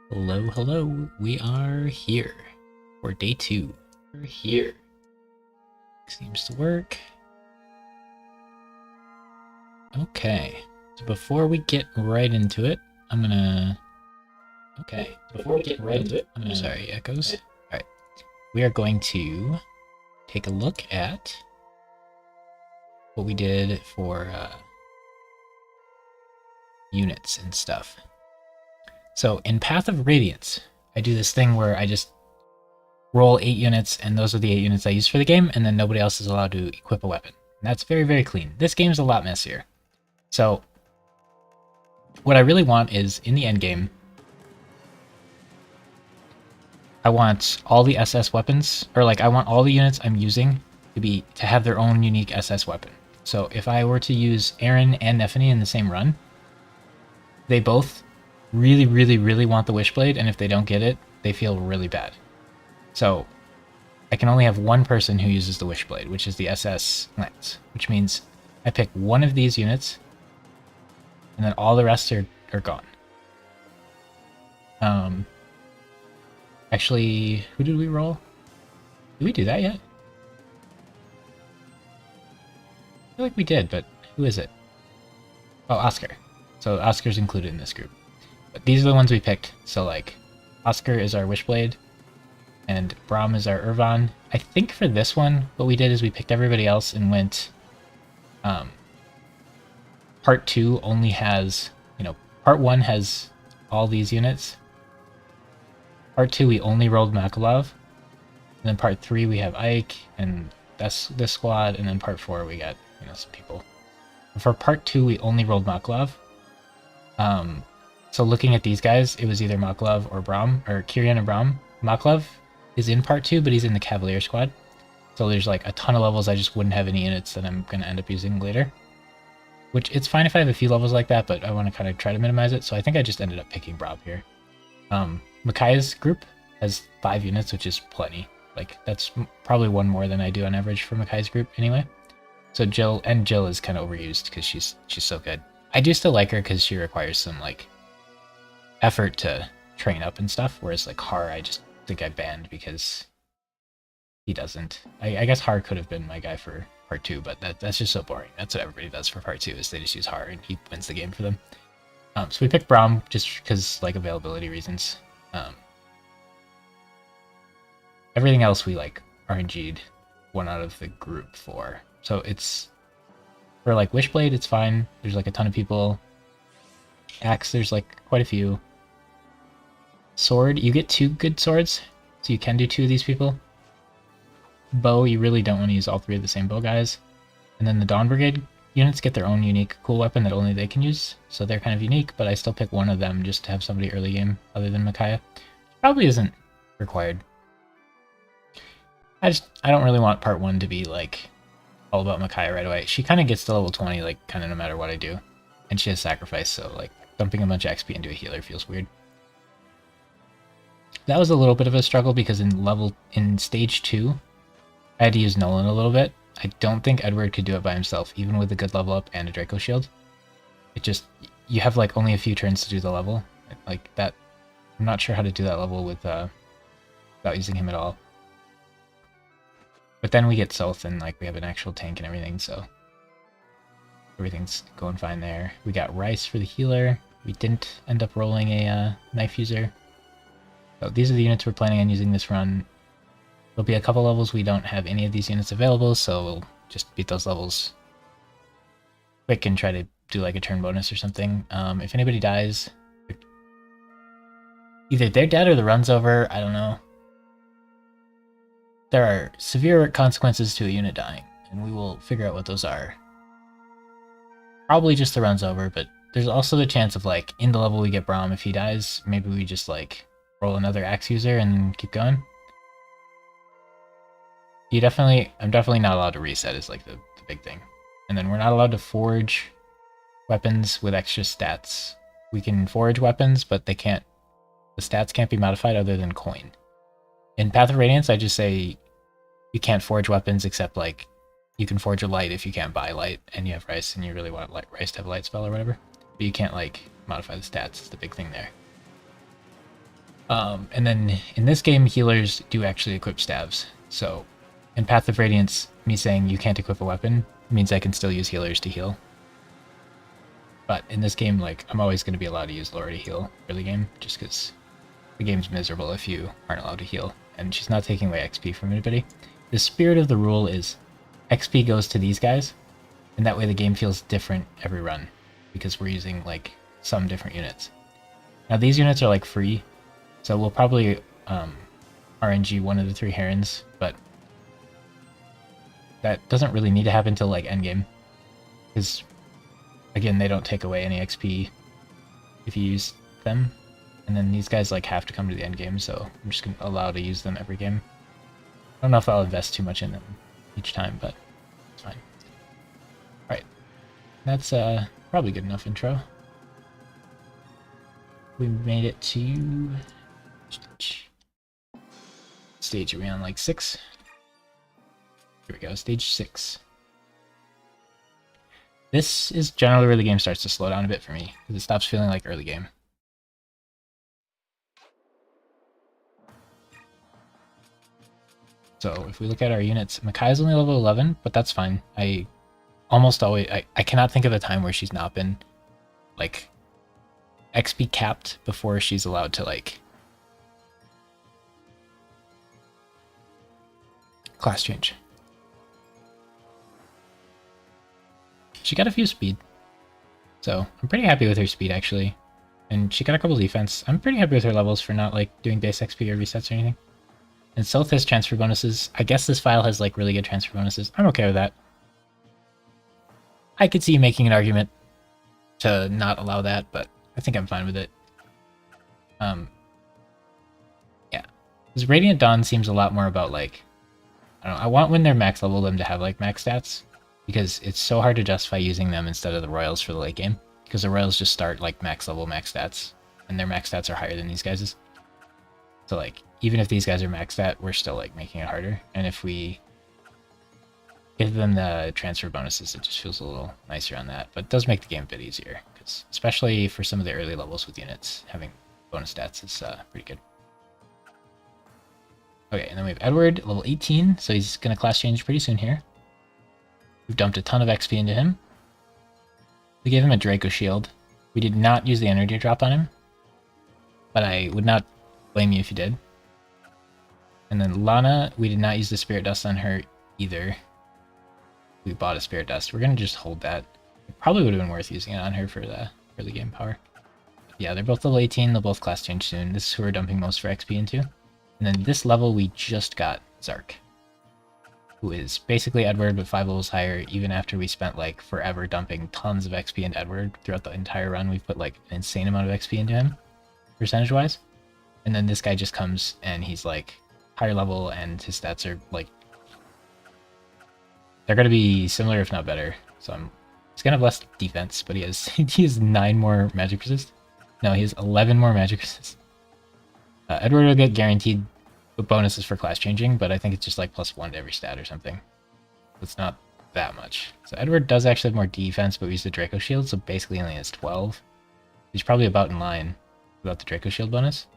Hello, hello. We are here for day 2. We're here. Seems to work. Okay. So before we get right into it, I'm gonna... Okay. Before we get right into it, I'm sorry, echoes. Alright. We are going to take a look at what we did for units and stuff. So in Path of Radiance, I do this thing where I just roll 8 units, and those are the 8 units I use for the game, and then nobody else is allowed to equip a weapon. And that's very, very clean. This game's a lot messier. So what I really want is, in the end game, I want all the SS weapons, or like I want all the units I'm using to have their own unique SS weapon. So if I were to use Aaron and Nephany in the same run, they both really, really, really want the Wishblade, and if they don't get it, they feel really bad. So I can only have one person who uses the Wishblade, which is the SS Lance, which means I pick one of these units, and then all the rest are gone. Actually, who did we roll? Did we do that yet? I feel like we did, but who is it? Oh, Oscar. So Oscar's included in this group. But these are the ones we picked. So like, Oscar is our Wishblade, and Braum is our Irvan. I think for this one, what we did is we picked everybody else and went... Part 2 only has... Part 1 has all these units. Part 2 we only rolled Makalov. And then Part 3 we have Ike, and that's this squad, and then Part 4 we got, some people. And for Part 2 we only rolled Makalov. So looking at these guys, it was either Makalov or Braum, or Kyrian and Braum. Makalov is in Part 2, but he's in the Cavalier squad. So there's like a ton of levels I just wouldn't have any units that I'm going to end up using later. Which, it's fine if I have a few levels like that, but I want to kind of try to minimize it, so I think I just ended up picking Braum here. Makai's group has 5 units, which is plenty. Like, that's probably one more than I do on average for Makai's group anyway. So Jill is kind of overused because she's so good. I do still like her because she requires some, like, effort to train up and stuff, whereas, like, Har, I just think I banned because he doesn't. I guess Har could have been my guy for Part 2, but that's just so boring. That's what everybody does for Part 2, is they just use Har and he wins the game for them. So we picked Braum just because, like, availability reasons. Everything else we, like, RNG'd one out of the group for. So it's... For, like, Wishblade, it's fine. There's, like, a ton of people. Axe, there's, like, quite a few. Sword, you get 2 good swords, so you can do 2 of these people. Bow, you really don't want to use all 3 of the same bow guys. And then the Dawn Brigade units get their own unique cool weapon that only they can use, so they're kind of unique, but I still pick one of them just to have somebody early game other than Micaiah. Probably isn't required. I don't really want Part 1 to be, like, all about Micaiah right away. She kind of gets to level 20, like, kind of no matter what I do. And she has Sacrifice, so, like, dumping a bunch of XP into a healer feels weird. That was a little bit of a struggle because in Stage 2, I had to use Nolan a little bit. I don't think Edward could do it by himself, even with a good level up and a Draco Shield. It just... You have, like, only a few turns to do the level. Like, that... I'm not sure how to do that level without using him at all. But then we get South and, like, we have an actual tank and everything, so... Everything's going fine there. We got Rice for the healer. We didn't end up rolling a knife user. So these are the units we're planning on using this run. There'll be a couple levels we don't have any of these units available, so we'll just beat those levels quick and try to do, like, a turn bonus or something. If anybody dies... Either they're dead or the run's over, I don't know. There are severe consequences to a unit dying, and we will figure out what those are. Probably just the run's over, but there's also the chance of, like, in the level we get Braum, if he dies, maybe we just, like, roll another Axe user and keep going. I'm definitely not allowed to reset is, like, the big thing. And then we're not allowed to forge weapons with extra stats. We can forge weapons, but the stats can't be modified other than coin. In Path of Radiance, I just say you can't forge weapons except, like, you can forge a light if you can't buy light and you have Rice and you really want Rice to have a light spell or whatever. But you can't, like, modify the stats. It's the big thing there. And then in this game, healers do actually equip staves. So in Path of Radiance, me saying you can't equip a weapon means I can still use healers to heal. But in this game, like, I'm always going to be allowed to use Laura to heal early game, just because the game's miserable if you aren't allowed to heal. And she's not taking away XP from anybody. The spirit of the rule is XP goes to these guys, and that way the game feels different every run, because we're using, like, some different units. Now these units are, like, free, so we'll probably RNG one of the 3 herons, but that doesn't really need to happen until, like, endgame, because again, they don't take away any XP if you use them. And then these guys like have to come to the end game, so I'm just gonna allow to use them every game. I don't know if I'll invest too much in them each time, but it's fine. Alright. That's probably good enough intro. We made it to stage, are we on like 6? Here we go, stage 6. This is generally where the game starts to slow down a bit for me, because it stops feeling like early game. So if we look at our units, Makai's only level 11, but that's fine. I almost always, I cannot think of a time where she's not been, like, XP capped before she's allowed to, like, class change. She got a few speed, so I'm pretty happy with her speed, actually. And she got a couple defense. I'm pretty happy with her levels for not, like, doing base XP or resets or anything. And Stealth has transfer bonuses. I guess this file has, like, really good transfer bonuses. I'm okay with that. I could see you making an argument to not allow that, but I think I'm fine with it. Yeah. Because Radiant Dawn seems a lot more about, like, I don't know, I want when they're max level them to have, like, max stats, because it's so hard to justify using them instead of the Royals for the late game, because the Royals just start, like, max level, max stats, and their max stats are higher than these guys'. So, like, even if these guys are maxed at, we're still, like, making it harder. And if we give them the transfer bonuses, it just feels a little nicer on that. But it does make the game a bit easier, because especially for some of the early levels with units, having bonus stats is pretty good. Okay, and then we have Edward, level 18, so he's going to class change pretty soon here. We've dumped a ton of XP into him. We gave him a Draco Shield. We did not use the energy drop on him, but I would not blame you if you did. And then Lana, we did not use the Spirit Dust on her either. We bought a Spirit Dust. We're going to just hold that. It probably would have been worth using it on her for the early game power. Yeah, they're both level 18. They'll both class change soon. This is who we're dumping most for XP into. And then this level, we just got Zark, who is basically Edward, but 5 levels higher, even after we spent, like, forever dumping tons of XP into Edward. Throughout the entire run, we've put, like, an insane amount of XP into him, percentage-wise. And then this guy just comes, and he's, like, higher level, and his stats are, like, they're going to be similar, if not better. So he's going to have less defense, but he has 9 more magic resist. No, he has 11 more magic resist. Edward will get guaranteed bonuses for class changing, but I think it's just like +1 to every stat or something. It's not that much. So Edward does actually have more defense, but we use the Draco Shield, so basically only has 12. He's probably about in line without the Draco Shield bonus.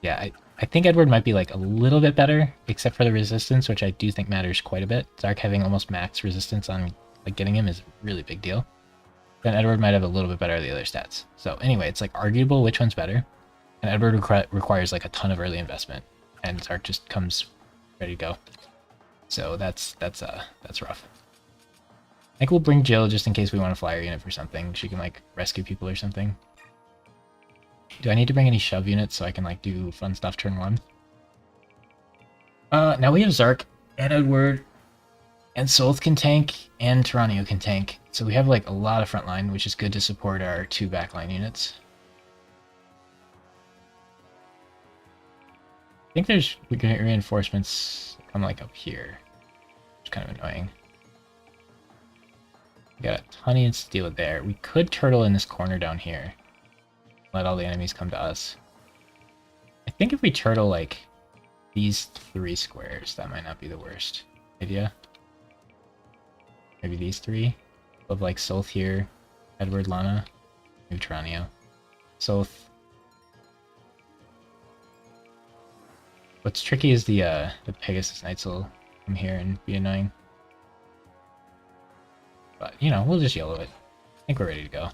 Yeah, I think Edward might be, like, a little bit better, except for the resistance, which I do think matters quite a bit. Zark having almost max resistance on, like, getting him is a really big deal. Then Edward might have a little bit better at the other stats. So anyway, it's, like, arguable which one's better. And Edward requires, like, a ton of early investment, and Zark just comes ready to go. So that's rough. I think we'll bring Jill just in case we want to fly her unit for something. She can, like, rescue people or something. Do I need to bring any shove units so I can, like, do fun stuff turn 1? Now we have Zark and Edward, and Solth can tank, and Tyranio can tank. So we have, like, a lot of frontline, which is good to support our 2 backline units. I think there's reinforcements come, like, up here, which is kind of annoying. We got a ton of units to deal with there. We could turtle in this corner down here. Let all the enemies come to us. I think if we turtle, like, these 3 squares, that might not be the worst idea. Maybe these 3. Of, like, Solth here, Edward, Lana, Tyranio. Solth, What's tricky is the Pegasus Knights will come here and be annoying. But, you know, we'll just yellow it. I think we're ready to go.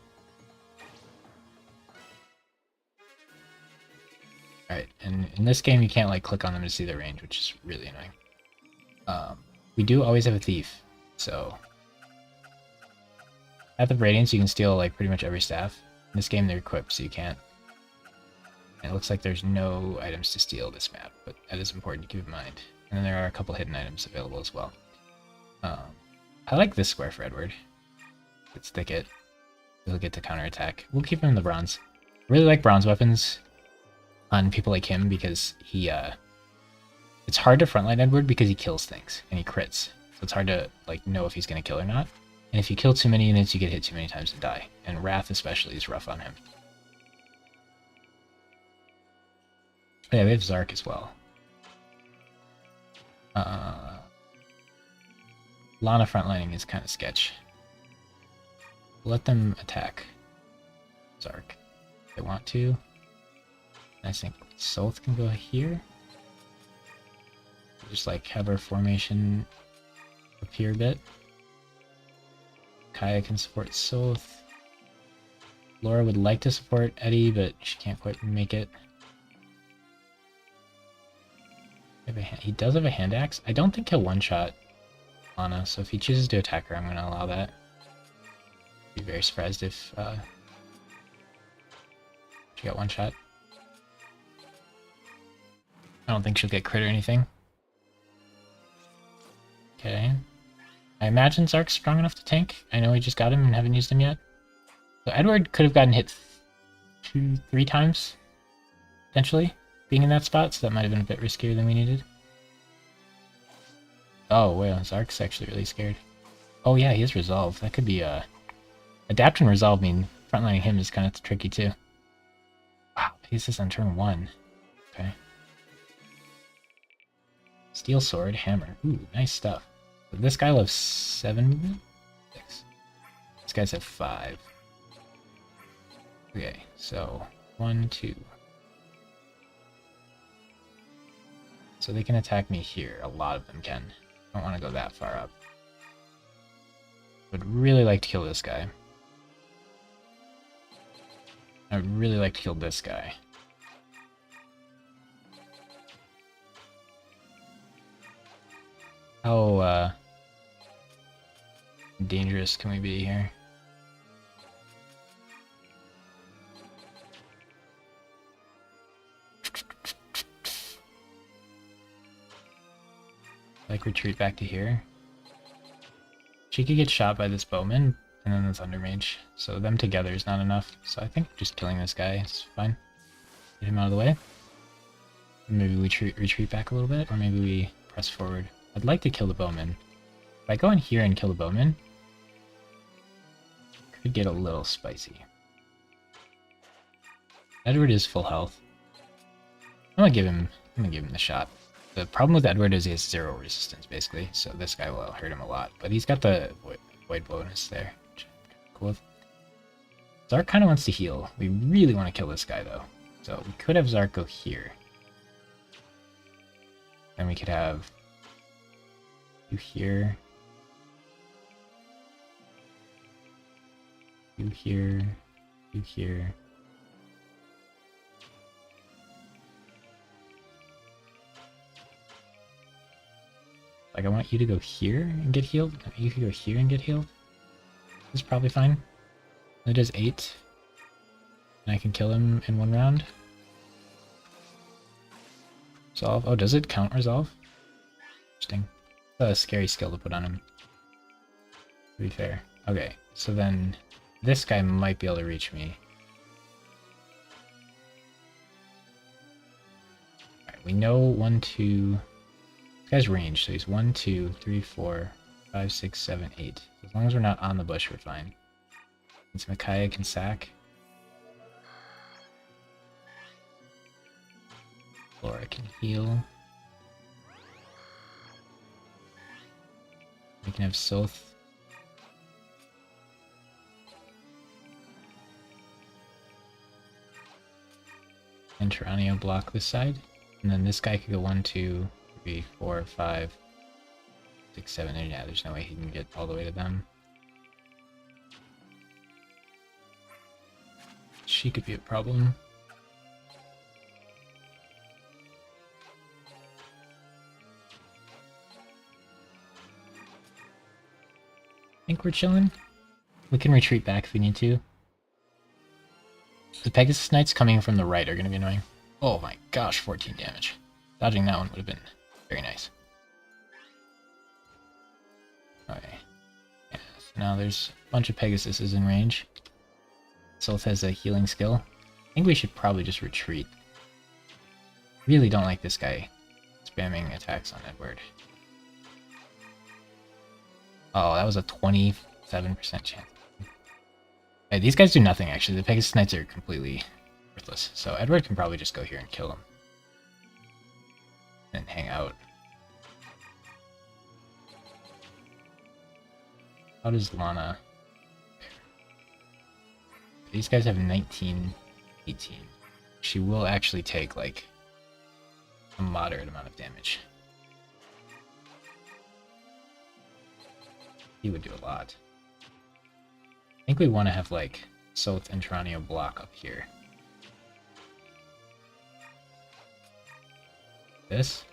Alright, and in this game you can't like click on them to see their range, which is really annoying. We do always have a thief, so at the Radiance you can steal like pretty much every staff. In this game they're equipped, so you can't. And it looks like there's no items to steal this map, but that is important to keep in mind. And then there are a couple hidden items available as well. I like this square for Edward. Let's stick it. He'll get to counterattack. We'll keep him in the bronze. I really like bronze weapons on people like him because he it's hard to frontline Edward because he kills things and he crits. So it's hard to like know if he's gonna kill or not. And if you kill too many units, you get hit too many times and die. And Wrath especially is rough on him. Oh, yeah, we have Zark as well. Lana frontlining is kind of sketch. Let them attack Zark if they want to. I think Soth can go here. Just like have our formation appear a bit. Kaya can support Soth. Laura would like to support Eddie, but she can't quite make it. He does have a hand axe. I don't think he'll one-shot Lana, so if he chooses to attack her, I'm going to allow that. Be very surprised if she got one-shot. I don't think she'll get crit or anything. Okay. I imagine Zark's strong enough to tank. I know we just got him and haven't used him yet. So Edward could have gotten hit 2-3 times, potentially, being in that spot, so that might have been a bit riskier than we needed. Oh, wow, Zark's actually really scared. Oh yeah, he has Resolve. That could be, Adapt and Resolve mean frontlining him is kind of tricky too. Wow, he's this on turn 1. Okay. Steel Sword, Hammer. Ooh, nice stuff. But this guy loves 7 movement? 6. These guys have 5. Okay, so 1, 2. So they can attack me here. A lot of them can. I don't want to go that far up. Would really like to kill this guy. I would really like to kill this guy. How dangerous can we be here? Like retreat back to here. She could get shot by this bowman and then the thunder mage, so them together is not enough. So I think just killing this guy is fine. Get him out of the way. Maybe we retreat back a little bit, or maybe we press forward. I'd like to kill the bowman. If I go in here and kill the bowman, could get a little spicy. Edward is full health. I'm gonna give him the shot. The problem with Edward is he has 0 resistance, basically, so this guy will hurt him a lot. But he's got the void bonus there, which I'm cool with. Zark kind of wants to heal. We really want to kill this guy, though. So we could have Zark go here. Then we could have you here. You here. You here. Like, I want you to go here and get healed. You can go here and get healed. This is probably fine. It does 8. And I can kill him in 1 round. Resolve. Oh, does it count Resolve? Interesting. That's a scary skill to put on him. To be fair. Okay, so then this guy might be able to reach me. Alright, we know 1, 2... This guy's range, so he's 1, 2, 3, 4, 5, 6, 7, 8. As long as we're not on the bush, we're fine. Since Micaiah can sack. Laura can heal. We can have Soth. And Tyranio block this side. And then this guy could go 1, 2, 3, 4, 5, 6, 7, 8. Yeah, there's no way he can get all the way to them. She could be a problem. I think we're chilling. We can retreat back if we need to. The Pegasus Knights coming from the right are going to be annoying. Oh my gosh, 14 damage. Dodging that one would have been very nice. Okay. Yeah, so now there's a bunch of Pegasuses in range. Sylph has a healing skill. I think we should probably just retreat. Really don't like this guy spamming attacks on Edward. Oh, that was a 27% chance. Hey, these guys do nothing, actually. The Pegasus Knights are completely worthless. So Edward can probably just go here and kill him. And hang out. How does Lana... These guys have 19, 18. She will actually take, like, a moderate amount of damage. He would do a lot. I think we want to have, like, Soth and Taranio block up here. This?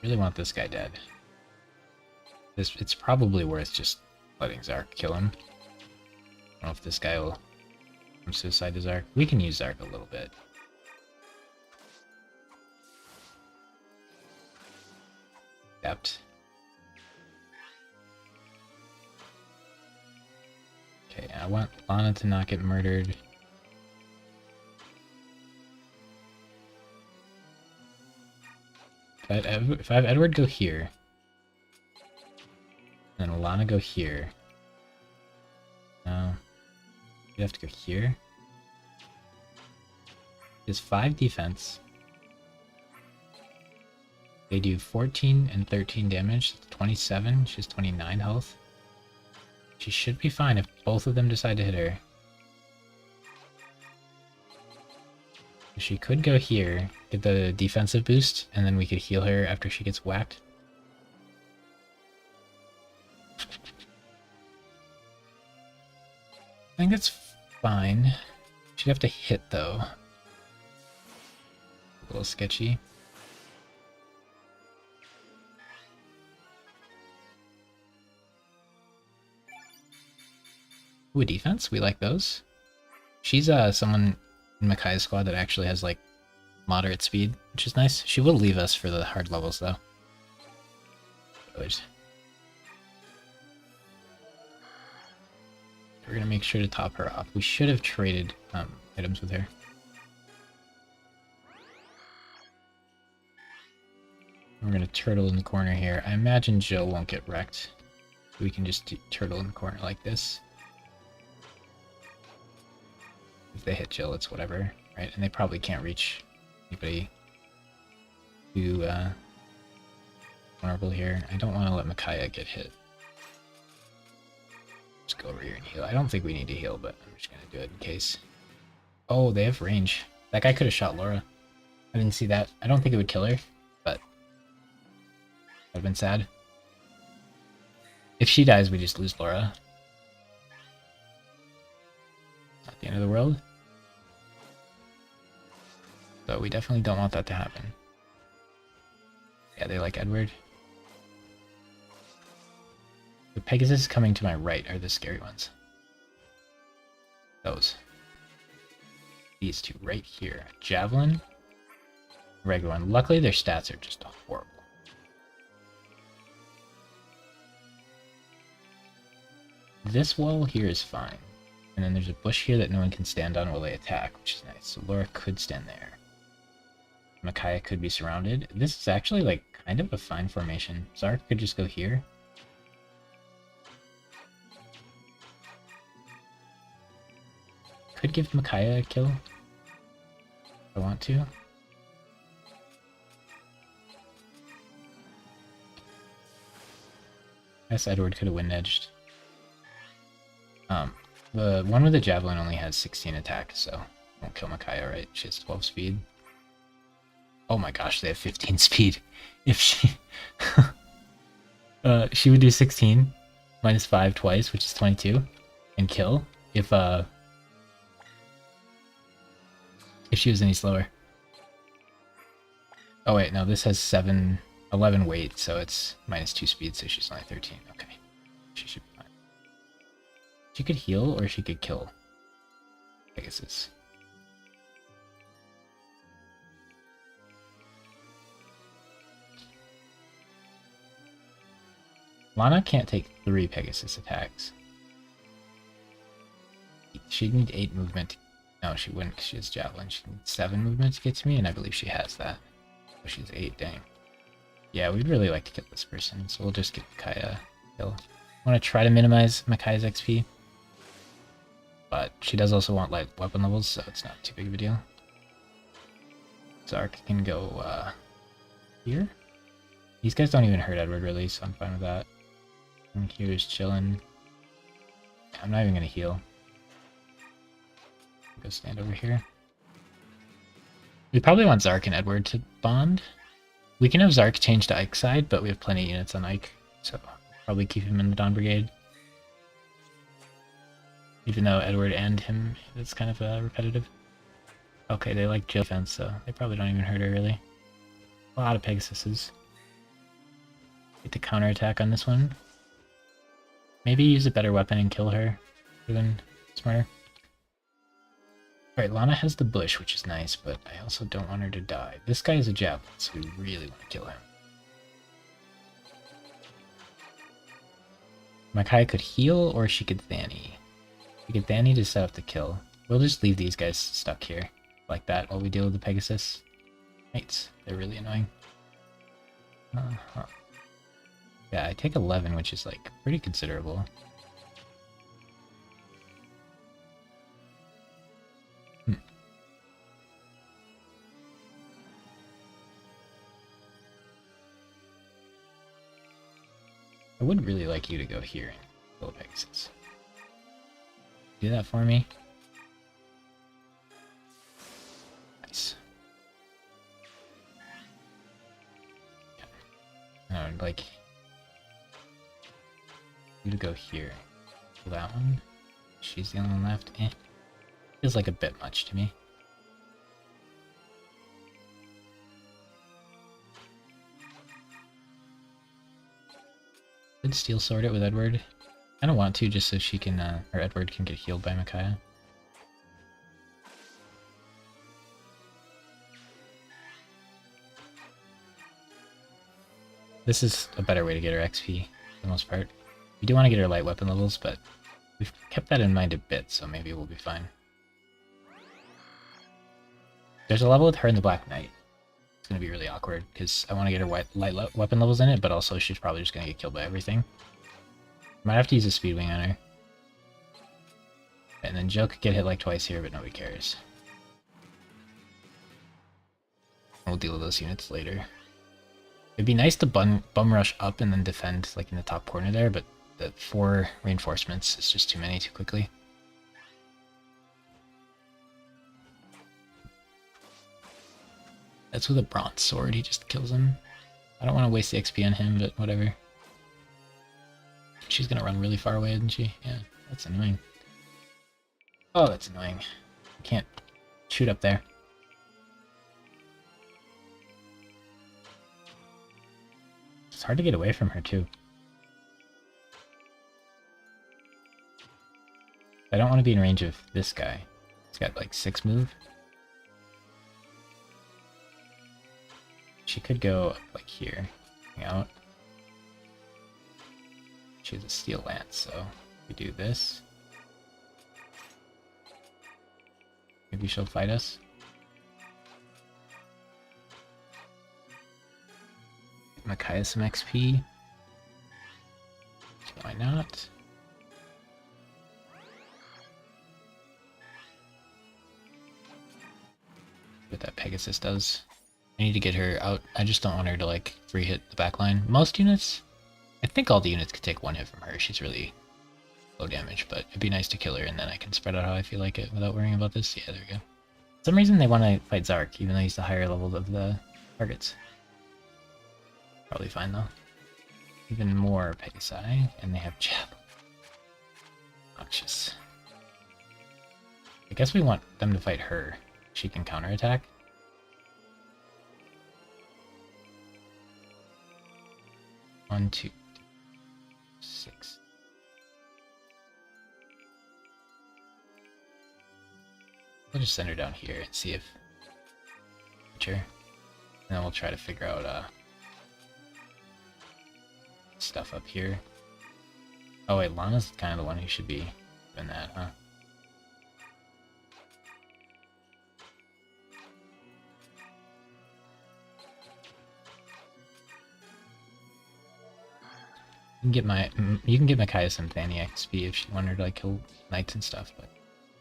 Really want this guy dead. It's probably worth just letting Zark kill him. I don't know if this guy will suicide to Zark. We can use Zark a little bit. Depth. Okay, I want Lana to not get murdered. If I have Edward go here, then Lana go here. No. You have to go here. He has 5 defense. They do 14 and 13 damage. That's 27. She has 29 health. She should be fine if both of them decide to hit her. She could go here, get the defensive boost, and then we could heal her after she gets whacked. I think that's fine. She'd have to hit, though. A little sketchy. Ooh, a defense? We like those. She's someone in Makai's squad that actually has, like, moderate speed, which is nice. She will leave us for the hard levels, though. Good. We're gonna make sure to top her off. We should have traded items with her. We're gonna turtle in the corner here. I imagine Jill won't get wrecked. We can just turtle in the corner like this. If they hit Jill, it's whatever, right? And they probably can't reach anybody too vulnerable here. I don't want to let Micaiah get hit. Just go over here and heal. I don't think we need to heal, but I'm just going to do it in case. Oh, they have range. That guy could have shot Laura. I didn't see that. I don't think it would kill her, but that would have been sad. If she dies, we just lose Laura. Not the end of the world. So we definitely don't want that to happen. Yeah, they like Edward. The Pegasus coming to my right are the scary ones. Those. These two right here. Javelin. Regular one. Luckily their stats are just horrible. This wall here is fine. And then there's a bush here that no one can stand on while they attack, which is nice. So Laura could stand there. Micaiah could be surrounded. This is actually, like, kind of a fine formation. Zark could just go here. Could give Micaiah a kill. If I want to. I guess Edward could have wind-edged. The one with the javelin only has 16 attack, so Won't kill Micaiah, right? She has 12 speed. Oh my gosh, they have 15 speed. If she... she would do 16 minus 5 twice, which is 22, and kill if she was any slower. Oh wait, no, this has 11 weight, so it's minus 2 speed, so she's only 13. Okay. She should be fine. She could heal, or she could kill Pegasus. Lana can't take 3 Pegasus attacks. She'd need 8 movement. No, she wouldn't because she has Javelin. She needs 7 movement to get to me, and I believe she has that. So she's 8, dang. Yeah, we'd really like to kill this person, so we'll just get Micaiah kill. I want to try to minimize Micaiah's XP. But she does also want light weapon levels, so it's not too big of a deal. Zark can go here. These guys don't even hurt Edward really, so I'm fine with that. And here's chilling. I'm not even gonna heal. Go stand over here. We probably want Zark and Edward to bond. We can have Zark change to Ike's side, but we have plenty of units on Ike, so probably keep him in the Dawn Brigade. Even though Edward and him, it's kind of repetitive. Okay, they like Jill defense, so they probably don't even hurt her really. A lot of Pegasuses. Get the counterattack on this one. Maybe use a better weapon and kill her. Even smarter. Alright, Lana has the bush, which is nice, but I also don't want her to die. This guy is a javelin, so we really want to kill him. Micaiah could heal, or she could Thani. We could Thani to set up the kill. We'll just leave these guys stuck here, like that, while we deal with the Pegasus. Mates, they're really annoying. Yeah, I take 11, which is, like, pretty considerable. I would really like you to go here and kill Pegasus. Do that for me. Nice. Yeah. I would like you to go here. Kill that one. She's the only one left. Feels like a bit much to me. Could steel sword it with Edward. I don't want to, just so she can, or Edward can get healed by Micaiah. This is a better way to get her XP, for the most part. We do want to get her light weapon levels, but we've kept that in mind a bit, so maybe we'll be fine. There's a level with her and the Black Knight. It's going to be really awkward, because I want to get her light weapon levels in it, but also she's probably just going to get killed by everything. Might have to use a speed wing on her. And then Joe could get hit like twice here, but nobody cares. We'll deal with those units later. It'd be nice to bum rush up and then defend like in the top corner there, but the 4 reinforcements is just too many too quickly. That's with a bronze sword, he just kills him. I don't want to waste the XP on him, but whatever. She's gonna run really far away, isn't she? Yeah, that's annoying. Oh, that's annoying. I can't shoot up there. It's hard to get away from her, too. I don't want to be in range of this guy. He's got like 6 move. She could go up like here, hang out. She has a steel lance, so we do this. Maybe she'll fight us. Give Micaiah some XP. Why not? What that Pegasus does. I need to get her out. I just don't want her to like free hit the back line. Most units, I think all the units could take 1 hit from her. She's really low damage, but it'd be nice to kill her and then I can spread out how I feel like it without worrying about this. Yeah, there we go. For some reason they want to fight Zark, even though he's the higher level of the targets. Probably fine though. Even more Pegasai, and they have Jab. Noxious. I guess we want them to fight her. She can counterattack. One, two, 6. We'll just send her down here and see if sure. And then we'll try to figure out stuff up here. Oh wait, Lana's kind of the one who should be doing that, huh? You can get Micaiah some Fanny XP if she wanted to like kill knights and stuff, but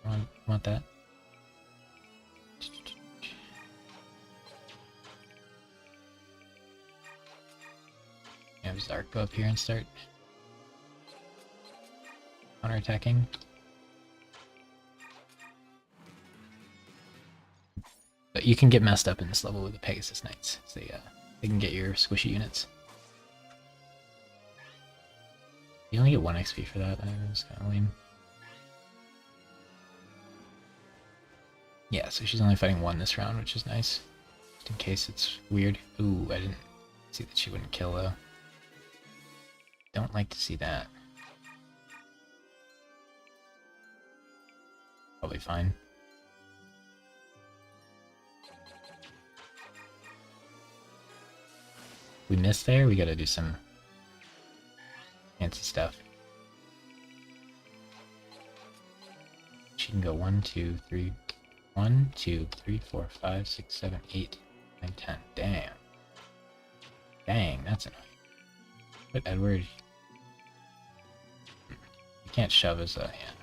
I want that. Have Zark go up here and start counterattacking. But you can get messed up in this level with the Pegasus Knights. So they can get your squishy units. You only get 1 XP for that. It's kind of lame. Yeah, so she's only fighting 1 this round, which is nice. Just in case it's weird. Ooh, I didn't see that she wouldn't kill though. Don't like to see that. Probably fine. We missed there, we gotta do some fancy stuff. She can go 1, 2, 3, 1, 2, 3, 4, 5, 6, 7, 8, 9, 10. Damn. Dang, that's annoying. But Edward, you can't shove as a hand.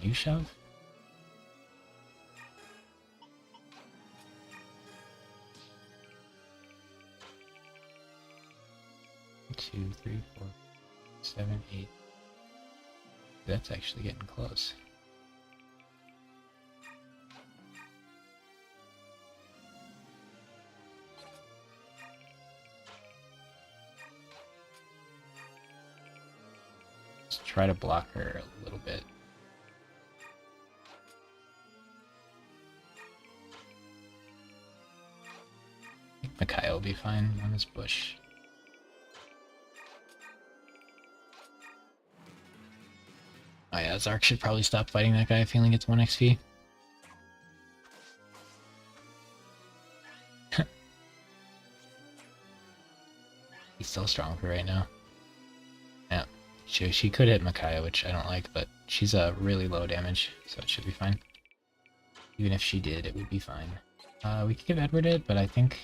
You shove? Two, 3, 4, 7, 8. That's actually getting close. Let's try to block her a little bit. I think Micaiah will be fine on this bush. Oh yeah, Zark should probably stop fighting that guy if he only gets 1 XP. He's so strong for right now. Yeah, she could hit Micaiah, which I don't like, but she's really low damage, so it should be fine. Even if she did, it would be fine. We could give Edward it, but I think...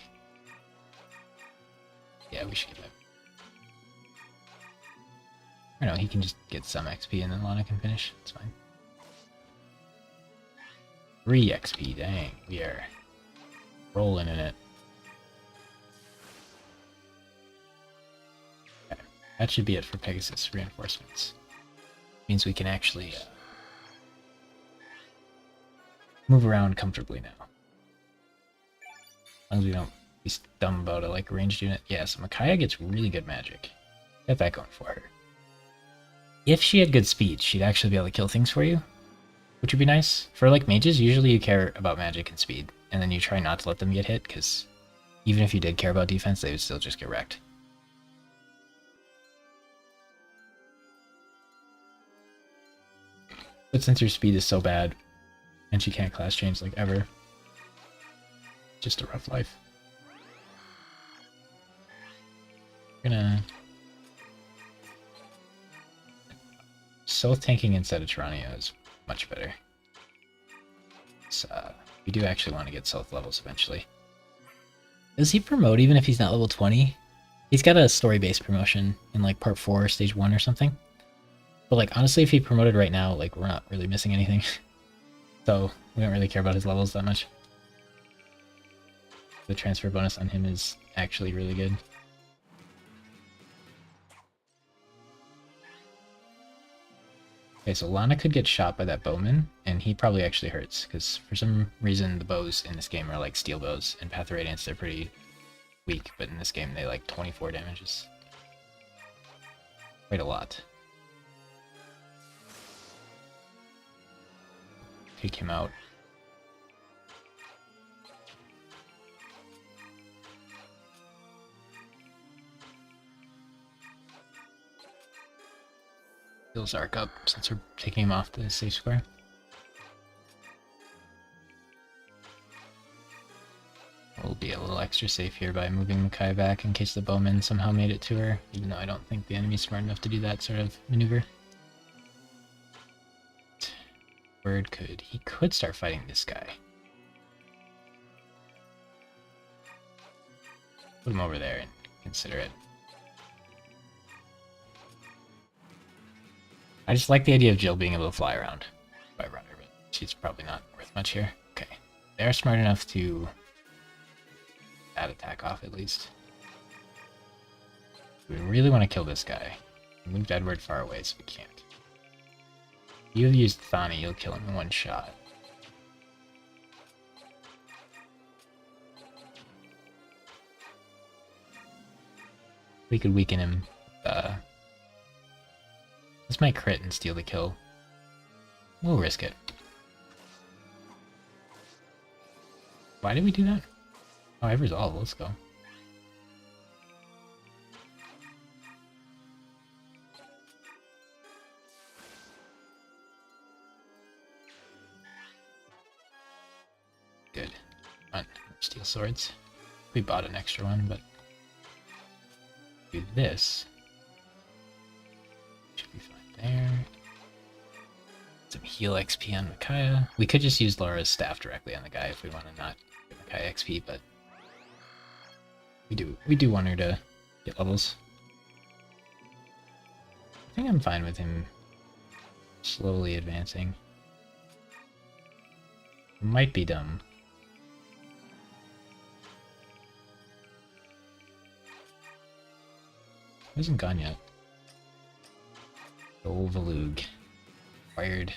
Yeah, we should give Edward. I know, he can just get some XP and then Lana can finish. It's fine. 3 XP, dang. We are rolling in it. Okay. That should be it for Pegasus reinforcements. Means we can actually move around comfortably now. As long as we don't be dumb about a like ranged unit. Yeah, so Micaiah gets really good magic. Got that going for her. If she had good speed, she'd actually be able to kill things for you, which would be nice. For like mages, usually you care about magic and speed, and then you try not to let them get hit, because even if you did care about defense, they would still just get wrecked. But since her speed is so bad, and she can't class change like ever, just a rough life. Gonna... Soul tanking instead of Tyrannia is much better. So, we do actually want to get South levels eventually. Does he promote even if he's not level 20? He's got a story-based promotion in like part 4, stage 1 or something. But like honestly, if he promoted right now, like we're not really missing anything. So we don't really care about his levels that much. The transfer bonus on him is actually really good. Okay, so Lana could get shot by that bowman, and he probably actually hurts, because for some reason the bows in this game are like steel bows. In Path of Radiance they're pretty weak, but in this game they like 24 damages. Quite a lot. Take him out. Heal Zark up since we're taking him off the safe square. We'll be a little extra safe here by moving Makai back in case the bowman somehow made it to her, even though I don't think the enemy's smart enough to do that sort of maneuver. Bird he could start fighting this guy. Put him over there and consider it. I just like the idea of Jill being able to fly around by runner, but she's probably not worth much here. Okay, they're smart enough to that attack off at least. We really want to kill this guy. We moved Edward far away, so we can't. You have used Thani, you'll kill him in one shot. We could weaken him. This might crit and steal the kill. We'll risk it. Why did we do that? Oh, I resolve. Let's go. Good. Fun. Steel swords. We bought an extra one, but do this. Should be fine there. Some heal XP on Micaiah. We could just use Laura's staff directly on the guy if we want to not give Micaiah XP, but we do want her to get levels. I think I'm fine with him slowly advancing. Might be dumb. He hasn't gone yet. Oh, Valug. Wired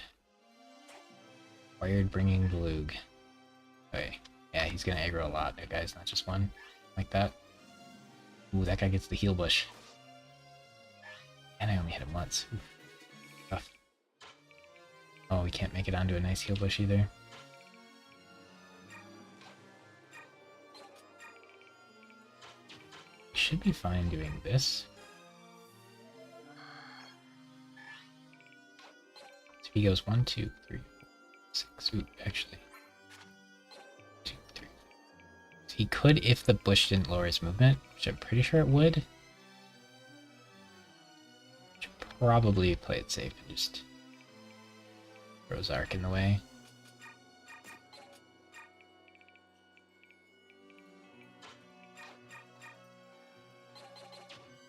bringing Valug. Okay. Yeah, he's gonna aggro a lot. That guy's not just one. Like that. Ooh, that guy gets the heal bush. And I only hit him once. Oof. Tough. Oh, we can't make it onto a nice heal bush either. Should be fine doing this. So he goes 1, 2, 3, 4, 6. Ooh, actually. 2, 3. So he could if the bush didn't lower his movement, which I'm pretty sure it would. Should probably play it safe and just throw Zark in the way.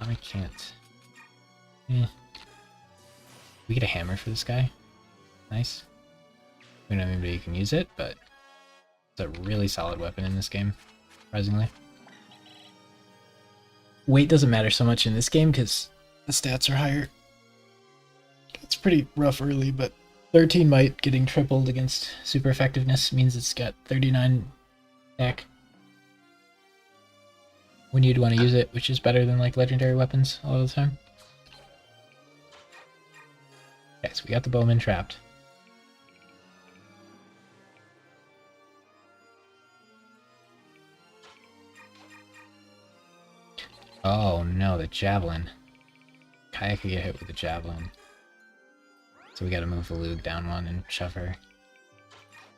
I can't. We get a hammer for this guy. Nice. We don't know anybody who can use it, but it's a really solid weapon in this game, surprisingly. Weight doesn't matter so much in this game because the stats are higher. It's pretty rough early, but 13 might getting tripled against super effectiveness means it's got 39 attack when you'd want to use it, which is better than like legendary weapons all the time. Okay, so we got the bowman trapped. Oh no, the javelin. Kaya could get hit with the javelin. So we gotta move the Valug down one and shove her.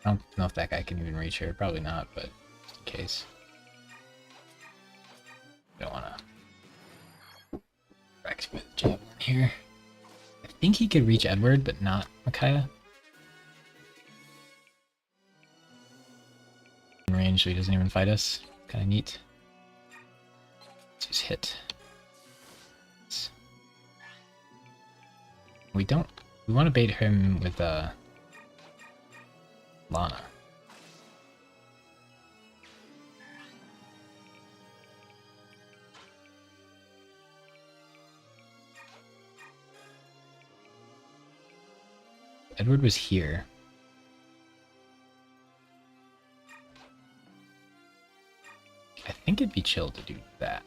I don't know if that guy can even reach her. Probably not, but just in case. Don't wanna wreck with the javelin here. I think he could reach Edward, but not Micaiah. In range, so he doesn't even fight us. Kinda neat. Let's use hit. We want to bait him with Lana. Edward was here. I think it'd be chill to do that.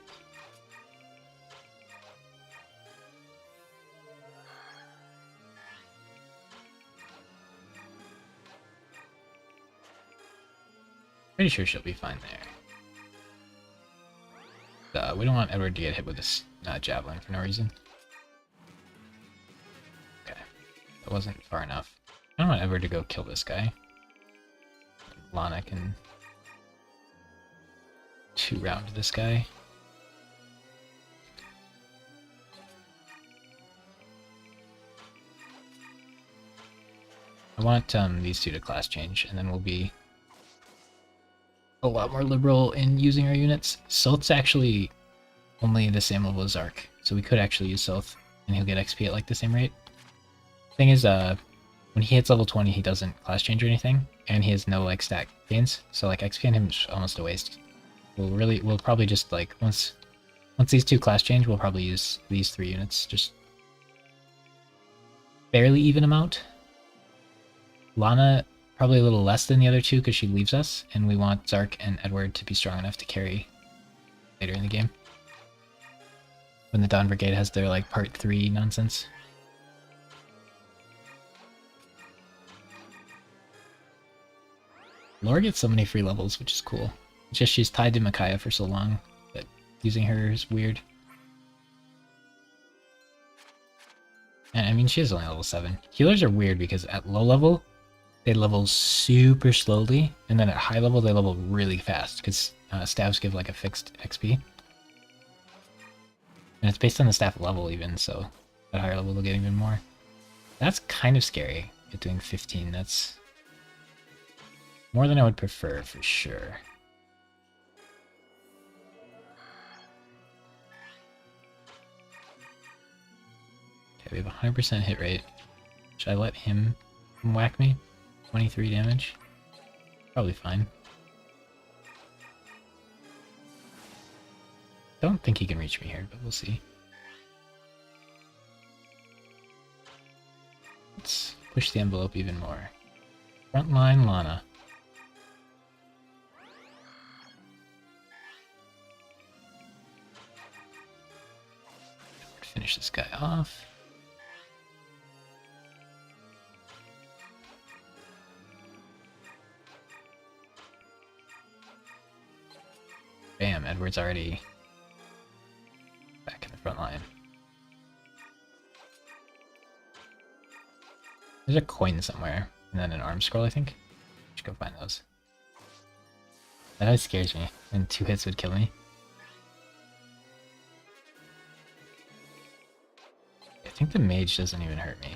Pretty sure she'll be fine there. We don't want Edward to get hit with this javelin for no reason. Okay, that wasn't far enough. I don't want Edward to go kill this guy. Lana can 2-round this guy. I want these two to class change, and then we'll be a lot more liberal in using our units. Soth's actually only the same level as Ark, so we could actually use Soth, and he'll get XP at like the same rate. Thing is, when he hits level 20, he doesn't class change or anything, and he has no like stat gains, so like XP on him is almost a waste. We'll probably just like once these two class change, we'll probably use these 3 units, just barely even amount. Lana probably a little less than the other 2 because she leaves us, and we want Zark and Edward to be strong enough to carry later in the game. When the Dawn Brigade has their like part 3 nonsense. Laura gets so many free levels, which is cool. It's just she's tied to Micaiah for so long that using her is weird. And I mean, she is only level 7. Healers are weird because at low level, they level super slowly, and then at high level, they level really fast because staffs give like a fixed XP. And it's based on the staff level even, so at higher level, they'll get even more. That's kind of scary at doing 15. That's more than I would prefer, for sure. Okay, we have a 100% hit rate. Should I let him whack me? 23 damage? Probably fine. Don't think he can reach me here, but we'll see. Let's push the envelope even more. Frontline Lana. Finish this guy off. Bam, Edward's already back in the front line. There's a coin somewhere, and then an arm scroll, I think. Should go find those. That always scares me, and 2 hits would kill me. I think the mage doesn't even hurt me.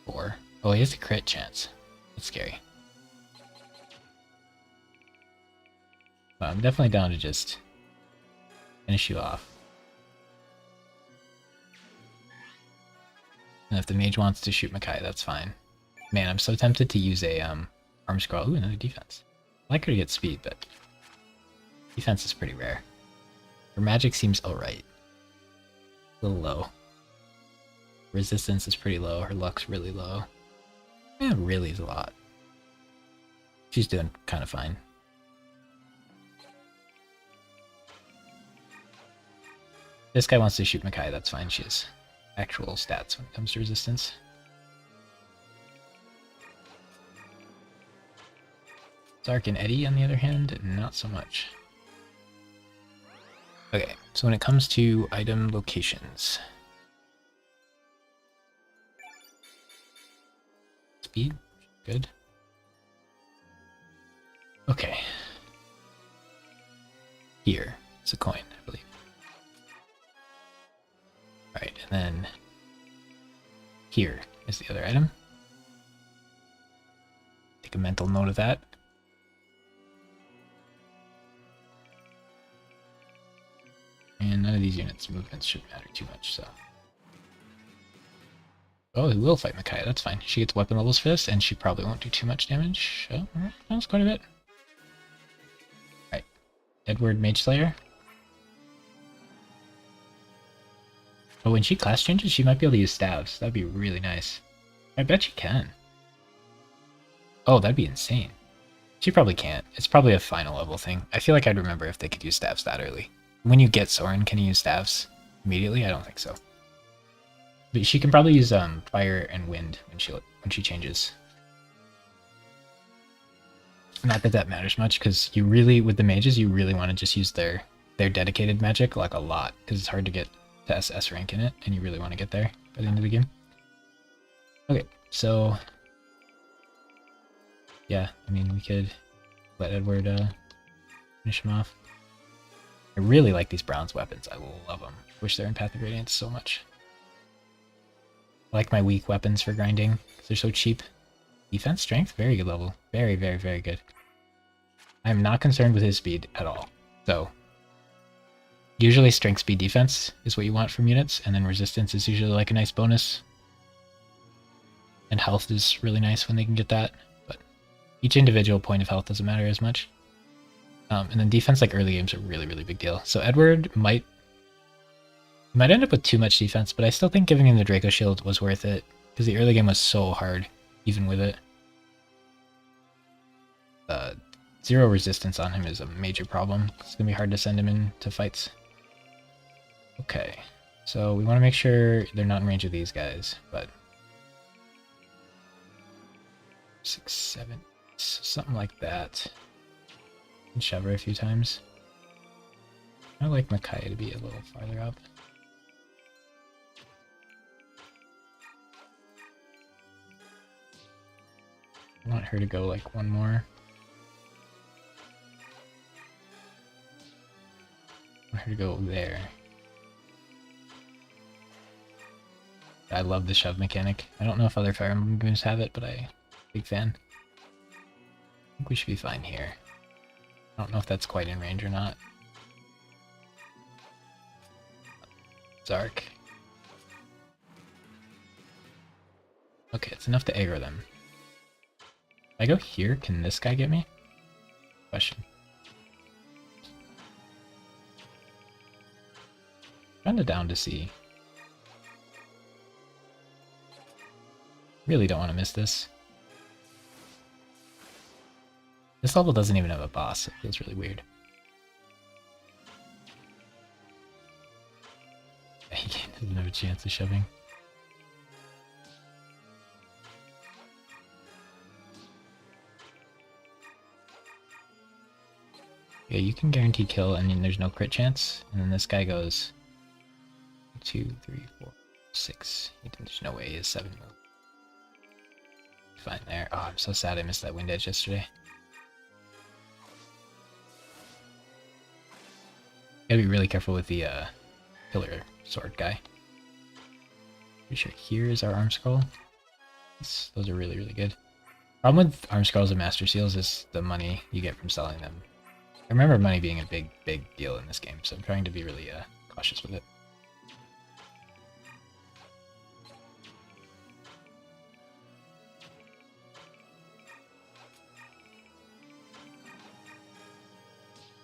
4. Oh, he has a crit chance. That's scary. But I'm definitely down to just finish you off. And if the mage wants to shoot Micaiah, that's fine. Man, I'm so tempted to use a arm scroll. Ooh, another defense. I like her to get speed, but defense is pretty rare. Her magic seems alright. A little low. Resistance is pretty low. Her luck's really low. Yeah, really is a lot. She's doing kind of fine. This guy wants to shoot Micaiah, that's fine. She has actual stats when it comes to resistance. Zark and Eddie, on the other hand, not so much. Okay, so when it comes to item locations. Speed, good. Okay. Here, it's a coin, I believe. Alright, and then here is the other item. Take a mental note of that. And none of these units' movements should matter too much, so. Oh, he will fight Micaiah, that's fine. She gets weapon levels for this, and she probably won't do too much damage. Oh, that's quite a bit. Alright. Edward Mage Slayer. Oh, when she class changes, she might be able to use staves. That'd be really nice. I bet she can. Oh, that'd be insane. She probably can't. It's probably a final level thing. I feel like I'd remember if they could use staves that early. When you get Soren, can you use staves immediately? I don't think so. But she can probably use fire and wind when she changes. Not that that matters much, because you really, with the mages, you really want to just use their dedicated magic like a lot, because it's hard to get to SS rank in it, and you really want to get there by the end of the game. Okay, so yeah, I mean, we could let Edward finish him off. I really like these bronze weapons. I love them. Wish they're in Path of Radiance so much. I like my weak weapons for grinding, because they're so cheap. Defense, strength, very good level. Very, very, very good. I'm not concerned with his speed at all. So, usually strength, speed, defense is what you want from units, and then resistance is usually like a nice bonus. And health is really nice when they can get that, but each individual point of health doesn't matter as much. And then defense, like early game's a really, really big deal. So Edward might end up with too much defense, but I still think giving him the Draco Shield was worth it, because the early game was so hard, even with it. 0 resistance on him is a major problem. It's going to be hard to send him into fights. Okay, so we want to make sure they're not in range of these guys, but 6, 7, something like that. And shove her a few times. I like Micaiah to be a little farther up. I want her to go like one more. I want her to go there. I love the shove mechanic. I don't know if other Fire Emblem games have it, but I'm a big fan. I think we should be fine here. I don't know if that's quite in range or not. Zark. Okay, it's enough to aggro them. If I go here, can this guy get me? Question. Kinda down to see. Really don't want to miss this. This level doesn't even have a boss. It feels really weird. He doesn't have a chance of shoving. Yeah, you can guarantee kill and then there's no crit chance. And then this guy goes 2, 3, 4, 6. There's no way he has 7 move. Fine there. Oh, I'm so sad I missed that wind edge yesterday. Gotta be really careful with the pillar sword guy. Pretty sure here is our arm scroll. Those are really, really good. Problem with arm scrolls and master seals is the money you get from selling them. I remember money being a big, big deal in this game, so I'm trying to be really cautious with it.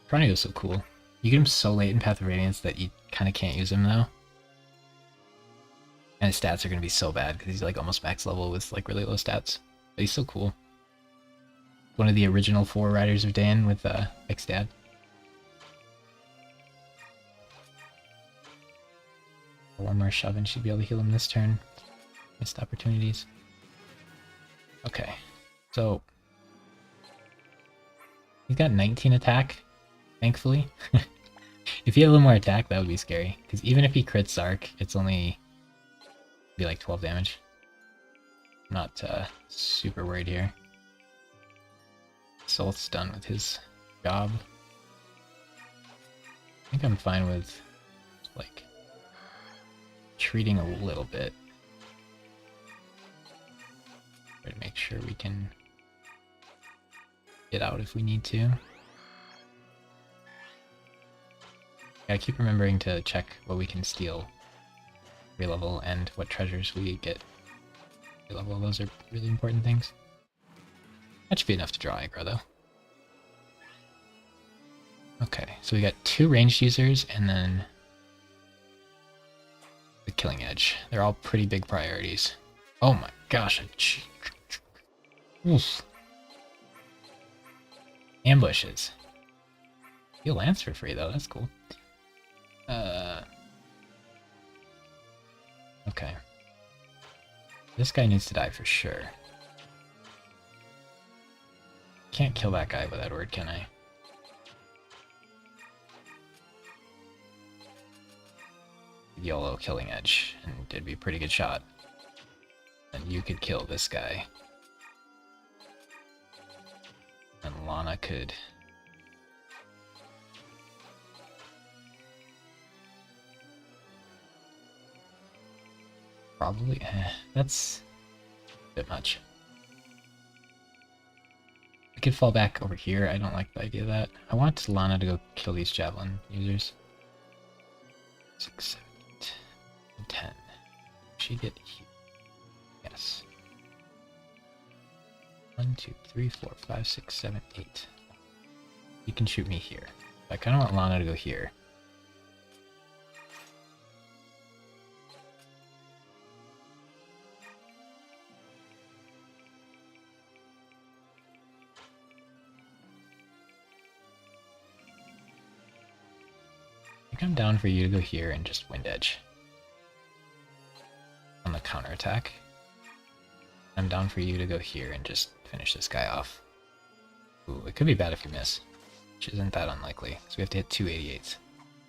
Tornado is so cool. You get him so late in Path of Radiance that you kind of can't use him though. And his stats are going to be so bad because he's like almost max level with like really low stats. But he's so cool. One of the original 4 Riders of Dan with X-Dad. One more shove and should be able to heal him this turn. Missed opportunities. Okay, so he's got 19 attack, thankfully. If he had a little more attack, that would be scary. Because even if he crits Zark, it's only be like 12 damage. I'm not super worried here. Solth's done with his job. I think I'm fine with like treating a little bit. Try to make sure we can get out if we need to. Gotta keep remembering to check what we can steal every level and what treasures we get every level. Those are really important things. That should be enough to draw aggro though. Okay, so we got 2 ranged users and then the Killing Edge. They're all pretty big priorities. Oh my gosh. Oof. Ambushes. Heal Lance for free, though. That's cool. Okay. This guy needs to die for sure. Can't kill that guy with Edward, can I? YOLO Killing Edge, and it'd be a pretty good shot. And you could kill this guy. And Lana could... Probably... that's a bit much. I could fall back over here. I don't like the idea of that. I want Lana to go kill these javelin users. 6, 7, 8, 10. She get here. Yes. 1, 2, 3, 4, 5, 6, 7, 8. You can shoot me here. I kind of want Lana to go here. I think I'm down for you to go here and just Wind Edge. On the counterattack. I'm down for you to go here and just finish this guy off. Ooh, it could be bad if you miss. Which isn't that unlikely, so we have to hit 288s.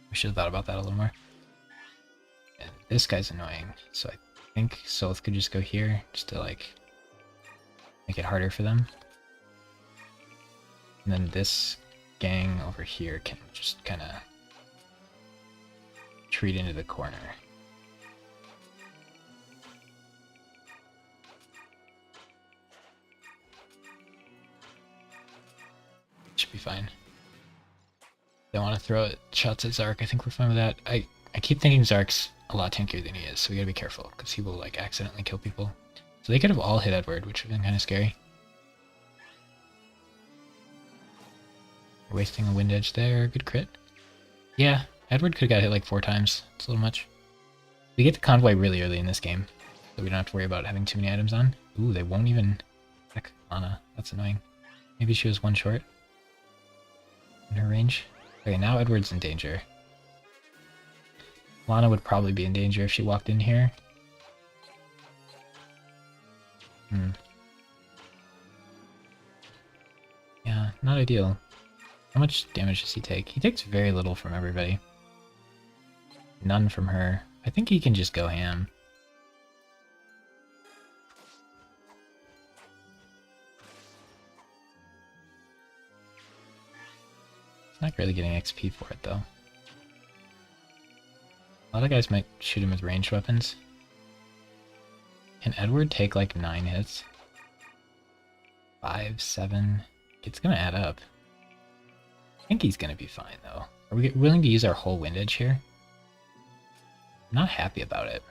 We should have thought about that a little more. And this guy's annoying, so I think Soth could just go here, just to like make it harder for them. And then this gang over here can just kind of retreat into the corner. Should be fine. They want to throw shots at Zark. I think we're fine with that. I keep thinking Zark's a lot tankier than he is, so we gotta be careful, because he will like accidentally kill people. So they could have all hit Edward, which would have been kind of scary. Wasting a Wind Edge there. Good crit. Yeah, Edward could have got hit like 4 times. It's a little much. We get the convoy really early in this game, so we don't have to worry about having too many items on. Ooh, they won't even attack Lana. That's annoying. Maybe she was 1 short in her range. Okay, now Edward's in danger. Lana would probably be in danger if she walked in here. Yeah, not ideal. How much damage does he take? He takes very little from everybody. None from her. I think he can just go ham. He's not really getting XP for it, though. A lot of guys might shoot him with ranged weapons. Can Edward take like 9 hits? 5, 7... It's gonna add up. I think he's gonna be fine, though. Are we willing to use our whole Wind Edge here? I'm not happy about it.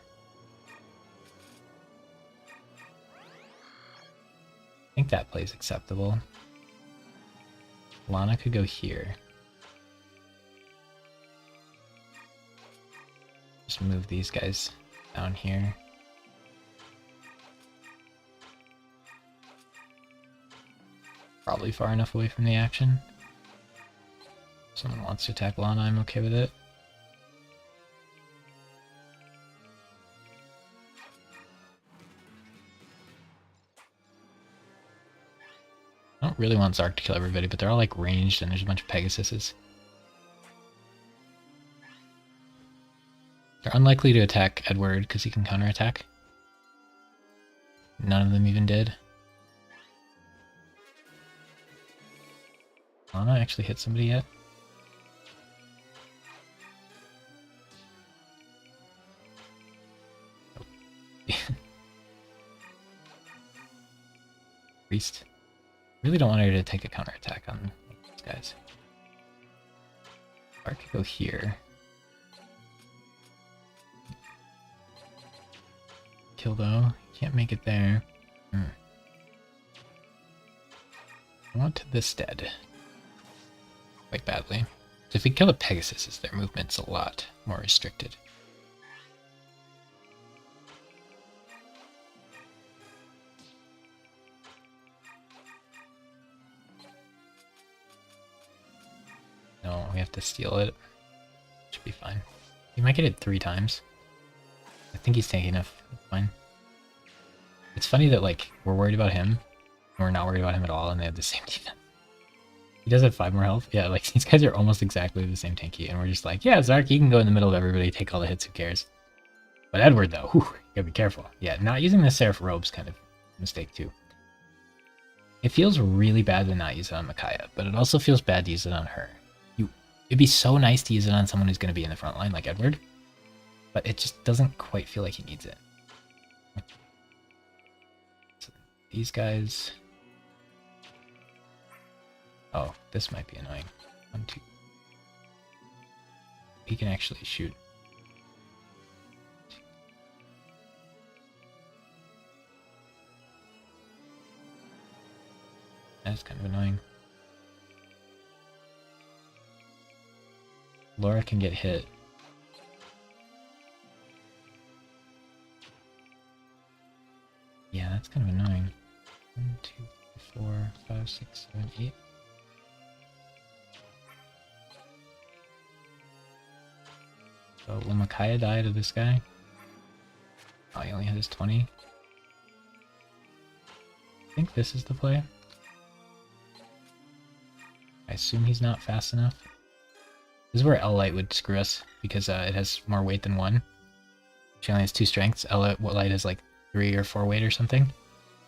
I think that plays acceptable. Lana could go here. Just move these guys down here. Probably far enough away from the action. If someone wants to attack Lana, I'm okay with it. I don't really want Zark to kill everybody, but they're all like ranged and there's a bunch of Pegasuses. They're unlikely to attack Edward because he can counterattack. None of them even did. Lana actually hit somebody yet? Nope. Priest. Really don't want her to take a counterattack on these guys. Or I could go here. Kill though. Can't make it there. I want this dead. Quite badly. So if we kill the Pegasus, their movement's a lot more restricted. No, we have to steal it. Should be fine. He might get it 3 times. I think he's tanky enough. It's fine. It's funny that, like, we're worried about him, and we're not worried about him at all, and they have the same defense. He does have 5 more health. Yeah, like, these guys are almost exactly the same tanky, and we're just like, yeah, Zark, you can go in the middle of everybody, take all the hits, who cares? But Edward, though, whew, you gotta be careful. Yeah, not using the Seraph Robe's kind of a mistake, too. It feels really bad to not use it on Micaiah, but it also feels bad to use it on her. It'd be so nice to use it on someone who's going to be in the front line, like Edward, but it just doesn't quite feel like he needs it. So these guys... Oh, this might be annoying. 1, 2. He can actually shoot. That's kind of annoying. Laura can get hit. Yeah, that's kind of annoying. 1, 2, 3, 4, 5, 6, 7, 8. So will Micaiah die to this guy? Oh, he only has 20. I think this is the play. I assume he's not fast enough. This is where L-Light would screw us, because it has more weight than 1. She only has 2 strengths. L-Light has like 3 or 4 weight or something.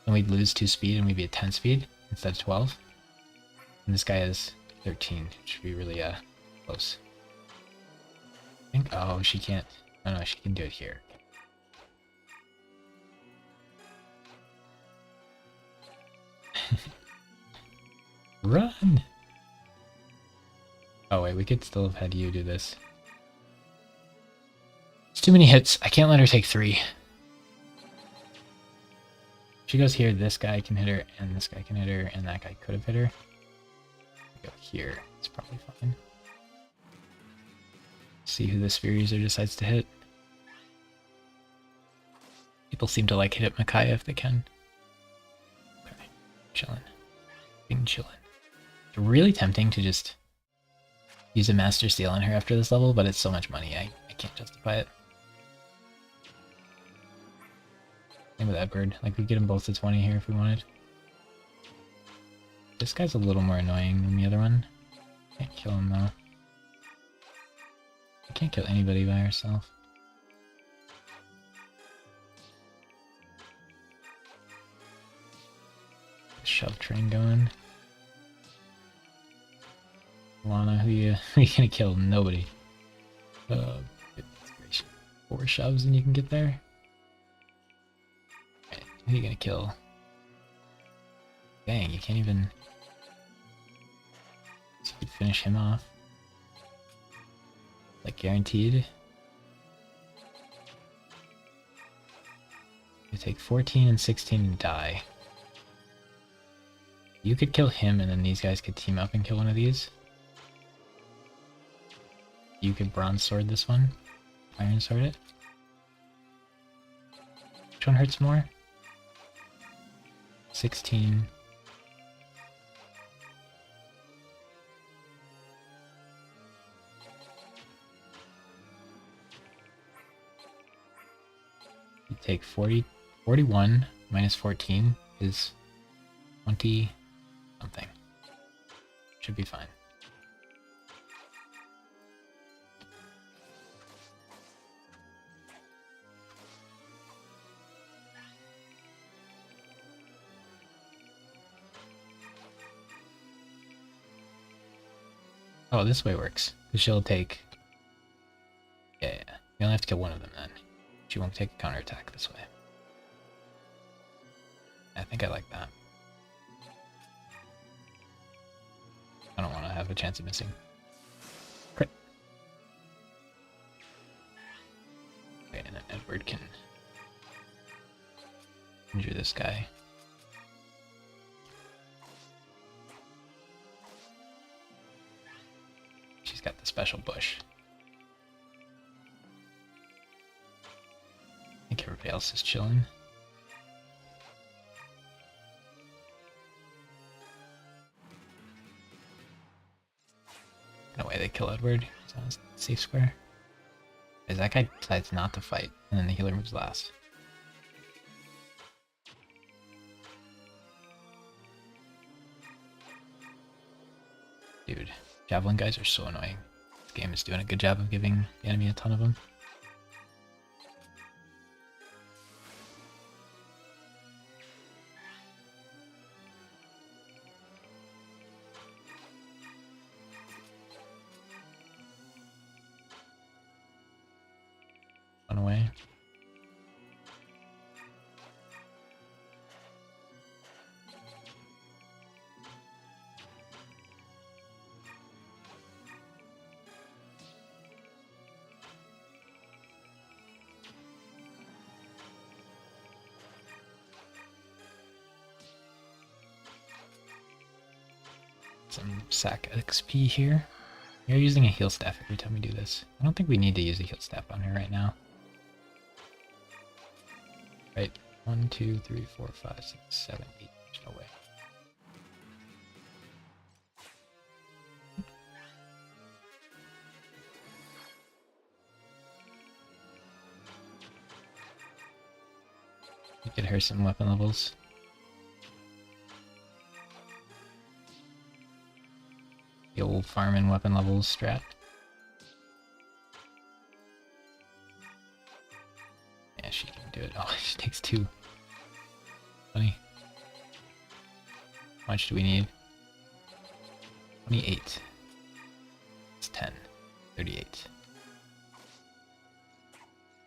Then we'd lose 2 speed and we'd be at 10 speed instead of 12. And this guy has 13, which should be really close. I think, oh, she can't. Oh no, she can do it here. Run! Oh wait, we could still have had you do this. It's too many hits. I can't let her take 3. She goes here, this guy can hit her, and this guy can hit her, and that guy could have hit her. Go here. It's probably fine. See who the Sphere user decides to hit. People seem to like hit Micaiah if they can. Okay. Chillin'. Being chillin'. It's really tempting to just use a Master Seal on her after this level, but it's so much money, I can't justify it. Same with Edward. Like, we get them both to 20 here if we wanted. This guy's a little more annoying than the other one. Can't kill him, though. I can't kill anybody by herself. Shove train going. Lana, who you gonna kill? Nobody. 4 shoves and you can get there. Right, who are you gonna kill? Dang, you can't even... So you could finish him off. Like, guaranteed. You take 14 and 16 and die. You could kill him and then these guys could team up and kill one of these. You could bronze sword this one. Iron sword it. Which one hurts more? 16. You take 41 minus 14 is 20 something. Should be fine. Oh, this way works. Because she'll take... Yeah. You only have to kill one of them then. She won't take a counterattack this way. I think I like that. I don't want to have a chance of missing. Crit. Okay, and then Edward can injure this guy. She's got the special bush. I think everybody else is chilling. No way they kill Edward. He's on his safe square. Because that guy decides not to fight, and then the healer moves last. Dude, javelin guys are so annoying. This game is doing a good job of giving the enemy a ton of them. Run away. Some sack XP here. You're using a heal staff every time we do this. I don't think we need to use a heal staff on her right now. Right, 1, 2, 3, 4, 5, 6, 7, 8. There's no way. Get her some weapon levels. The old farm and weapon levels strat. Yeah, she can do it. Oh, she takes 2. Funny. How much do we need? 28. It's 10. 38.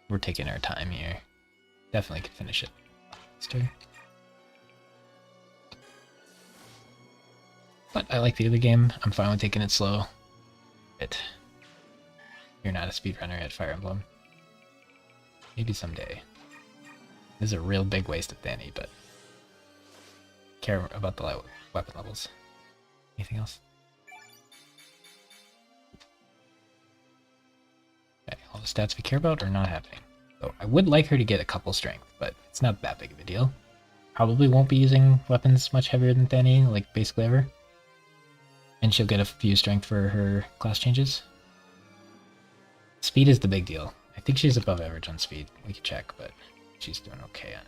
We're taking our time here. Definitely could finish it faster. But I like the other game. I'm fine with taking it slow. You're not a speedrunner at Fire Emblem. Maybe someday. This is a real big waste of Danny, but care about the weapon levels. Anything else? Okay, all the stats we care about are not happening. So I would like her to get a couple strength, but it's not that big of a deal. Probably won't be using weapons much heavier than Danny, like basically ever. And she'll get a few strength for her class changes. Speed is the big deal. I think she's above average on speed. We can check, but she's doing okay on it.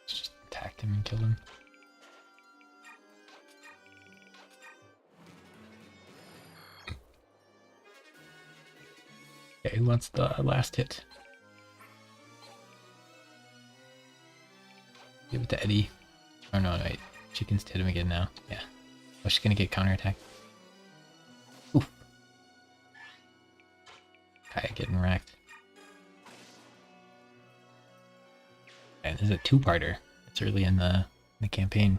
Let's just attack him and kill him. Okay, who wants the last hit? Give it to Eddie. Oh no, wait. She can hit him again now. Yeah. Oh, she's gonna get counterattack. Oof. Kaya getting wrecked. Okay, this is a 2-parter. It's early in the campaign.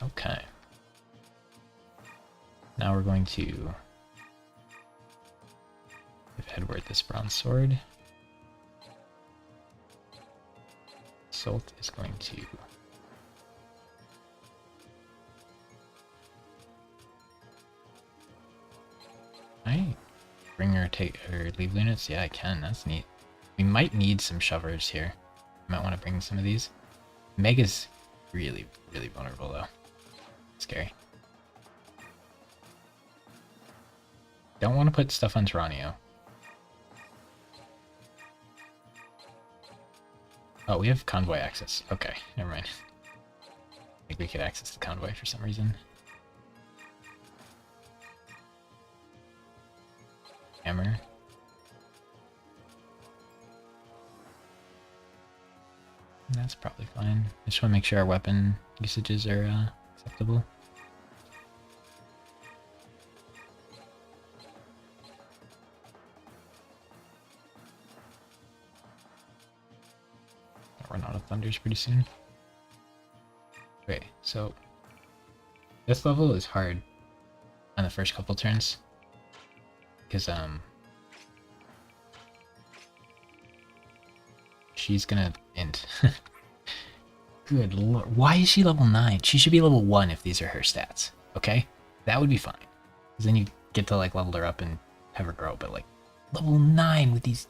Okay. Now we're going to give Edward this bronze sword. Salt is going to bring her leave units? Yeah, I can. That's neat. We might need some shovers here. Might want to bring some of these. Mega's really, really vulnerable though. Scary. Don't want to put stuff on Tyranio. Oh, we have convoy access. Okay, never mind. I think we could access the convoy for some reason. Hammer. That's probably fine. I just want to make sure our weapon usages are acceptable. I'll run out of thunders pretty soon. Okay, so this level is hard on the first couple turns because she's gonna int. Good lord, why is she level 9? She should be level 1 if these are her stats, okay? That would be fine. Because then you get to like level her up and have her grow, but like level 9 with these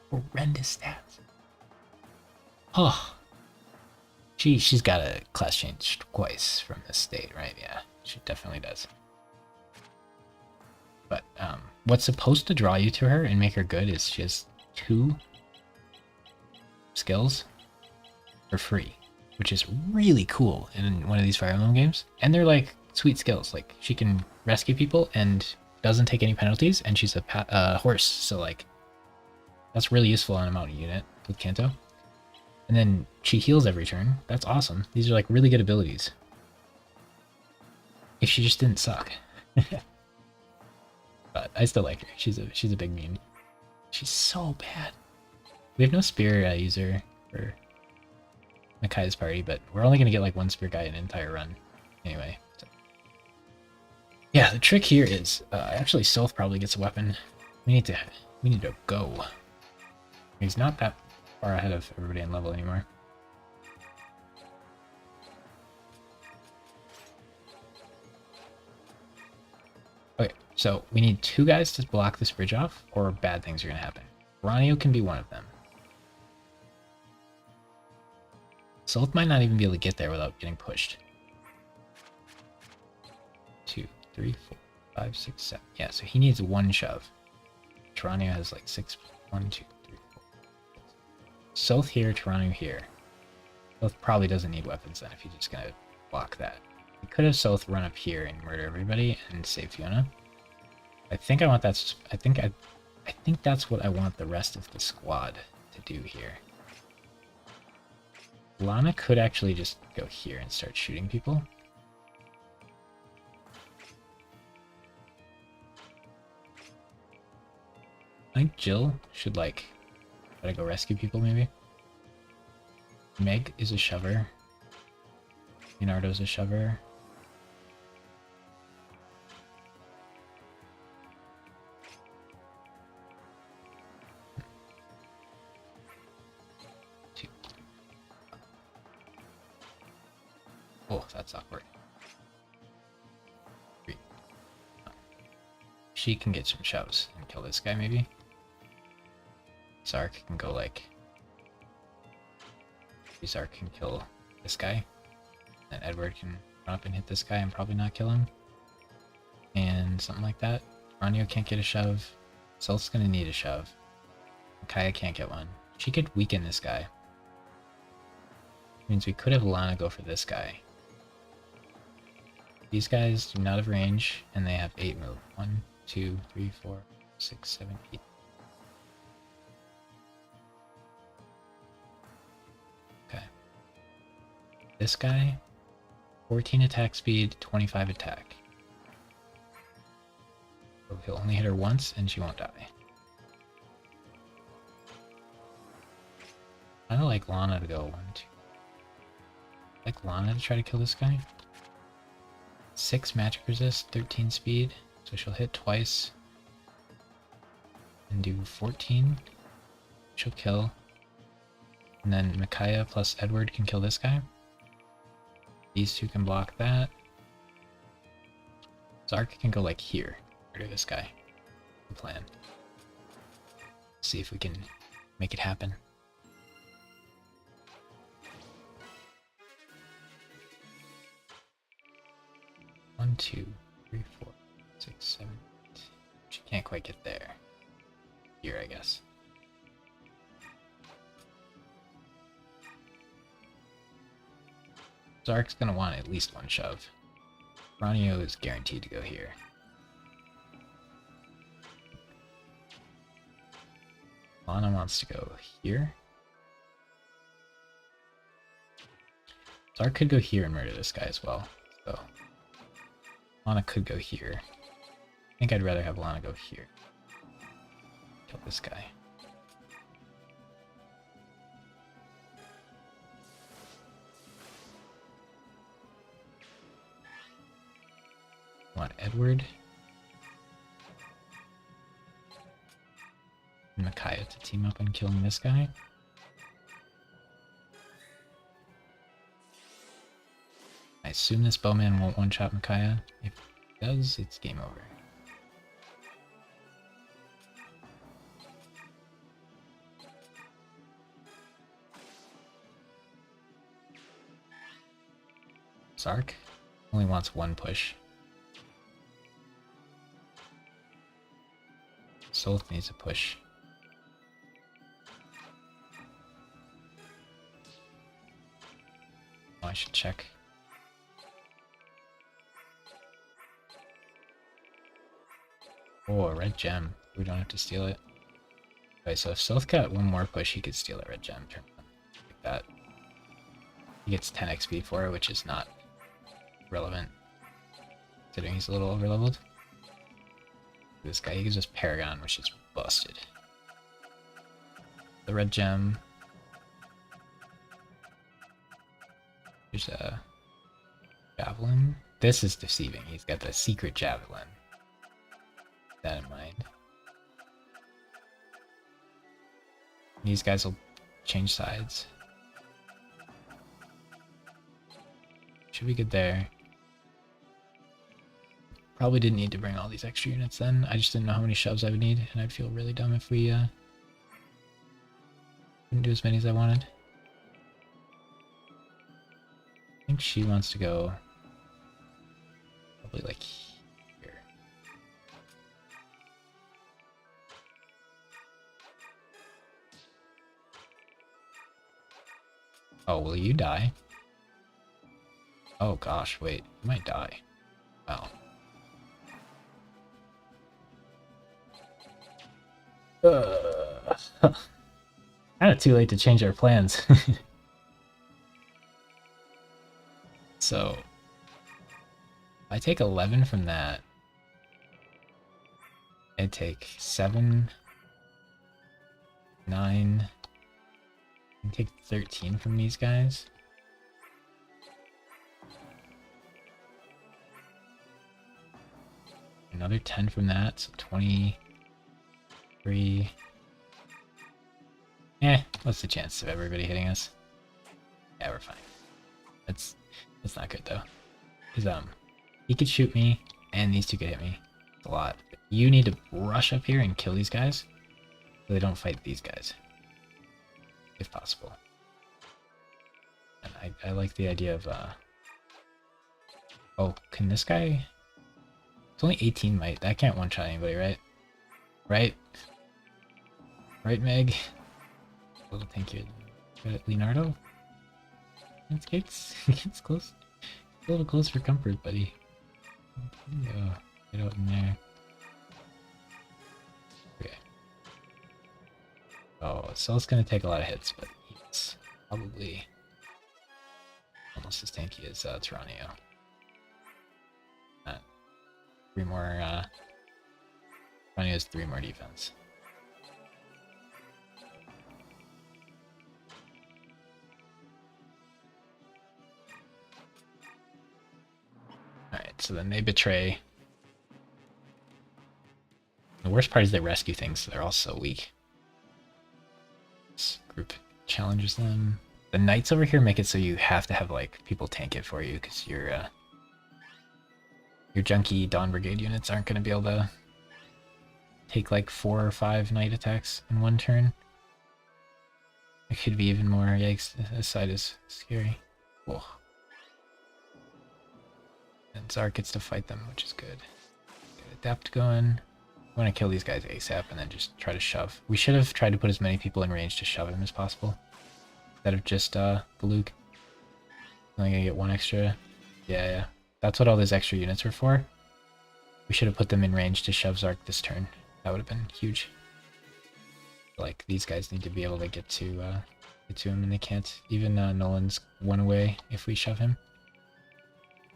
Horrendous stats. Oh. She's got a class change twice from this state, right? Yeah, she definitely does. But what's supposed to draw you to her and make her good is she has 2 skills for free, which is really cool in one of these Fire Emblem games. And they're like sweet skills. Like she can rescue people and doesn't take any penalties, and she's a horse, so like that's really useful on a mountain unit with Kanto. And then she heals every turn. That's awesome. These are like really good abilities. If she just didn't suck. But I still like her. She's a big meme. She's so bad. We have no spear user for Mikaya's party, but we're only gonna get like 1 spear guy an entire run. Anyway. So. Yeah, the trick here is actually Sylph probably gets a weapon. We need to go. He's not that far ahead of everybody in level anymore. Okay, so we need 2 guys to block this bridge off, or bad things are gonna happen. Ronio can be one of them. Sylph might not even be able to get there without getting pushed. 2, 3, 4, 5, 6, 7. Yeah, so he needs 1 shove. Ronio has like 6. 1, 2, 3, 4. Sylph here, Ronio here. Sylph probably doesn't need weapons then if he's just gonna block that. We could have Sylph run up here and murder everybody and save Fiona. I think I want that. I think that's what I want the rest of the squad to do here. Lana could actually just go here and start shooting people. I think Jill should like try to go rescue people maybe. Meg is a shover. Leonardo's a shover. Oh, that's awkward. 3. She can get some shoves and kill this guy, maybe. Zark can go like... Zark can kill this guy. Then Edward can run up and hit this guy and probably not kill him. And something like that. Ronio can't get a shove. Sylph's gonna need a shove. Kaya can't get one. She could weaken this guy. Means we could have Lana go for this guy. These guys do not have range, and they have 8 move. 1, 2, 3, 4, 6, 7, 8. Okay. This guy, 14 attack speed, 25 attack. So he'll only hit her once, and she won't die. I don't like Lana to go 1, 2. I like Lana to try to kill this guy. 6 magic resist, 13 speed, so she'll hit twice and do 14. She'll kill. And then Micaiah plus Edward can kill this guy. These 2 can block that. Zark can go like here, murder this guy. The plan. See if we can make it happen. 1, 2, 3, 4, 6, 7, 8. She can't quite get there. Here, I guess. Zark's gonna want at least 1 shove. Ronio is guaranteed to go here. Lana wants to go here. Zark could go here and murder this guy as well. So Lana could go here. I think I'd rather have Lana go here. Kill this guy. Want Edward and Micaiah to team up on killing this guy. I assume this bowman won't one-shot Micaiah. If it does, it's game over. Zark only wants one push. Solth needs a push. Oh, I should check. Oh, a red gem. We don't have to steal it. Okay, so if Solth got one more push, he could steal a red gem. Turn on. Like that. He gets 10 XP for it, which is not relevant, considering he's a little overleveled. This guy, he can just Paragon, which is busted. The red gem. There's a javelin. This is deceiving. He's got the secret javelin. Keep that in mind. These guys will change sides. Should be good there. Probably didn't need to bring all these extra units then. I just didn't know how many shoves I would need, and I'd feel really dumb if we didn't do as many as I wanted. I think she wants to go probably like here. Oh, will you die? Oh gosh, wait, you might die. Wow. Kind of too late to change our plans. So, if I take 11 from that, I take 7, 9, and take 13 from these guys. Another 10 from that, so 23. What's the chance of everybody hitting us? Yeah, we're fine. That's not good though. Because he could shoot me, and these two could hit me. It's a lot. But you need to rush up here and kill these guys, so they don't fight these guys, if possible. And I like the idea of oh, can this guy? It's only 18 might. That can't one-shot anybody, right? Right? Right, Meg? A little tankier than Leonardo? It gets close. A little close for comfort, buddy. Go. Get out in there. Okay. Oh, Sol's gonna take a lot of hits, but he's probably almost as tanky as Tyranio. 3 more, Tyranio has 3 more defense. Alright, so then they betray. The worst part is they rescue things, so they're all so weak. This group challenges them. The knights over here make it so you have to have like people tank it for you, because your junky Dawn Brigade units aren't going to be able to take like 4 or 5 knight attacks in one turn. It could be even more. Yikes, this side is scary. Whoa. And Zark gets to fight them, which is good. Get Adept going. I want to kill these guys ASAP and then just try to shove. We should have tried to put as many people in range to shove him as possible, instead of just the Luke. Only gonna get 1 extra. Yeah. That's what all those extra units were for. We should have put them in range to shove Zark this turn. That would have been huge. Like, these guys need to be able to get to him, and they can't. Even Nolan's 1 away if we shove him.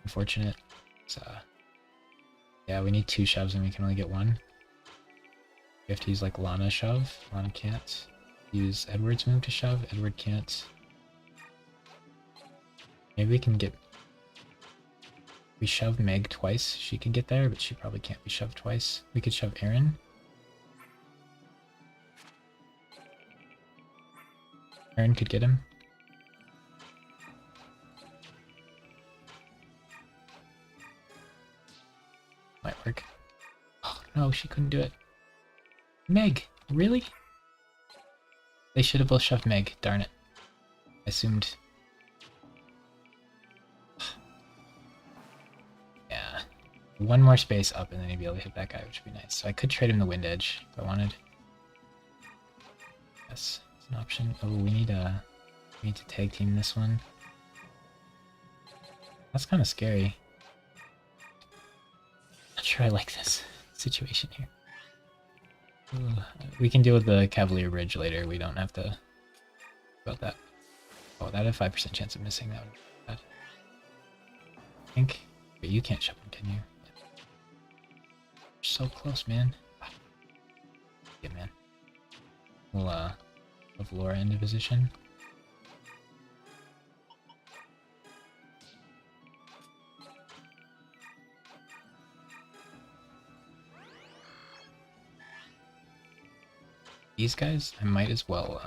Unfortunate. So, yeah, we need 2 shoves and we can only get 1. We have to use like Lana shove. Lana can't. Use Edward's move to shove. Edward can't. Maybe we can get... We shove Meg twice. She can get there, but she probably can't be shoved twice. We could shove Aaron. Aaron could get him. Might work. Oh no, she couldn't do it. Meg, really? They should have both shoved Meg, darn it. I assumed. One more space up and then he'd be able to hit that guy, which would be nice. So I could trade him the Wind Edge if I wanted. Yes, it's an option. Oh, we need to tag team this one. That's kind of scary. Not sure I like this situation here. Ooh, we can deal with the Cavalier Bridge later. We don't have to about that. Oh, that had a 5% chance of missing. That would be bad. I think. But you can't shove him, can you? You're so close, man. Yeah, man. We'll have Laura into position. These guys, I might as well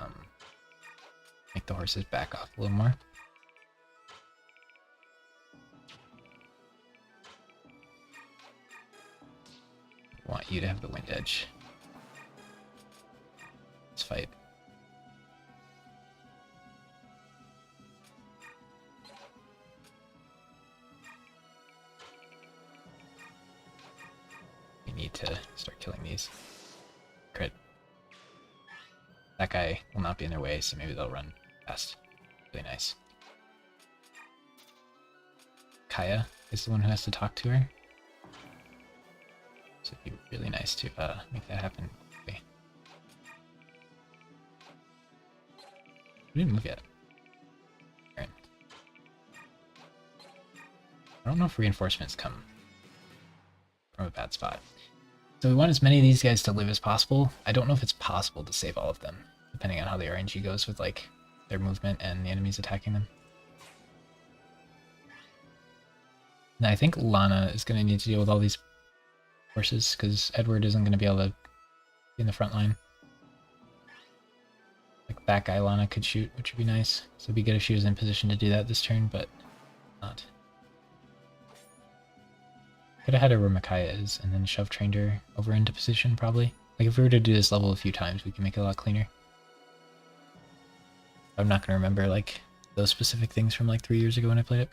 make the horses back off a little more. I want you to have the Wind Edge. Let's fight. We need to start killing these. Crit. That guy will not be in their way, so maybe they'll run fast. Really nice. Kaya is the one who has to talk to her. So it'd be really nice to make that happen quickly. We didn't move yet. Right. I don't know if reinforcements come from a bad spot. So we want as many of these guys to live as possible. I don't know if it's possible to save all of them, depending on how the RNG goes with like their movement and the enemies attacking them. Now I think Lana is going to need to deal with all these horses because Edward isn't going to be able to be in the front line. Like that guy Lana could shoot, which would be nice. So it'd be good if she was in position to do that this turn, but not. Could have had her where Micaiah is and then shove trained her over into position probably. Like if we were to do this level a few times, we can make it a lot cleaner. I'm not going to remember like those specific things from like 3 years ago when I played it.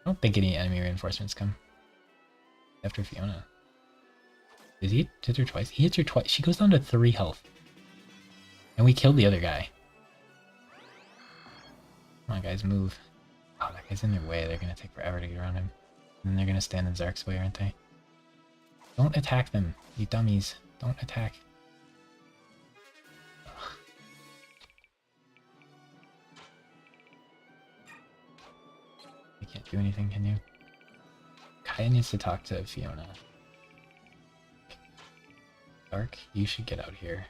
I don't think any enemy reinforcements come after Fiona. Did he hit her twice? He hits her twice. She goes down to 3 health. And we killed the other guy. Come on, guys, move. Oh, that guy's in their way. They're going to take forever to get around him. And then they're going to stand in Zark's way, aren't they? Don't attack them, you dummies. Don't attack. Ugh. You can't do anything, can you? Kaya needs to talk to Fiona. Dark, you should get out here.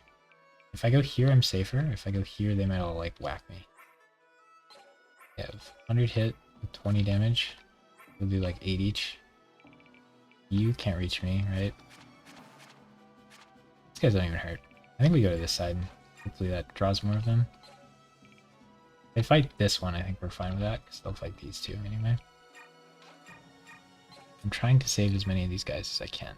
If I go here, I'm safer. If I go here, they might all, like, whack me. I have 100 hit with 20 damage. We'll do, like, 8 each. You can't reach me, right? These guys don't even hurt. I think we go to this side. Hopefully that draws more of them. If they fight this one, I think we're fine with that, because they'll fight these two anyway. I'm trying to save as many of these guys as I can.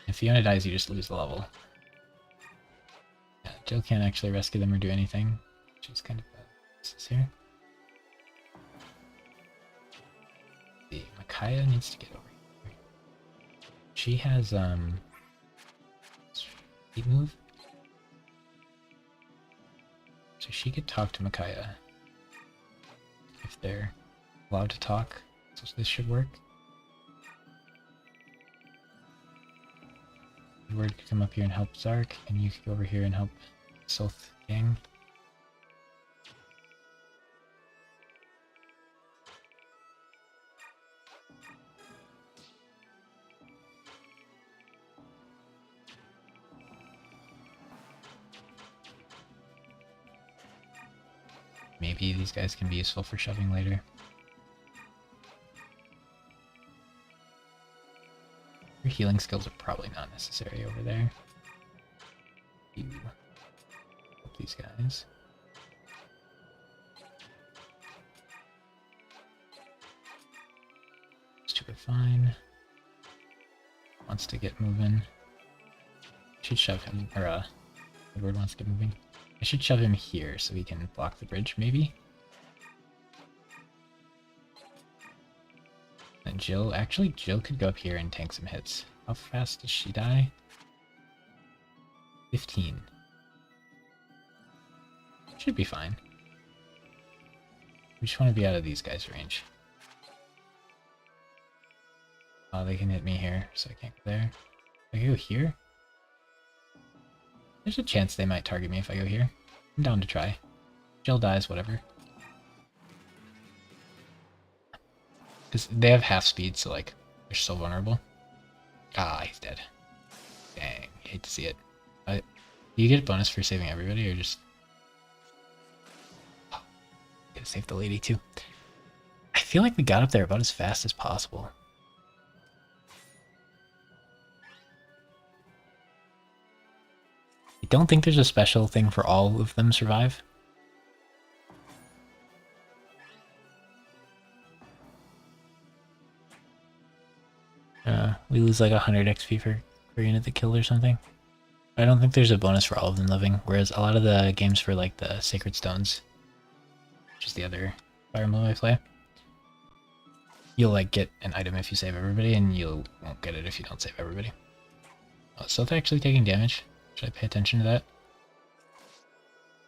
If Fiona dies, you just lose the level. Yeah, Jill can't actually rescue them or do anything, which is kind of bad. This is here. The Micaiah needs to get over here. She has speed move. So she could talk to Micaiah if they're allowed to talk. So this should work. Edward could come up here and help Zark, and you could go over here and help Soth Gang. Maybe these guys can be useful for shoving later. Your healing skills are probably not necessary over there. You help these guys. These two are fine. Wants to get moving. Should shove him, or Edward wants to get moving. I should shove him here so he can block the bridge, maybe? And Jill, actually, Jill could go up here and tank some hits. How fast does she die? 15. Should be fine. We just want to be out of these guys' range. Oh, they can hit me here, so I can't go there. If I go here? There's a chance they might target me if I go here. I'm down to try. Jill dies, whatever. Because they have half speed, so like, they're so vulnerable. Ah, he's dead. Dang, hate to see it. Do you get a bonus for saving everybody, or just... Oh, gotta save the lady, too. I feel like we got up there about as fast as possible. I don't think there's a special thing for all of them survive. We lose like 100 XP for unit that killed or something. I don't think there's a bonus for all of them living, whereas a lot of the games for like the Sacred Stones, which is the other Fire Emblem I play, you'll like get an item if you save everybody, and you won't get it if you don't save everybody. Oh, Stealth actually taking damage. Should I pay attention to that?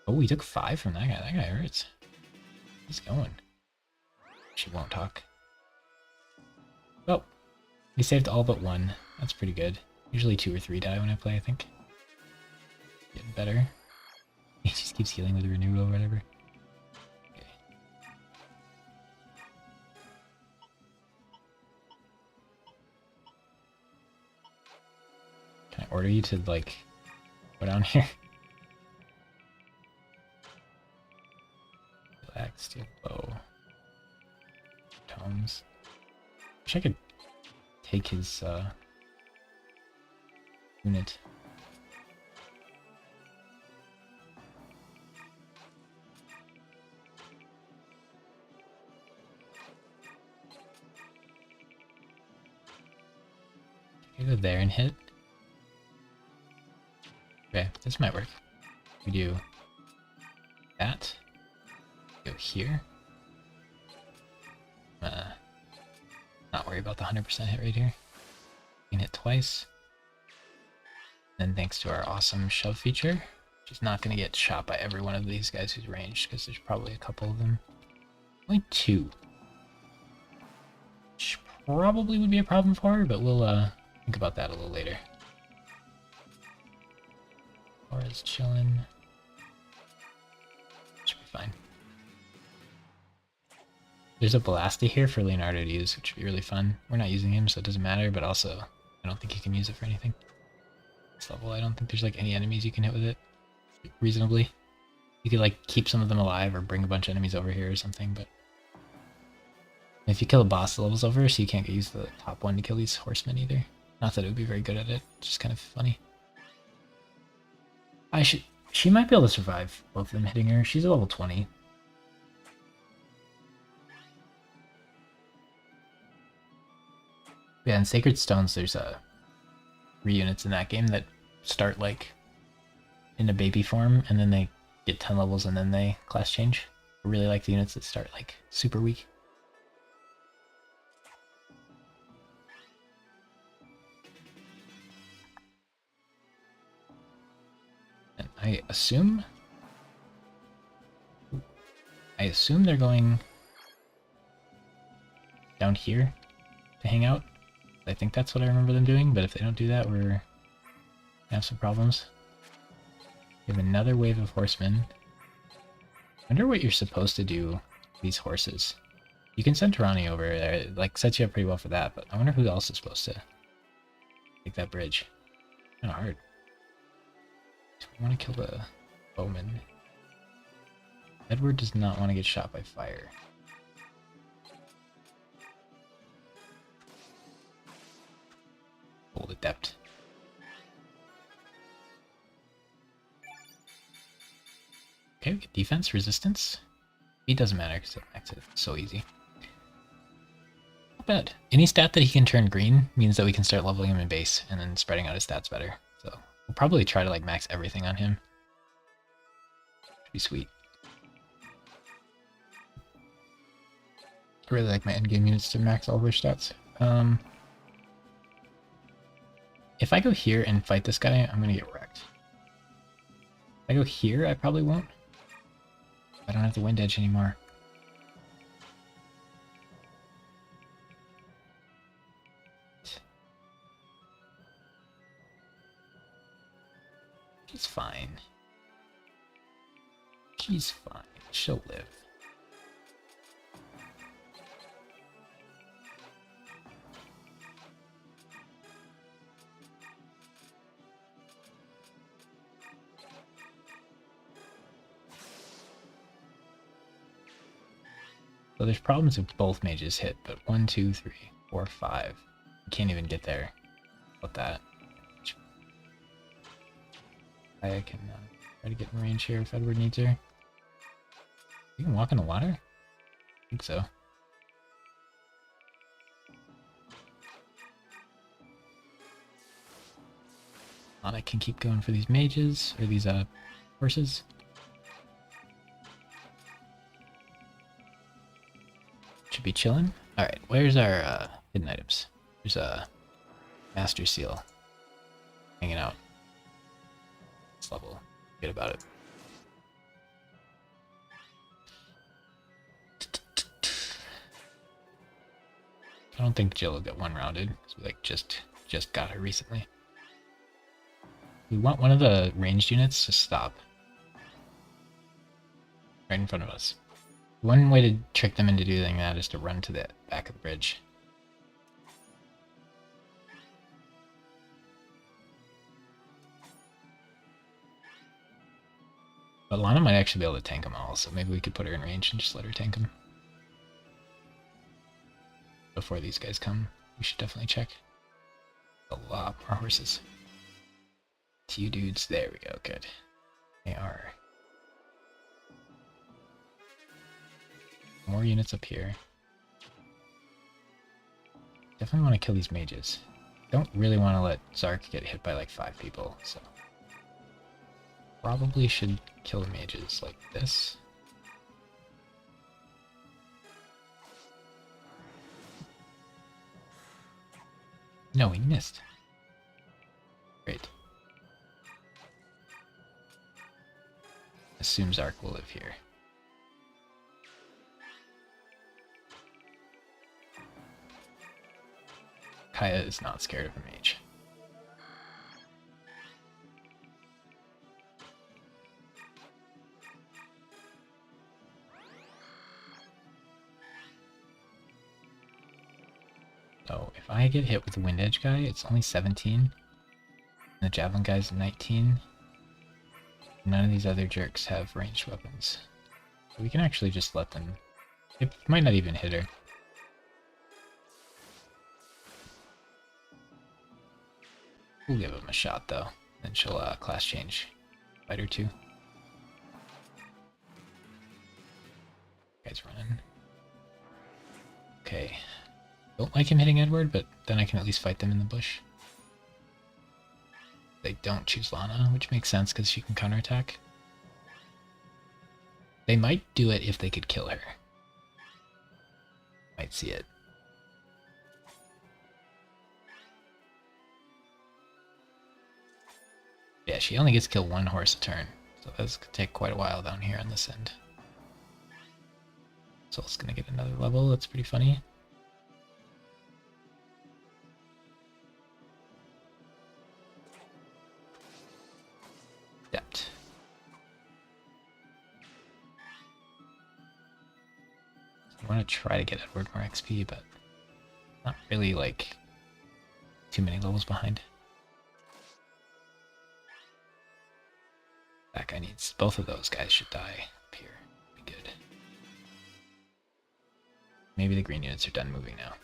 Oh, he took 5 from that guy. That guy hurts. He's going. She won't talk. Oh, he saved all but 1. That's pretty good. Usually 2 or 3 die when I play, I think. Getting better. He just keeps healing with Renew or whatever. Okay. Can I order you to, like, go down here? Relax, steel bow. Tomes. Wish I could take his, unit. Can I go there and hit? Okay, this might work. We do that. Go here. Not worry about the 100% hit rate here. We can hit twice. Then thanks to our awesome shove feature, she's not going to get shot by every one of these guys who's ranged, because there's probably a couple of them. Only 2. Which probably would be a problem for her, but we'll think about that a little later. Laura's chilling. Should be fine. There's a Ballista here for Leonardo to use, which would be really fun. We're not using him, so it doesn't matter, but also, I don't think he can use it for anything. This level, I don't think there's like any enemies you can hit with it reasonably. You could like keep some of them alive or bring a bunch of enemies over here or something, but if you kill a boss, the level's over, so you can't use the top one to kill these horsemen either. Not that it would be very good at it, just kind of funny. She might be able to survive both of them hitting her. She's a level 20. Yeah, in Sacred Stones, there's 3 units in that game that start like in a baby form, and then they get 10 levels, and then they class change. I really like the units that start like super weak. And I assume they're going down here to hang out. I think that's what I remember them doing, but if they don't do that, we're gonna have some problems. We have another wave of horsemen. I wonder what you're supposed to do with these horses. You can send Tarani over there, it, like, sets you up pretty well for that, but I wonder who else is supposed to take that bridge. Kinda hard. Do we want to kill the bowman? Edward does not want to get shot by fire. Old adept. Okay, we get defense, resistance. It doesn't matter because it makes it so easy. Not bad. Any stat that he can turn green means that we can start leveling him in base and then spreading out his stats better. So we'll probably try to like max everything on him. Be sweet. I really like my endgame units to max all of their stats. If I go here and fight this guy, I'm gonna get wrecked. If I go here, I probably won't. I don't have the wind edge anymore. She's fine. She's fine. She'll live. So there's problems if both mages hit, but 1, 2, 3, 4, 5. You can't even get there. What that? I can try to get in range here if Edward needs her. You can walk in the water? I think so. I can keep going for these mages, or these horses. Should be chilling. Alright, where's our hidden items? There's a Master Seal hanging out. This level. Forget about it. I don't think Jill will get one rounded, because we like just got her recently. We want one of the ranged units to stop. Right in front of us. One way to trick them into doing that is to run to the back of the bridge. But Lana might actually be able to tank them all, so maybe we could put her in range and just let her tank them. Before these guys come, we should definitely check. A lot more horses. 2 dudes, there we go, good. They are. More units up here. Definitely want to kill these mages. Don't really want to let Zark get hit by like 5 people, so. Probably should kill the mages like this. No, he missed. Great. Assume Zark will live here. Kaya is not scared of a mage. So if I get hit with the Wind Edge guy, it's only 17. And the Javelin guy's 19. None of these other jerks have ranged weapons. So we can actually just let them... It might not even hit her. We'll give him a shot though. Then she'll class change. Fight her too. Guy's running. Okay. Don't like him hitting Edward, but then I can at least fight them in the bush. They don't choose Lana, which makes sense because she can counterattack. They might do it if they could kill her. Might see it. Yeah, she only gets to kill 1 horse a turn, so that's gonna take quite a while down here on this end. Soul's gonna get another level, that's pretty funny. Adept. I want to try to get Edward more XP, but not really like too many levels behind. That guy needs... Both of those guys should die up here. Be good. Maybe the green units are done moving now.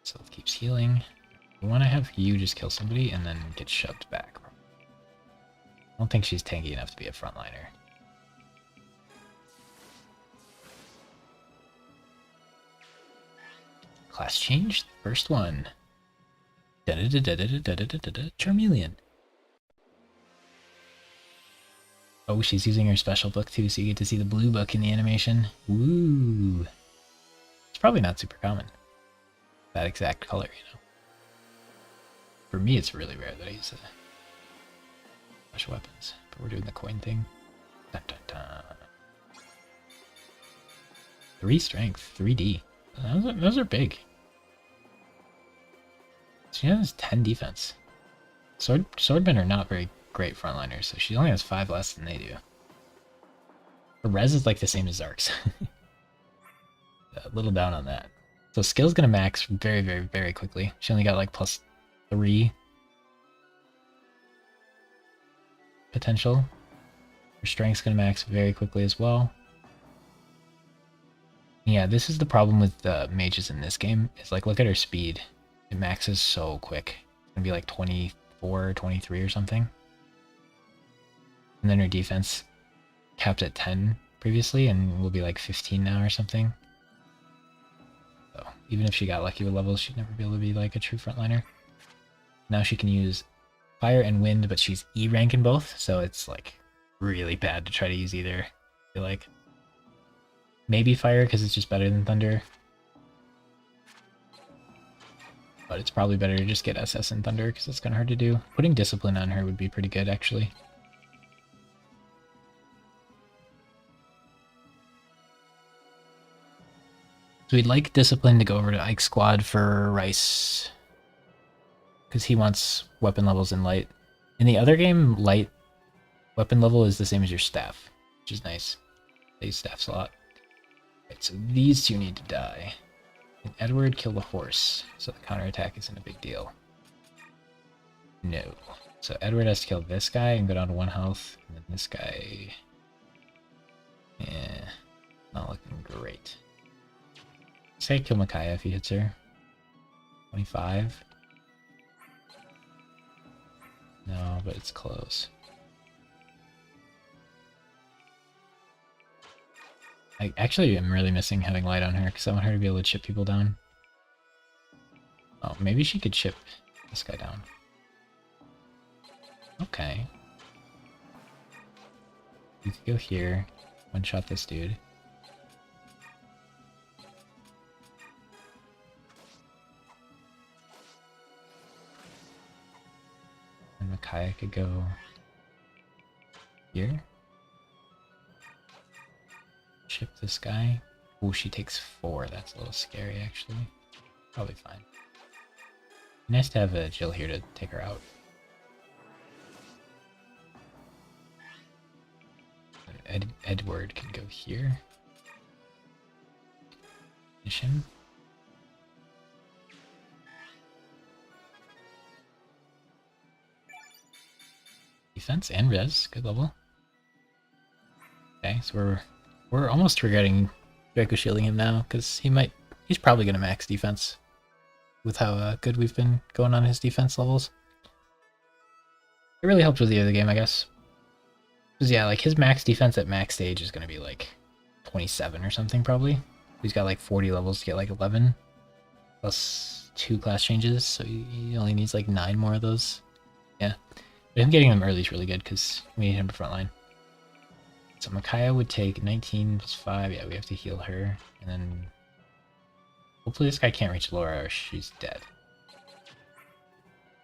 So it keeps healing. We want to have you just kill somebody and then get shoved back. I don't think she's tanky enough to be a frontliner. Class change, first one. Charmeleon. Oh, she's using her special book too, so you get to see the blue book in the animation. Woo! It's probably not super common. That exact color, you know. For me, it's really rare that I use special weapons. But we're doing the coin thing. Dun, dun, dun. 3 strength, 3D. Those are big. She has 10 defense. Swordmen are not very great frontliners, so she only has 5 less than they do. Her res is like the same as Zark's. A little down on that. So skill's gonna max very, very, very quickly. She only got like +3 potential. Her strength's gonna max very quickly as well. Yeah, this is the problem with the mages in this game. Is like, look at her speed. It maxes so quick. It's gonna be like 24, 23 or something. And then her defense capped at 10 previously and will be like 15 now or something. So even if she got lucky with levels, she'd never be able to be like a true frontliner. Now she can use fire and wind, but she's E rank in both, so it's like really bad to try to use either. I feel like maybe fire because it's just better than thunder. But it's probably better to just get SS and thunder because it's kind of hard to do. Putting discipline on her would be pretty good actually. So we'd like discipline to go over to Ike's squad for Rice. Because he wants weapon levels in light. In the other game, light weapon level is the same as your staff, which is nice. They use staffs a lot. Right, so these two need to die. And Edward kill the horse, so the counterattack isn't a big deal. No. So Edward has to kill this guy and go down to 1 health, and then this guy... Yeah, not looking great. Say kill Micaiah if he hits her. 25. No, but it's close. I actually am really missing having light on her because I want her to be able to chip people down. Oh, maybe she could chip this guy down. Okay. You could go here, one-shot this dude. And Micaiah could go here. Chip this guy. Oh, she takes 4. That's a little scary, actually. Probably fine. Nice to have Jill here to take her out. Edward can go here. Finish him. Defense and res, good level. Okay, so we're almost regretting Draco shielding him now, because he's probably gonna max defense with how good we've been going on his defense levels. It really helped with the other game, I guess. Because yeah, like his max defense at max stage is gonna be like 27 or something probably. He's got like 40 levels to get like 11, plus 2 class changes, so he only needs like 9 more of those. Yeah. But him getting them early is really good because we need him to frontline. So Micaiah would take 19 plus 5. Yeah, we have to heal her. And then hopefully this guy can't reach Laura or she's dead.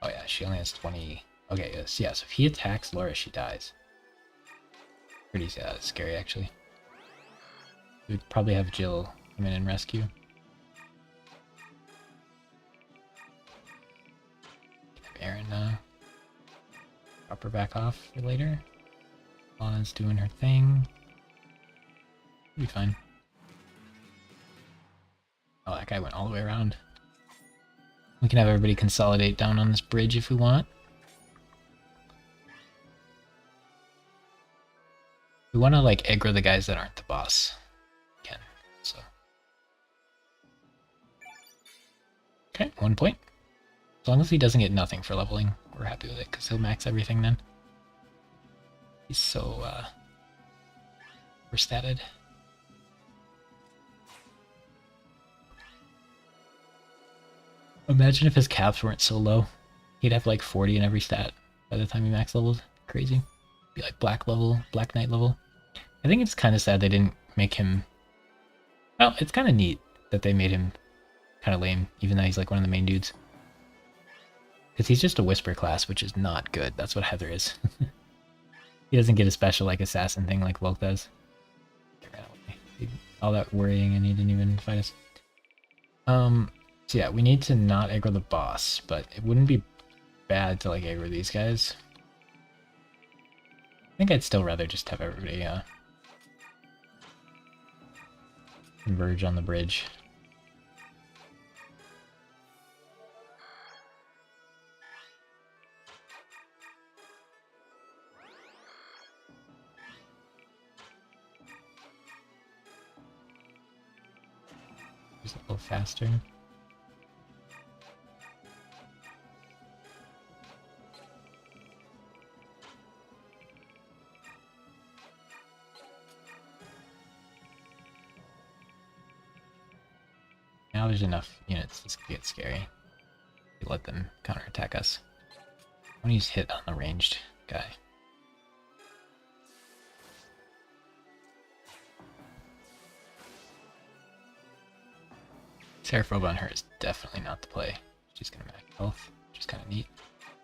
Oh yeah, she only has 20. Okay, yes, yeah, so if he attacks Laura, she dies. Pretty scary, actually. We'd probably have Jill come in and rescue. Have Aaron drop her back off for later. Lana's doing her thing. It'll be fine. Oh, that guy went all the way around. We can have everybody consolidate down on this bridge if we want. We want to like aggro the guys that aren't the boss. We can, so. Okay, 1 point. As long as he doesn't get nothing for leveling, we're happy with it, because he'll max everything then. He's so, overstatted. Imagine if his caps weren't so low. He'd have like 40 in every stat by the time he max leveled. Crazy. Be like Black Knight level. I think it's kind of sad they didn't make him... Well, it's kind of neat that they made him kind of lame, even though he's like one of the main dudes. Because he's just a Whisper class, which is not good. That's what Heather is. He doesn't get a special like assassin thing like Volk does. All that worrying and he didn't even fight us. So yeah, we need to not aggro the boss, but it wouldn't be bad to like aggro these guys. I think I'd still rather just have everybody converge on the bridge. Just a little faster. Now there's enough units to get scary. We let them counterattack us. I want to use hit on the ranged guy. Seraphobe on her is definitely not the play. She's gonna max health, which is kind of neat.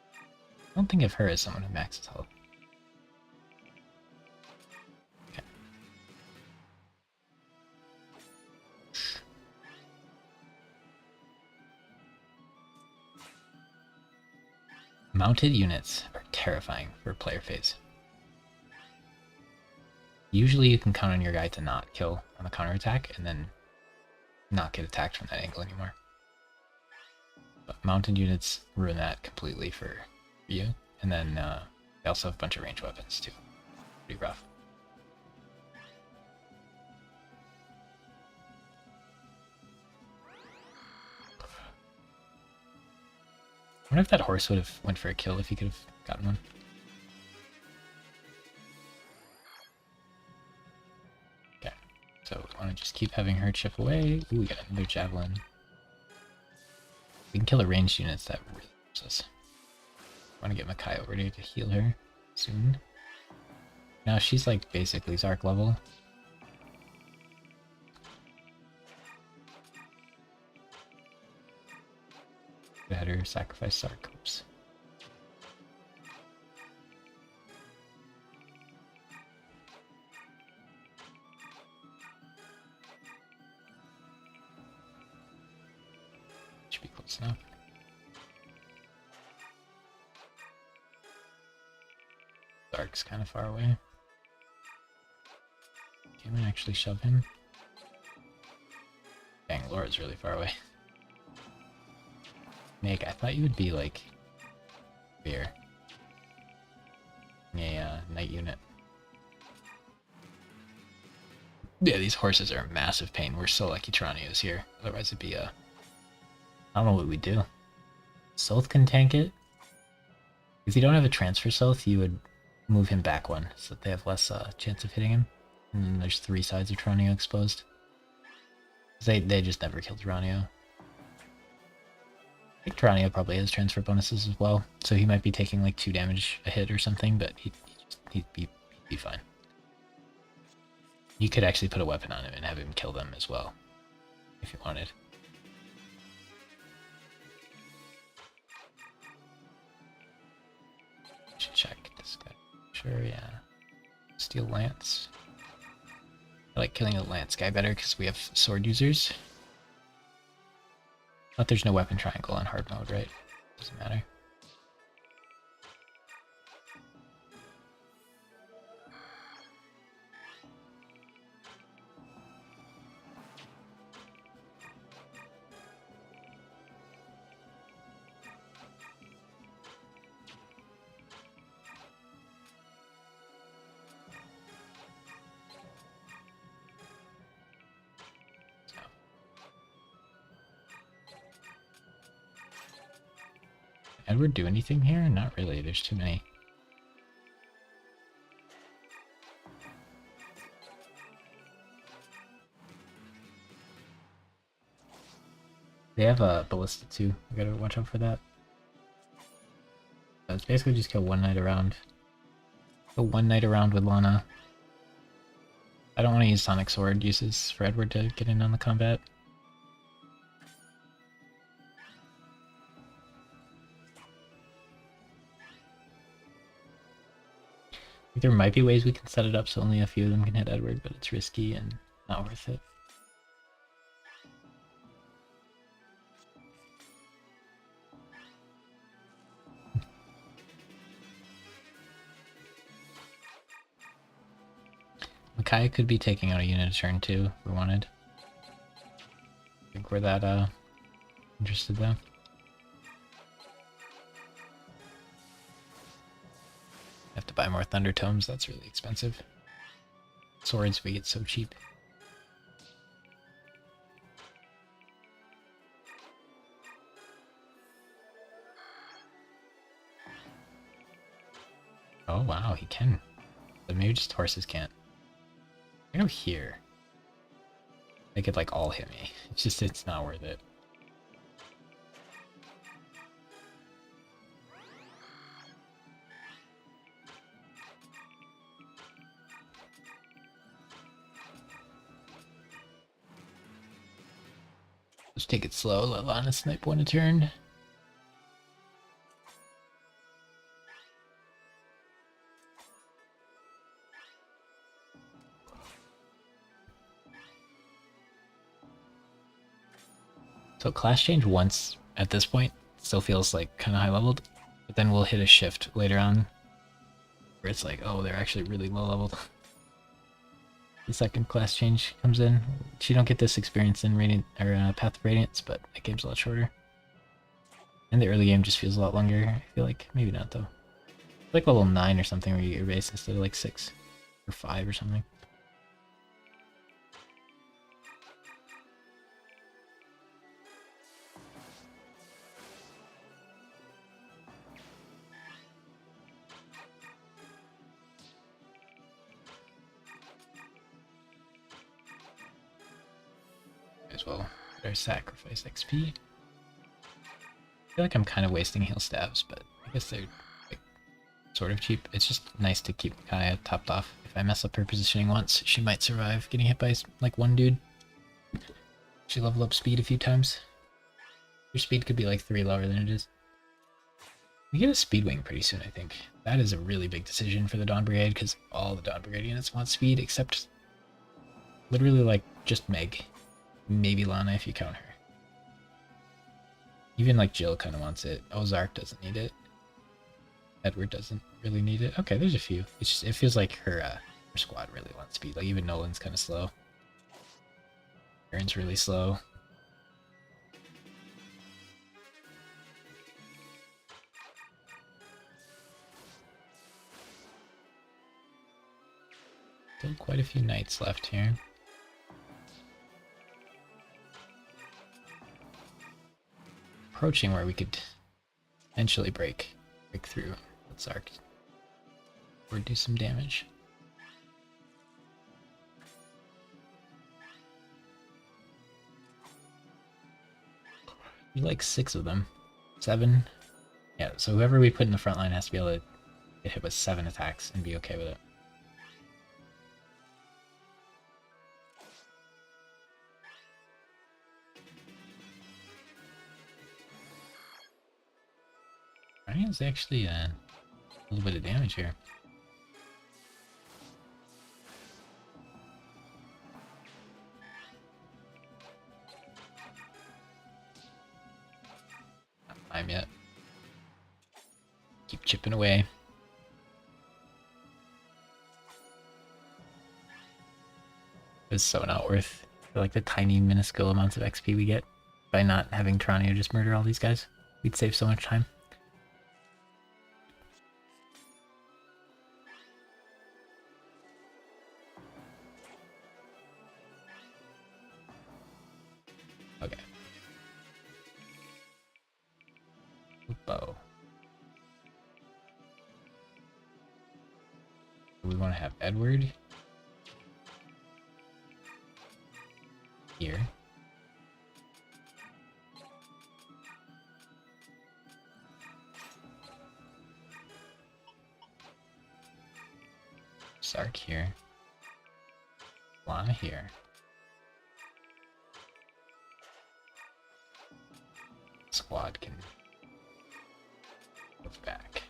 I don't think of her as someone who maxes health. Okay. Mounted units are terrifying for player phase. Usually you can count on your guy to not kill on the counterattack and then not get attacked from that angle anymore. But mounted units ruin that completely for you. And then they also have a bunch of ranged weapons too. Pretty rough. I wonder if that horse would have went for a kill if he could have gotten one. Okay, so we want to just keep having her chip away. Ooh, we got another javelin. We can kill the ranged units, that really helps us. I want to get Makai over to heal her soon. Now she's like basically Zark level. Better sacrifice Zark. Oops. Should be close enough. Zark's kind of far away. Can we actually shove him? Dang, Laura's really far away. Meg, I thought you would be like here. A knight unit. Yeah, these horses are a massive pain. We're so lucky Tranio's here. Otherwise it'd be I don't know what we'd do. Soth can tank it. If you don't have a transfer Soth, you would move him back one so that they have less chance of hitting him. And then there's 3 sides of Tranio exposed. They just never killed Tranio. I think Tranio probably has transfer bonuses as well, so he might be taking like 2 damage a hit or something, but he'd be fine. You could actually put a weapon on him and have him kill them as well, if you wanted. Should check this guy. Sure, yeah. Steel Lance. I like killing the Lance guy better because we have sword users. But there's no weapon triangle on hard mode, right? Doesn't matter. Edward do anything here? Not really, there's too many. They have a ballista too, we gotta watch out for that. So it's basically just kill one knight around. The one night around with Lana. I don't want to use Sonic Sword uses for Edward to get in on the combat. I think there might be ways we can set it up so only a few of them can hit Edward, but it's risky and not worth it. Micaiah could be taking out a unit a turn too, if we wanted. I think we're that interested though. Have to buy more Thunder Tomes, that's really expensive. Swords we get so cheap. Oh wow, he can. But maybe just horses can't. I go here. They could like all hit me. It's not worth it. Let's take it slow, let Lana snipe one a turn. So class change once at this point still feels like kind of high leveled, but then we'll hit a shift later on where it's like, oh, they're actually really low leveled. The second class change comes in. You don't get this experience in Radiant or Path of Radiance, but that game's a lot shorter. And the early game just feels a lot longer. I feel like maybe not though. Like level 9 or something where you get your base instead of like 6 or 5 or something. As well, better sacrifice XP. I feel like I'm kind of wasting heal stabs, but I guess they're like sort of cheap. It's just nice to keep Kaya topped off. If I mess up her positioning once, she might survive getting hit by like one dude. She leveled up speed a few times. Your speed could be like 3 lower than it is. We get a speed wing pretty soon, I think. That is a really big decision for the Dawn Brigade because all the Dawn Brigade units want speed except literally like just Meg. Maybe Lana if you count her. Even like Jill kind of wants it. Ozark doesn't need it. Edward doesn't really need it. Okay, there's a few. It's just, it feels like her squad really wants speed. Like even Nolan's kind of slow. Aaron's really slow. Still quite a few knights left here. Approaching where we could potentially break through Ozark or do some damage. We like 6 of them. 7. Yeah, so whoever we put in the front line has to be able to get hit with 7 attacks and be okay with it. Ryan's actually a little bit of damage here. Not time yet. Keep chipping away. It's so not worth like the tiny minuscule amounts of XP we get by not having Tranio just murder all these guys. We'd save so much time. Okay. Bow. We want to have Edward here. Sark here. Lana here. Squad can move back.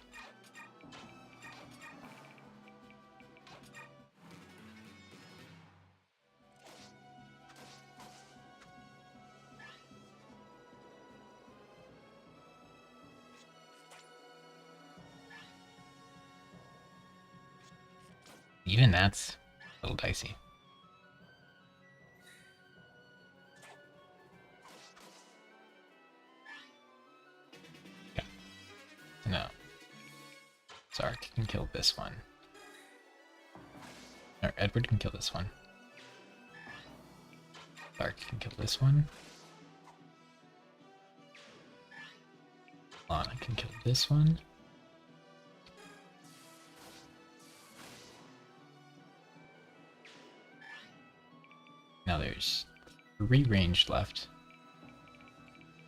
Even that's a little dicey. Okay. No. Sark can kill this one. Or Edward can kill this one. Sark can kill this one. Lana can kill this one. Now there's 3 range left.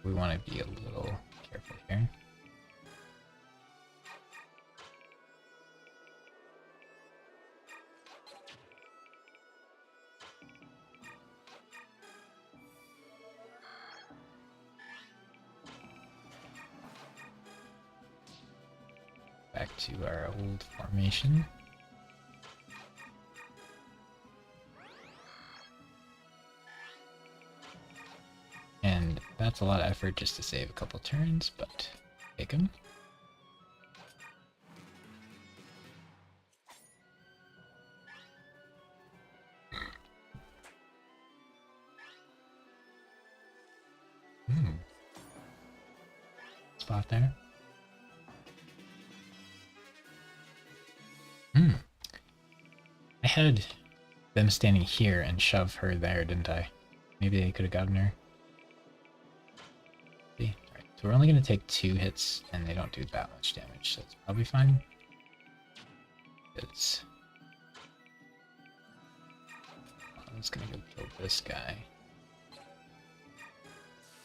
We want to be a little careful here. Back to our old formation. And that's a lot of effort just to save a couple turns, but take them. Spot there. I had them standing here and shove her there, didn't I? Maybe they could have gotten her. See? Alright, so we're only going to take 2 hits, and they don't do that much damage, so it's probably fine. It's... I'm just going to go kill this guy.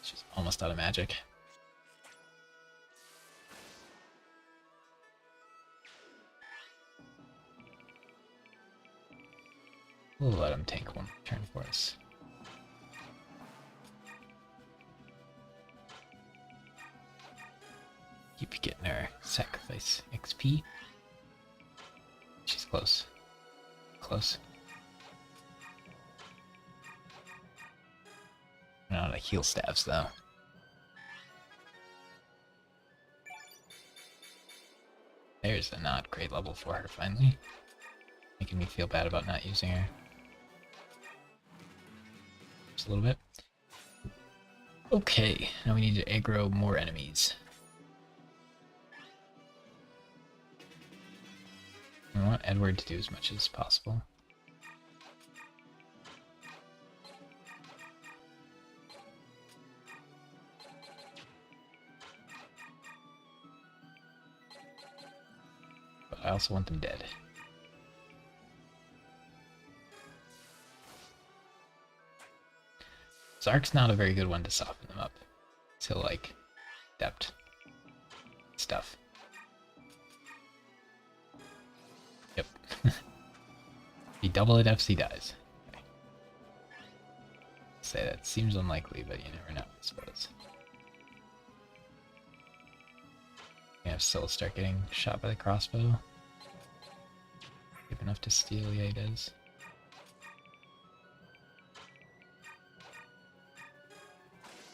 She's almost out of magic. We'll let him tank one turn for us. Keep getting our sacrifice XP. She's close. Close. Not out of heal staves though. There's a not great level for her finally. Making me feel bad about not using her. Just a little bit. Okay, now we need to aggro more enemies. I want Edward to do as much as possible. But I also want them dead. Zark's not a very good one to soften them up. So like, depth stuff. Yep. If you double it Fc dies. Okay. Say that seems unlikely, but you never know, I suppose. Yeah, Syl start getting shot by the crossbow. Give enough to steal, yeah he does.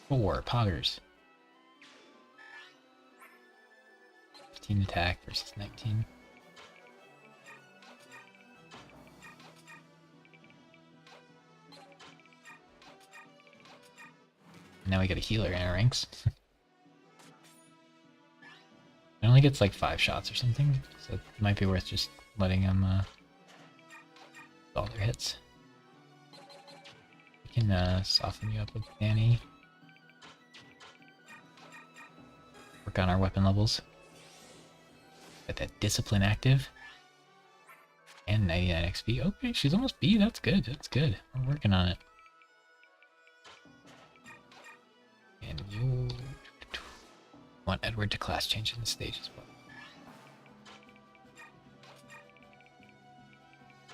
Four poggers. 15 attack versus 19. Now we got a healer in our ranks. It only gets like 5 shots or something, so it might be worth just letting him all their hits. We can soften you up with Danny. Work on our weapon levels. Got that discipline active. And 99 XP. Okay, she's almost B. That's good. That's good. We're working on it. And you want Edward to class change in the stage as well.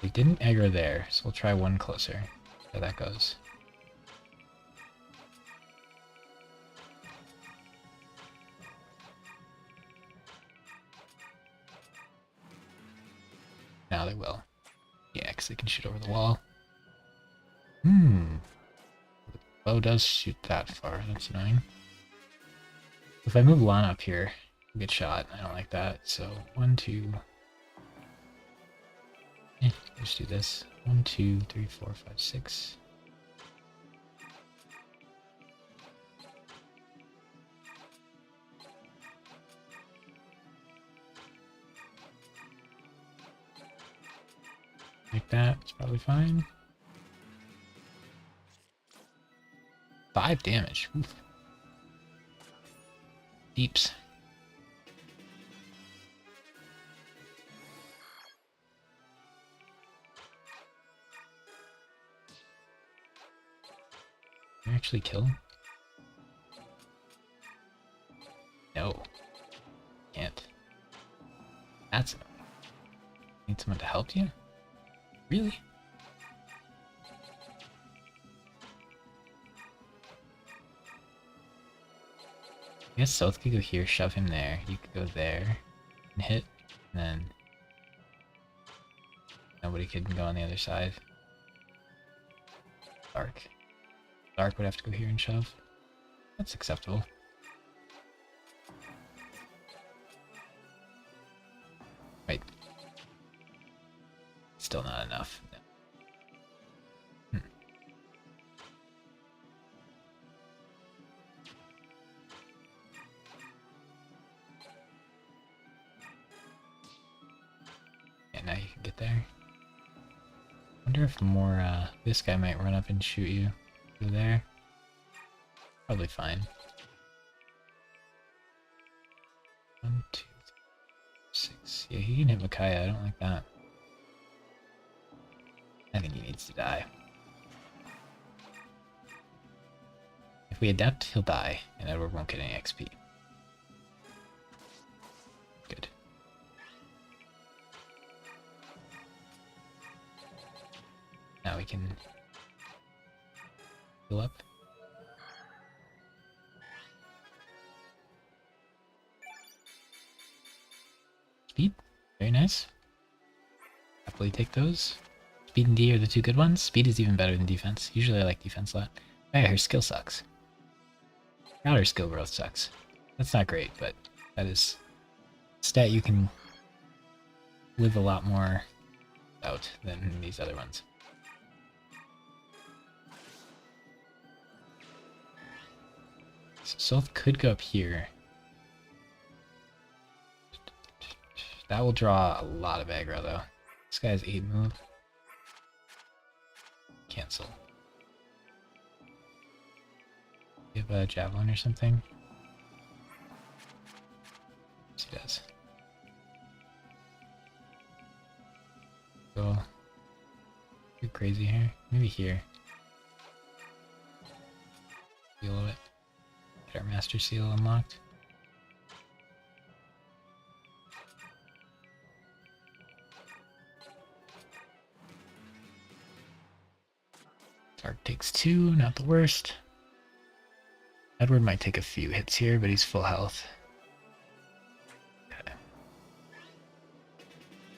We didn't aggro there, so we'll try one closer. See how that goes. Now they will. Yeah, because they can shoot over the wall. The bow does shoot that far. That's annoying. If I move Lana up here, I'll get shot. I don't like that. So 1, 2. Let's do this. 1, 2, 3, 4, 5, 6. Like that. It's probably fine. 5 damage. Oof. Deeps. Can I actually kill him? No. Can't. That's enough. Need someone to help you? Really? I guess South could go here, shove him there. You could go there and hit, and then nobody could go on the other side. Dark. Dark would have to go here and shove. That's acceptable. Wait. Still not enough. No. Yeah, now you can get there. Wonder if more, this guy might run up and shoot you. Go there. Probably fine. 1, 2, 3, 6. Yeah, he can hit Micaiah. I don't like that. I think he needs to die. If we adept, he'll die, and Edward won't get any XP. Good. Now we can heal up. Speed, very nice. Happily take those. Speed and D are the two good ones. Speed is even better than defense. Usually I like defense a lot. Oh yeah, her skill sucks. Now her skill growth sucks. That's not great, but that is a stat you can live a lot more out than these other ones. So Sylph could go up here. That will draw a lot of aggro though. This guy has 8 move. Cancel. Give a javelin or something. Yes, he does. Go. You're crazy here. Maybe here. Seal it. Get our master seal unlocked. Dark takes 2, not the worst. Edward might take a few hits here, but he's full health. Okay.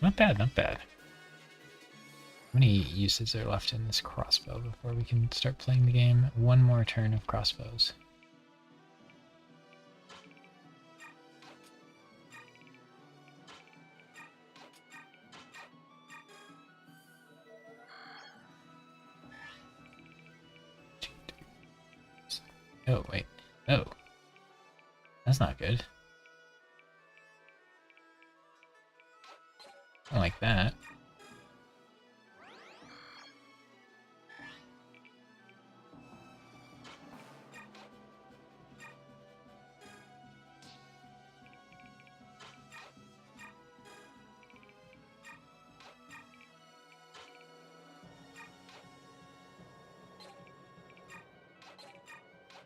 Not bad, not bad. How many uses are left in this crossbow before we can start playing the game? One more turn of crossbows. Oh, wait. Oh. That's not good. I don't like that.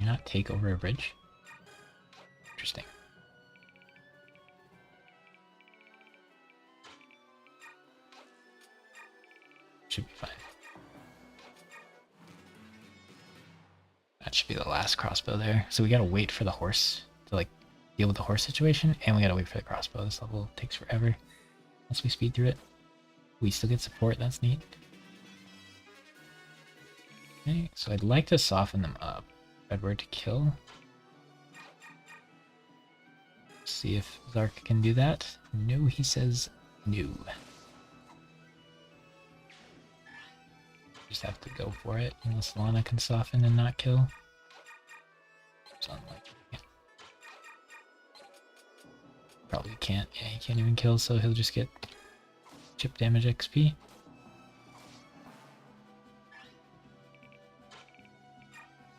Not take over a bridge? Interesting. That should be the last crossbow there. So we gotta wait for the horse to like deal with the horse situation, and we gotta wait for the crossbow. This level takes forever once we speed through it. We still get support, that's neat. Okay, so I'd like to soften them up. Redword to kill. See if Zark can do that. No, he says no. Just have to go for it unless Lana can soften and not kill. It's unlikely. Yeah. Probably can't. Yeah, he can't even kill, so he'll just get chip damage XP.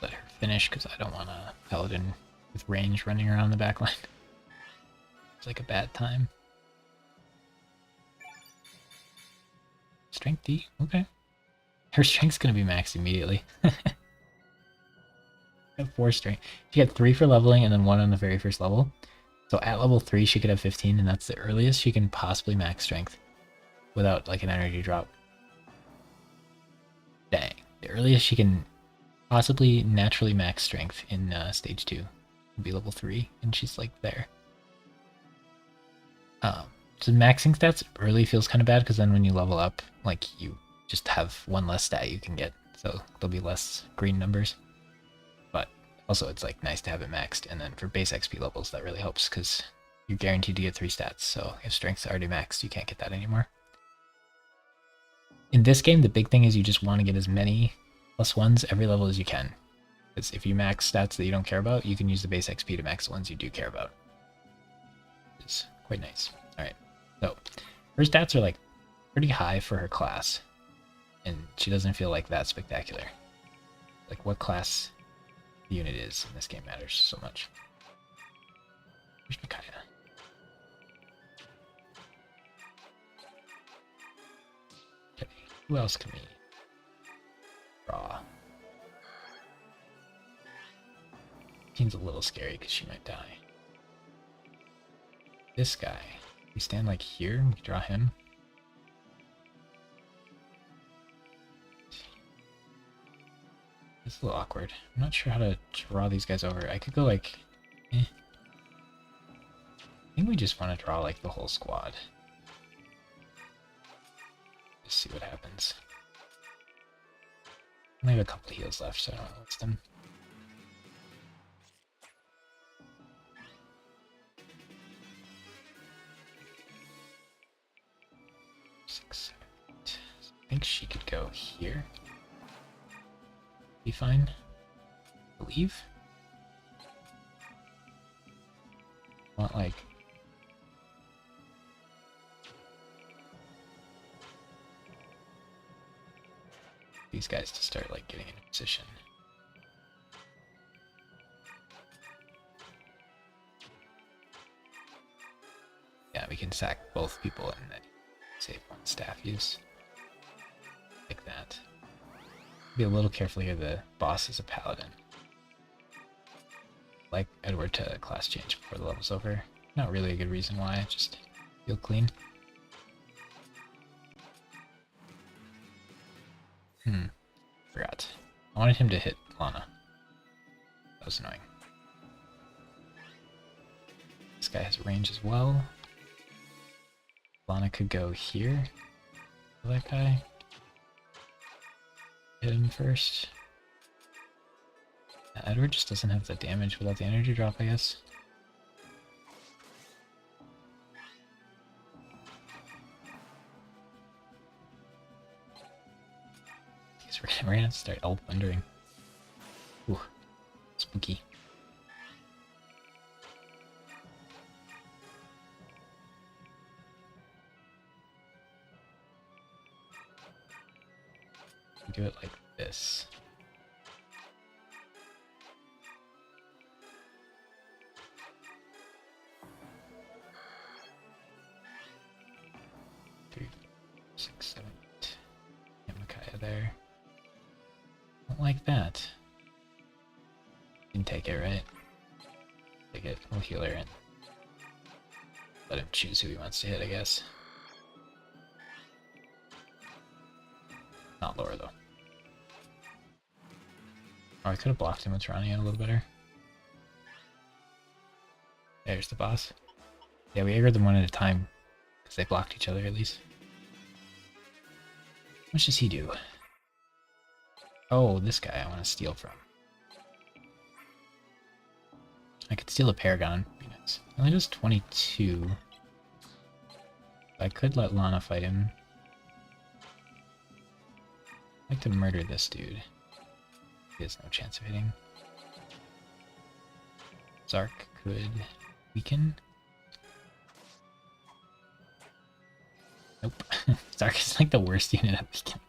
Let her finish because I don't want a paladin with range running around the backline. It's like a bad time. Strength D, okay. Her strength's gonna be maxed immediately. I have 4 strength. She had 3 for leveling and then 1 on the very first level. So at level 3 she could have 15, and that's the earliest she can possibly max strength without like an energy drop. Dang. The earliest she can possibly naturally max strength in stage 2 would be level 3, and she's like there. So maxing stats early feels kind of bad because then when you level up, like you just have 1 less stat you can get, so there'll be less green numbers. But also it's like nice to have it maxed, and then for base XP levels that really helps because you're guaranteed to get 3 stats, so if strength's already maxed, you can't get that anymore. In this game, the big thing is you just want to get as many +1s every level as you can. Because if you max stats that you don't care about, you can use the base XP to max the ones you do care about. It's quite nice. Alright, so her stats are like pretty high for her class, and she doesn't feel like that spectacular. Like what class the unit is in this game matters so much. Where's Micaiah? Okay, who else can we draw? Seems a little scary because she might die. This guy, we stand like here, we draw him. It's a little awkward. I'm not sure how to draw these guys over. I could go like, I think we just want to draw like the whole squad. Just see what happens. I only have a couple of heals left, so I don't want to waste them. I think she could go here. Be fine. I believe. Want like these guys to start like getting into position. Yeah, we can sack both people and then save 1 staff use. Like that. Be a little careful here, the boss is a paladin. Like Edward to class change before the level's over. Not really a good reason why, just feel clean. Forgot. I wanted him to hit Lana. That was annoying. This guy has range as well. Lana could go here. That guy. Hit him first. Edward just doesn't have the damage without the energy drop, I guess. We're gonna have to start elf wondering. Ooh, spooky. Do it like this. Three, 6, 7, 8. Get Micaiah there. Don't like that. You can take it, right? Take it. We'll heal her and let him choose who he wants to hit, I guess. Not Laura, though. Oh, I could have blocked him with Ronnie a little better. There's the boss. Yeah, we aggroed them one at a time because they blocked each other at least. How much does he do? Oh, this guy I want to steal from. I could steal a Paragon. Be nice. Only does 22. I could let Lana fight him. I'd like to murder this dude. He has no chance of hitting. Zark could weaken. Nope. Zark is like the worst unit at weaken.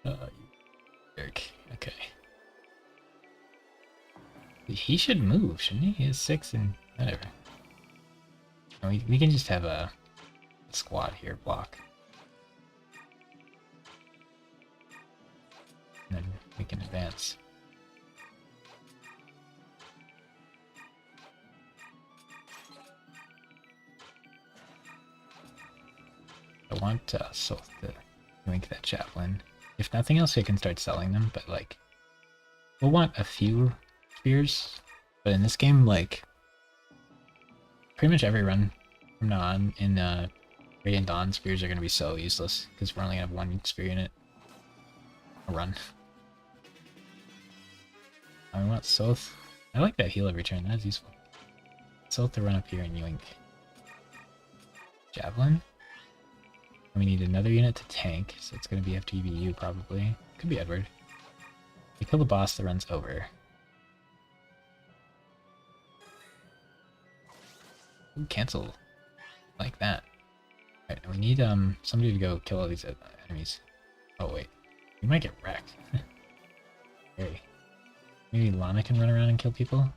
You jerk. Okay. He should move, shouldn't he? He has 6 and whatever. No, we can just have a squad here block. And then we can advance. I want Sylph to link that javelin. If nothing else, I can start selling them, but like, we'll want a few spears. But in this game, like, pretty much every run from now on in Radiant Dawn, spears are going to be so useless because we're only going to have 1 spear unit a run. I want Sylph. I like that heal every turn, that's useful. Sylph to run up here and yoink. Javelin. And we need another unit to tank, so it's going to be FTBU probably. Could be Edward. We kill the boss that runs over. Ooh, cancel. Like that. Alright, we need somebody to go kill all these enemies. Oh wait. We might get wrecked. Okay. Maybe Lana can run around and kill people?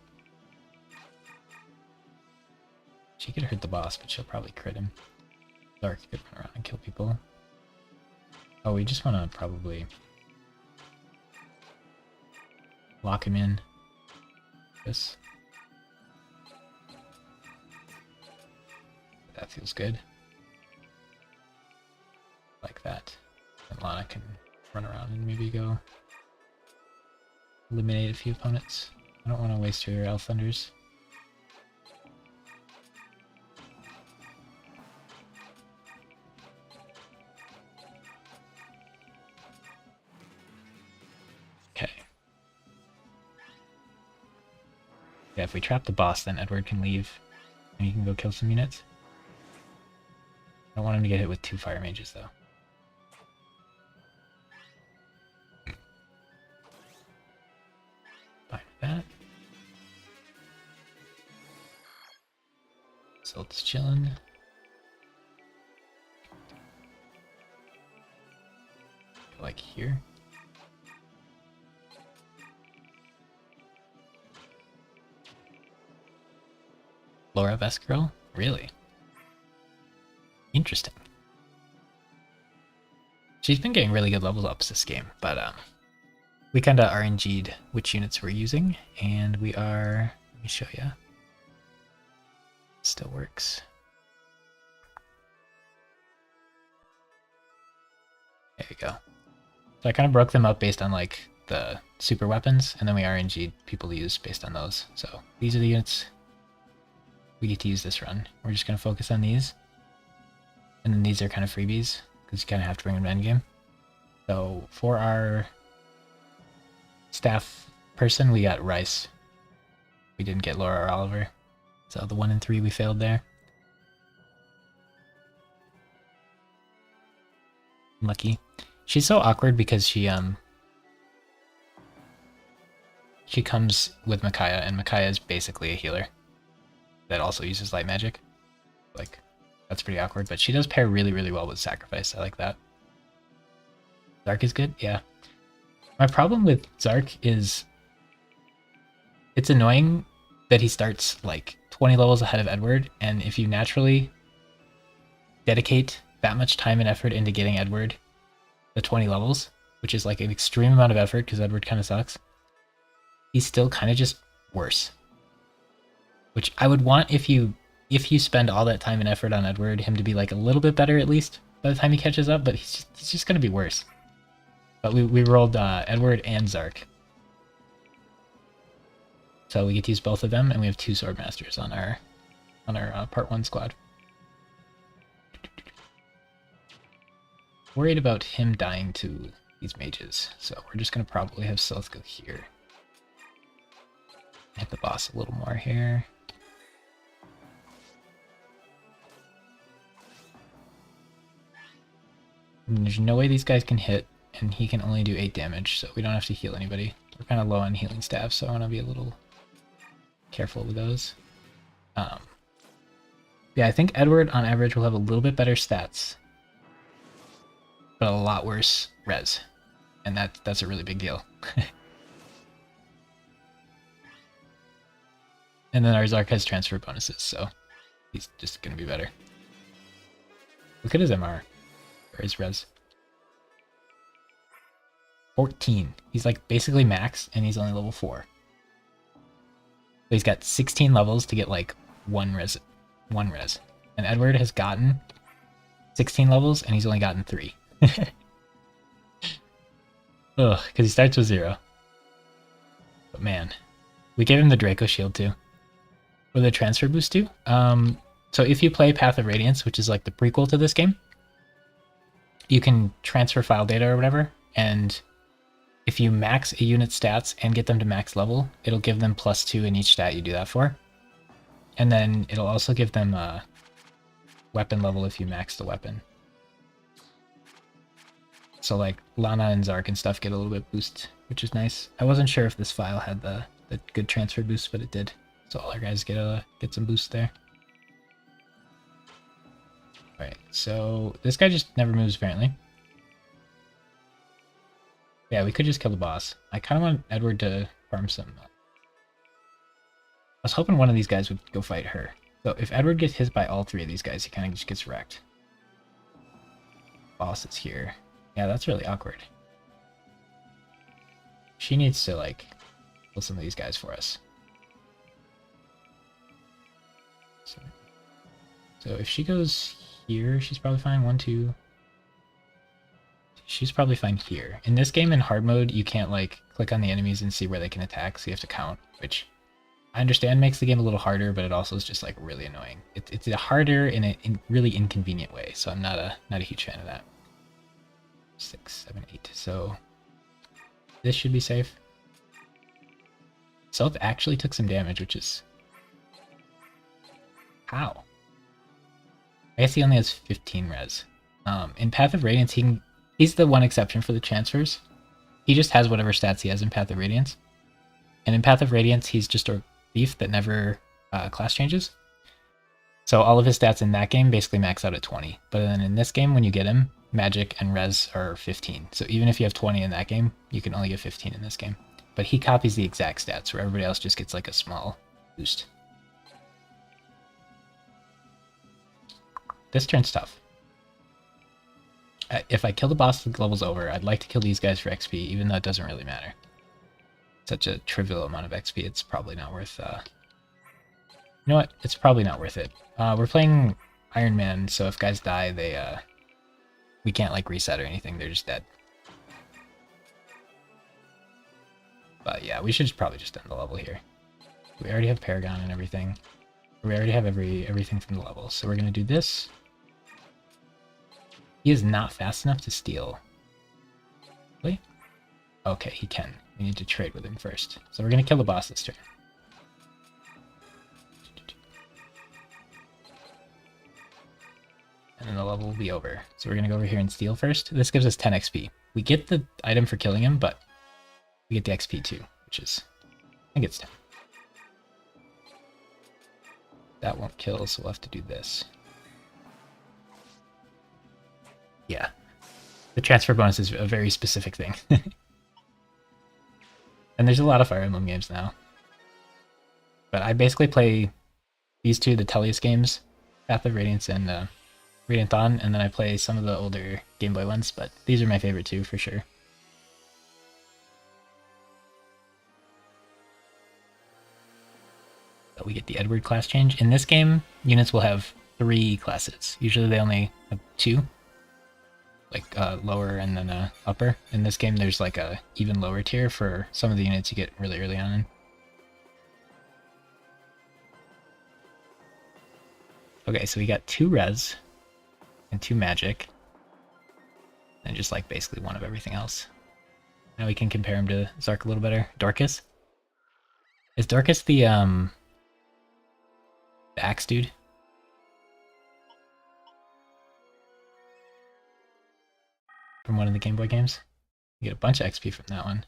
She could hurt the boss, but she'll probably crit him. Dark could run around and kill people. Oh, we just want to probably lock him in. This. That feels good. Like that. And Lana can run around and maybe go eliminate a few opponents. I don't want to waste her Elf Thunders. Okay. Yeah, if we trap the boss, then Edward can leave and he can go kill some units. I don't want him to get hit with 2 fire mages though. Fine with that. So it's chilling. Like here. Laura Veskerl? Really? Interesting. She's been getting really good level ups this game, but we kind of RNG'd which units we're using, and we are, let me show you. Still works. There you go. So I kind of broke them up based on like the super weapons, and then we RNG'd people to use based on those. So these are the units we get to use this run. We're just going to focus on these. And then these are kind of freebies, because you kind of have to bring them to endgame. So for our staff person, we got Rice. We didn't get Laura or Oliver. So the 1 and 3 we failed there. Lucky. She's so awkward because she comes with Micaiah, and Micaiah is basically a healer that also uses light magic. Like, that's pretty awkward, but she does pair really, really well with Sacrifice. I like that. Zark is good? Yeah. My problem with Zark is it's annoying that he starts like 20 levels ahead of Edward, and if you naturally dedicate that much time and effort into getting Edward the 20 levels, which is like an extreme amount of effort because Edward kind of sucks, he's still kind of just worse. Which I would want if you spend all that time and effort on Edward, him to be like a little bit better at least by the time he catches up, but he's just going to be worse. But we rolled Edward and Zark. So we get to use both of them, and we have 2 sword masters on our part 1 squad. Worried about him dying to these mages, so we're just gonna probably have Sylph go here. Hit the boss a little more here. And there's no way these guys can hit, and he can only do 8 damage, so we don't have to heal anybody. We're kind of low on healing staff, so I want to be a little careful with those. Yeah, I think Edward on average will have a little bit better stats, but a lot worse res, and that's a really big deal. And then our Zark has transfer bonuses, so he's just going to be better. Look at his MR, or his res. 14. He's like basically max, and he's only level 4. So he's got 16 levels to get like one res. And Edward has gotten 16 levels, and he's only gotten 3. Ugh, because he starts with 0. But man, we gave him the Draco Shield too. Or the transfer boost too. So if you play Path of Radiance, which is like the prequel to this game, you can transfer file data or whatever, and if you max a unit's stats and get them to max level, it'll give them +2 in each stat you do that for. And then it'll also give them a weapon level if you max the weapon. So like Lana and Zark and stuff get a little bit boost, which is nice. I wasn't sure if this file had the good transfer boost, but it did. So all our guys get some boost there. Alright, so this guy just never moves apparently. Yeah, we could just kill the boss. I kind of want Edward to farm some. I was hoping one of these guys would go fight her. So if Edward gets hit by all 3 of these guys, he kind of just gets wrecked. Boss is here. Yeah, that's really awkward. She needs to like kill some of these guys for us. So if she goes here, she's probably fine. 1, 2. She's probably fine here. In this game, in hard mode, you can't like click on the enemies and see where they can attack, so you have to count, which I understand makes the game a little harder, but it also is just like really annoying. It's a harder in a really inconvenient way, so I'm not a huge fan of that. 6, 7, 8. So this should be safe. Sylph actually took some damage, which is how? I guess he only has 15 res. In Path of Radiance, he's the one exception for the transfers. He just has whatever stats he has in Path of Radiance. And in Path of Radiance, he's just a thief that never class changes. So all of his stats in that game basically max out at 20. But then in this game, when you get him, magic and res are 15. So even if you have 20 in that game, you can only get 15 in this game. But he copies the exact stats, where everybody else just gets like a small boost. This turn's tough. If I kill the boss, the level's over. I'd like to kill these guys for XP, even though it doesn't really matter. Such a trivial amount of XP, it's probably not worth... You know what? It's probably not worth it. We're playing Ironman, so if guys die, we can't like reset or anything. They're just dead. But yeah, we should probably just end the level here. We already have Paragon and everything. We already have everything from the level, so we're gonna do this. He is not fast enough to steal. Really? Okay, he can. We need to trade with him first. So we're gonna kill the boss this turn. And then the level will be over. So we're gonna go over here and steal first. This gives us 10 XP. We get the item for killing him, but we get the XP too, which is, I think it's 10. That won't kill, so we'll have to do this. Yeah. The transfer bonus is a very specific thing. And there's a lot of Fire Emblem games now. But I basically play these two, the Tellius games, Path of Radiance and Radiant Dawn, and then I play some of the older Game Boy ones, but these are my favorite two for sure. But we get the Edward class change. In this game, units will have 3 classes. Usually they only have 2. Like lower and then upper. In this game, there's like a even lower tier for some of the units you get really early on. Okay, so we got 2 res and 2 magic. And just like basically 1 of everything else. Now we can compare him to Zark a little better. Dorcas? Is Dorcas the axe dude? From one of the Game Boy games? You get a bunch of XP from that one.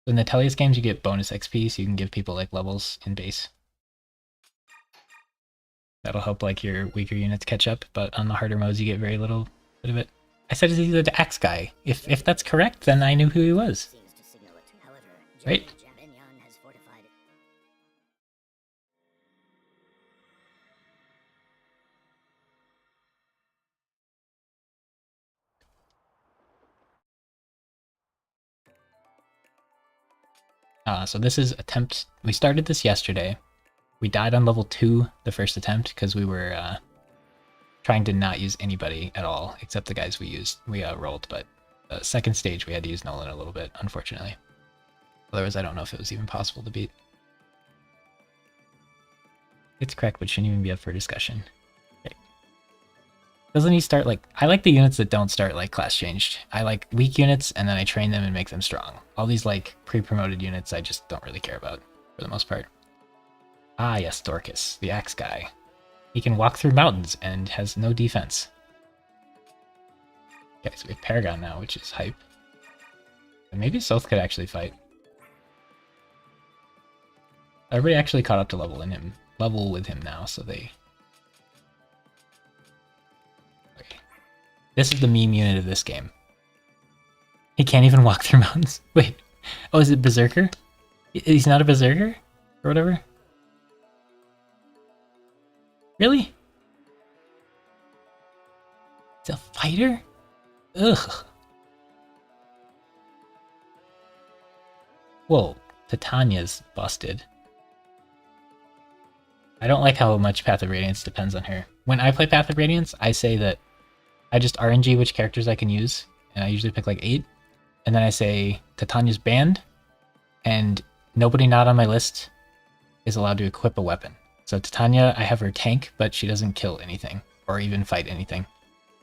In the Tellius games, you get bonus XP, so you can give people like levels in base. That'll help like your weaker units catch up, but on the harder modes, you get very little bit of it. I said he's the axe guy. If that's correct, then I knew who he was. Right? So this is attempt. We started this yesterday. We died on level 2 the first attempt because we were trying to not use anybody at all except the guys we rolled. But the second stage we had to use Nolan a little bit, unfortunately. Otherwise, I don't know if it was even possible to beat. It's correct, but shouldn't even be up for discussion. Okay. Doesn't he start like... I like the units that don't start like class changed. I like weak units, and then I train them and make them strong. All these like pre-promoted units I just don't really care about, for the most part. Ah yes, Dorcas, the axe guy. He can walk through mountains and has no defense. Okay, so we have Paragon now, which is hype. And maybe Soth could actually fight. Everybody actually caught up to level with him now, so they... Okay. This is the meme unit of this game. He can't even walk through mountains. Wait. Oh, is it Berserker? He's not a Berserker? Or whatever? Really? It's a fighter? Ugh. Whoa, Titania's busted. I don't like how much Path of Radiance depends on her. When I play Path of Radiance, I say that I just RNG which characters I can use, and I usually pick like 8. And then I say Titania's banned, and nobody not on my list is allowed to equip a weapon. So Titania, I have her tank, but she doesn't kill anything, or even fight anything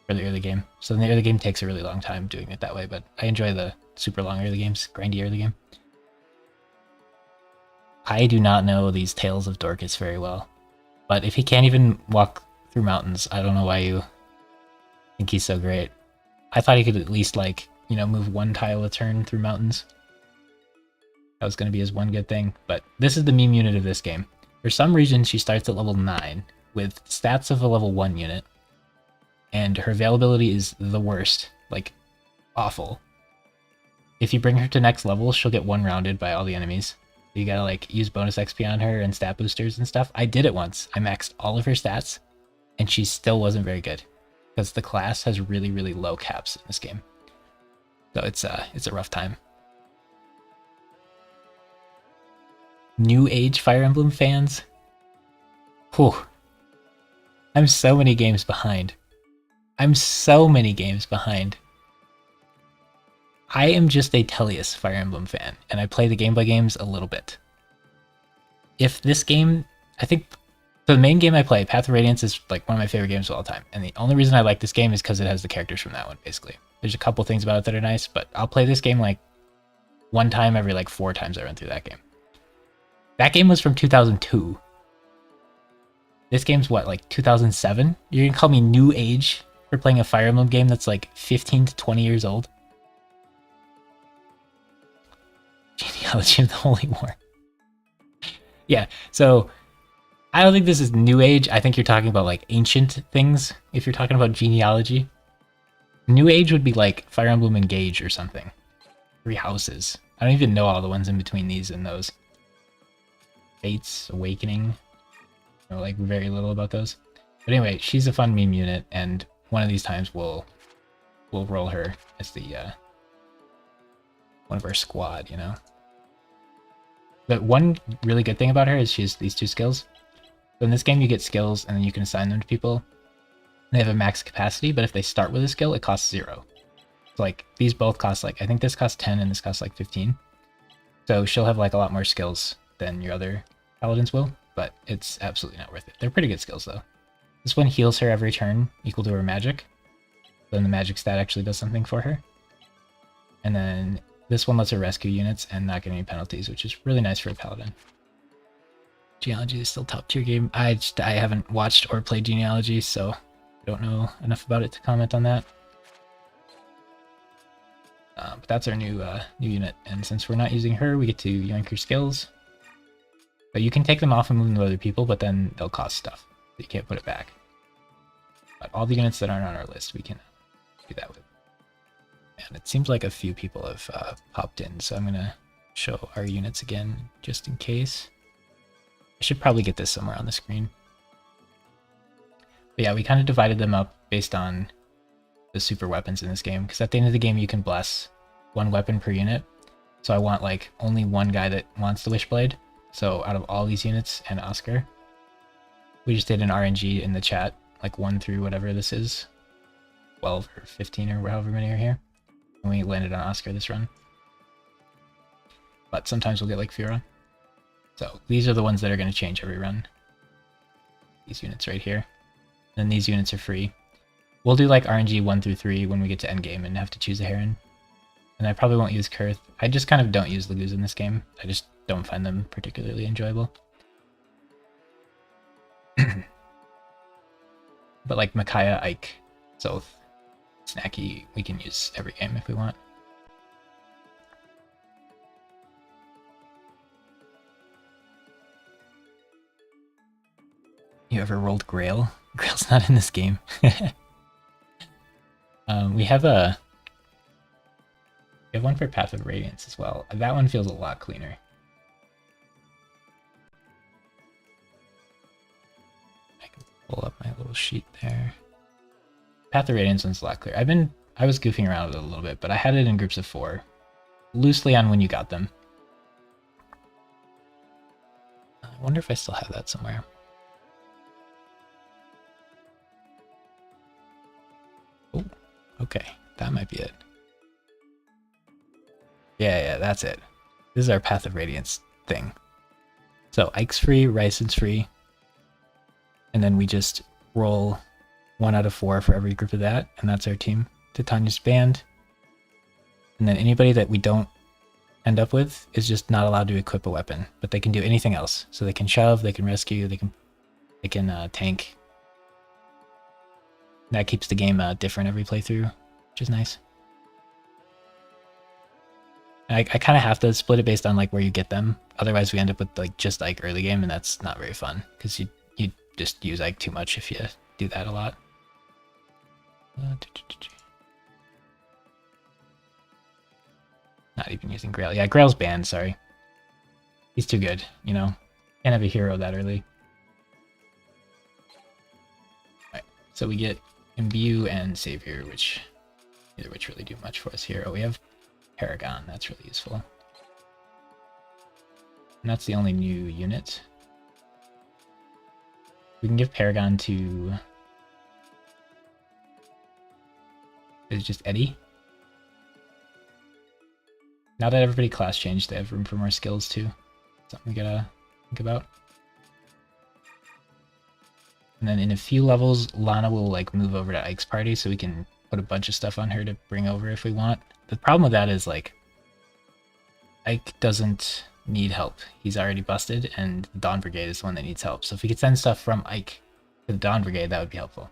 for the early game. So the early game takes a really long time doing it that way, but I enjoy the super long early games, grindy early game. I do not know these Tales of Dorcas very well, but if he can't even walk through mountains, I don't know why you think he's so great. I thought he could at least, like, you know, move 1 tile a turn through mountains. That was going to be his one good thing, but this is the meme unit of this game. For some reason, she starts at level 9 with stats of a level 1 unit, and her availability is the worst, like, awful. If you bring her to next level, she'll get 1-rounded by all the enemies. You gotta, like, use bonus XP on her and stat boosters and stuff. I did it once. I maxed all of her stats, and she still wasn't very good, because the class has really, really low caps in this game. So it's a rough time. New Age Fire Emblem fans? Whew. I'm so many games behind. I'm so many games behind. I am just a Tellius Fire Emblem fan, and I play the Game Boy games a little bit. If this game, I think, the main game I play, Path of Radiance, is like one of my favorite games of all time, and the only reason I like this game is because it has the characters from that one, basically. There's a couple things about it that are nice, but I'll play this game like 1 time every like 4 times I run through that game. That game was from 2002. This game's what, like 2007? You're gonna call me new age for playing a Fire Emblem game that's like 15 to 20 years old? Genealogy of the Holy War. Yeah, so I don't think this is new age. I think you're talking about like ancient things if you're talking about genealogy. New age would be like Fire Emblem Engage or something. 3 houses. I don't even know all the ones in between these and those. Fates, Awakening. I know like very little about those. But anyway, she's a fun meme unit, and one of these times we'll roll her as the one of our squad, you know. But one really good thing about her is she has these 2 skills. So in this game you get skills and then you can assign them to people. They have a max capacity, but if they start with a skill, it costs 0. So like these both cost like, I think this costs 10 and this costs like 15. So she'll have like a lot more skills than your other paladins will, but it's absolutely not worth it. They're pretty good skills though. This one heals her every turn, equal to her magic. Then the magic stat actually does something for her. And then this one lets her rescue units and not get any penalties, which is really nice for a paladin. Genealogy is still top tier game. I haven't watched or played Genealogy, so I don't know enough about it to comment on that. But that's our new unit, and since we're not using her, we get to yoink her skills. But you can take them off and move them to other people, but then they'll cost stuff. So you can't put it back. But all the units that aren't on our list, we can do that with. And it seems like a few people have popped in, so I'm going to show our units again, just in case. I should probably get this somewhere on the screen. But yeah, we kind of divided them up based on the super weapons in this game, because at the end of the game you can bless one weapon per unit. So I want like only one guy that wants the Wishblade. So out of all these units and Oscar, we just did an RNG in the chat, like 1 through whatever this is, 12 or 15 or however many are here. And we landed on Oscar this run. But sometimes we'll get like Fura. So these are the ones that are going to change every run. These units right here. And these units are free. We'll do like RNG 1 through 3 when we get to endgame and have to choose a Heron. And I probably won't use Kurth. I just kind of don't use Lagoos in this game. I just don't find them particularly enjoyable. But like Micaiah, Ike, Zoth, Snacky, we can use every game if we want. You ever rolled Grail? Grail's not in this game. We have one for Path of Radiance as well. That one feels a lot cleaner. I can pull up my little sheet there. Path of Radiance one's a lot clearer. I was goofing around with it a little bit, but I had it in groups of 4. Loosely on when you got them. I wonder if I still have that somewhere. Oh, okay. That might be it. Yeah, that's it. This is our Path of Radiance thing. So Ike's free, Ryson's free. And then we just roll 1 out of 4 for every group of that, and that's our team. Titania's band. And then anybody that we don't end up with is just not allowed to equip a weapon, but they can do anything else. So they can shove, they can rescue, they can tank. That keeps the game different every playthrough, which is nice. I kind of have to split it based on like where you get them. Otherwise we end up with like just Ike early game, and that's not very fun because you just use Ike too much if you do that a lot. Not even using Grail. Yeah, Grail's banned, sorry. He's too good, you know? Can't have a hero that early. Alright, so we get Imbue and Savior, neither which really do much for us here. Oh, we have Paragon, that's really useful. And that's the only new unit. We can give Paragon to... Is it just Eddie? Now that everybody class changed, they have room for more skills too. Something we gotta think about. And then in a few levels, Lana will like move over to Ike's party, so we can put a bunch of stuff on her to bring over if we want. The problem with that is like, Ike doesn't need help. He's already busted, and the Dawn Brigade is the one that needs help. So if we could send stuff from Ike to the Dawn Brigade, that would be helpful.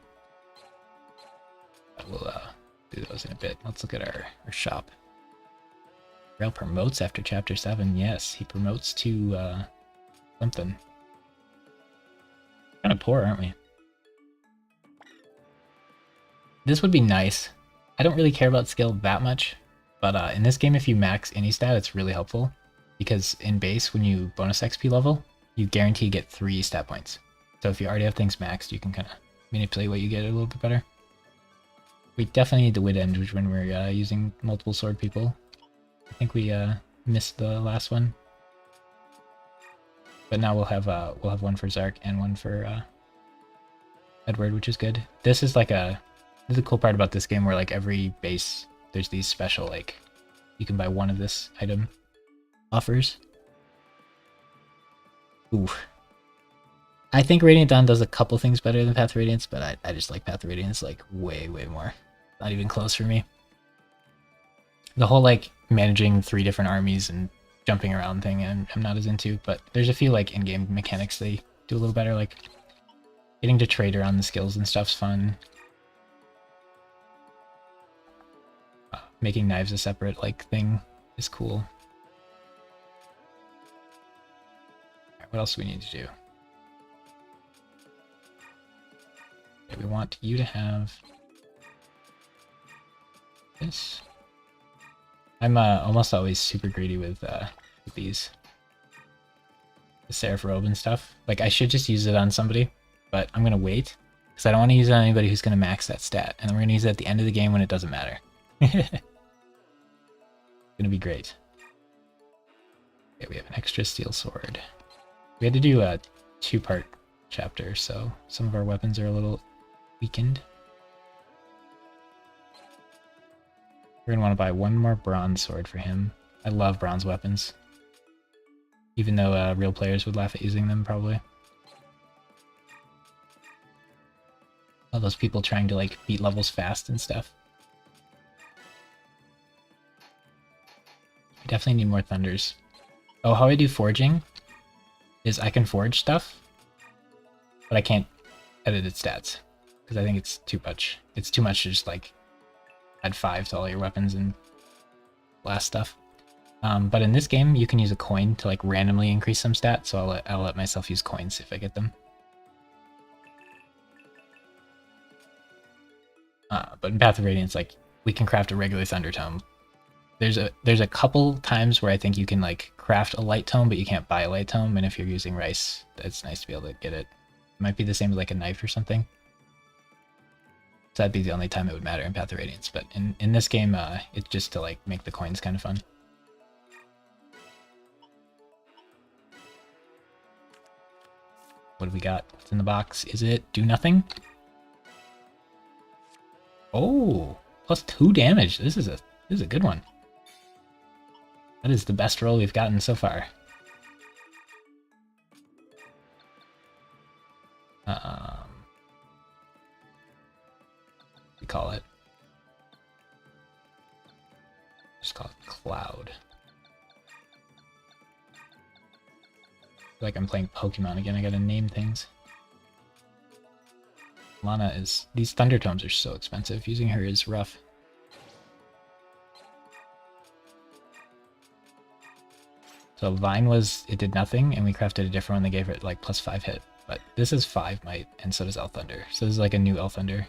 But we'll do those in a bit. Let's look at our shop. Rail promotes after Chapter 7. Yes, he promotes to something. Kind of poor, aren't we? This would be nice. I don't really care about skill that much, but in this game, if you max any stat, it's really helpful. Because in base, when you bonus XP level, you guarantee to get 3 stat points. So if you already have things maxed, you can kind of manipulate what you get a little bit better. We definitely need the Wit End when we're using multiple sword people. I think we missed the last one. But now we'll have one for Zark and one for Edward, which is good. This is the cool part about this game, where like every base there's these special, like, you can buy one of this item offers. Ooh. I think Radiant Dawn does a couple things better than Path of Radiance, but I just like Path of Radiance like way more. Not even close for me. The whole like managing 3 different armies and jumping around thing I'm not as into, but there's a few like in-game mechanics they do a little better, like getting to trade around the skills and stuff's fun. Making knives a separate like thing is cool. Alright, what else do we need to do? Okay, we want you to have this. I'm almost always super greedy with these. The Seraph Robe and stuff. Like, I should just use it on somebody, but I'm going to wait, because I don't want to use it on anybody who's going to max that stat, and we're going to use it at the end of the game when it doesn't matter. It's going to be great. Okay, we have an extra steel sword. We had to do a 2-part chapter, so some of our weapons are a little weakened. We're going to want to buy 1 more bronze sword for him. I love bronze weapons. Even though real players would laugh at using them, probably. All those people trying to, like, beat levels fast and stuff. We definitely need more thunders. Oh, how I do forging is I can forge stuff, but I can't edit its stats, because I think it's too much. It's too much to just, like, add 5 to all your weapons and blast stuff. But in this game, you can use a coin to like randomly increase some stats, so I'll let myself use coins if I get them. But in Path of Radiance, like, we can craft a regular Thunder Tome. There's a couple times where I think you can like craft a Light Tome, but you can't buy a Light Tome, and if you're using rice, it's nice to be able to get it. It might be the same with like a knife or something. So that'd be the only time it would matter in Path of Radiance, but in this game, it's just to like make the coins kind of fun. What do we got? What's in the box? Is it do nothing? Oh, plus 2 damage. This is a good one. That is the best roll we've gotten so far. We call it. Just call it Cloud. Like I'm playing Pokemon again, I gotta name things. Lana is... These Thunder Tomes are so expensive. Using her is rough. So Vine was... It did nothing, and we crafted a different one that gave it like +5 hit. But this is 5 might, and so does Elthunder. So this is like a new Elthunder.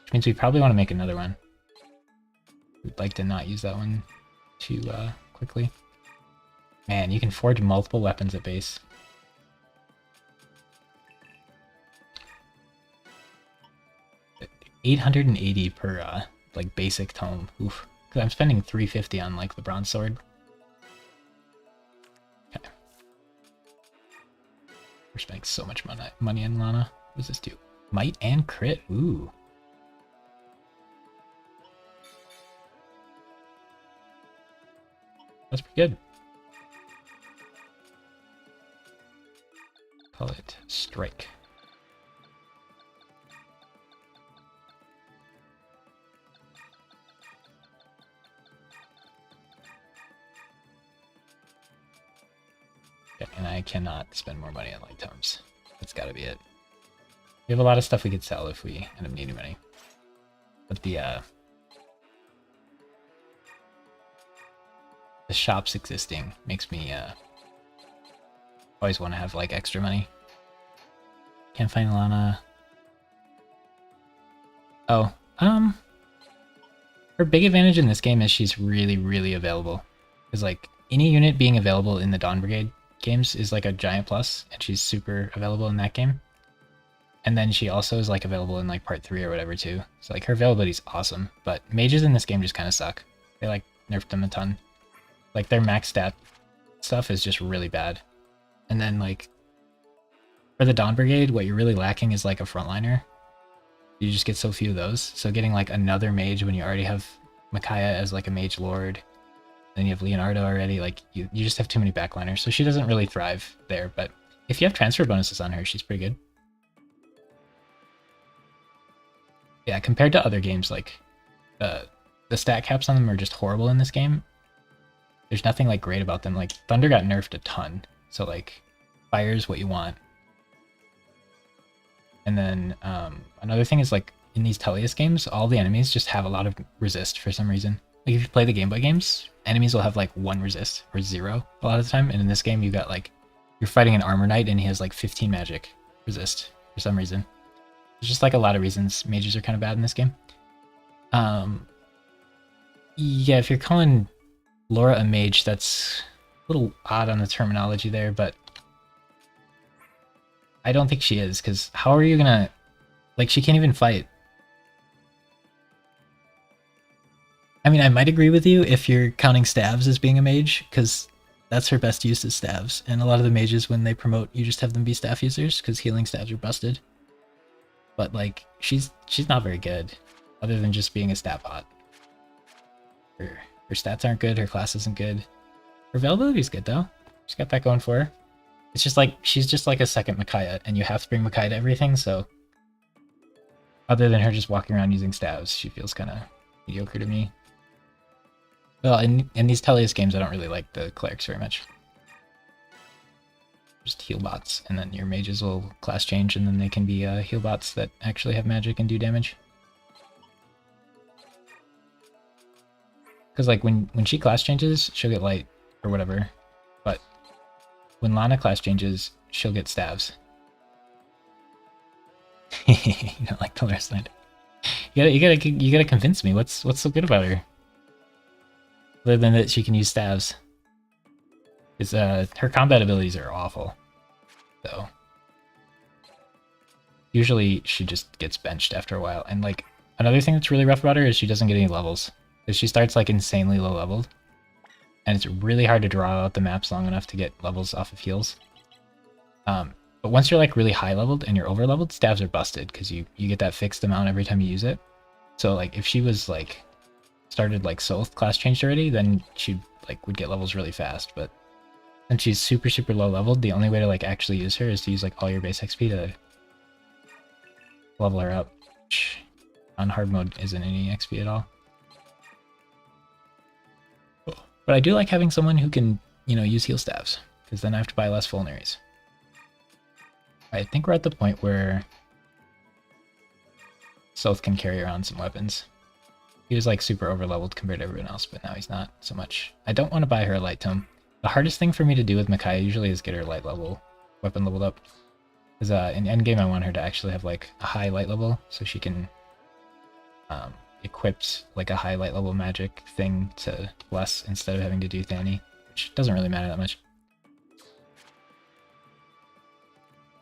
Which means we probably want to make another one. We'd like to not use that one too quickly. Man, you can forge multiple weapons at base. $880 per like basic tome. Oof. Because I'm spending $350 on like the bronze sword. Okay. We're spending so much money on Lana. What does this do? Might and crit. Ooh. That's pretty good. Call it Strike. Okay, and I cannot spend more money on light tomes. That's gotta be it. We have a lot of stuff we could sell if we end up needing money. But the shops existing makes me always want to have like extra money. Can't find Lana. Oh, her big advantage in this game is she's really available. Because like any unit being available in the Dawn Brigade games is like a giant plus, and she's super available in that game. And then she also is like available in like part 3 or whatever too. So like her availability is awesome, but mages in this game just kind of suck. They like nerfed them a ton. Like their max stat stuff is just really bad. And then like for the Dawn Brigade, what you're really lacking is like a frontliner. You just get so few of those. So getting like another mage when you already have Micaiah as like a mage lord, then you have Leonardo already, like you just have too many backliners. So she doesn't really thrive there, but If you have transfer bonuses on her, she's pretty good. Yeah, compared to other games, like the stat caps on them are just horrible in this game. There's nothing like great about them. Like Thunder got nerfed a ton, so like fire's what you want. And then another thing is like in these Teleus games, all the enemies just have a lot of resist for some reason. Like if you play the Game Boy games, enemies will have like 1 resist or 0 a lot of the time. And in this game, you got like you're fighting an armor knight and he has like 15 magic resist for some reason. There's just like a lot of reasons mages are kind of bad in this game. Yeah, if you're calling Laura a mage, that's a little odd on the terminology there, but I don't think she is, because how are you gonna... Like, she can't even fight. I mean, I might agree with you if you're counting staves as being a mage, because that's her best use is staves, and a lot of the mages, when they promote, you just have them be staff users, because healing staves are busted. But, like, she's not very good, other than just being a stat bot. Her stats aren't good, her class isn't good. Her availability is good, though. She's got that going for her. It's just like, she's just like a second Micaiah, and you have to bring Micaiah to everything, so... Other than her just walking around using staves, she feels kind of mediocre to me. Well, in these Teleus games, I don't really like the clerics very much. Just heal bots, and then your mages will class change, and then they can be heal bots that actually have magic and do damage. Because like when she class changes, she'll get light or whatever, but when Lana class changes, she'll get staves. You don't like the last night. You gotta convince me. What's so good about her? Other than that, she can use staves. Is her combat abilities are awful, though. Usually she just gets benched after a while, and like another thing that's really rough about her is she doesn't get any levels. Because she starts like insanely low leveled, and it's really hard to draw out the maps long enough to get levels off of heals. But once you're like really high leveled and you're over leveled, staves are busted because you get that fixed amount every time you use it. So like if she was like started like Soth class changed already, then she like would get levels really fast. But since she's super low leveled, the only way to like actually use her is to use like all your base XP to level her up, which on hard mode isn't any XP at all. But I do like having someone who can, you know, use heal staves, because then I have to buy less vulneraries. I think we're at the point where Soth can carry around some weapons. He was like super overleveled compared to everyone else, but now he's not so much. I don't want to buy her a light tome. The hardest thing for me to do with Micaiah usually is get her light level weapon leveled up. Because in endgame I want her to actually have like a high light level, so she can equip like a high light level magic thing to bless instead of having to do Thani, which doesn't really matter that much.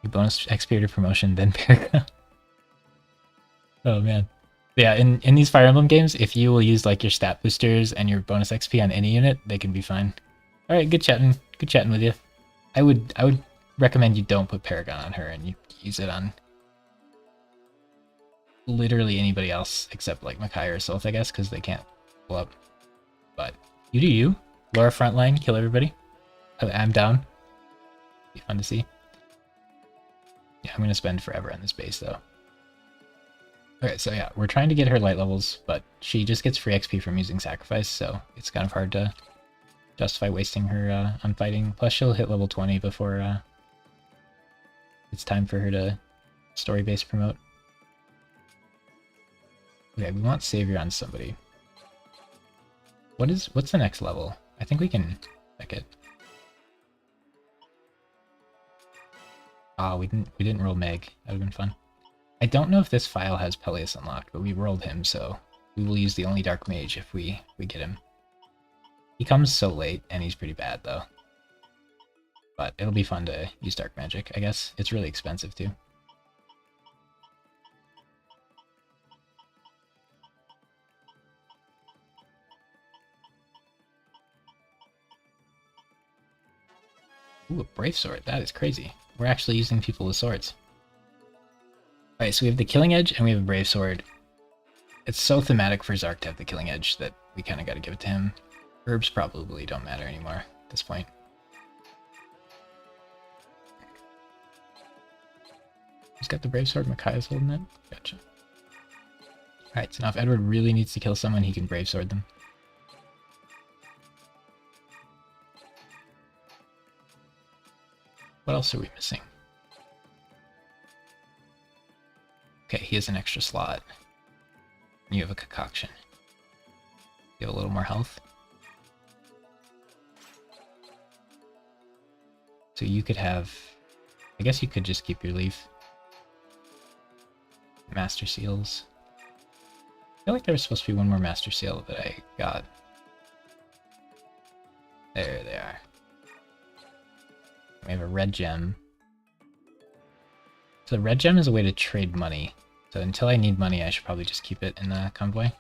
You bonus XP to promotion, then Paragon. Oh man. Yeah, in these Fire Emblem games, if you will use like your stat boosters and your bonus XP on any unit, they can be fine. Alright, good chatting with you. I would recommend you don't put Paragon on her and you use it on literally anybody else except like Micaiah or Soth, I guess, because they can't pull up. But you do you. Laura frontline, kill everybody. I'm down. Be fun to see. Yeah, I'm gonna spend forever on this base though. Okay, so yeah, we're trying to get her light levels, but she just gets free XP from using sacrifice, so it's kind of hard to justify wasting her on fighting. Plus she'll hit level 20 before it's time for her to story-based promote. Okay, we want Savior on somebody. What's the next level? I think we can check it. Ah, we didn't roll Meg. That would have been fun. I don't know if this file has Peleus unlocked, but we rolled him, so we will use the only Dark Mage if we get him. He comes so late, and he's pretty bad though. But it'll be fun to use Dark Magic, I guess. It's really expensive too. Ooh, a Brave Sword. That is crazy. We're actually using people with swords. Alright, so we have the Killing Edge and we have a Brave Sword. It's so thematic for Zark to have the Killing Edge that we kind of got to give it to him. Herbs probably don't matter anymore at this point. got the Brave Sword, Micaiah's holding it. Gotcha. Alright, so now if Edward really needs to kill someone, he can Brave Sword them. What else are we missing? Okay, he has an extra slot. You have a concoction. You have a little more health. So you could have... I guess you could just keep your leaf. Master Seals. I feel like there was supposed to be one more Master Seal that I got. There they are. We have a red gem. So the red gem is a way to trade money. So until I need money, I should probably just keep it in the convoy.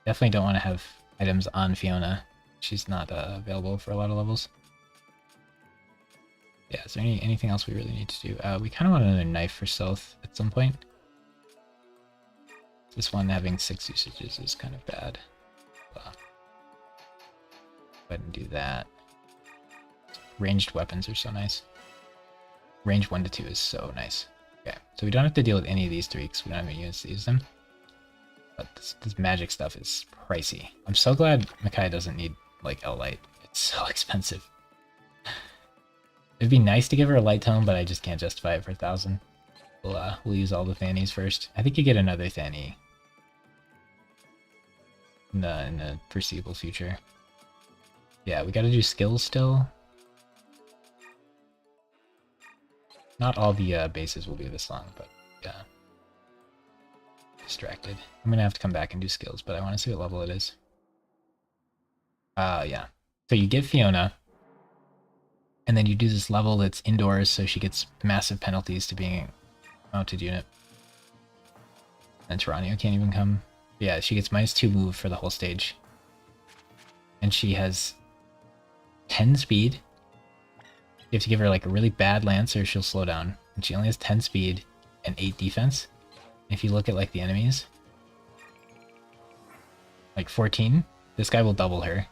Definitely don't want to have items on Fiona. She's not available for a lot of levels. Yeah, is there anything else we really need to do? We kind of want another knife for stealth at some point. This one having 6 usages is kind of bad. Go ahead and do that. Ranged weapons are so nice. Range 1 to 2 is so nice. Okay, so we don't have to deal with any of these 3 because we don't have any units to use them. But this magic stuff is pricey. I'm so glad Micaiah doesn't need, like, L-Light. It's so expensive. It'd be nice to give her a light tome, but I just can't justify it for 1,000. We'll use all the Thannies first. I think you get another Thanny in the foreseeable future. Yeah, we gotta do skills still. Not all the bases will be this long, but yeah. Distracted. I'm gonna have to come back and do skills, but I want to see what level it is. Yeah. So you get Fiona, and then you do this level that's indoors, so she gets massive penalties to being a mounted unit. And Tyranio can't even come. Yeah, she gets -2 move for the whole stage. And she has 10 speed. You have to give her like a really bad lance or she'll slow down. And she only has 10 speed and 8 defense. If you look at like the enemies, like 14, this guy will double her.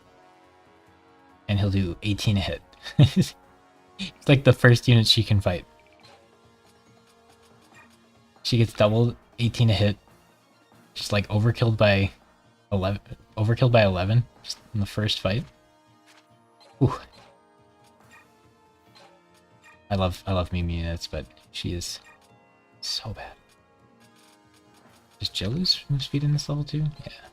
And he'll do 18 a hit. It's like the first unit she can fight. She gets doubled 18 a hit. Just like overkilled by 11. Overkilled by 11 just in the first fight. Ooh. I love meme units, but she is so bad. Does Jill lose move speed in this level too? Yeah.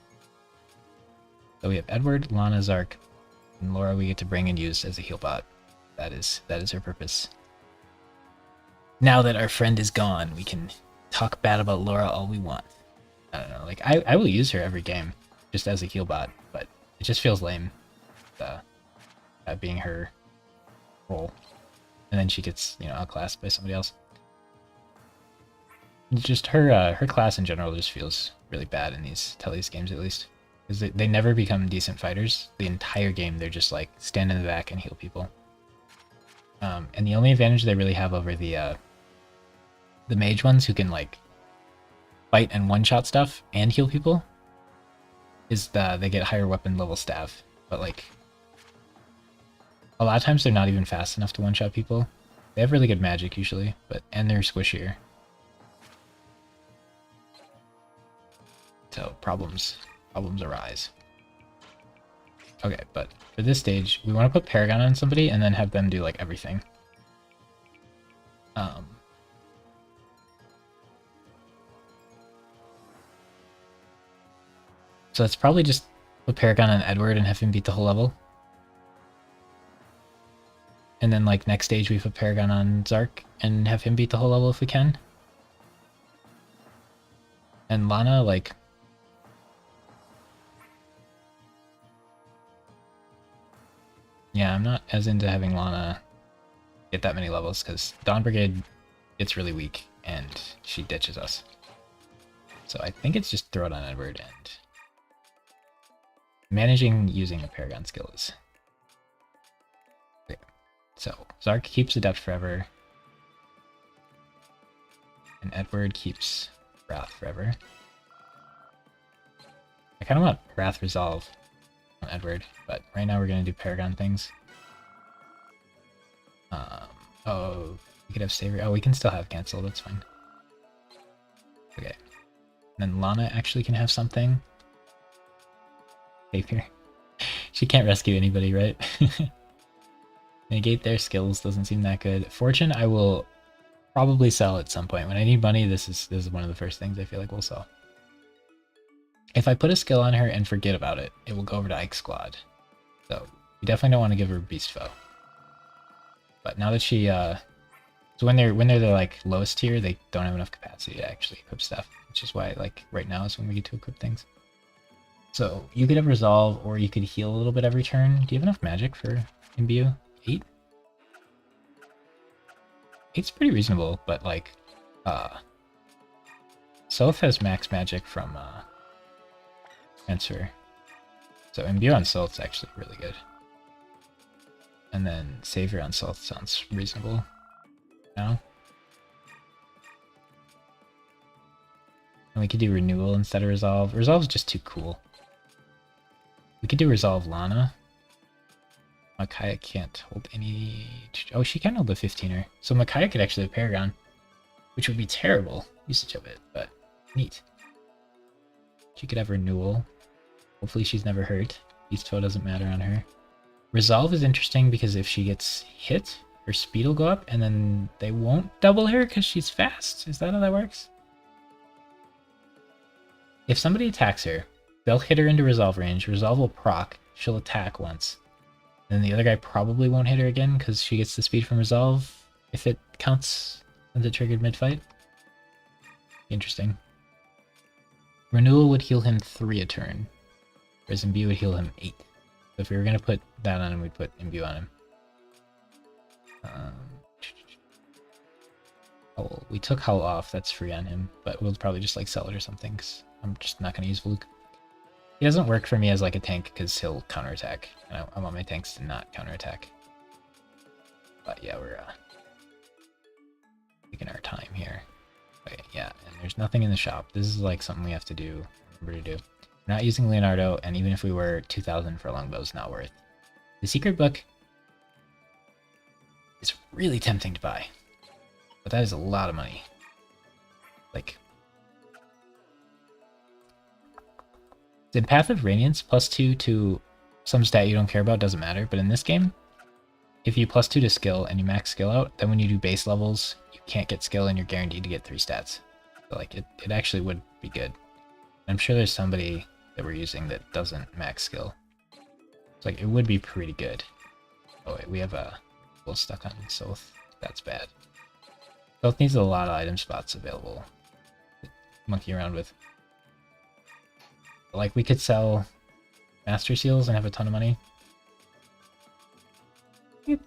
So we have Edward, Lana, Zark, and Laura we get to bring and use as a heal bot. That is her purpose. Now that our friend is gone, we can talk bad about Laura all we want. I don't know, like I will use her every game just as a heal bot, but it just feels lame being her role. And then she gets, you know, outclassed by somebody else. Just her class in general just feels really bad in these Telly's games, at least. Because they never become decent fighters. The entire game, they're just like stand in the back and heal people. And the only advantage they really have over the mage ones who can like fight and one-shot stuff and heal people is they get higher weapon level staff. But like a lot of times they're not even fast enough to one-shot people. They have really good magic usually, and they're squishier. So problems arise. Okay, but for this stage, we want to put Paragon on somebody and then have them do like everything. So let's probably just put Paragon on Edward and have him beat the whole level. And then like next stage we put Paragon on Zark and have him beat the whole level if we can. And Lana, like... Yeah, I'm not as into having Lana get that many levels because Dawn Brigade gets really weak and she ditches us. So I think it's just throw it on Edward, and managing using a Paragon skill is... Okay. So Zark keeps Adept forever, and Edward keeps Wrath forever. I kind of want Wrath Resolve on Edward, but right now we're going to do Paragon things. Oh, We could have Savior. Oh, we can still have Cancel. That's fine. Okay. And then Lana actually can have something. Savior. She can't rescue anybody, right? Negate their skills doesn't seem that good. Fortune, I will probably sell at some point. When I need money, this is one of the first things I feel like we'll sell. If I put a skill on her and forget about it, it will go over to Ike Squad. So we definitely don't want to give her Beast Foe. But now that she so when they're the like lowest tier, they don't have enough capacity to actually equip stuff, which is why like right now is when we get to equip things. So you could have Resolve, or you could heal a little bit every turn. Do you have enough magic for Imbue? 8? 8's pretty reasonable, but like Sylph has max magic from Transfer. So Imbue on Sylph's actually really good. And then Savior on Sylph sounds reasonable now. And we could do Renewal instead of Resolve. Resolve's just too cool. We could do Resolve Lana. Micaiah can't hold any... Oh, she can hold the 15er. So Micaiah could actually have Paragon, which would be terrible usage of it, but neat. She could have Renewal. Hopefully she's never hurt. Beast Foe doesn't matter on her. Resolve is interesting because if she gets hit, her speed will go up, and then they won't double her because she's fast. Is that how that works? If somebody attacks her, they'll hit her into Resolve range. Resolve will proc. She'll attack once. Then the other guy probably won't hit her again because she gets the speed from Resolve if it counts since it triggered mid-fight. Interesting. Renewal would heal him 3 a turn, whereas Imbue would heal him 8. So if we were going to put that on him, we'd put Imbue on him. Oh, we took Hull off. That's free on him, but we'll probably just like sell it or something because I'm just not going to use Vluke. He doesn't work for me as like a tank because he'll counterattack, and I want my tanks to not counterattack. But yeah, we're taking our time here. Okay, yeah, and there's nothing in the shop. This is like something we have to do. Remember to do. We're not using Leonardo, and even if we were 2,000 for a longbow, is not worth. The secret book is really tempting to buy, but that is a lot of money. Like, in Path of Radiance, +2 to some stat you don't care about doesn't matter, but in this game, if you +2 to skill and you max skill out, then when you do base levels, you can't get skill and you're guaranteed to get 3 stats. So like, it actually would be good. I'm sure there's somebody that we're using that doesn't max skill. It's like, it would be pretty good. Oh wait, we have a little stuck on Sylph. That's bad. Sylph needs a lot of item spots available to monkey around with. Like, we could sell Master Seals and have a ton of money. I'm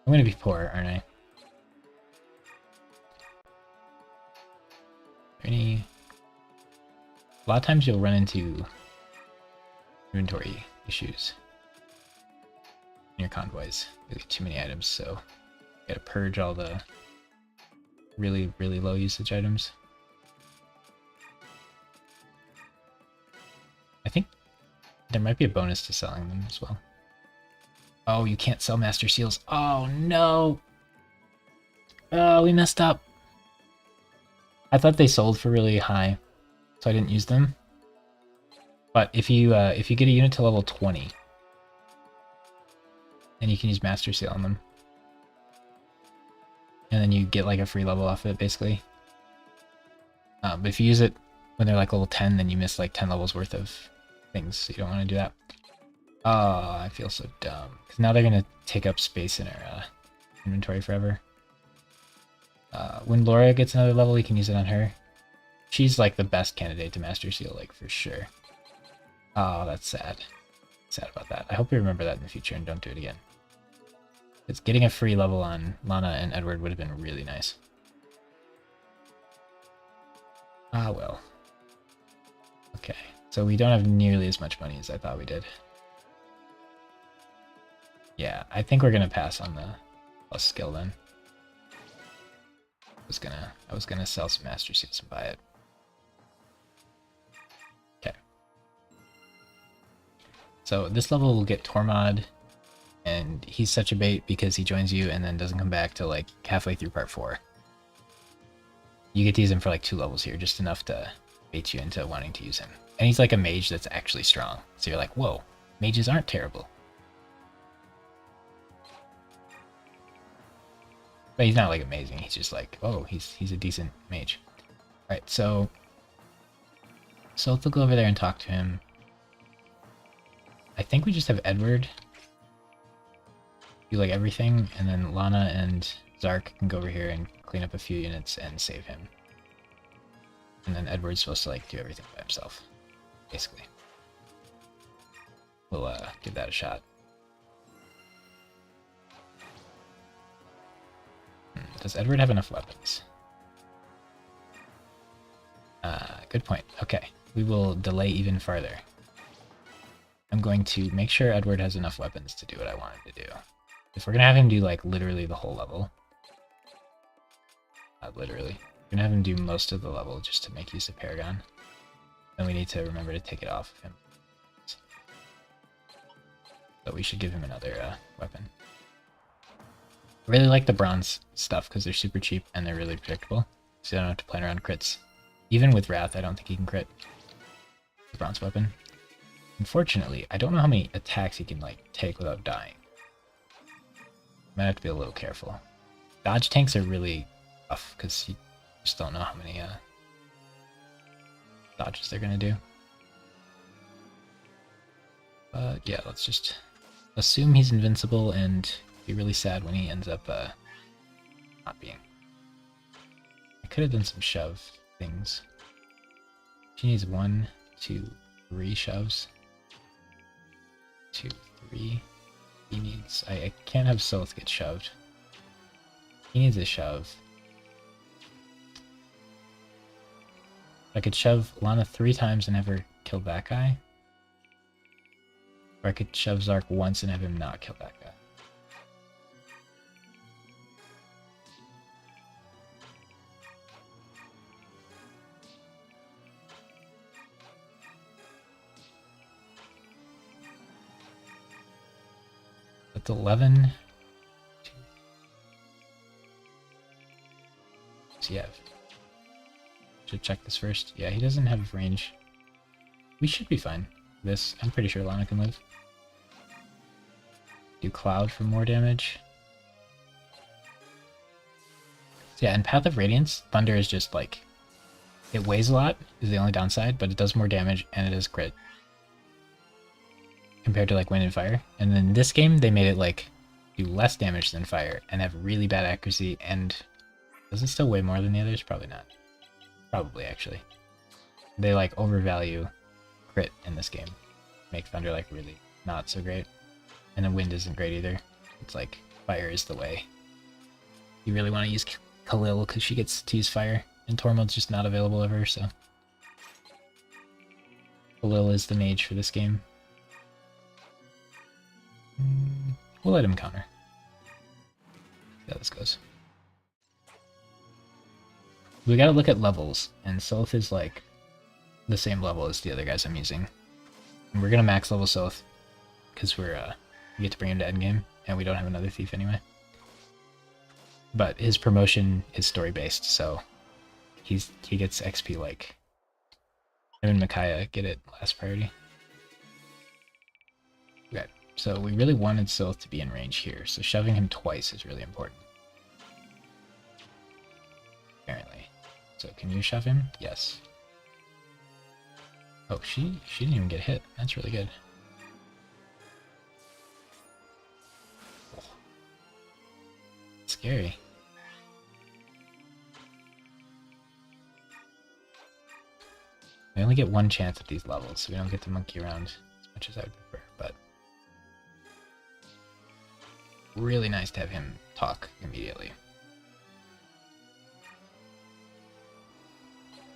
gonna be poor, aren't I? A lot of times you'll run into inventory issues in your convoys. You get too many items, so you gotta purge all the really, really low usage items. I think there might be a bonus to selling them as well. Oh, you can't sell Master Seals. Oh, no. Oh, we messed up. I thought they sold for really high, so I didn't use them. But if you get a unit to level 20, then you can use Master Seal on them. And then you get like a free level off of it, basically. But if you use it when they're like level 10, then you miss like 10 levels worth of things, so you don't want to do that. Oh, I feel so dumb. Because now they're going to take up space in our inventory forever. When Laura gets another level, you can use it on her. She's like the best candidate to Master Seal, like for sure. Oh, that's sad. Sad about that. I hope you remember that in the future and don't do it again. Because getting a free level on Lana and Edward would have been really nice. Ah, well. Okay, so we don't have nearly as much money as I thought we did. Yeah, I think we're gonna pass on the plus skill then. I was gonna sell some Master Seals and buy it. Okay. So this level will get Tormod, And he's such a bait because he joins you and then doesn't come back till like halfway through part 4. You get to use him for like 2 levels here, just enough to bait you into wanting to use him. And he's like a mage that's actually strong. So you're like, whoa, mages aren't terrible. But he's not like amazing. He's just like, oh, he's a decent mage. Alright, so let's go over there and talk to him. I think we just have Edward do like everything, and then Lana and Zark can go over here and clean up a few units and save him. And then Edward's supposed to like do everything by himself, basically. We'll give that a shot. Does Edward have enough weapons? Good point. Okay, we will delay even farther. I'm going to make sure Edward has enough weapons to do what I want him to do. If we're gonna have him do like literally the whole level, not literally, we're gonna have him do most of the level just to make use of Paragon, then we need to remember to take it off of him. So we should give him another weapon. I really like the bronze stuff because they're super cheap and they're really predictable, so you don't have to plan around crits. Even with Wrath, I don't think he can crit the bronze weapon. Unfortunately, I don't know how many attacks he can like take without dying. Might have to be a little careful. Dodge tanks are really tough because you just don't know how many dodges they're gonna do. But yeah, let's just assume he's invincible and be really sad when he ends up not being. I could have done some shove things. She needs 1, 2, 3 shoves. 2, 3. He needs... I can't have Soth get shoved. He needs a shove. I could shove Lana 3 times and have her kill that guy. Or I could shove Zark once and have him not kill that guy. That's 11. What's he have? Should check this first. Yeah, he doesn't have range. We should be fine. This, I'm pretty sure Lana can live. Do Cloud for more damage. So yeah, in Path of Radiance, Thunder is just like... It weighs a lot, is the only downside, but it does more damage, and it is crit. Compared to like Wind and Fire. And then this game, they made it like do less damage than Fire, and have really bad accuracy, and... Does it still weigh more than the others? Probably not. Probably, actually. They like overvalue crit in this game. Make Thunder like really not so great. And then Wind isn't great either. It's like Fire is the way. You really want to use Khalil because she gets to use Fire, and Tormod's just not available of her, so... Khalil is the mage for this game. We'll let him counter. See how this goes. We gotta look at levels, and Soth is like the same level as the other guys I'm using. And we're gonna max level Soth because we get to bring him to endgame, and we don't have another thief anyway. But his promotion is story based, so he gets XP like him and Micaiah get it last priority. Okay, so we really wanted Soth to be in range here, so shoving him twice is really important. Apparently. So can you shove him? Yes. Oh, she didn't even get hit. That's really good. Oh. Scary. We only get 1 chance at these levels, so we don't get to monkey around as much as I would prefer, but... Really nice to have him talk immediately.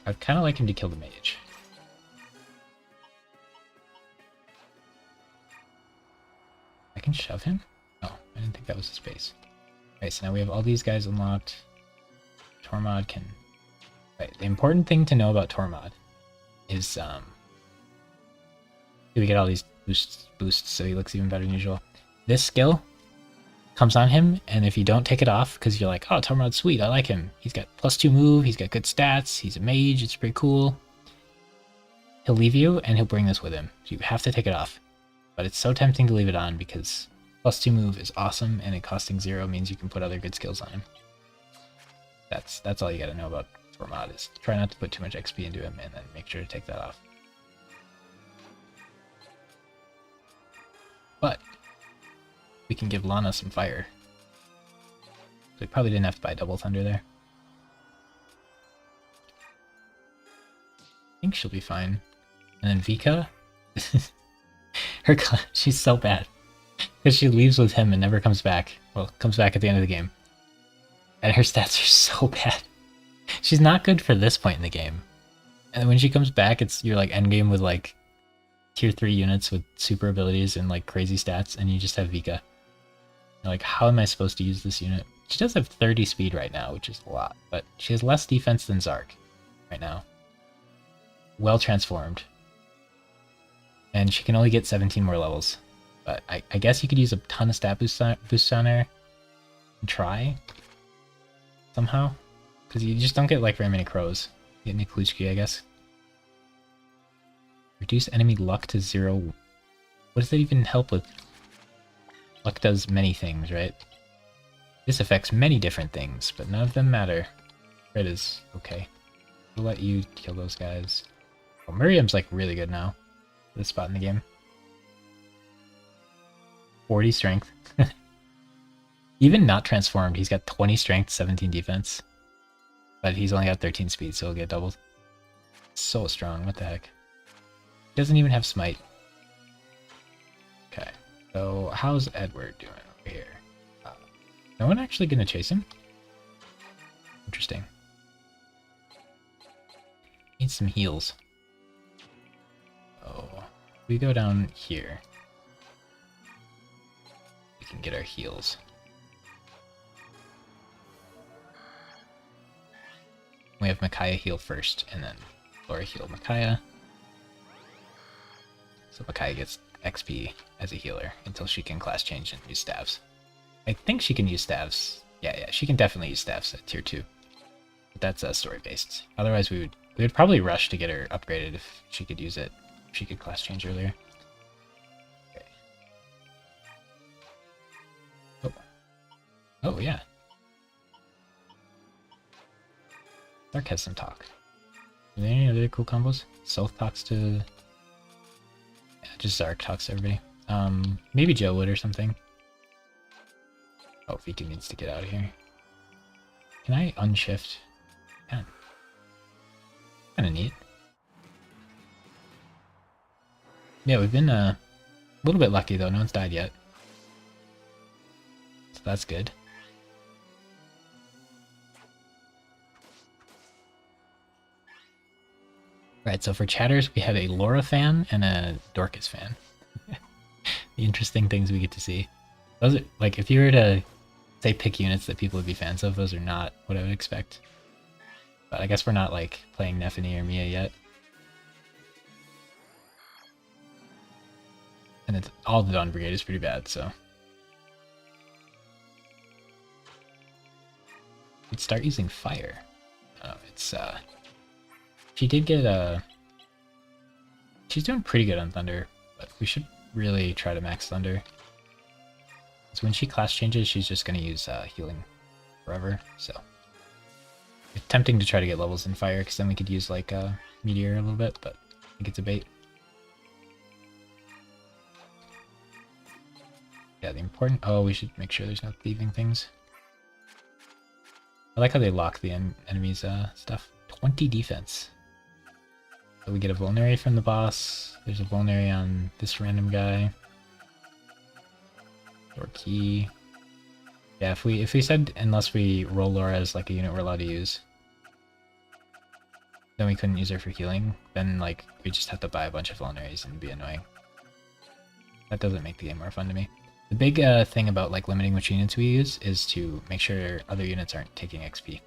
I'd kind of like him to kill the mage. I can shove him? Oh, I didn't think that was the space. Okay, so now we have all these guys unlocked. Tormod can... Right, the important thing to know about Tormod is, we get all these boosts so he looks even better than usual. this skill comes on him, and if you don't take it off, because you're like, oh, Tormod's sweet, I like him. He's got +2 move, he's got good stats, he's a mage, it's pretty cool. He'll leave you, and he'll bring this with him. So you have to take it off. But it's so tempting to leave it on, because +2 move is awesome, and it costing 0 means you can put other good skills on him. That's all you gotta know about Tormod, is try not to put too much XP into him, and then make sure to take that off. But we can give Lana some fire. So we probably didn't have to buy Double Thunder there. I think she'll be fine. And then Vika, she's so bad. Because she leaves with him and never comes back. Well, comes back at the end of the game. And her stats are so bad. She's not good for this point in the game. And when she comes back, you're like endgame with like tier 3 units with super abilities and like crazy stats, and you just have Vika. You're like, how am I supposed to use this unit? She does have 30 speed right now, which is a lot, but she has less defense than Zark right now. Well transformed. And she can only get 17 more levels. But I guess you could use a ton of stat boosts on her and try somehow. Because you just don't get like very many crows. You get Nikluchki, I guess. Reduce enemy luck to 0. What does that even help with? Luck does many things, right? This affects many different things, but none of them matter. Red is okay. We'll let you kill those guys. Oh, Miriam's like really good now. This spot in the game. 40 strength. Even not transformed, he's got 20 strength, 17 defense. But he's only got 13 speed, so he'll get doubled. So strong, what the heck. He doesn't even have smite. Okay, so how's Edward doing over here? No one actually gonna chase him? Interesting. Need some heals. Oh, we go down here. We can get our heals. We have Micaiah heal first, and then Laura heal Micaiah. So Micaiah gets XP as a healer until she can class change and use staves. I think she can use staves. Yeah, she can definitely use staves at tier 2. But that's story based. Otherwise we would probably rush to get her upgraded if she could use it. If she could class change earlier. Okay. Oh yeah. Zark has some talk. Are there any other cool combos? Soph talks to... Yeah, just Zark talks to everybody. Maybe Joe would or something. Oh, Vika needs to get out of here. Can I unshift? Can. Kinda neat. Yeah, we've been a little bit lucky though, no one's died yet. So that's good. Right, so for chatters, we have a Laura fan and a Dorcas fan. The interesting things we get to see. Those are, like, if you were to, say, pick units that people would be fans of, those are not what I would expect. But I guess we're not, like, playing Nefany or Mia yet. And it's, all the Dawn Brigade is pretty bad, so... We'd start using fire. Oh, it's, she did get a... She's doing pretty good on Thunder, but we should really try to max Thunder. Because when she class changes, she's just going to use healing forever, so... It's tempting to try to get levels in Fire, because then we could use, like, Meteor a little bit, but I think it's a bait. Yeah, the important... Oh, we should make sure there's no thieving things. I like how they lock the enemy's stuff. 20 defense. So we get a Vulnerary from the boss. There's a Vulnerary on this random guy. Or key. Yeah, if we said unless we roll Laura as like a unit we're allowed to use, then we couldn't use her for healing. Then like we just have to buy a bunch of Vulneraries and it'd be annoying. That doesn't make the game more fun to me. The big thing about like limiting which units we use is to make sure other units aren't taking XP.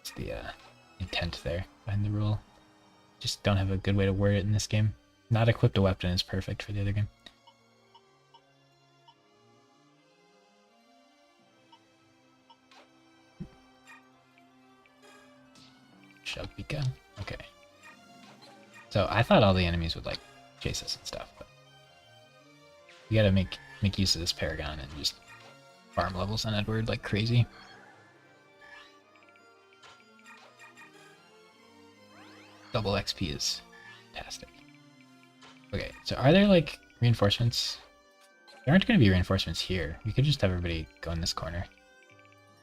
It's the intent there behind the rule. Just don't have a good way to word it in this game. Not equipped a weapon is perfect for the other game. job, Pika. Okay. So I thought all the enemies would like chase us and stuff, but we gotta make use of this Paragon and just farm levels on Edward like crazy. Double XP is fantastic. Okay, so are there like reinforcements? There aren't going to be reinforcements here. We could just have everybody go in this corner.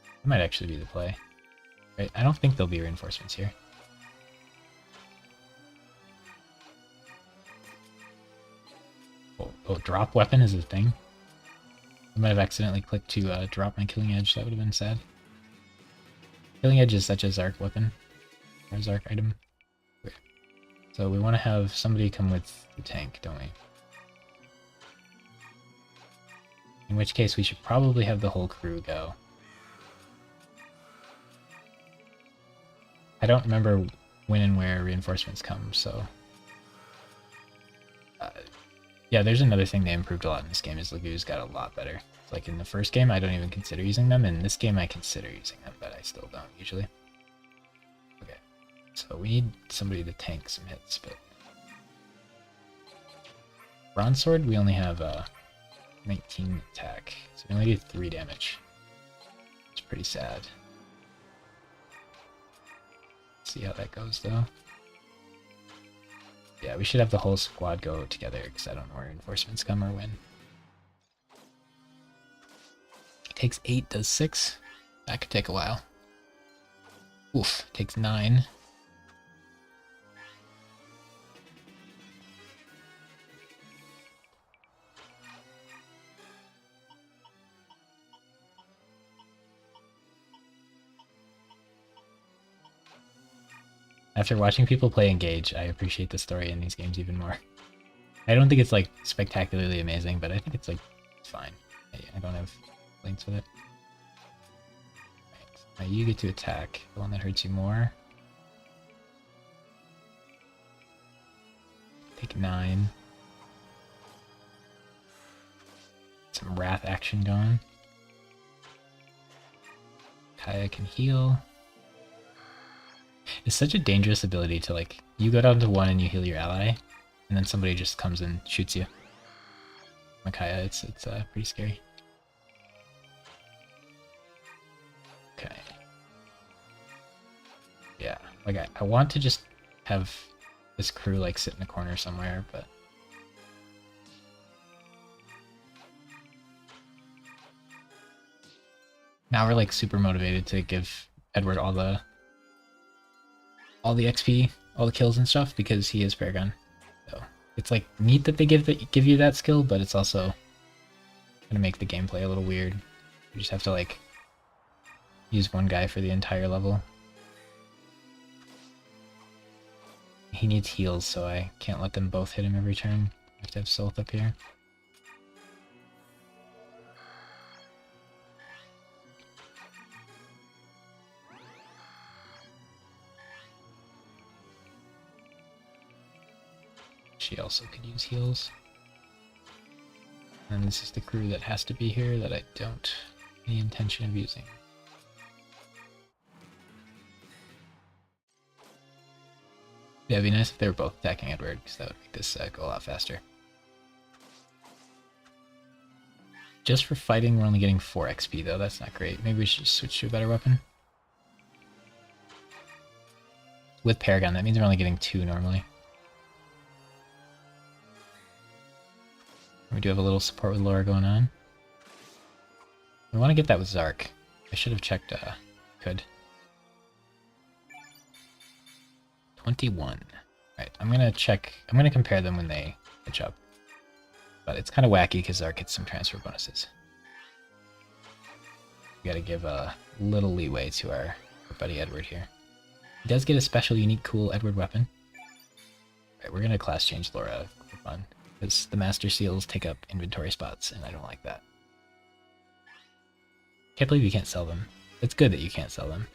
That might actually be the play. Right? I don't think there'll be reinforcements here. Oh, drop weapon is a thing. I might have accidentally clicked to drop my Killing Edge. That would have been sad. Killing Edge is such a Zark weapon. Or a Zark item. Okay. So we want to have somebody come with the tank, don't we? In which case we should probably have the whole crew go. I don't remember when and where reinforcements come, so... yeah, there's another thing they improved a lot in this game, is Lagu's got a lot better. It's like in the first game, I don't even consider using them. In this game, I consider using them, but I still don't, usually. Okay, so we need somebody to tank some hits, but... Bronze Sword, we only have 19 attack, so we only do 3 damage. It's pretty sad. Let's see how that goes, though. Yeah, we should have the whole squad go together, because I don't know where reinforcements come or when. It takes 8, does 6. That could take a while. Oof, takes 9. After watching people play Engage, I appreciate the story in these games even more. I don't think it's like spectacularly amazing, but I think it's like it's fine. I don't have links with it. Right. Now you get to attack, the one that hurts you more. Take 9. Some Wrath action going. Kaya can heal. It's such a dangerous ability to like, you go down to 1 and you heal your ally, and then somebody just comes and shoots you. Micaiah, it's pretty scary. Okay. Yeah, like I want to just have this crew like sit in the corner somewhere, but... Now we're like super motivated to give Edward all the XP, all the kills and stuff, because he is Paragon. So it's like neat that they give you that skill, but it's also gonna make the gameplay a little weird. You just have to like use one guy for the entire level. He needs heals, so I can't let them both hit him every turn. I have to have Sylph up here. She also could use heals. And this is the crew that has to be here that I don't have any intention of using. Yeah, it'd be nice if they were both attacking Edward, because that would make this go a lot faster. Just for fighting, we're only getting 4 XP though, that's not great. Maybe we should just switch to a better weapon. With Paragon, that means we're only getting 2 normally. We do have a little support with Laura going on. We want to get that with Zark. I should have checked, could. 21. Right, I'm gonna compare them when they catch up. But it's kind of wacky because Zark gets some transfer bonuses. We gotta give a little leeway to our buddy Edward here. He does get a special, unique, cool Edward weapon. Right, we're gonna class change Laura for fun. Because the Master Seals take up inventory spots, and I don't like that. Can't believe you can't sell them. It's good that you can't sell them.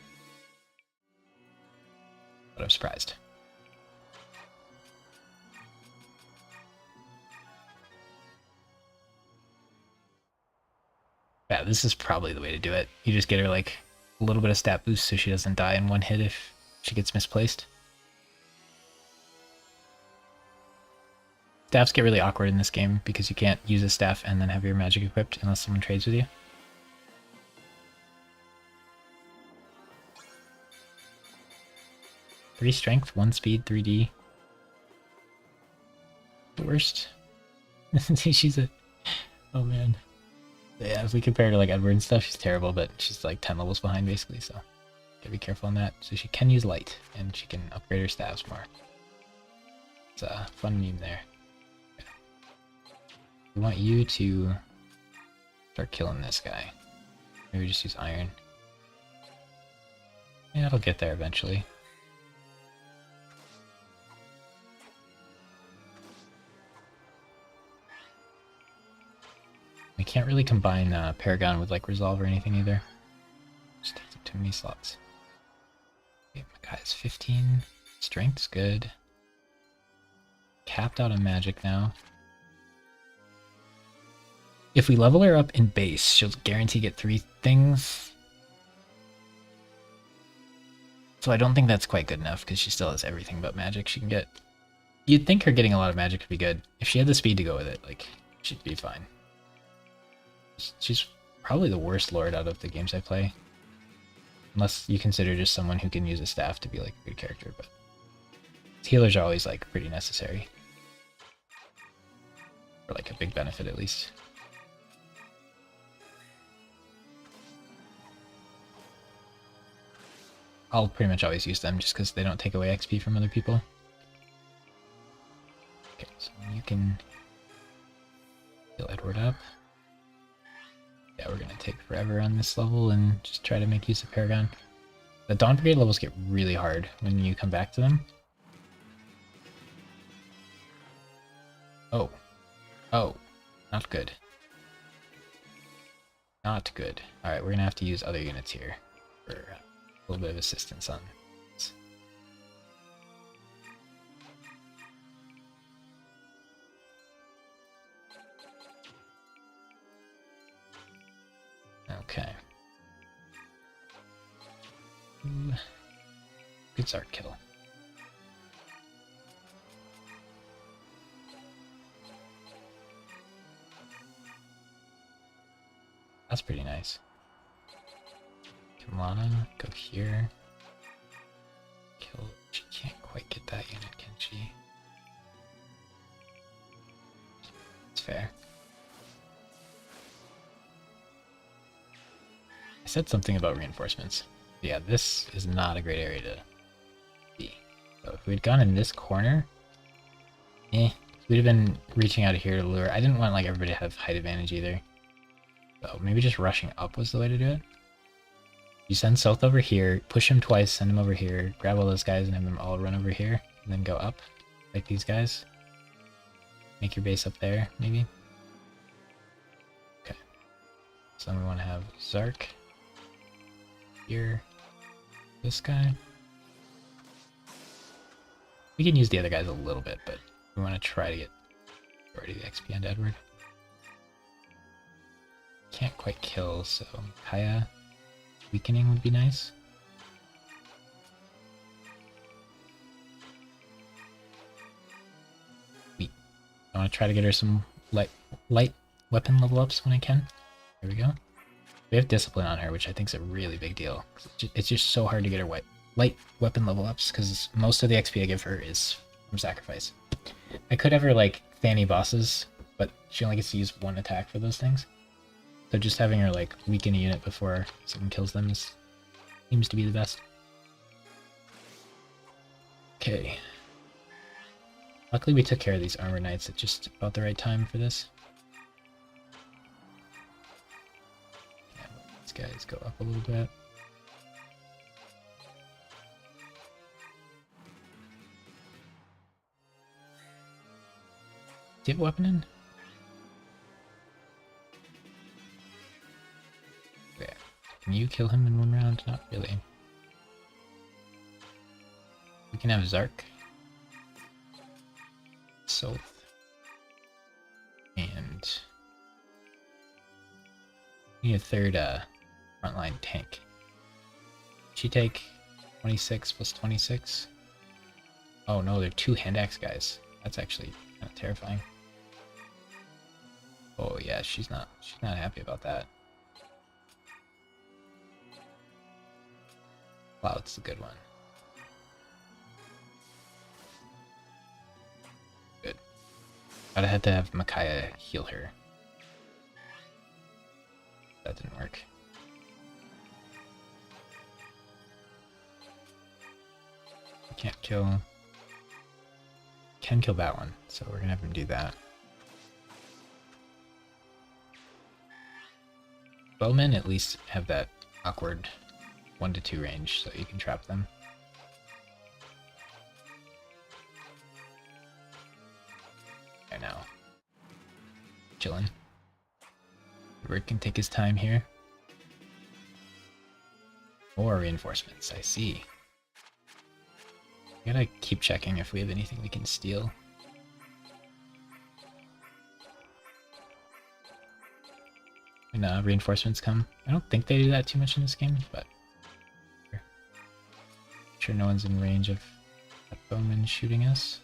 But I'm surprised. Yeah, this is probably the way to do it. You just get her like a little bit of stat boost so she doesn't die in one hit if She gets misplaced. Staffs get really awkward in this game because you can't use a staff and then have your magic equipped unless someone trades with you. Three strength, 1 speed, 3D. The worst. She's a... Oh man. Yeah, if we compare to like Edward and stuff, she's terrible, but she's like 10 levels behind basically, so gotta be careful on that. So she can use light, and she can upgrade her staffs more. It's a fun meme there. Okay. We want you to start killing this guy. Maybe just use iron. Yeah, it'll get there eventually. We can't really combine Paragon with like Resolve or anything either. Just takes up too many slots. Okay, my guy is 15. Strength's good. Capped out on magic now. If we level her up in base, she'll guarantee get 3 things. So I don't think that's quite good enough because she still has everything but magic she can get. You'd think her getting a lot of magic would be good. If she had the speed to go with it, like, she'd be fine. She's probably the worst lord out of the games I play. Unless you consider just someone who can use a staff to be like a good character, but healers are always like pretty necessary. Or like a big benefit at least. I'll pretty much always use them just because they don't take away XP from other people. Okay, so you can heal Edward up. Yeah, we're gonna take forever on this level and just try to make use of Paragon. The Dawn Brigade levels get really hard when you come back to them. Oh. Oh. Not good. Not good. Alright, we're gonna have to use other units here for a little bit of assistance on this. Okay. Ooh. Good Zark kill. That's pretty nice. Kimlana, go here. Kill. She can't quite get that unit, can she? It's fair. I said something about reinforcements. Yeah, this is not a great area to be. So if we'd gone in this corner, we'd have been reaching out of here to lure. I didn't want like everybody to have height advantage either. So maybe just rushing up was the way to do it. You send South over here, push him twice, send him over here, grab all those guys and have them all run over here, and then go up, like these guys. Make your base up there, maybe. Okay. So then we want to have Zark here. This guy. We can use the other guys a little bit, but we want to try to get already the XP on Edward. Can't quite kill, so Kaya weakening would be nice. I want to try to get her some light weapon level ups when I can. There we go. We have discipline on her, which I think is a really big deal. It's just so hard to get her light weapon level ups because most of the XP I give her is from sacrifice. I could have her like Fanny bosses, but she only gets to use 1 attack for those things. So just having her like weaken a unit before someone kills them seems to be the best. Okay. Luckily we took care of these armor knights at just about the right time for this. These guys go up a little bit. Do you have a weapon in? Okay. Can you kill him in 1 round? Not really. We can have Zark. South. And we need a third frontline tank. She take 26 plus 26. Oh no, they're two hand axe guys. That's actually kind of terrifying. Oh yeah, she's not happy about that. Cloud's a good one. Good. But I had to have Micaiah heal her. That didn't work. Can't kill. Can kill that one, so we're gonna have him do that. Bowmen at least have that awkward 1 to 2 range, so you can trap them. There now. Chillin'. Edward can take his time here. More reinforcements, I see. We gotta keep checking if we have anything we can steal. When reinforcements come. I don't think they do that too much in this game, but I'm sure no one's in range of that bowman shooting us.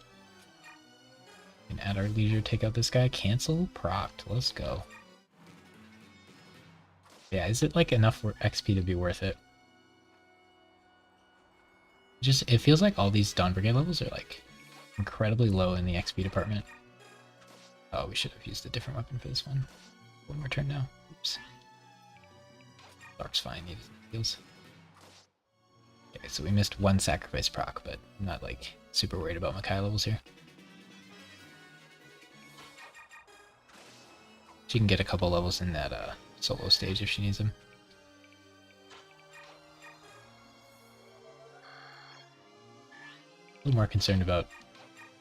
We can at our leisure take out this guy. Cancel, procced. Let's go. Yeah, is it like enough XP to be worth it? Just, it feels like all these Dawn Brigade levels are like incredibly low in the XP department. Oh, we should have used a different weapon for this one. One more turn now. Oops. Dark's fine, he doesn't heals. Okay, so we missed one sacrifice proc, but I'm not like super worried about Micaiah levels here. She can get a couple levels in that solo stage if she needs them. A little more concerned about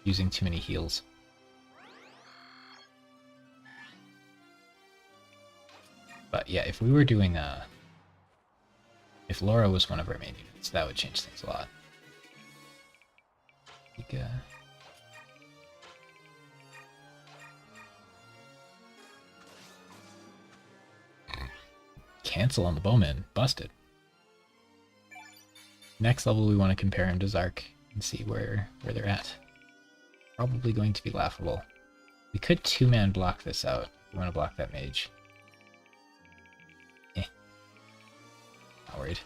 using too many heals. But yeah, if we were doing if Laura was one of our main units, that would change things a lot. Cancel on the bowman. Busted. Next level, we want to compare him to Zark and see where they're at. Probably going to be laughable. We could 2-man block this out if we want to block that mage. Not worried.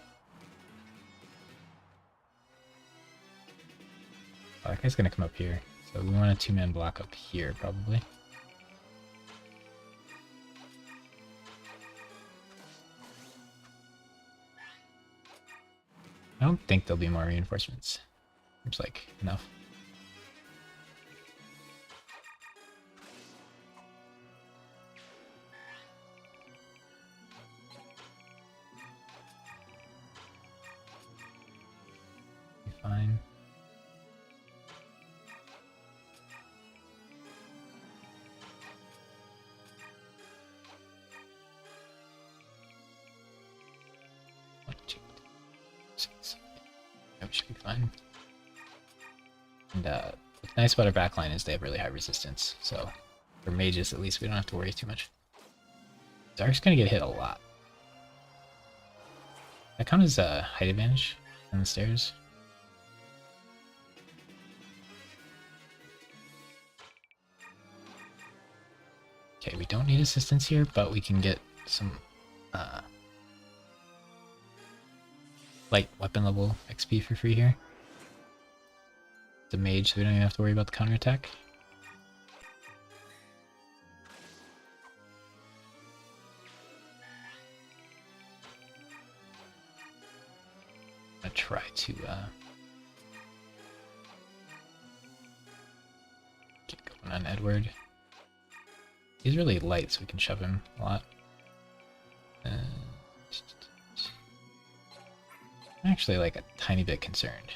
Oh, that guy's gonna come up here. So we want a 2-man block up here, probably. I don't think there'll be more reinforcements. Seems like enough. Be fine. That should be fine. And what's nice about our backline is they have really high resistance, so for mages at least we don't have to worry too much. Dark's gonna get hit a lot. That count as a height advantage on the stairs. Okay, we don't need assistance here, but we can get some light weapon level XP for free here. The mage, so we don't even have to worry about the counterattack. I'm gonna try to get going on Edward. He's really light, so we can shove him a lot. I'm actually like a tiny bit concerned.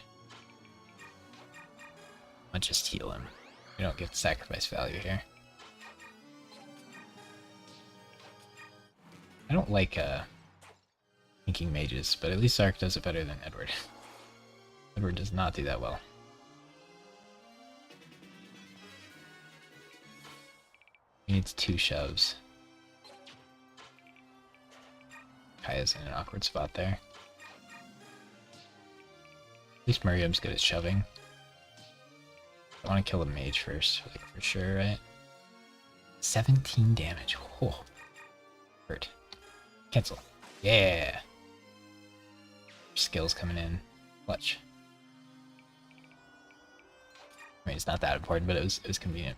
I'll just heal him. We don't get sacrifice value here. I don't like thinking mages, but at least Zark does it better than Edward. Edward does not do that well. He needs 2 shoves. Kaya's in an awkward spot there. At least Miriam's good at shoving. I want to kill the mage first, like for sure, right? 17 damage. Oh. Hurt. Cancel. Yeah. Skills coming in. Clutch. I mean, it's not that important, but it was convenient.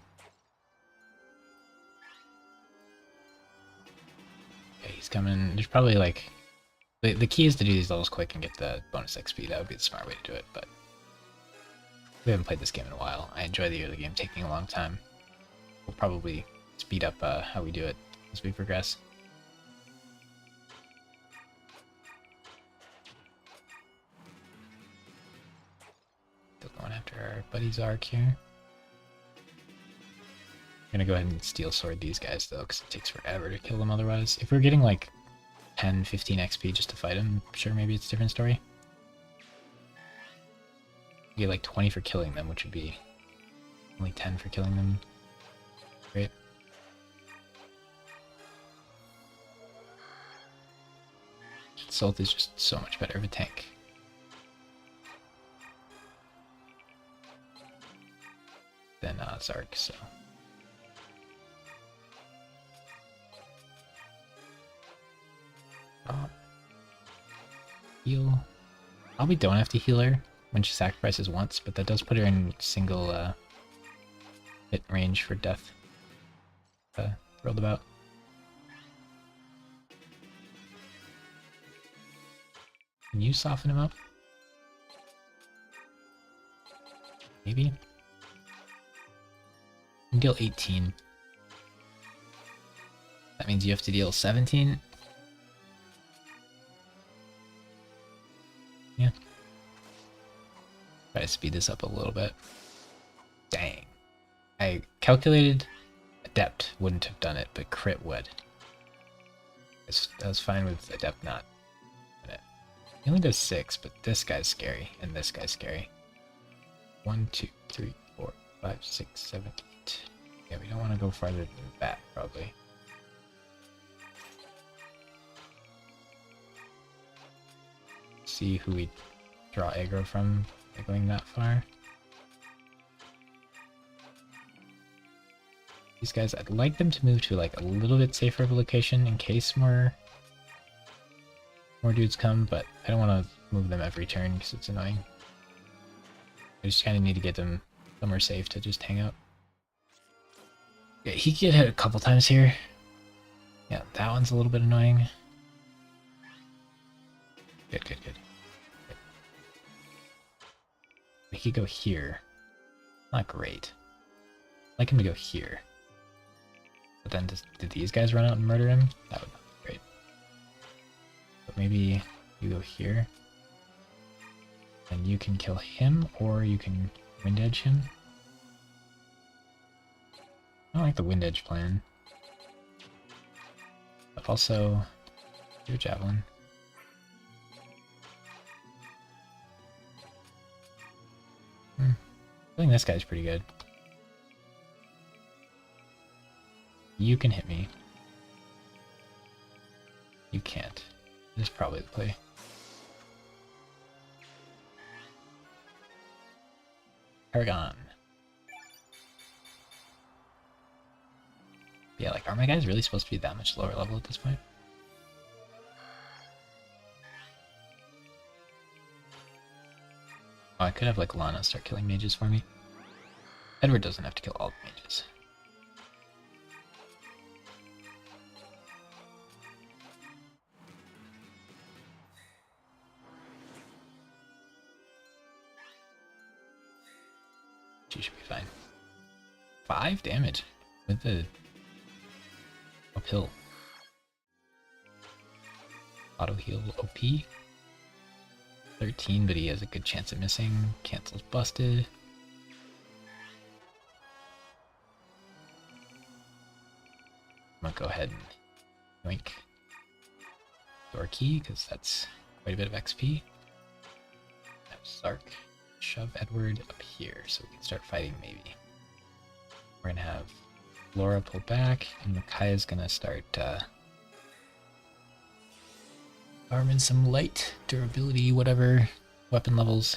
Okay, he's coming. There's probably like the key is to do these levels quick and get the bonus XP. That would be the smart way to do it, but we haven't played this game in a while. I enjoy the early game taking a long time. We'll probably speed up how we do it as we progress. Still going after our buddy Zark here. I'm gonna go ahead and steel sword these guys though, because it takes forever to kill them otherwise. If we're getting like 10, 15 XP just to fight him, sure, maybe it's a different story. You get like 20 for killing them, which would be only 10 for killing them. Great. Salt is just so much better of a tank. Than Zark, so. Heal. Probably don't have to heal her when she sacrifices once, but that does put her in single hit range for death. Thrilled about. Can you soften him up? Maybe? You can deal 18. That means you have to deal 17? Yeah. Try to speed this up a little bit. Dang. I calculated Adept wouldn't have done it, but Crit would. That was fine with Adept not doing it. He only does 6, but this guy's scary, and this guy's scary. 1, 2, 3, 4, 5, 6, 7, 8. Yeah, we don't want to go farther than that, probably. See who we draw aggro from by going that far. These guys, I'd like them to move to like a little bit safer of a location in case more dudes come, but I don't want to move them every turn because it's annoying. I just kind of need to get them somewhere safe to just hang out. Yeah, he could get hit a couple times here. Yeah, that one's a little bit annoying. Good, good, good. He could go here. Not great. I'd like him to go here. But then did these guys run out and murder him? That would not be great. But maybe you go here. And you can kill him, or you can wind edge him. I don't like the wind edge plan. But also, do a javelin. I think this guy's pretty good. You can hit me. You can't. This is probably the play. Paragon. Yeah, like, are my guys really supposed to be that much lower level at this point? Oh, I could have, like, Lana start killing mages for me. Edward doesn't have to kill all the mages. She should be fine. 5 damage with the uphill. Auto heal OP. 13, but he has a good chance of missing. Cancel's busted. I'm gonna go ahead and yoink door key, because that's quite a bit of XP. Have Sark shove Edward up here so we can start fighting maybe. We're gonna have Laura pull back, and Micaiah's gonna start farming some light, durability, whatever weapon levels.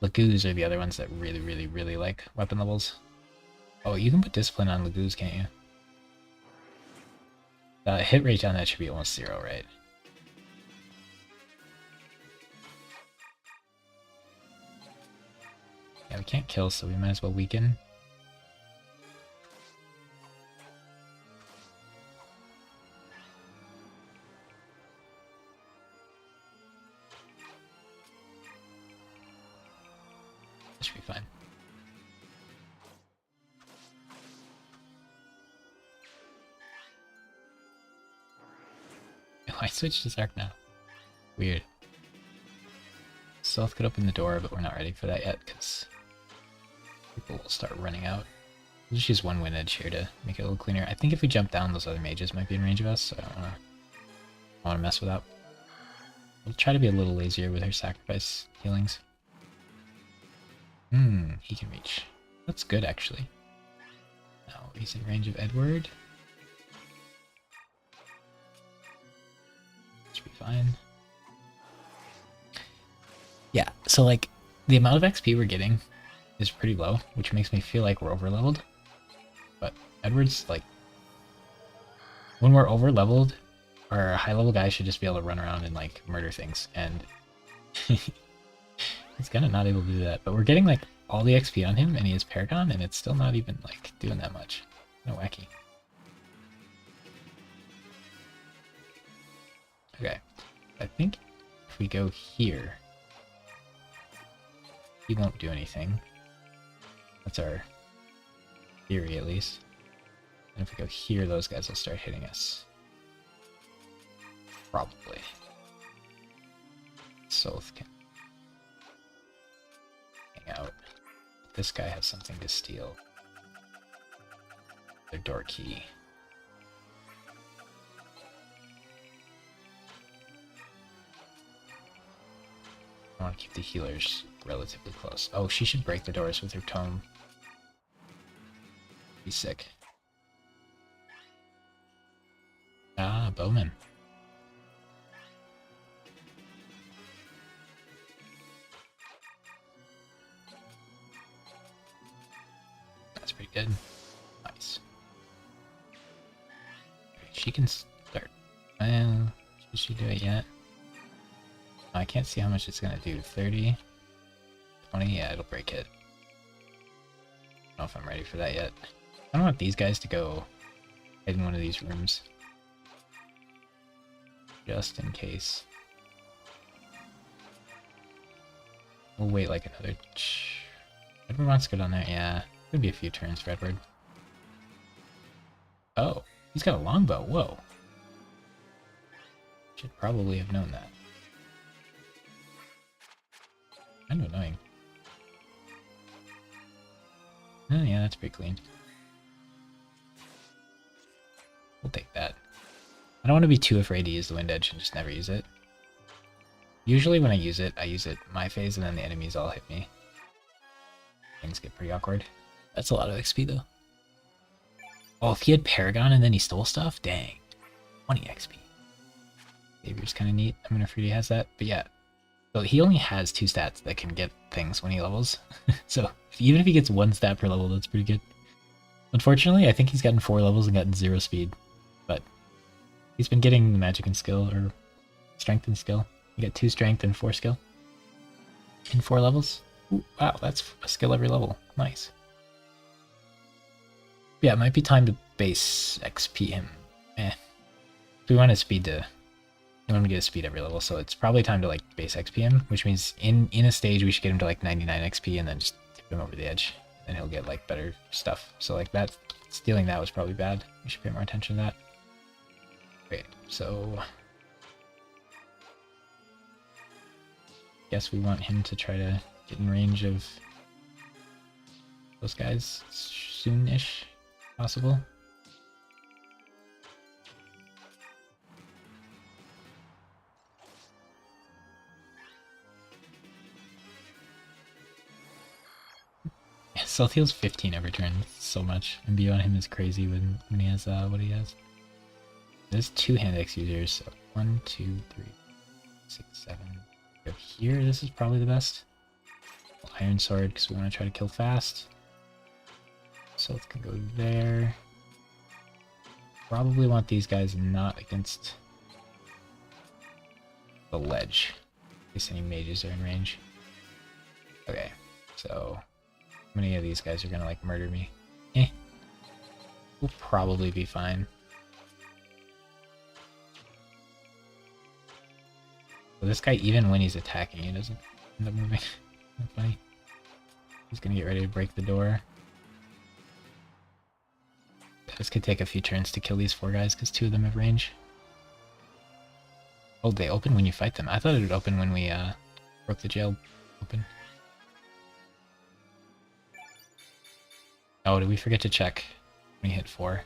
Lagoos are the other ones that really, really, really like weapon levels. Oh, you can put discipline on Lagoos, can't you? The hit rate on that should be almost 0, right? Yeah, we can't kill, so we might as well weaken. That should be fine. Oh, I switched to Zark now. Weird. Stealth could open the door, but we're not ready for that yet, because people will start running out. We'll just use one wind edge here to make it a little cleaner. I think if we jump down, those other mages might be in range of us, so I don't want to mess with that. We'll try to be a little lazier with her sacrifice healings. He can reach. That's good, actually. Now he's in range of Edward. Should be fine. Yeah, so like, the amount of XP we're getting is pretty low, which makes me feel like we're over-leveled. But Edward's, like, when we're over-leveled, our high-level guy should just be able to run around and, like, murder things, and he's kind of not able to do that. But we're getting, like, all the XP on him, and he has Paragon, and it's still not even, like, doing that much. No wacky. Okay, I think if we go here, he won't do anything. That's our theory, at least. And if we go here, those guys will start hitting us. Probably. Soth can hang out. This guy has something to steal. Their door key. I want to keep the healers relatively close. Oh, she should break the doors with her tome. Be sick. Ah, Bowman. That's pretty good. Nice. Okay, she can start. Well, should she do it yet? I can't see how much it's gonna do. 30? 20? Yeah, it'll break it. I don't know if I'm ready for that yet. I don't want these guys to go hide in one of these rooms. Just in case. We'll wait like another... Edward wants to go down there. Yeah, could be a few turns for Edward. Oh, he's got a longbow. Whoa. Should probably have known that. Kind of annoying. Oh yeah, that's pretty clean. We'll take that. I don't want to be too afraid to use the wind edge and just never use it. Usually when I use it my phase and then the enemies all hit me. Things get pretty awkward. That's a lot of XP though. Oh, if he had Paragon and then he stole stuff? Dang. 20 XP. Savior's kind of neat. I'm gonna forget he has that, but yeah. So he only has 2 stats that can get things when he levels. So even if he gets 1 stat per level, that's pretty good. Unfortunately, I think he's gotten 4 levels and gotten 0 speed. But he's been getting the magic and skill, or strength and skill. You get 2 strength and 4 skill. In 4 levels. Ooh, wow, that's a skill every level. Nice. Yeah, it might be time to base XP him. We want his speed to... We want him to get his speed every level, so it's probably time to like base XP him, which means in a stage we should get him to like 99 XP and then just tip him over the edge, and he'll get like better stuff. So like that, stealing that was probably bad. We should pay more attention to that. Great, so guess we want him to try to get in range of those guys soon-ish, possible. Stealth heals 15 every turn, so much. And be on him is crazy when he has what he has. There's 2 hand X users, so 1, 2, 3, 6, 7. Go here, this is probably the best. Iron Sword because we want to try to kill fast. So it can go there. Probably want these guys not against the ledge, in case any mages are in range. Okay, so how many of these guys are gonna like murder me? We'll probably be fine. So this guy, even when he's attacking, he doesn't end up moving. That's funny. He's gonna get ready to break the door. This could take a few turns to kill these 4 guys because 2 of them have range. Oh, they open when you fight them. I thought it would open when we broke the jail open. Oh, did we forget to check when we hit 4?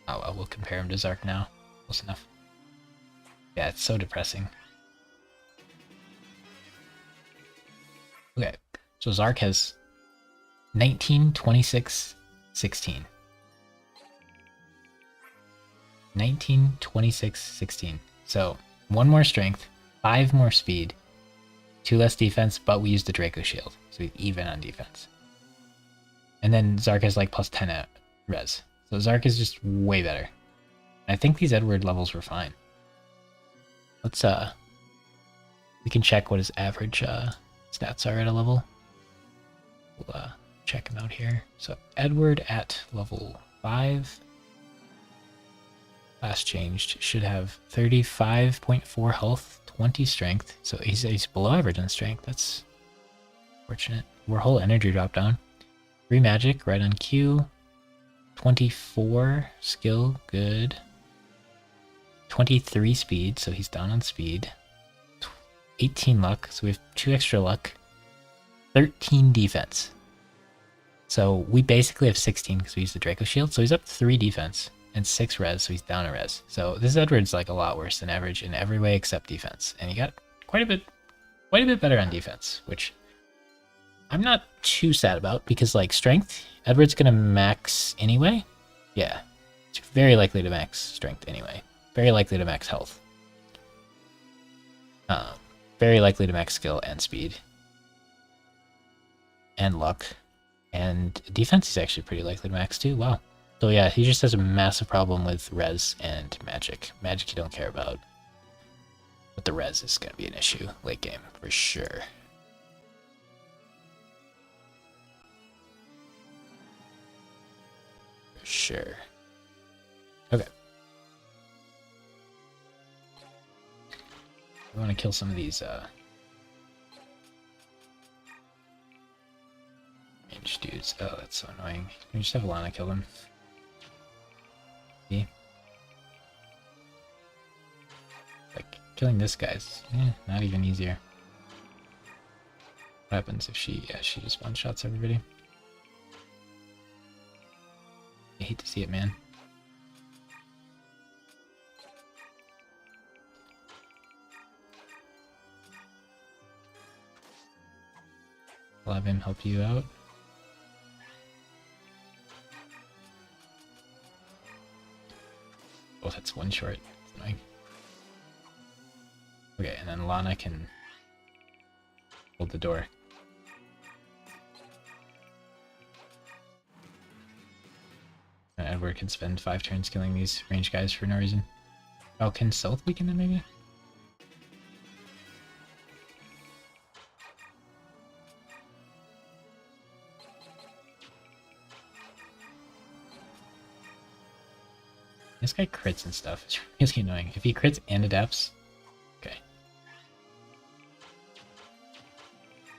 Oh well, we'll compare him to Zark now. Close enough. Yeah, it's so depressing. Okay, so Zark has 19, 26, 16. 19, 26, 16. So 1 more strength, 5 more speed, 2 less defense, but we use the Draco Shield, so he's even on defense. And then Zark has like plus 10 at res. So Zark is just way better. I think these Edward levels were fine. Let's we can check what his average stats are at a level. We'll check him out here. So Edward at level 5. Last changed, should have 35.4 health, 20 strength. So he's below average on strength. That's fortunate. Whole energy drop down. 3 magic, right on cue. 24 skill, good. 23 speed, so he's down on speed. 18 luck, so we have 2 extra luck. 13 defense. So we basically have 16 because we use the Draco Shield. So he's up 3 defense. And 6 res, so he's down a res. So this Edward's like a lot worse than average in every way except defense. And he got quite a bit better on defense, which I'm not too sad about because like strength, Edward's gonna max anyway. Yeah, it's very likely to max strength anyway. Very likely to max health. Very likely to max skill and speed. And luck. And defense is actually pretty likely to max too. Wow. So yeah, he just has a massive problem with res and magic. Magic you don't care about. But the res is going to be an issue late game, for sure. For sure. Okay. I want to kill some of these range dudes. Oh, that's so annoying. Can we just have Lana kill them? Like, killing this guy's not even easier. What happens if she just one-shots everybody? I hate to see it, man. I'll have him help you out. Oh, that's one short. That's annoying. Okay, and then Lana can hold the door. And Edward can spend 5 turns killing these range guys for no reason. Oh, can Stealth weaken them maybe? This guy crits and stuff. It's really annoying. If he crits and adapts, okay.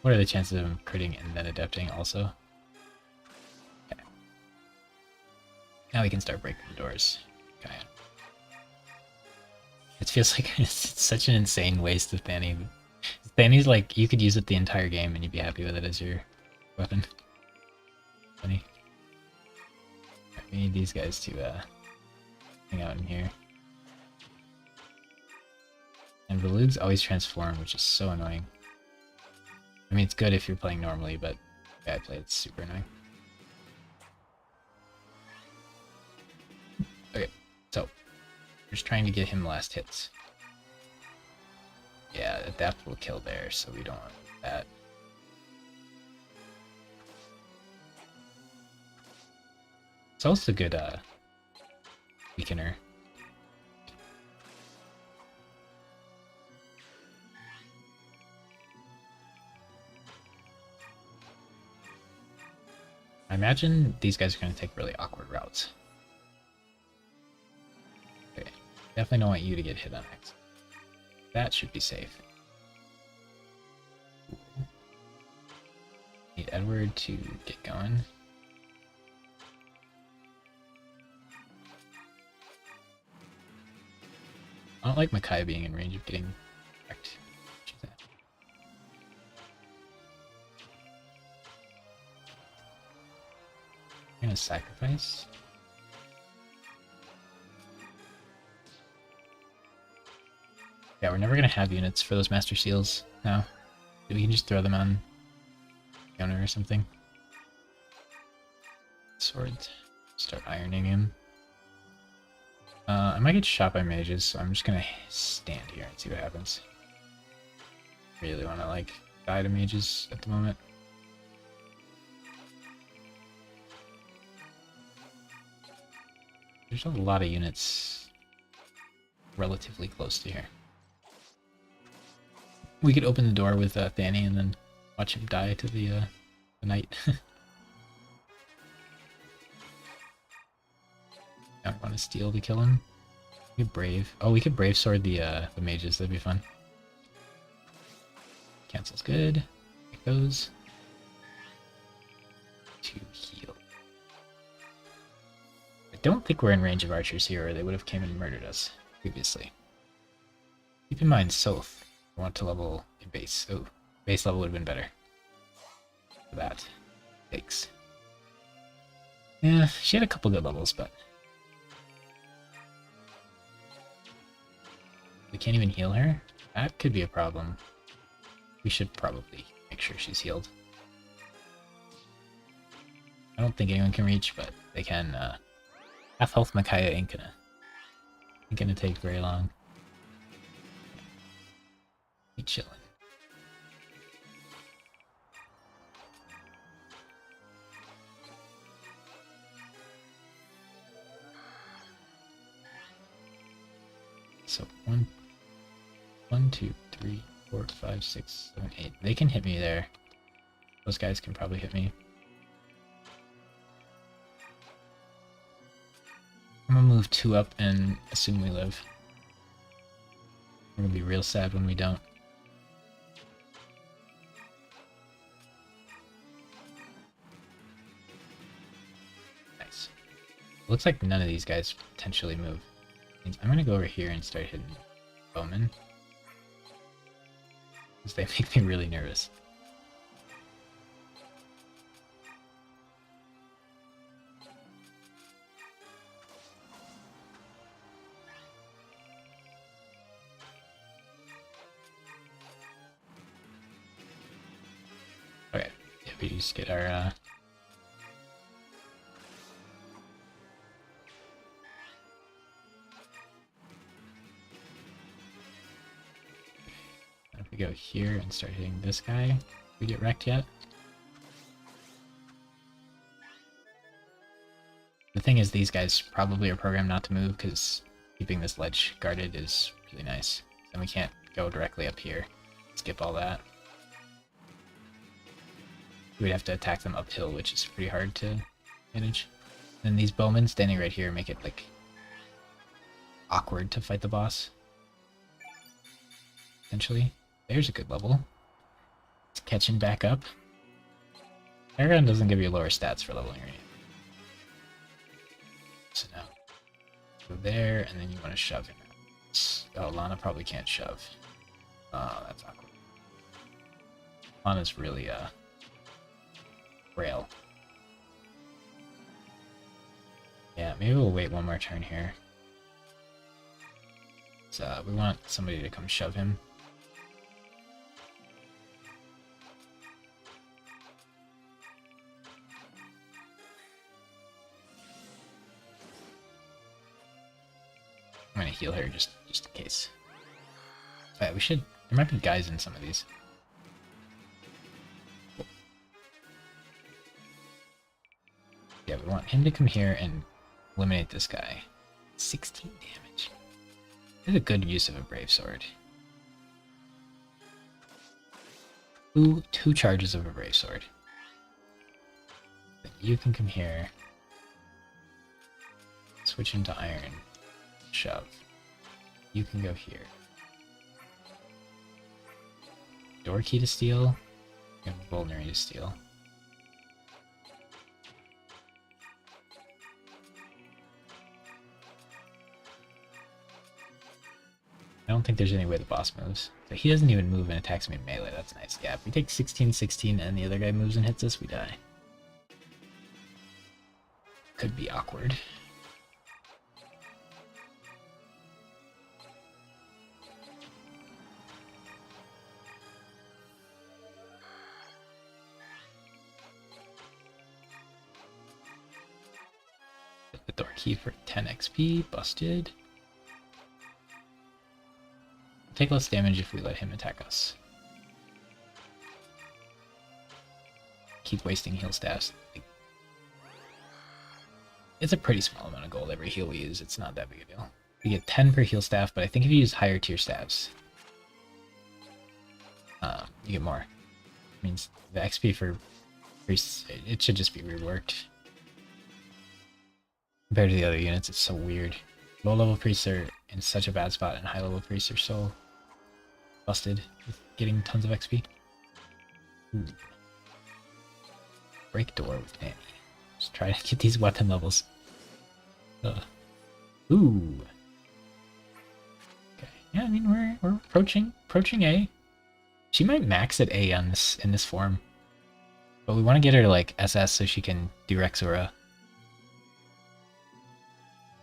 What are the chances of him critting and then adapting also? Okay. Now we can start breaking the doors. Okay. It feels like it's such an insane waste of Thanny. Thanny's like, you could use it the entire game and you'd be happy with it as your weapon. Funny. Right, we need these guys to out in here. And Belugs always transform, which is so annoying. I mean, it's good if you're playing normally, but yeah, I play it's super annoying. Okay, so we're just trying to get him last hits. Yeah, Adapt will kill there, so we don't want that. It's also a good weakener. I imagine these guys are going to take really awkward routes. Okay, definitely don't want you to get hit on X. That should be safe. Need Edward to get going. I don't like Micaiah being in range of getting wrecked. I'm gonna sacrifice. Yeah, we're never gonna have units for those Master Seals now. We can just throw them on counter or something. Sword. Start ironing him. I might get shot by mages, so I'm just gonna stand here and see what happens. Really wanna like die to mages at the moment. There's a lot of units relatively close to here. We could open the door with Thani and then watch him die to the knight. I don't want to steal to kill him. We could brave. Oh, we could brave sword the mages. That'd be fun. Cancel's good. Take those. To heal. I don't think we're in range of archers here, or they would have came and murdered us previously. Keep in mind, Soth. I want to level in base. Oh, base level would have been better. For that. Thanks. Yeah, she had a couple good levels, but we can't even heal her? That could be a problem. We should probably make sure she's healed. I don't think anyone can reach, but they can. Half health Micaiah ain't gonna take very long. Be chillin'. So 1, 2, 3, 4, 5, 6, 7, 8. They can hit me there. Those guys can probably hit me. I'm gonna move 2 up and assume we live. We're gonna be real sad when we don't. Nice. Looks like none of these guys potentially move. I'm gonna go over here and start hitting bowmen. Because they make me really nervous. Okay, yeah, we just get our if we go here and start hitting this guy, did we get wrecked yet? The thing is, these guys probably are programmed not to move because keeping this ledge guarded is really nice. And we can't go directly up here. Skip all that. We'd have to attack them uphill, which is pretty hard to manage. And these bowmen standing right here make it like awkward to fight the boss. Essentially. There's a good level. It's catching back up. Paragon doesn't give you lower stats for leveling or anything. So now, go there, and then you want to shove him out. Oh, Lana probably can't shove. Oh, that's awkward. Lana's really, frail. Yeah, maybe we'll wait one more turn here. So, we want somebody to come shove him. I'm gonna heal her just in case. We should. There might be guys in some of these. Yeah, we want him to come here and eliminate this guy. 16 damage. This is a good use of a Brave Sword. Two charges of a Brave Sword. Then you can come here. Switch into Iron. Shove. You can go here. Door key to steal. And vulnerary to steal. I don't think there's any way the boss moves. So he doesn't even move and attacks me in melee. That's nice. Yeah, if we take 16-16 and the other guy moves and hits us, we die. Could be awkward. The door key for 10 XP. Busted. Take less damage if we let him attack us. Keep wasting heal staffs. It's a pretty small amount of gold every heal we use. It's not that big a deal. We get 10 per heal staff, but I think if you use higher tier staffs, you get more. It means the XP for priests, it should just be reworked. Compared to the other units, it's so weird. Low level priests are in such a bad spot, and high level priests are so busted with getting tons of XP. Ooh. Break door with Danny. Just try to get these weapon levels. Ooh. Okay. Yeah, I mean we're approaching A. She might max at A on this in this form, but we want to get her to like SS so she can do Rexura.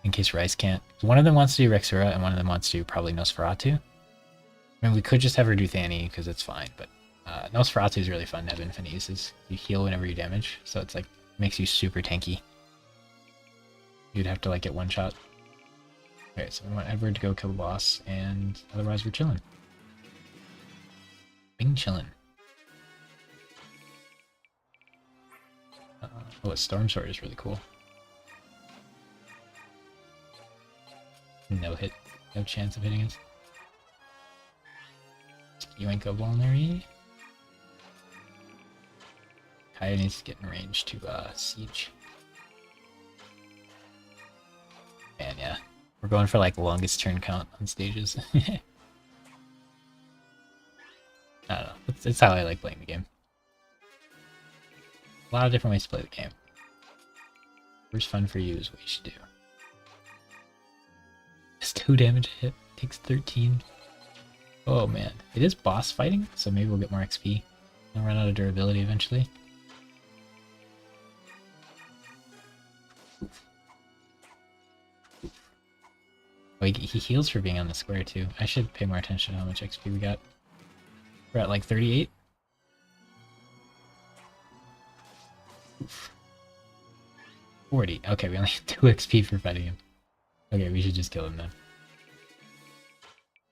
In case Rice can't. One of them wants to do Rexura, and one of them wants to do probably Nosferatu. I mean, we could just have her do Thani, because it's fine, but Nosferatu is really fun to have infinite uses. You heal whenever you damage, so it's like, makes you super tanky. You'd have to like get one shot. Okay, so we want Edward to go kill the boss, and otherwise we're chilling. Bing chillin'. Oh, a Storm Sword is really cool. No hit. No chance of hitting us. Yoinka Vulnerary. Kaya needs to get in range to siege. And yeah, we're going for like longest turn count on stages. I don't know. It's how I like playing the game. A lot of different ways to play the game. Where's fun for you is what you should do. It's 2 damage a hit, takes 13. Oh man, it is boss fighting, so maybe we'll get more XP. I'll run out of durability eventually. Oof. Oof. Oh, he heals for being on the square too. I should pay more attention to how much XP we got. We're at like 38. Oof. 40. Okay, we only have 2 XP for fighting him. Okay, we should just kill him then.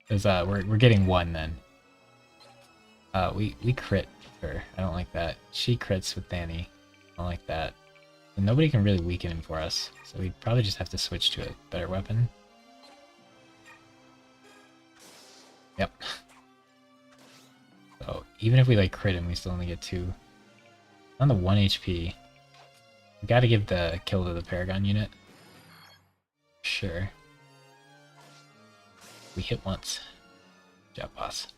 Because we're getting 1 then. We crit her. I don't like that. She crits with Danny. I don't like that. And nobody can really weaken him for us, so we'd probably just have to switch to a better weapon. Yep. So even if we like crit him, we still only get 2. On the 1 HP. We gotta give the kill to the Paragon unit. Sure. We hit once. Good job, boss.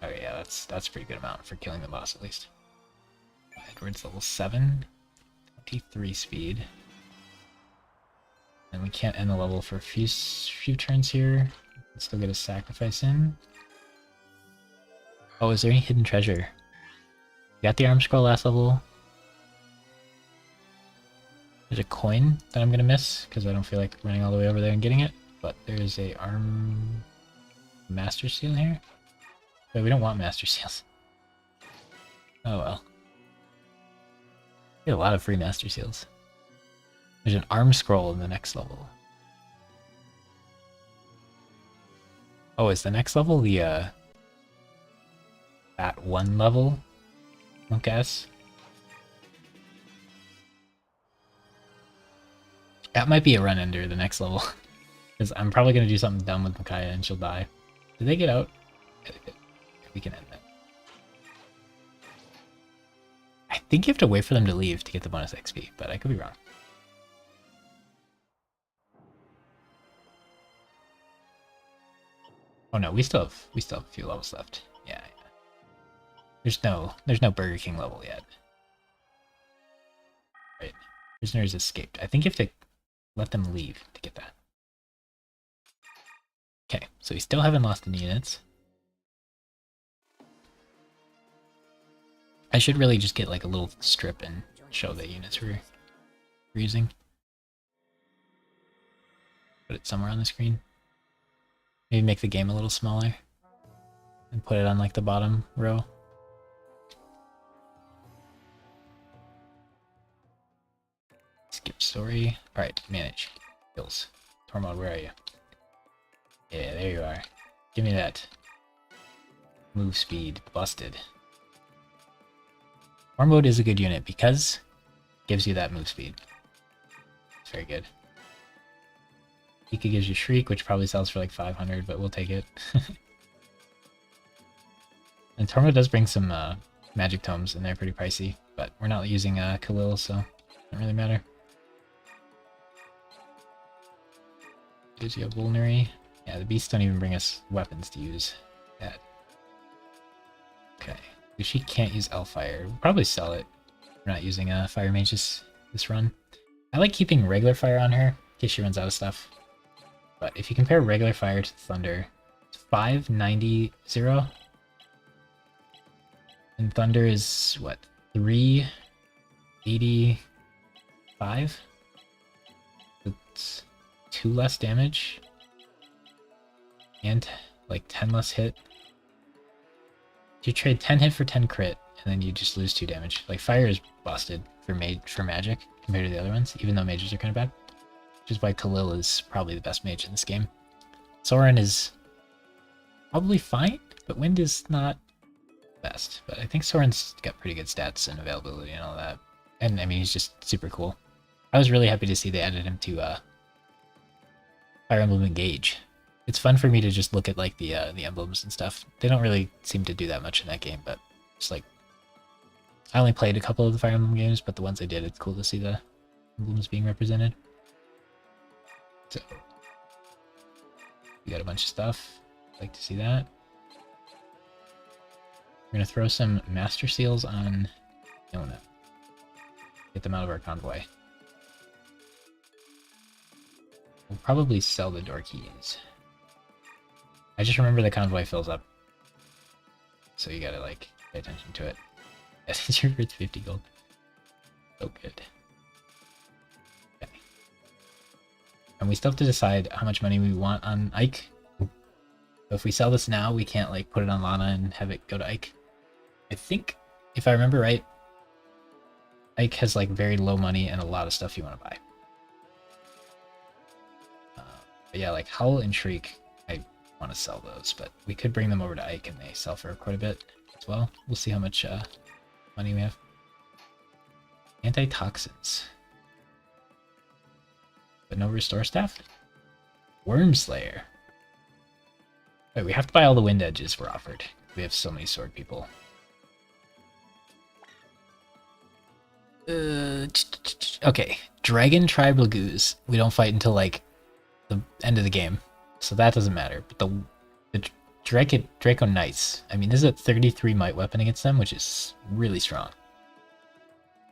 Okay, yeah, that's a pretty good amount for killing the boss at least. Edward's level 7, 23 speed. And we can't end the level for a few turns here. Let's still get a sacrifice in. Oh, is there any hidden treasure? We got the arm scroll last level. There's a coin that I'm gonna miss because I don't feel like running all the way over there and getting it. But there's a arm master seal here. But we don't want master seals. Oh well. We get a lot of free master seals. There's an arm scroll in the next level. Oh, is the next level the that 1 level? I guess. That might be a run ender the next level. Because I'm probably going to do something dumb with Micaiah and she'll die. Did they get out? We can end that. I think you have to wait for them to leave to get the bonus XP, but I could be wrong. Oh no, we still have a few levels left. Yeah. There's no Burger King level yet. Right. Prisoners escaped. I think you have to let them leave to get that. Okay, so we still haven't lost any units. I should really just get like a little strip and show the units we're using. Put it somewhere on the screen. Maybe make the game a little smaller. And put it on like the bottom row. Skip story. Alright, manage. Skills. Tormod, where are you? Yeah, there you are. Give me that. Move speed. Busted. War mode is a good unit because it gives you that move speed. It's very good. Pika gives you Shriek, which probably sells for like 500, but we'll take it. And Tormod does bring some magic tomes, and they're pretty pricey, but we're not using Khalil, so it doesn't really matter. Gives you a Vulnerary. Yeah, the beasts don't even bring us weapons to use. That. Okay. She can't use Elfire. We'll probably sell it. We're not using Fire Mages this run. I like keeping regular fire on her, in case she runs out of stuff. But if you compare regular fire to Thunder, it's 590. And Thunder is, what, 385? It's 2 less damage. And, like, 10 less hit. You trade 10 hit for 10 crit, and then you just lose 2 damage. Like, fire is busted for magic compared to the other ones, even though mages are kind of bad. Which is why Khalil is probably the best mage in this game. Soren is probably fine, but Wind is not best. But I think Soren's got pretty good stats and availability and all that. And, I mean, he's just super cool. I was really happy to see they added him to Fire Emblem Engage. It's fun for me to just look at like the emblems and stuff. They don't really seem to do that much in that game, but it's like I only played a couple of the Fire Emblem games, but the ones I did, it's cool to see the emblems being represented. So we got a bunch of stuff. I'd like to see that. We're gonna throw some Master Seals on Yona. Get them out of our convoy. We'll probably sell the door keys. I just remember the convoy fills up. So you gotta, like, pay attention to it. It's your worth 50 gold. So good. Okay. And we still have to decide how much money we want on Ike. So if we sell this now, we can't, like, put it on Lana and have it go to Ike. I think, if I remember right, Ike has, like, very low money and a lot of stuff you want to buy. But yeah, like, Howl and Shriek, I want to sell those, but we could bring them over to Ike and they sell for quite a bit as well. We'll see how much money we have. Antitoxins. But no restore staff? Wormslayer. Wait, we have to buy all the wind edges we're offered. We have so many sword people. Okay, Dragon Tribal Goose. We don't fight until like the end of the game, so that doesn't matter. But the Draco Knights. I mean, this is a 33 might weapon against them, which is really strong.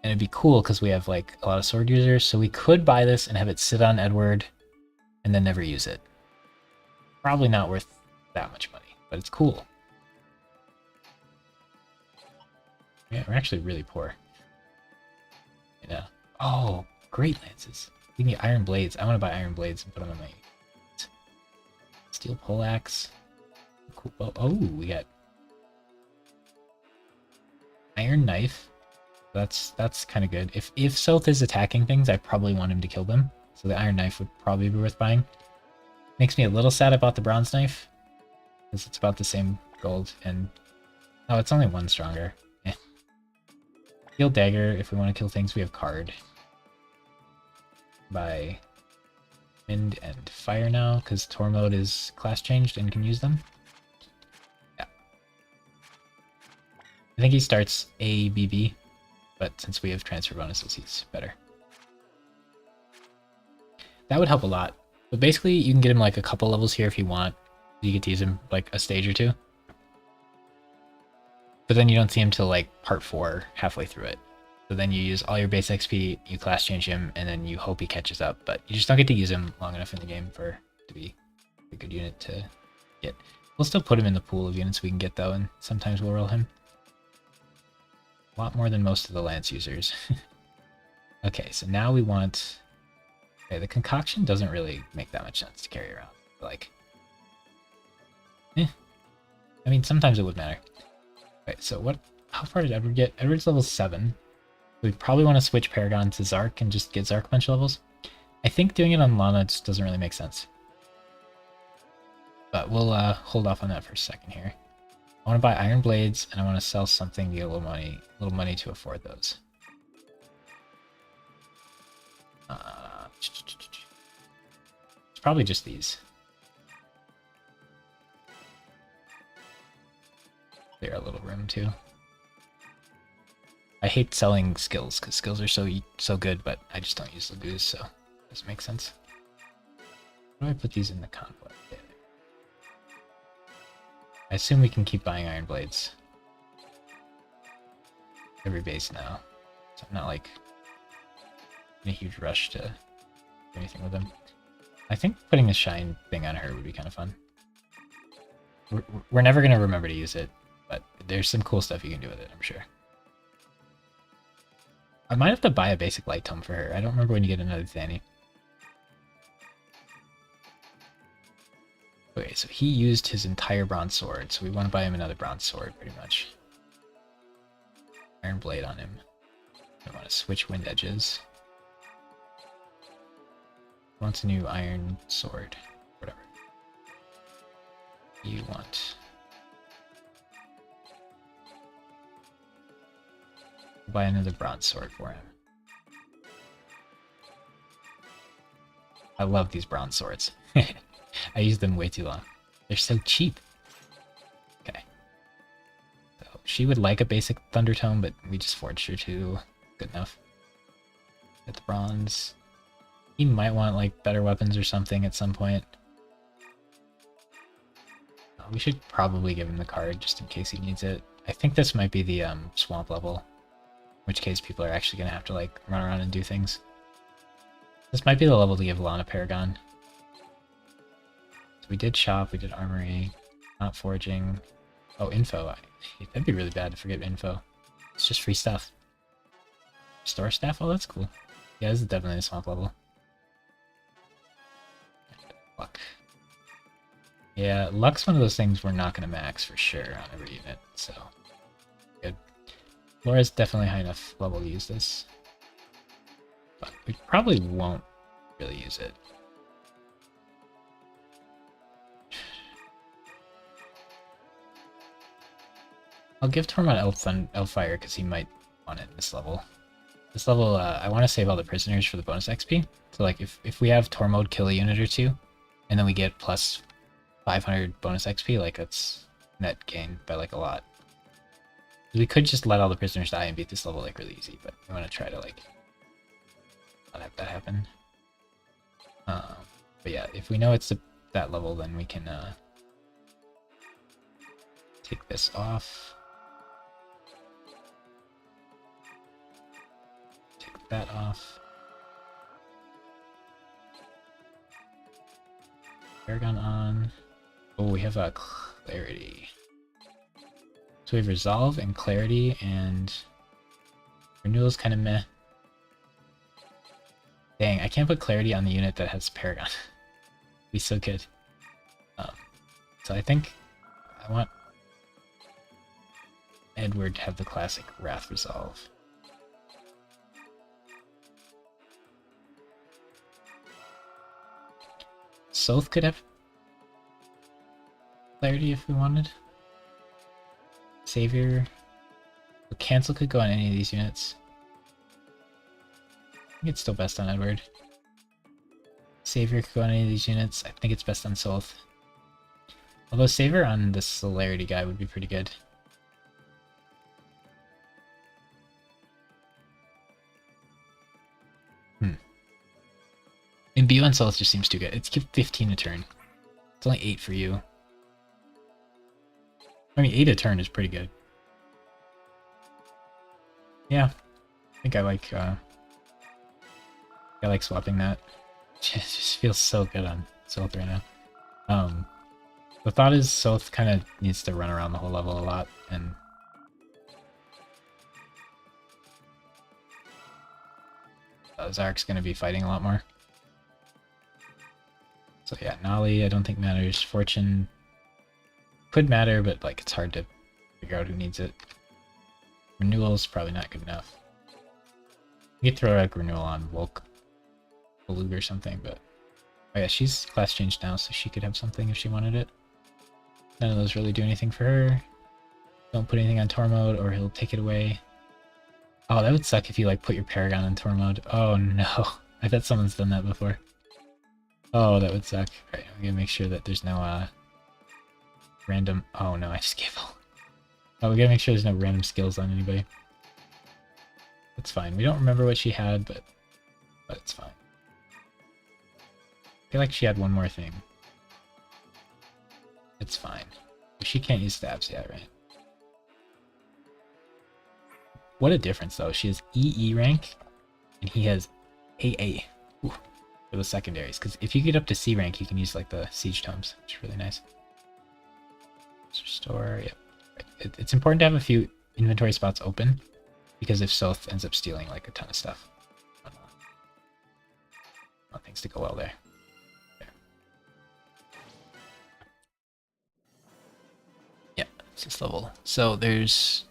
And it'd be cool because we have like a lot of sword users, so we could buy this and have it sit on Edward, and then never use it. Probably not worth that much money, but it's cool. Yeah, we're actually really poor. Yeah. Oh, great lances. We can get iron blades. I want to buy iron blades and put them on my steel poleaxe. Cool. Oh, we got iron knife. That's kind of good. If Sylph is attacking things, I probably want him to kill them. So the iron knife would probably be worth buying. Makes me a little sad about the bronze knife, because it's about the same gold, and oh, it's only one stronger. Eh. Steel dagger. If we want to kill things, we have card. Buy Wind and fire now, because Tor mode is class changed and can use them. Yeah. I think he starts ABB, but since we have transfer bonuses, he's better. That would help a lot. But basically, you can get him like a couple levels here if you want. You get to use him like a stage or two. But then you don't see him till like part 4, halfway through it. So then you use all your base XP, you class change him, and then you hope he catches up. But you just don't get to use him long enough in the game for to be a good unit to get. We'll still put him in the pool of units we can get though, and sometimes we'll roll him. A lot more than most of the Lance users. Okay, so now we want... Okay, the concoction doesn't really make that much sense to carry around. Like... I mean, sometimes it would matter. Okay, so what? How far did Edward get? Edward's level 7. We probably want to switch Paragon to Zark and just get Zark a bunch of levels. I think doing it on Lana just doesn't really make sense. But we'll hold off on that for a second here. I want to buy Iron Blades, and I want to sell something to get a little money to afford those. It's probably just these. Clear a little room too. I hate selling skills because skills are so good, but I just don't use Lagoos, so it doesn't make sense. How do I put these in the conflict? Yeah. I assume we can keep buying Iron Blades. Every base now. So I'm not like in a huge rush to do anything with them. I think putting a shine thing on her would be kind of fun. We're never going to remember to use it, but there's some cool stuff you can do with it, I'm sure. I might have to buy a basic light tome for her. I don't remember when you get another Thani. Okay, so he used his entire bronze sword, so we want to buy him another bronze sword, pretty much. Iron blade on him. I want to switch wind edges. Wants a new iron sword. Whatever. You want... buy another bronze sword for him. I love these bronze swords. I use them way too long. They're so cheap. Okay. So she would like a basic thunder tome, but we just forged her to. Good enough. Get the bronze. He might want like better weapons or something at some point. We should probably give him the card just in case he needs it. I think this might be the swamp level. In which case people are actually going to have to like run around and do things. This might be the level to give Lana Paragon. So we did shop, we did armory, not forging. Oh, info. That'd be really bad to forget info. It's just free stuff. Store staff? Oh, that's cool. Yeah, this is definitely a swamp level. Luck. Yeah, luck's one of those things we're not going to max for sure on every unit, so good. Laura's definitely high enough level to use this. But we probably won't really use it. I'll give Tormod Elfire because he might want it in this level. This level, I want to save all the prisoners for the bonus XP. So like if we have Tormod kill a unit or two, and then we get plus 500 bonus XP, like that's net gain by like a lot. We could just let all the prisoners die and beat this level like really easy, but we want to try to like not have that happen. But yeah, if we know it's that level, then we can take this off. Take that off. Paragon on. Oh, we have a clarity. So we have resolve and clarity, and renewal's kind of meh. Dang, I can't put clarity on the unit that has Paragon. Be so good. So I think I want Edward to have the classic Wrath Resolve. Soth could have clarity if we wanted. Savior. But cancel could go on any of these units. I think it's still best on Edward. Savior could go on any of these units. I think it's best on Soth. Although Savior on the Celerity guy would be pretty good. Imbue on Soth just seems too good. It's 15 a turn. It's only 8 for you. I mean, 8 a turn is pretty good. Yeah, I think I like swapping that. It just feels so good on Soth right now. The thought is Soth kind of needs to run around the whole level a lot, and Zark's going to be fighting a lot more. So yeah, Nolly I don't think matters. Fortune could matter, but like it's hard to figure out who needs it. Renewal's probably not good enough. You could throw like Renewal on Volk, Beluga or something, but oh yeah, she's class changed now, so she could have something if she wanted it. None of those really do anything for her. Don't put anything on Tour mode or he'll take it away. Oh, that would suck if you like put your Paragon on Tour mode. Oh no, I bet someone's done that before. Oh, that would suck. Alright, I'm gonna make sure that there's no random... Oh no, I just gave all... Oh, we gotta make sure there's no random skills on anybody. That's fine. We don't remember what she had, but it's fine. I feel like she had one more thing. It's fine. She can't use stabs yet, right? What a difference, though. She has EE rank, and he has AA. Ooh, for the secondaries. Because if you get up to C rank, you can use like the Siege Tomes, which is really nice. Let's restore, yep. It's important to have a few inventory spots open, because if Soth ends up stealing like a ton of stuff, I want things to go well there. Yeah, it's this level. So there's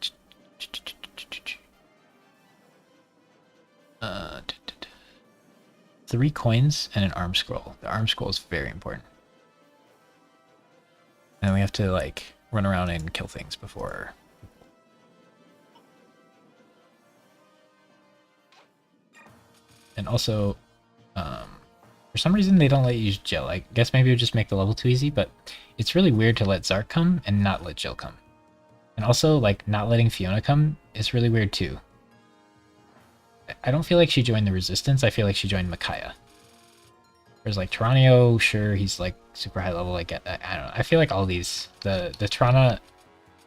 3 coins and an arm scroll. The arm scroll is very important. And we have to like run around and kill things before. And also, for some reason they don't let you use Jill. I guess maybe it would just make the level too easy, but it's really weird to let Zark come and not let Jill come. And also, like, not letting Fiona come is really weird too. I don't feel like she joined the Resistance, I feel like she joined Micaiah. Whereas like Taranio, sure, he's like super high level, like, I don't know. I feel like all these, the Taranio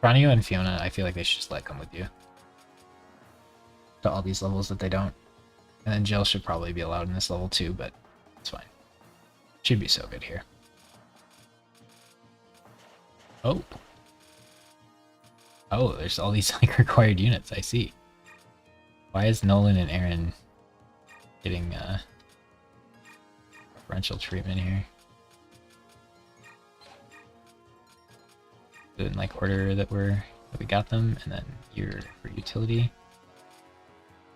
and Fiona, I feel like they should just let come with you. To all these levels that they don't. And then Jill should probably be allowed in this level too, but it's fine. Should be so good here. Oh. Oh, there's all these like required units, I see. Why is Nolan and Aaron getting preferential treatment here? In like order that we got them, and then your for utility.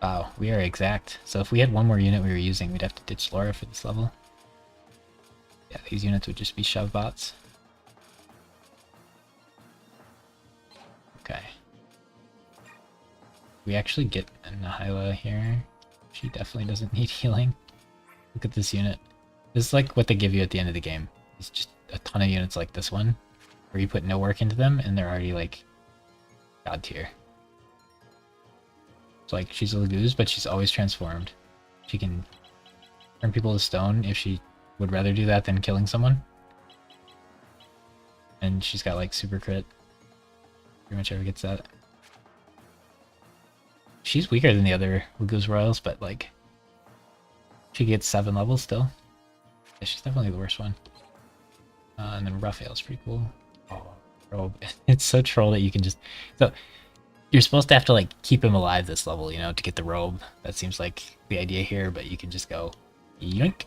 Wow, we are exact. So if we had one more unit we were using, we'd have to ditch Laura for this level. Yeah, these units would just be shove bots. Okay. We actually get Nahila here. She definitely doesn't need healing. Look at this unit. This is like what they give you at the end of the game. It's just a ton of units like this one, where you put no work into them and they're already like god tier. So like she's a Laguz, but she's always transformed. She can turn people to stone if she would rather do that than killing someone. And she's got like super crit. Pretty much ever gets that. She's weaker than the other Laguz Royals, but like she gets 7 levels still. Yeah, she's definitely the worst one. And then Raphael's pretty cool. Oh, robe. It's so troll that you can just... So you're supposed to have to like keep him alive this level, you know, to get the robe. That seems like the idea here, but you can just go yoink.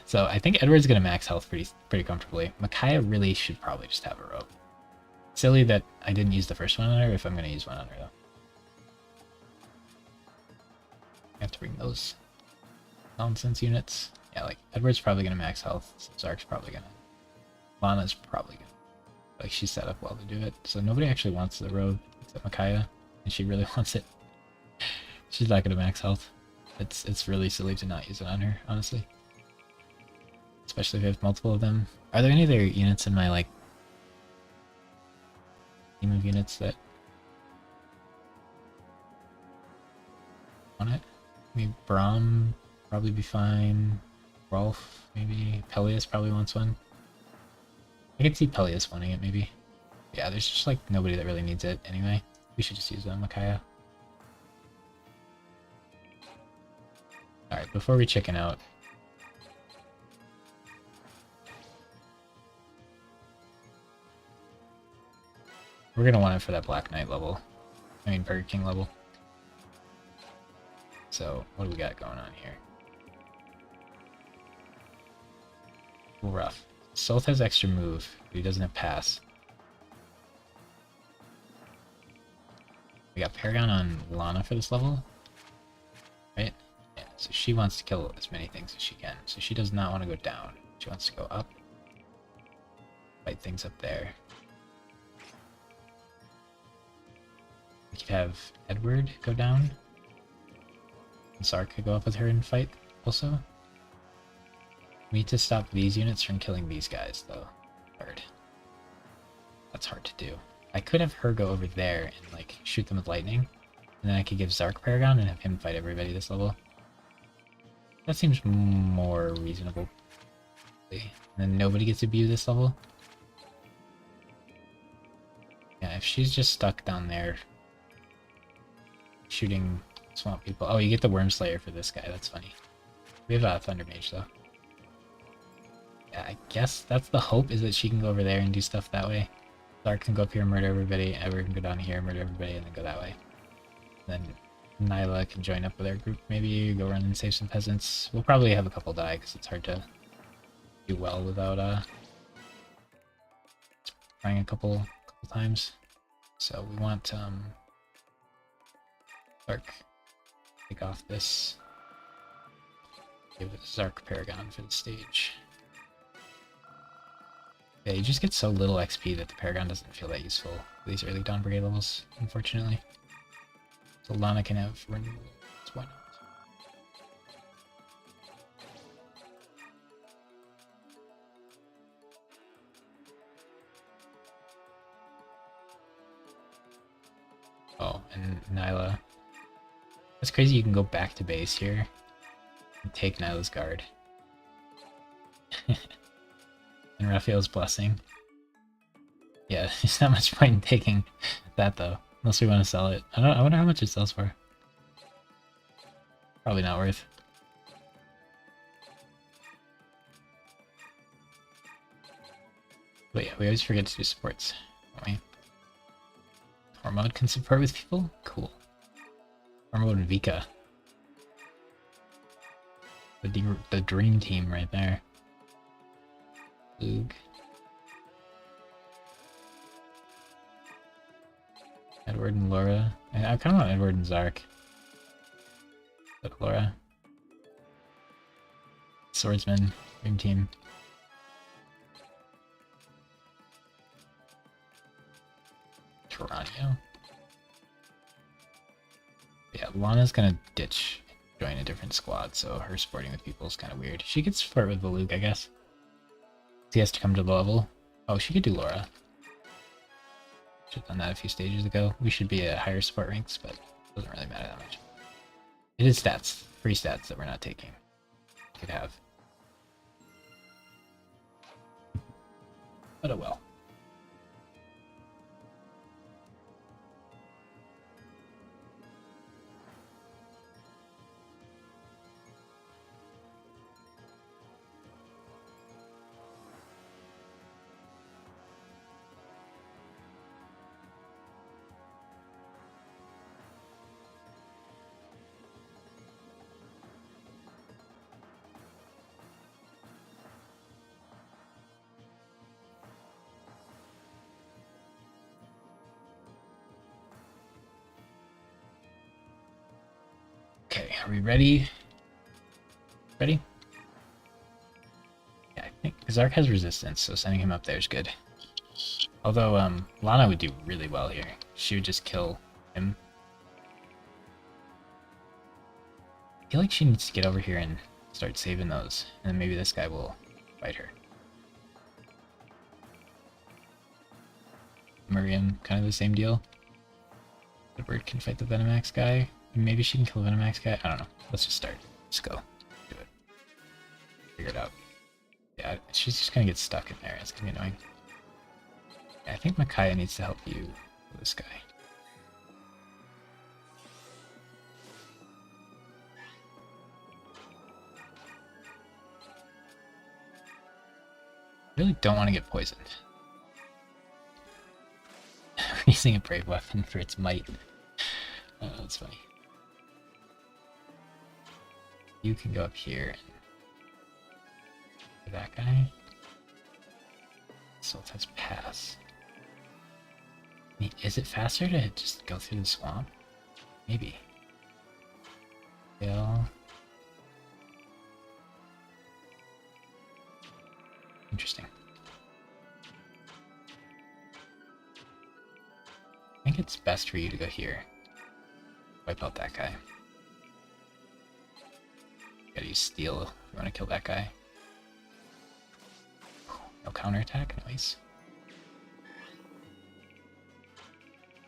So I think Edward's gonna max health pretty comfortably. Micaiah really should probably just have a robe. Silly that I didn't use the first one on her if I'm gonna use one on her though. I have to bring those nonsense units. Yeah, like Edward's probably gonna max health. Zark's probably gonna. Lana's probably gonna. Like she's set up well to do it. So nobody actually wants the robe except Micaiah, and she really wants it. She's not gonna max health. It's really silly to not use it on her, honestly. especially if I have multiple of them. Are there any other units in my, like, team of units that want it? Maybe Braum probably be fine. Rolf, maybe. Peleus probably wants one. I could see Peleus wanting it, maybe. Yeah, there's just, like, nobody that really needs it anyway. We should just use Micaiah. Alright, before we chicken out, we're gonna want it for that Black Knight level. I mean, Burger King level. So, what do we got going on here? Rough. Sylph has extra move, but he doesn't have pass. We got Paragon on Lana for this level. Right? Yeah, so she wants to kill as many things as she can. So she does not want to go down. She wants to go up. Fight things up there. We could have Edward go down. And Sark could go up with her and fight also. We need to stop these units from killing these guys, though. Hard. That's hard to do. I could have her go over there and, like, shoot them with lightning. And then I could give Zark Paragon and have him fight everybody this level. That seems more reasonable. And then nobody gets to view this level. Yeah, if she's just stuck down there shooting swamp people. Oh, you get the Worm Slayer for this guy. That's funny. We have a Thunder Mage, though. Yeah, I guess that's the hope, is that she can go over there and do stuff that way. Dark can go up here and murder everybody, Edward can go down here and murder everybody, and then go that way. Then Nyla can join up with our group, maybe go run and save some peasants. We'll probably have a couple die, because it's hard to do well without trying a couple times. So we want Dark take off this. Give it Zark Paragon for the stage. Yeah, you just get so little XP that the Paragon doesn't feel that useful for these early Dawn Brigade levels, unfortunately. So Lana can have renewals, why not? Oh, and Nyla. That's crazy, you can go back to base here and take Nyla's guard. And Raphael's Blessing. Yeah, there's not much point in taking that though, unless we want to sell it. I wonder how much it sells for. Probably not worth. But yeah, we always forget to do supports, don't we? Hormone can support with people? Cool. Hormone and Vika. The dream team right there. Lug. Edward and Laura. I kind of want Edward and Zark. But Laura. Swordsman. Dream team. Toronto. Yeah, Lana's gonna ditch, join a different squad, so her sporting with people is kind of weird. She could sport with the Luke, I guess. He has to come to the level. Oh, she could do Laura. Should have done that a few stages ago. We should be at higher support ranks, but it doesn't really matter that much. It is stats, free stats that we're not taking. Could have. But oh well. Okay, are we ready? Ready? Yeah, I think Zark has resistance, so sending him up there is good. Although, Lana would do really well here. She would just kill him. I feel like she needs to get over here and start saving those, and then maybe this guy will fight her. Miriam, kind of the same deal. The bird can fight the Venomax guy. Maybe she can kill the Venomax guy. I don't know. Let's just start. Just go. Do it. Figure it out. Yeah, she's just gonna get stuck in there. It's gonna be annoying. Yeah, I think Micaiah needs to help you with this guy. I really don't want to get poisoned. Using a brave weapon for its might. Oh, that's funny. You can go up here and that guy. So let's pass. I mean, is it faster to just go through the swamp? Maybe. Fail. Interesting. I think it's best for you to go here. Wipe out that guy. Gotta use steel if you want to kill that guy. No counterattack, nice.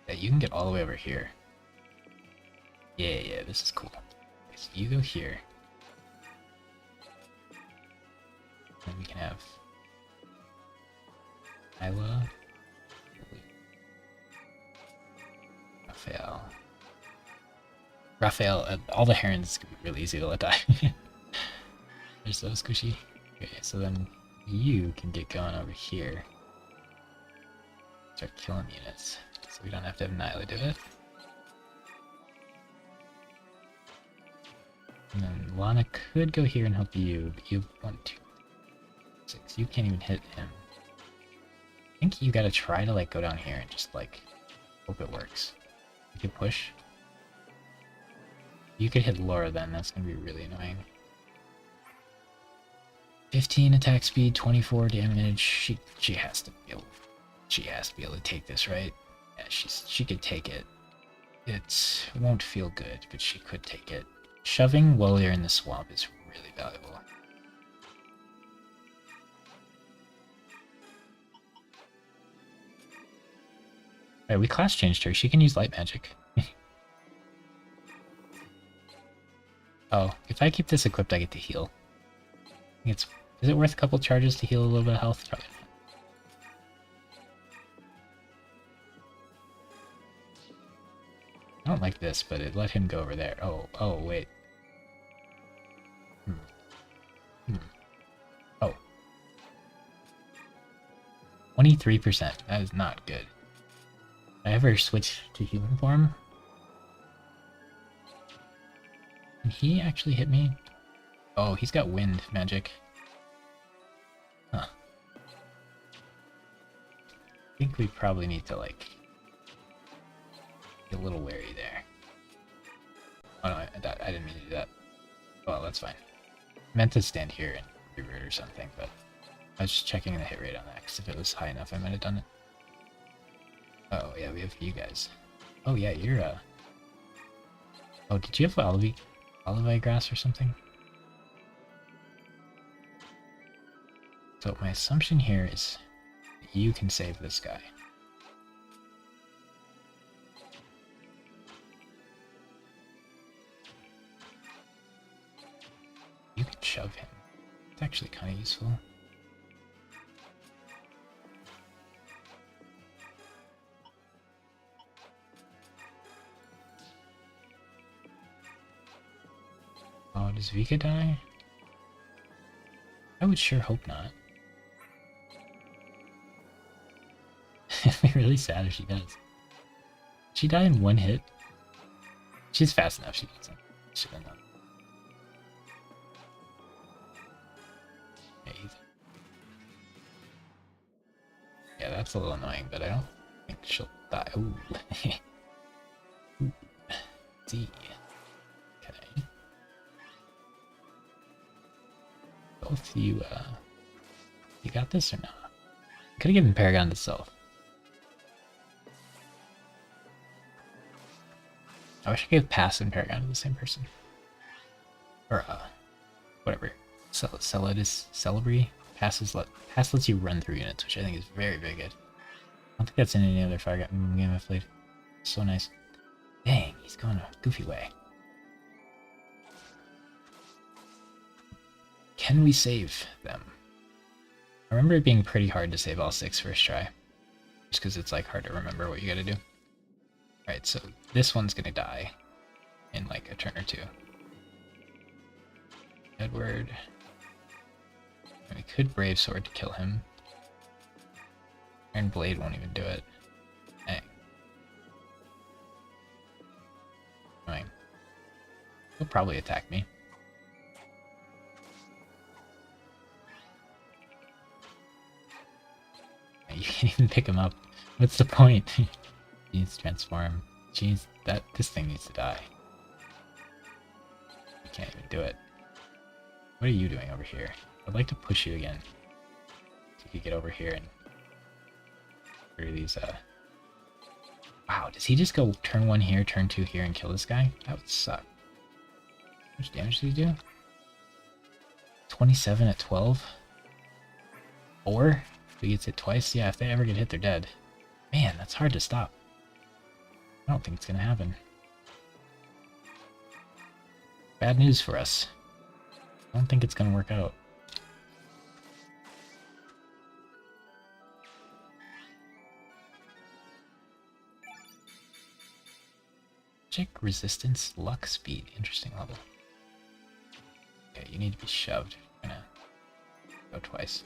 Yeah, you can get all the way over here. Yeah, this is cool. Okay, so you go here. And we can have Isla, Raphael, all the herons can be really easy to let die. They're so squishy. Okay, so then you can get going over here. Start killing units, so we don't have to have Nyla do it. And then Lana could go here and help you, but you have 1, 2, 6. You can't even hit him. I think you gotta try to like go down here and just like hope it works. You can push. You could hit Laura then, that's gonna be really annoying. 15 attack speed, 24 damage. She has to be able to take this, right? Yeah, she could take it. It won't feel good, but she could take it. Shoving while you're in the swamp is really valuable. Alright, we class changed her. She can use light magic. Oh, if I keep this equipped, I get to heal. I think is it worth a couple charges to heal a little bit of health? Probably not. I don't like this, but it let him go over there. Oh, wait. Oh. 23%. That is not good. Did I ever switch to human form? Can he actually hit me? Oh, he's got wind magic. Huh. I think we probably need to, like, be a little wary there. Oh no, I didn't mean to do that. Well, that's fine. I meant to stand here and revert or something, but I was just checking the hit rate on that, because if it was high enough, I might have done it. Oh, yeah, we have you guys. Oh, yeah, you're, Oh, did you have Olivine grass or something? So my assumption here is that you can save this guy. You can shove him. It's actually kind of useful. Oh, does Vika die? I would sure hope not. It'd be really sad if she does. She died in one hit. She's fast enough, she doesn't. Should have done. Yeah, that's a little annoying, but I don't think she'll die. Ooh. Ooh. D. Okay. Both you got this or not? Could have given Paragon to self. I wish I gave Pass and Paragon to the same person. Or, whatever. Celebry? Pass lets you run through units, which I think is very, very good. I don't think that's in any other fire game I've played. So nice. Dang, he's going a goofy way. Can we save them? I remember it being pretty hard to save all 6 first try. Just because it's like hard to remember what you gotta do. Alright, so this one's gonna die in like a turn or 2. Edward. And we could Brave Sword to kill him. Iron Blade won't even do it. Dang. Annoying. He'll probably attack me. You can't even pick him up. What's the point? He needs to transform. Jeez, this thing needs to die. You can't even do it. What are you doing over here? I'd like to push you again. So you could get over here and through these Wow, does he just go turn 1 here, turn 2 here, and kill this guy? That would suck. How much damage did he do? 27 at 12? 4? If he gets hit twice? Yeah, if they ever get hit, they're dead. Man, that's hard to stop. I don't think it's gonna happen. Bad news for us. I don't think it's gonna work out. Check resistance, luck, speed. Interesting level. Okay, you need to be shoved. I'm gonna go twice.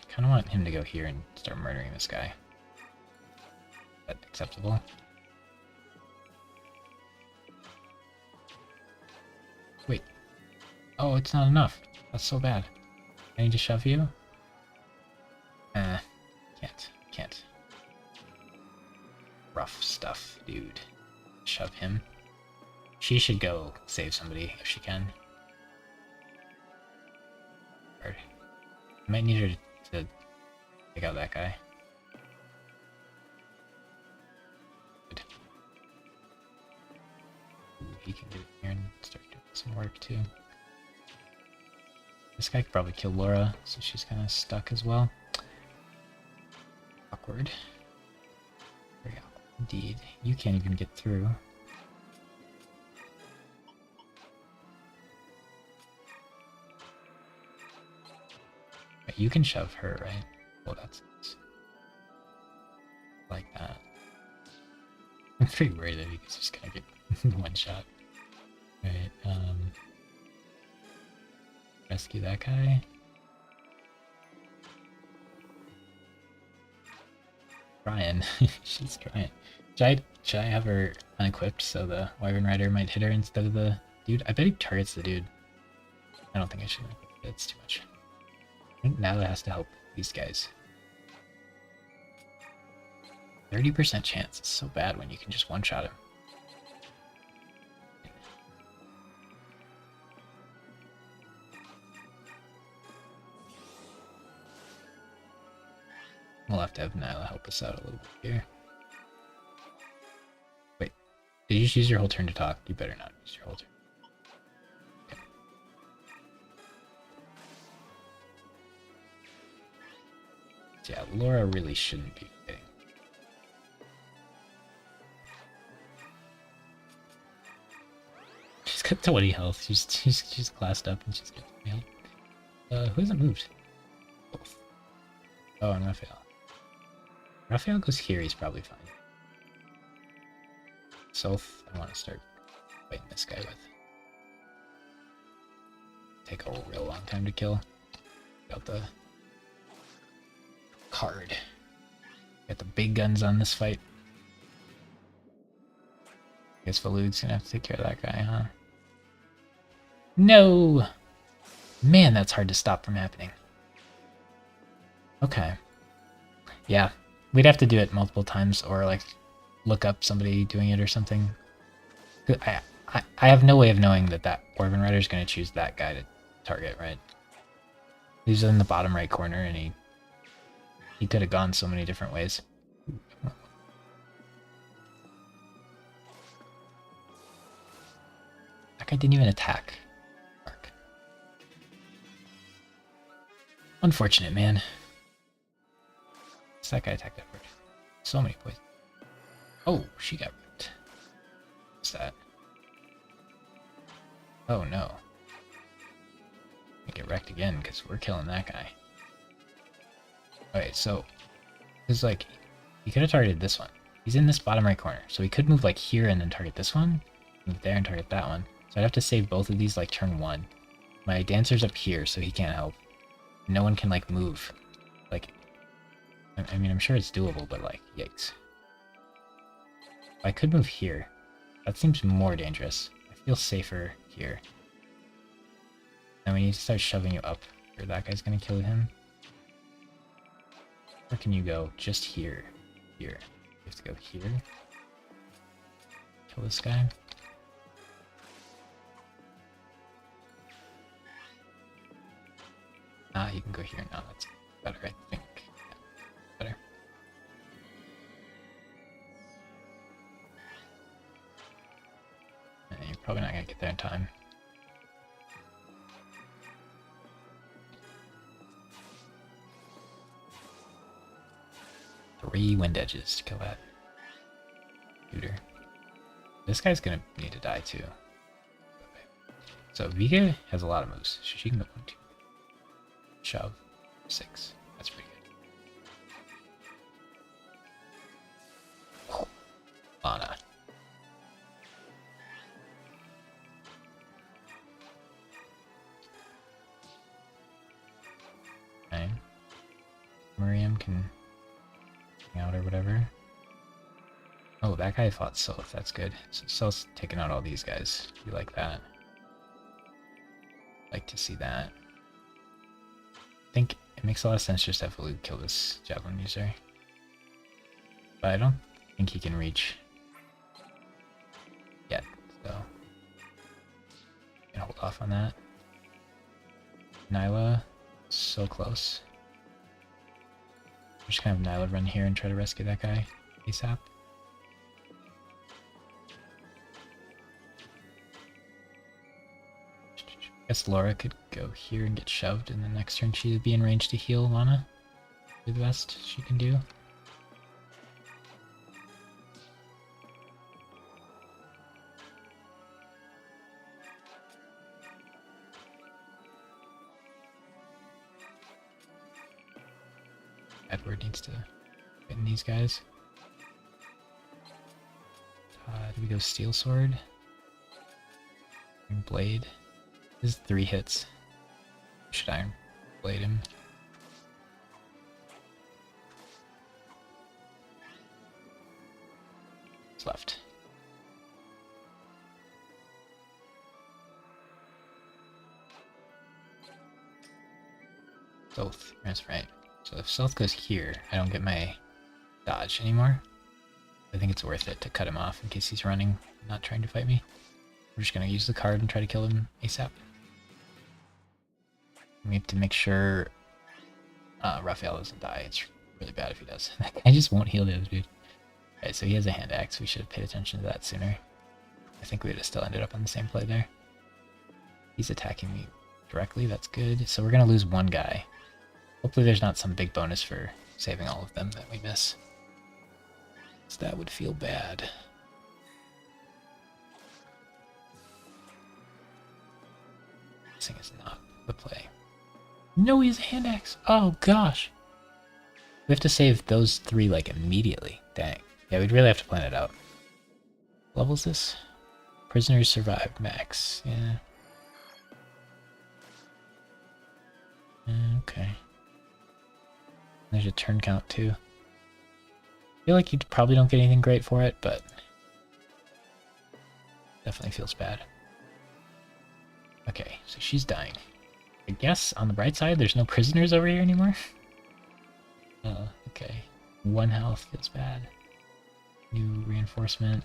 Kind of want him to go here and start murdering this guy. Is that acceptable? Wait. Oh, it's not enough. That's so bad. I need to shove you? Can't. Rough stuff, dude. Shove him. She should go save somebody if she can. Or I might need her to take out that guy. Good. Ooh, he can get in here and start doing some work too. This guy could probably kill Laura, so she's kind of stuck as well. Awkward. Very awkward indeed. You can't even get through. But you can shove her, right? Well, that's like that. I'm pretty worried that he's just gonna get one shot. Right, rescue that guy. Trying. She's trying. Should I have her unequipped so the Wyvern Rider might hit her instead of the dude? I bet he targets the dude. I don't think I should. That's too much. I think now it has to help these guys. 30% chance. It's so bad when you can just one-shot him. We'll have to have Nyla help us out a little bit here. Wait, did you just use your whole turn to talk? You better not use your whole turn. Okay. So yeah, Laura really shouldn't be hitting. She's got 20 health. She's classed up and she's got 20 health. Who hasn't moved? Both. Oh, and Raphael. Raphael goes here, he's probably fine. Soph, I want to start fighting this guy with. Take a real long time to kill. Got the card. Got the big guns on this fight. Guess Falud's gonna have to take care of that guy, huh? No! Man, that's hard to stop from happening. Okay. Yeah. We'd have to do it multiple times or like look up somebody doing it or something. I have no way of knowing that Wyvern Rider is going to choose that guy to target, right? He's in the bottom right corner and he could have gone so many different ways. That guy didn't even attack. Mark. Unfortunate, man. That guy attacked that bird. So many points. Oh, she got ripped. What's that? Oh no. I get wrecked again because we're killing that guy. Okay, so it's like he could have targeted this one. He's in this bottom right corner, so he could move like here and then target this one, move there and target that one. So I'd have to save both of these like turn 1. My dancer's up here, so he can't help. No one can like move. Like, I mean, I'm sure it's doable, but like, yikes. I could move here. That seems more dangerous. I feel safer here. And we need to start shoving you up, or that guy's gonna kill him. Where can you go? Just here. Here. You have to go here. Kill this guy. Ah, you can go here now. That's better, I think. Yeah, better. And you're probably not gonna get there in time. Three wind edges to kill that shooter. This guy's gonna need to die too. So Vika has a lot of moves. She can go 1, 2, shove, 6. That's pretty good. Lana. Okay. Miriam can hang out or whatever. Oh, that guy fought Sylph. That's good. So Sylph's taking out all these guys. You like that? Like to see that. I think it makes a lot of sense just to have Luke kill this javelin user. But I don't think he can reach yet, so can hold off on that. Nyla, so close. Just kind of Nyla run here and try to rescue that guy ASAP. I guess Laura could go here and get shoved, and then next turn she'd be in range to heal Lana. Do the best she can do. Edward needs to get in these guys. Do we go Steel Sword? And Blade? This is 3 hits. Should Iron Blade him? What's left? Both. That's right. So if Stealth goes here, I don't get my dodge anymore. I think it's worth it to cut him off in case he's running, not trying to fight me. We're just gonna use the card and try to kill him ASAP. We have to make sure Raphael doesn't die. It's really bad if he does. I just won't heal the other dude. Alright, so he has a hand axe. We should have paid attention to that sooner. I think we would have still ended up on the same play there. He's attacking me directly. That's good. So we're gonna lose one guy. Hopefully there's not some big bonus for saving all of them that we miss. So that would feel bad. This thing is not the play. No, he has a hand axe. Oh gosh. We have to save those 3 like immediately. Dang. Yeah, we'd really have to plan it out. What level is this? Prisoners survived max. Yeah. Okay. There's a turn count too. I feel like you probably don't get anything great for it, but definitely feels bad. Okay, so she's dying. I guess on the bright side, there's no prisoners over here anymore. Okay. 1 health feels bad. New reinforcement.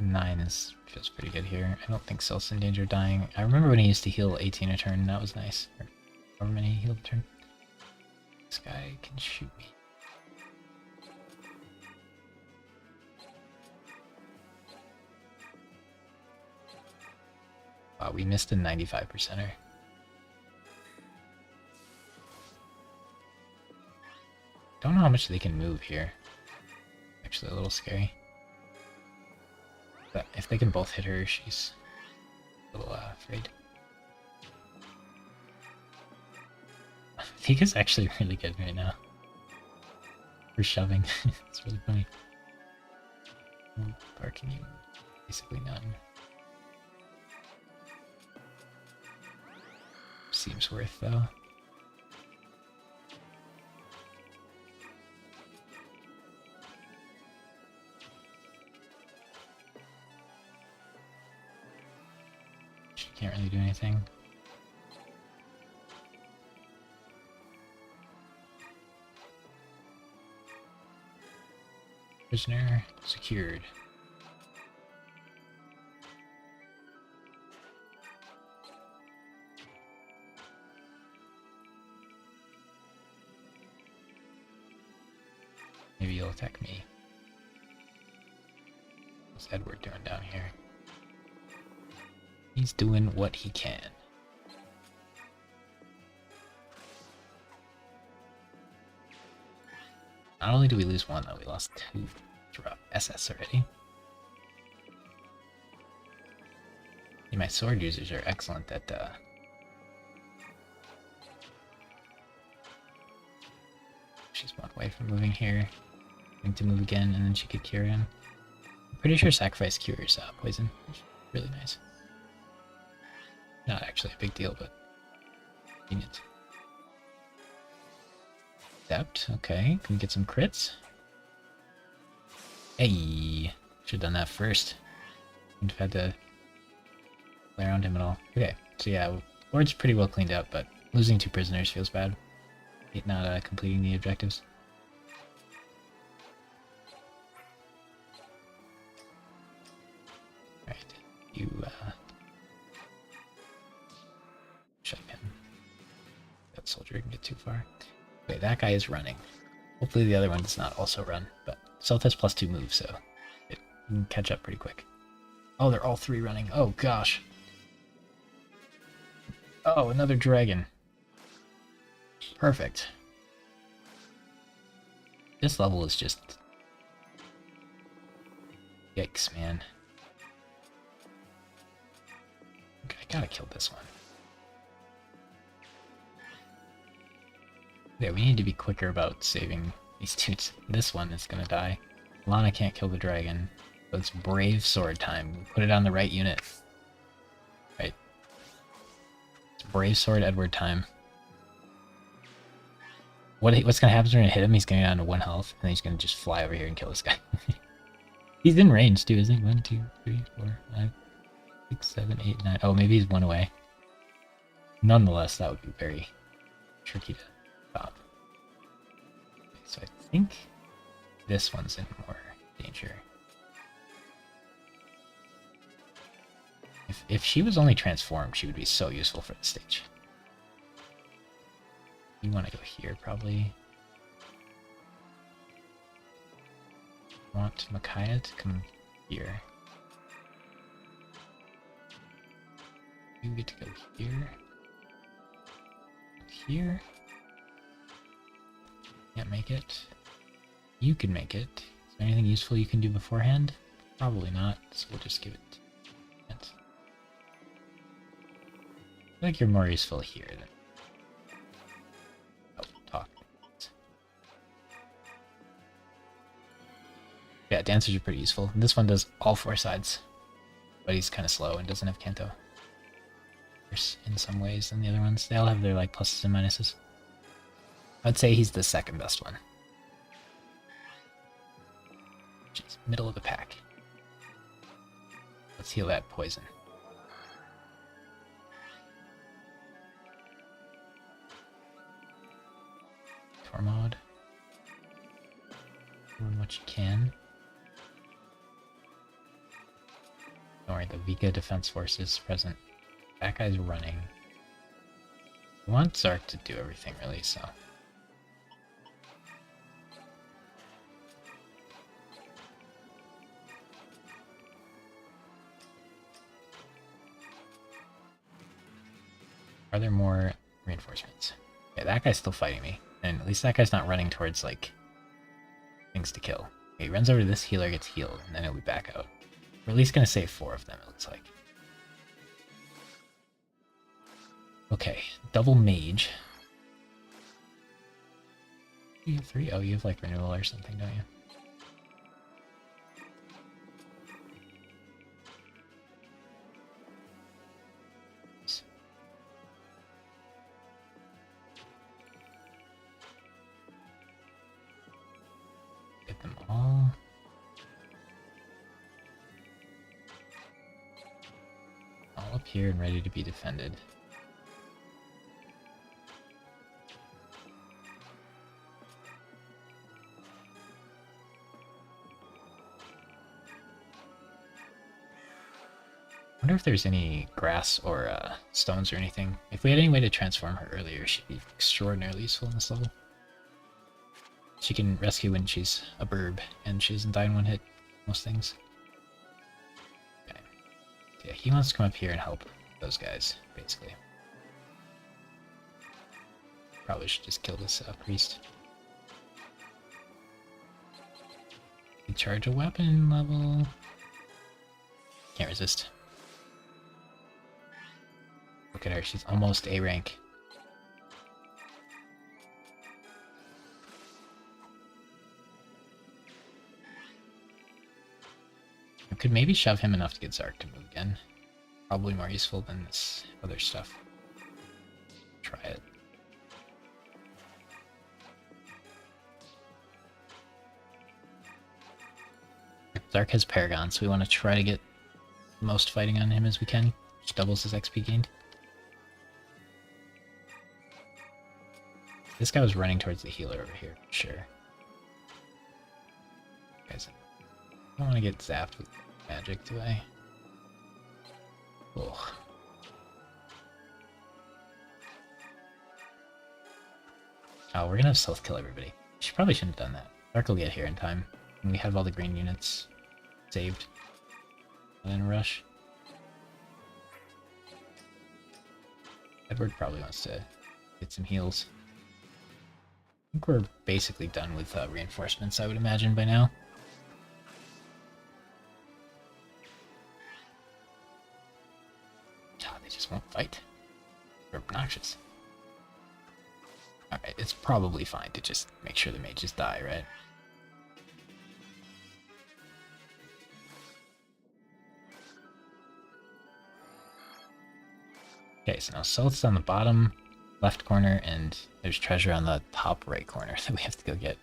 Nine feels pretty good here. I don't think Sylph's in danger of dying. I remember when he used to heal 18 a turn, that was nice. Or however many he healed a turn. This guy can shoot me. Wow, we missed a 95%er. Don't know how much they can move here. Actually a little scary. But if they can both hit her, she's a little afraid. Vika's actually really good right now. For shoving. It's really funny. Barking you. Basically none. Seems worth though. She can't really do anything. Prisoner secured. Maybe you'll attack me. What's Edward doing down here? He's doing what he can. Not only do we lose one, though, we lost two throughout SS already. Yeah, my sword users are excellent at she's one way from moving here. Going to move again, and then she could cure him. I'm pretty sure sacrifice cures poison, which is really nice. Not actually a big deal, but convenient. Adept, okay. Can we get some crits? Hey! Should've done that first. Wouldn't have had to play around him at all. Okay, so yeah, board's pretty well cleaned up, but losing two prisoners feels bad. Not completing the objectives. Alright, you shut him. That soldier didn't get too far. Okay, that guy is running. Hopefully the other one does not also run, but Stealth has +2 moves, so it can catch up pretty quick. Oh, they're all three running. Oh gosh. Oh, another dragon. Perfect. This level is just... Yikes, man. Okay, I gotta kill this one. Yeah, we need to be quicker about saving these dudes. This one is gonna die. Lana can't kill the dragon. So it's Brave Sword time. We put it on the right unit. Right. It's Brave Sword Edward time. What's gonna happen is we're gonna hit him, he's gonna get down to 1 health, and then he's gonna just fly over here and kill this guy. He's in range too, isn't he? 1, 2, 3, 4, 5, 6, 7, 8, 9. Oh, maybe he's 1 away. Nonetheless, that would be very tricky to stop. Okay, so I think this one's in more danger. If she was only transformed, she would be so useful for the stage. You want to go here, probably. I want Micaiah to come here. You get to go here. Here. Can't make it. You can make it. Is there anything useful you can do beforehand? Probably not, so we'll just give it to it. I feel like you're more useful here than... Yeah, dancers are pretty useful. This one does all 4 sides, but he's kind of slow and doesn't have Kanto. Worse in some ways than the other ones. They all have their like pluses and minuses. I'd say he's the second best one. Just middle of the pack. Let's heal that poison. Tormod. Doing what you can. Don't worry, the Vika Defense Force is present. That guy's running. We want Zark to do everything, really, so... Are there more reinforcements? Okay, that guy's still fighting me. And at least that guy's not running towards, like, things to kill. Okay, he runs over to this healer, gets healed, and then he'll be back out. We're at least going to save 4 of them, it looks like. Okay, double mage. You have 3? Oh, you have, like, renewal or something, don't you? Get them all. All up here and ready to be defended. I wonder if there's any grass or stones or anything. If we had any way to transform her earlier, she'd be extraordinarily useful in this level. She can rescue when she's a burb, and she doesn't die in one hit, most things. Okay. Yeah, he wants to come up here and help those guys, basically. Probably should just kill this priest. You charge a weapon level. Can't resist. Look at her, she's almost A rank. I could maybe shove him enough to get Zark to move again. Probably more useful than this other stuff. Try it. Zark has Paragon, so we want to try to get the most fighting on him as we can, which doubles his XP gained. This guy was running towards the healer over here, for sure. Guys, I don't want to get zapped with magic, do I? Ugh. Oh, we're gonna have stealth kill everybody. Probably shouldn't have done that. Dark will get here in time, and we have all the green units saved. And then rush. Edward probably wants to get some heals. I think we're basically done with reinforcements, I would imagine, by now. God, they just won't fight. They're obnoxious. Alright, it's probably fine to just make sure the mages die, right? Okay, so now South's on the bottom left corner, and there's treasure on the top right corner that we have to go get.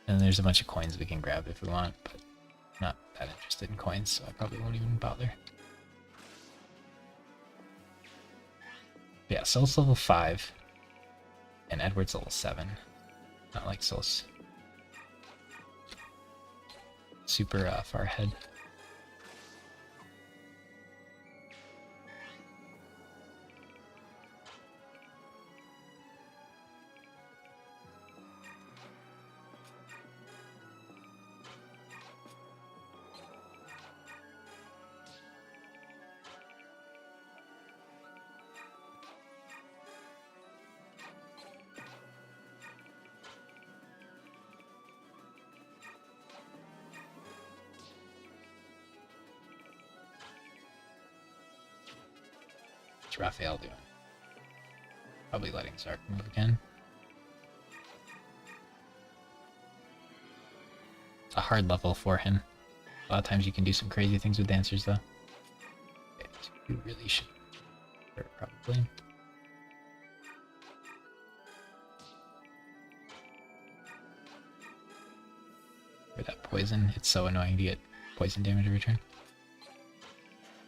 And there's a bunch of coins we can grab if we want, but I'm not that interested in coins, so I probably won't even bother. But yeah, Soul's level 5, and Edward's level 7. Not like Soul's super far ahead. What's Raphael doing? Probably letting Zark move again. It's a hard level for him. A lot of times you can do some crazy things with dancers, though. Okay, so you really should. Probably. For that poison, it's so annoying to get poison damage every turn.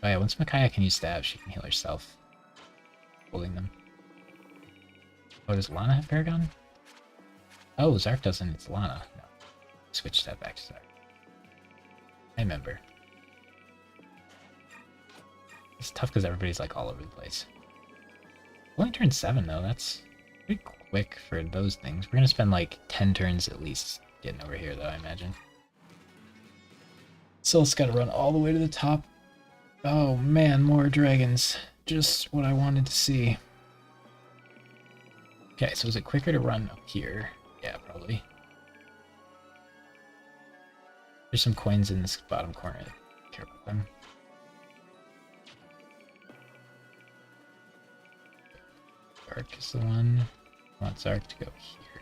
Oh yeah, once Micaiah can use stab, she can heal herself. Holding them. Oh, does Lana have Paragon? Oh, Zark doesn't, it's Lana. No. Switch that back to Zark. I remember. It's tough because everybody's like all over the place. Only turn 7 though, that's pretty quick for those things. We're gonna spend like 10 turns at least getting over here though, I imagine. Sil's gotta run all the way to the top. Oh man, more dragons. Just what I wanted to see. Okay, so is it quicker to run up here? Yeah, probably. There's some coins in this bottom corner. I don't care about them. Zark is the one. I want Zark to go here.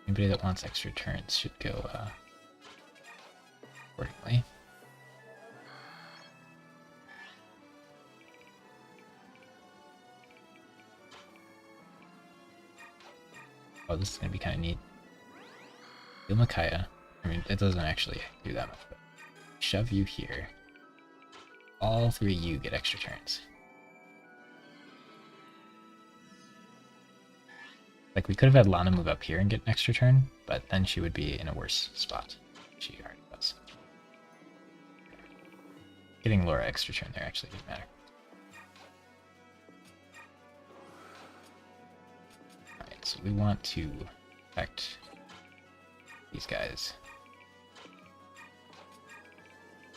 Anybody that wants extra turns should go accordingly. Oh, this is going to be kind of neat. Heal Micaiah. I mean, it doesn't actually do that much, but shove you here. All three of you get extra turns. Like, we could have had Lana move up here and get an extra turn, but then she would be in a worse spot. She already was. Getting Laura extra turn there actually didn't matter. Alright, so we want to affect these guys.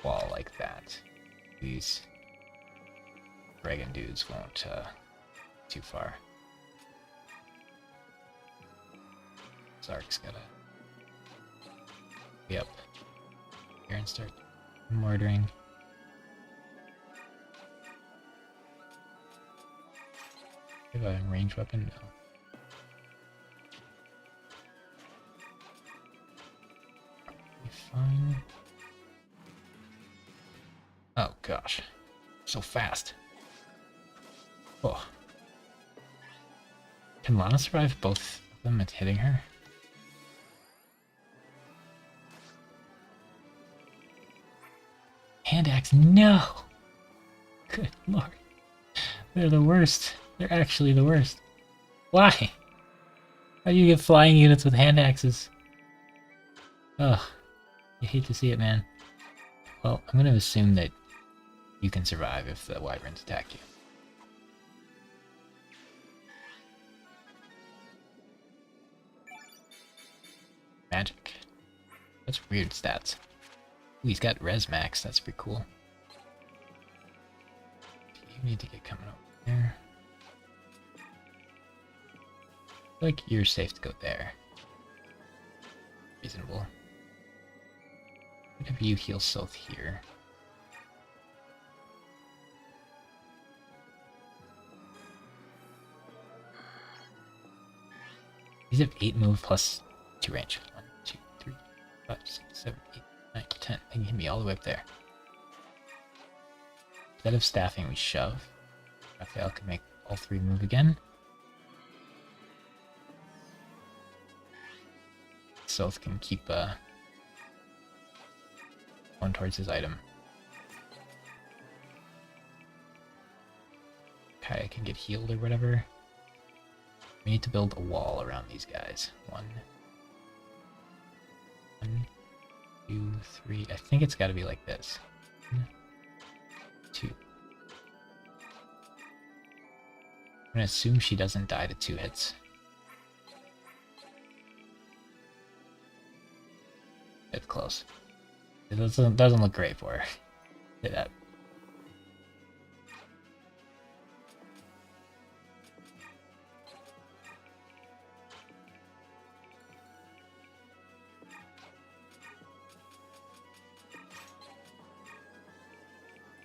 Wall like that. These dragon dudes won't too far. Zark's gotta be up here and start mortaring. Do you have a ranged weapon? No. Fine. Oh gosh, so fast. Oh. Can Lana survive both of them at hitting her? Hand axe, no! Good lord. They're the worst. They're actually the worst. Why? How do you get flying units with hand axes? Ugh. You hate to see it, man. Well, I'm gonna assume that you can survive if the wyverns attack you. Magic. That's weird stats. Ooh, he's got res max, that's pretty cool. You need to get coming over there. I feel like you're safe to go there. Reasonable. Whatever you heal south here. These have 8 move plus 2 range. 1, 2, 3, 5, 6, 7, 8, 9, 10. They can hit me all the way up there. Instead of staffing, we shove. Raphael can make all 3 move again. South can keep going towards his item. Kaya can get healed or whatever. We need to build a wall around these guys. 1, 2, 3. I think it's got to be like this. 1, 2. I'm gonna assume she doesn't die to 2 hits. It's close. It doesn't look great for her. Say that.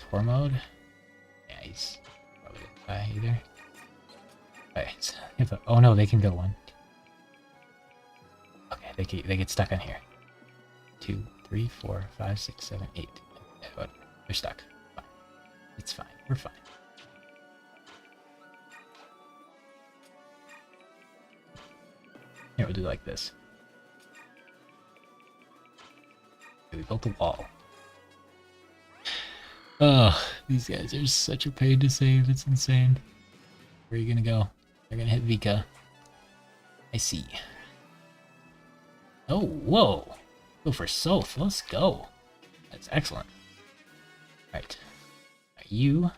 Tour mode? Yeah, he's probably gonna die either. Alright, so oh no, they can go 1. Okay, they get stuck on here. 2, 3, 4, 5, 6, 7, 8. They're stuck. Fine. It's fine. We're fine. Here, we'll do like this. Okay, we built a wall. Oh, these guys are such a pain to save. It's insane. Where are you gonna go? They're gonna hit Vika. I see. Oh, whoa. Go for Soth. Let's go. That's excellent. Right. Now you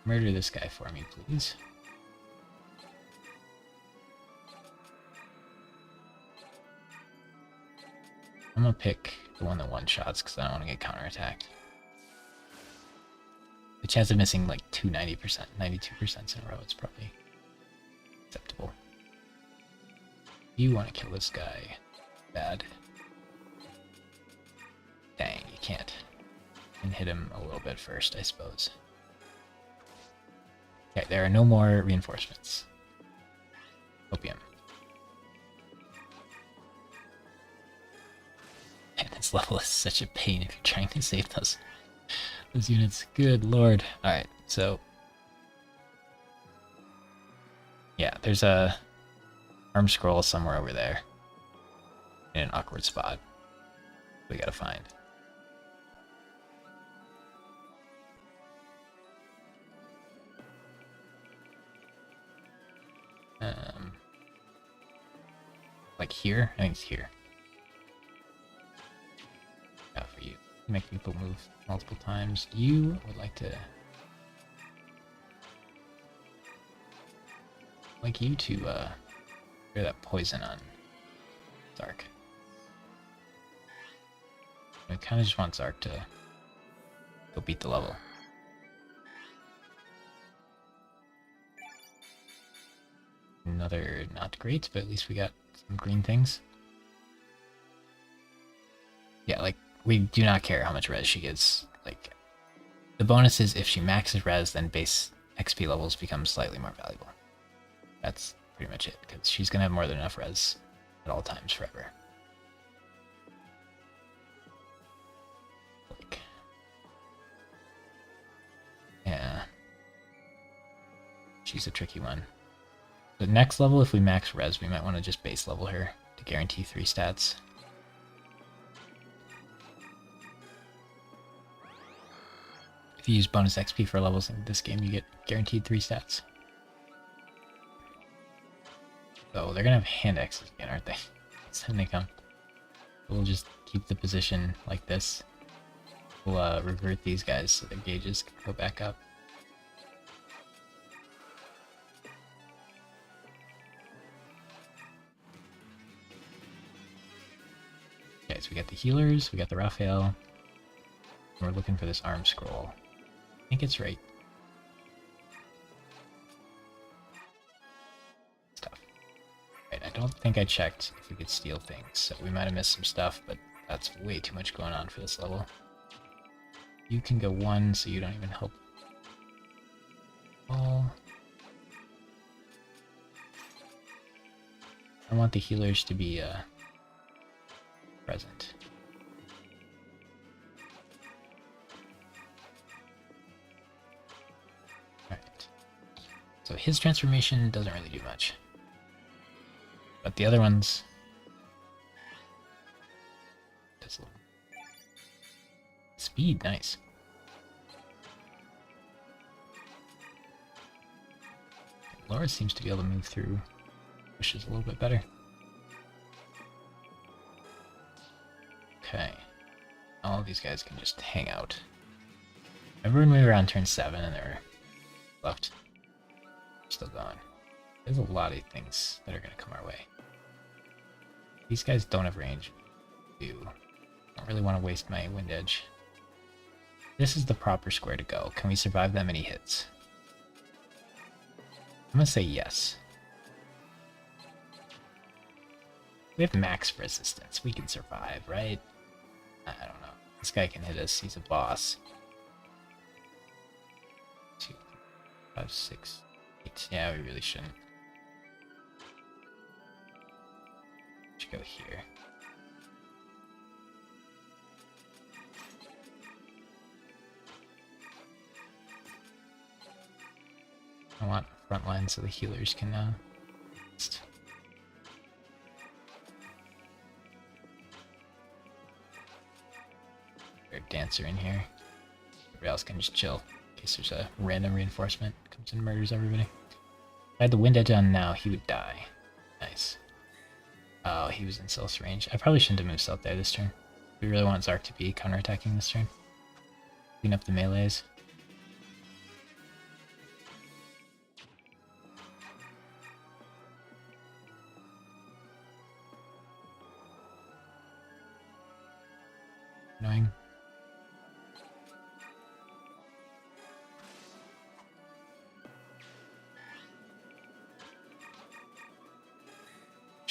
murder this guy for me, please. I'm gonna pick the one that one-shots because I don't want to get counterattacked. The chance of missing like 92% in a row is probably Acceptable. You want to kill this guy. Bad. Dang, you can't. And hit him a little bit first, I suppose. Okay, there are no more reinforcements. Opium. And this level is such a pain if you're trying to save those units. Good lord. Alright, so... yeah, there's a arm scroll somewhere over there. In an awkward spot. We gotta find. Like here? I think it's here. Yeah, for you. Make people move multiple times. You would like to... like you to, clear that poison on Zark. I kind of just want Zark to go beat the level. Another not great, but at least we got some green things. Yeah, like, we do not care how much res she gets. Like, the bonus is if she maxes res, then base XP levels become slightly more valuable. That's pretty much it, because she's going to have more than enough res at all times forever. Like, yeah. She's a tricky one. The next level, if we max res, we might want to just base level her to guarantee 3 stats. If you use bonus XP for levels in this game, you get guaranteed 3 stats. So they're gonna have hand axes again, aren't they? Next time they come. We'll just keep the position like this. We'll revert these guys so their gauges can go back up. Okay, so we got the healers, we got the Raphael. We're looking for this arm scroll. I think it's right. Stuff. Right, I don't think I checked if we could steal things, so we might have missed some stuff, but that's way too much going on for this level. You can go 1, so you don't even help. I want the healers to be present. Alright. So his transformation doesn't really do much. But the other ones... does a little... Speed, nice. Laura seems to be able to move through bushes a little bit better. Okay. All of these guys can just hang out. Remember when we were on turn 7 and they were left? Still going. There's a lot of things that are going to come our way. These guys don't have range. I don't really want to waste my wind edge. This is the proper square to go. Can we survive that many hits? I'm going to say yes. We have max resistance. We can survive, right? I don't know. This guy can hit us. He's a boss. 2, 5, 6, 8. Yeah, we really shouldn't. Should go here. I want front line so the healers can dancer in here. Everybody else can just chill in case there's a random reinforcement comes and murders everybody. If I had the wind edge on now, he would die. Nice. Oh, he was in Sylph's range. I probably shouldn't have moved Sylph there this turn. We really want Zark to be counterattacking this turn. Clean up the melees. Annoying.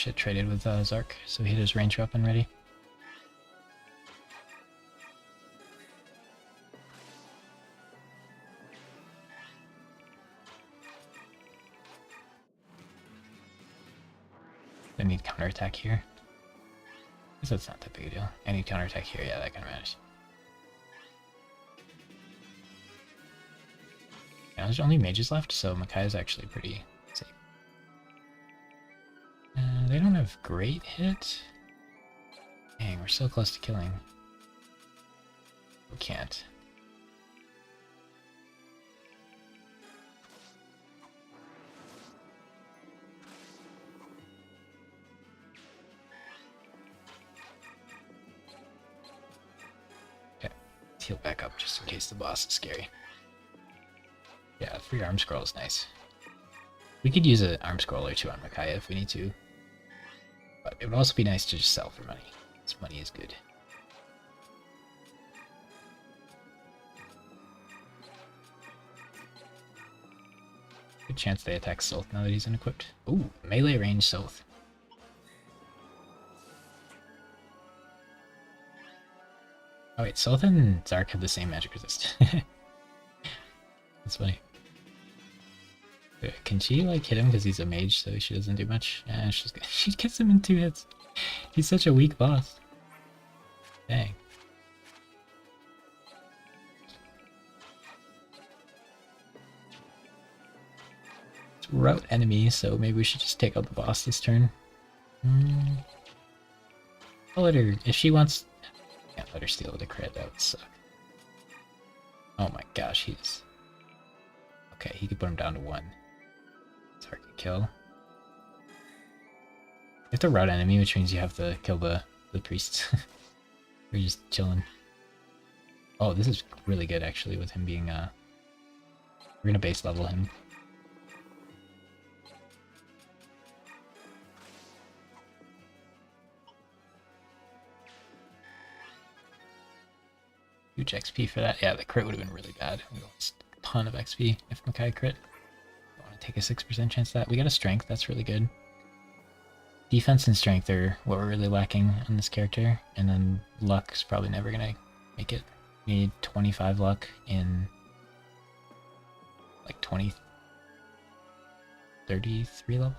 should have traded with Zark, so he had his range weapon ready. I need counterattack here. I guess that's not that big a deal. I need counterattack here, yeah, that kind of matters. Yeah, there's only mages left, so Makai is actually pretty safe. They don't have great hit. Dang, we're so close to killing. We can't. Okay, let's heal back up just in case the boss is scary. Yeah, free arm scroll is nice. We could use an arm scroll or two on Micaiah if we need to. But it would also be nice to just sell for money. This money is good. Good chance they attack Soth now that he's unequipped. Ooh, melee range Soth. Oh wait, Soth and Zark have the same magic resist. That's funny. Can she like hit him because he's a mage, so she doesn't do much? Yeah, she gets him in 2 hits. He's such a weak boss. Dang. It's route enemy, so maybe we should just take out the boss this turn. I'll let her, if she wants. Can't let her steal the crit, that would suck. Oh my gosh, he's. Okay, he could put him down to 1. It's hard to kill. You have to route enemy, which means you have to kill the priests. We're just chilling. Oh, this is really good actually with him being we're gonna base level him. Huge XP for that. Yeah, the crit would have been really bad. We lost a ton of XP if Makai crit. Don't want to take a 6% chance of that. We got a strength, that's really good. Defense and strength are what we're really lacking on this character, and then luck's probably never gonna make it. We need 25 luck in like 33 level?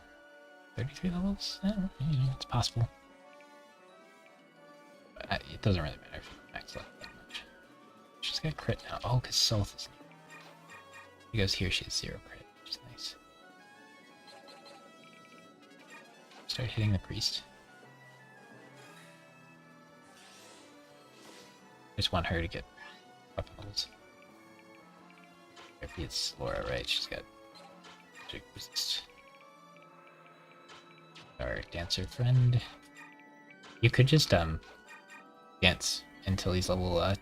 33 levels? I don't know, you know, it's possible. But it doesn't really matter if you max luck that much. She's got crit now. Oh, because Soth is. Because here she has 0 crit, which is nice. Start hitting the priest. I just want her to get weapon levels. If it's Laura, right? She's got magic resist. Our dancer friend. You could just dance until he's level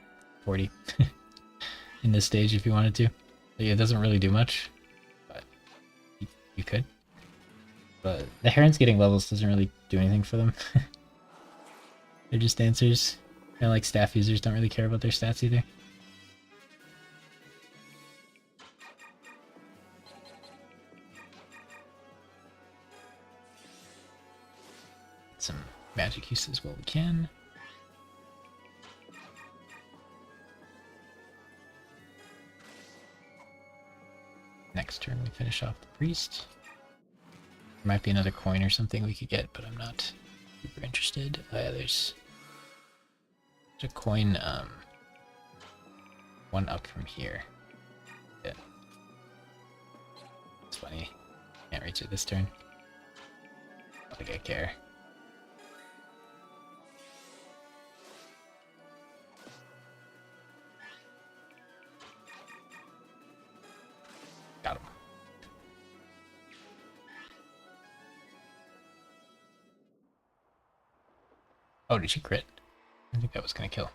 40 in this stage if you wanted to. It doesn't really do much, but you could. But the Herons getting levels doesn't really do anything for them. They're just dancers. Kind of like staff users don't really care about their stats either. Some magic uses while we can. Next turn we finish off the priest. There might be another coin or something we could get, but I'm not super interested. Yeah, there's a coin, one up from here. Yeah. It's funny. Can't reach it this turn. I don't think I care. Got him. Oh, did she crit? I think that was gonna kill.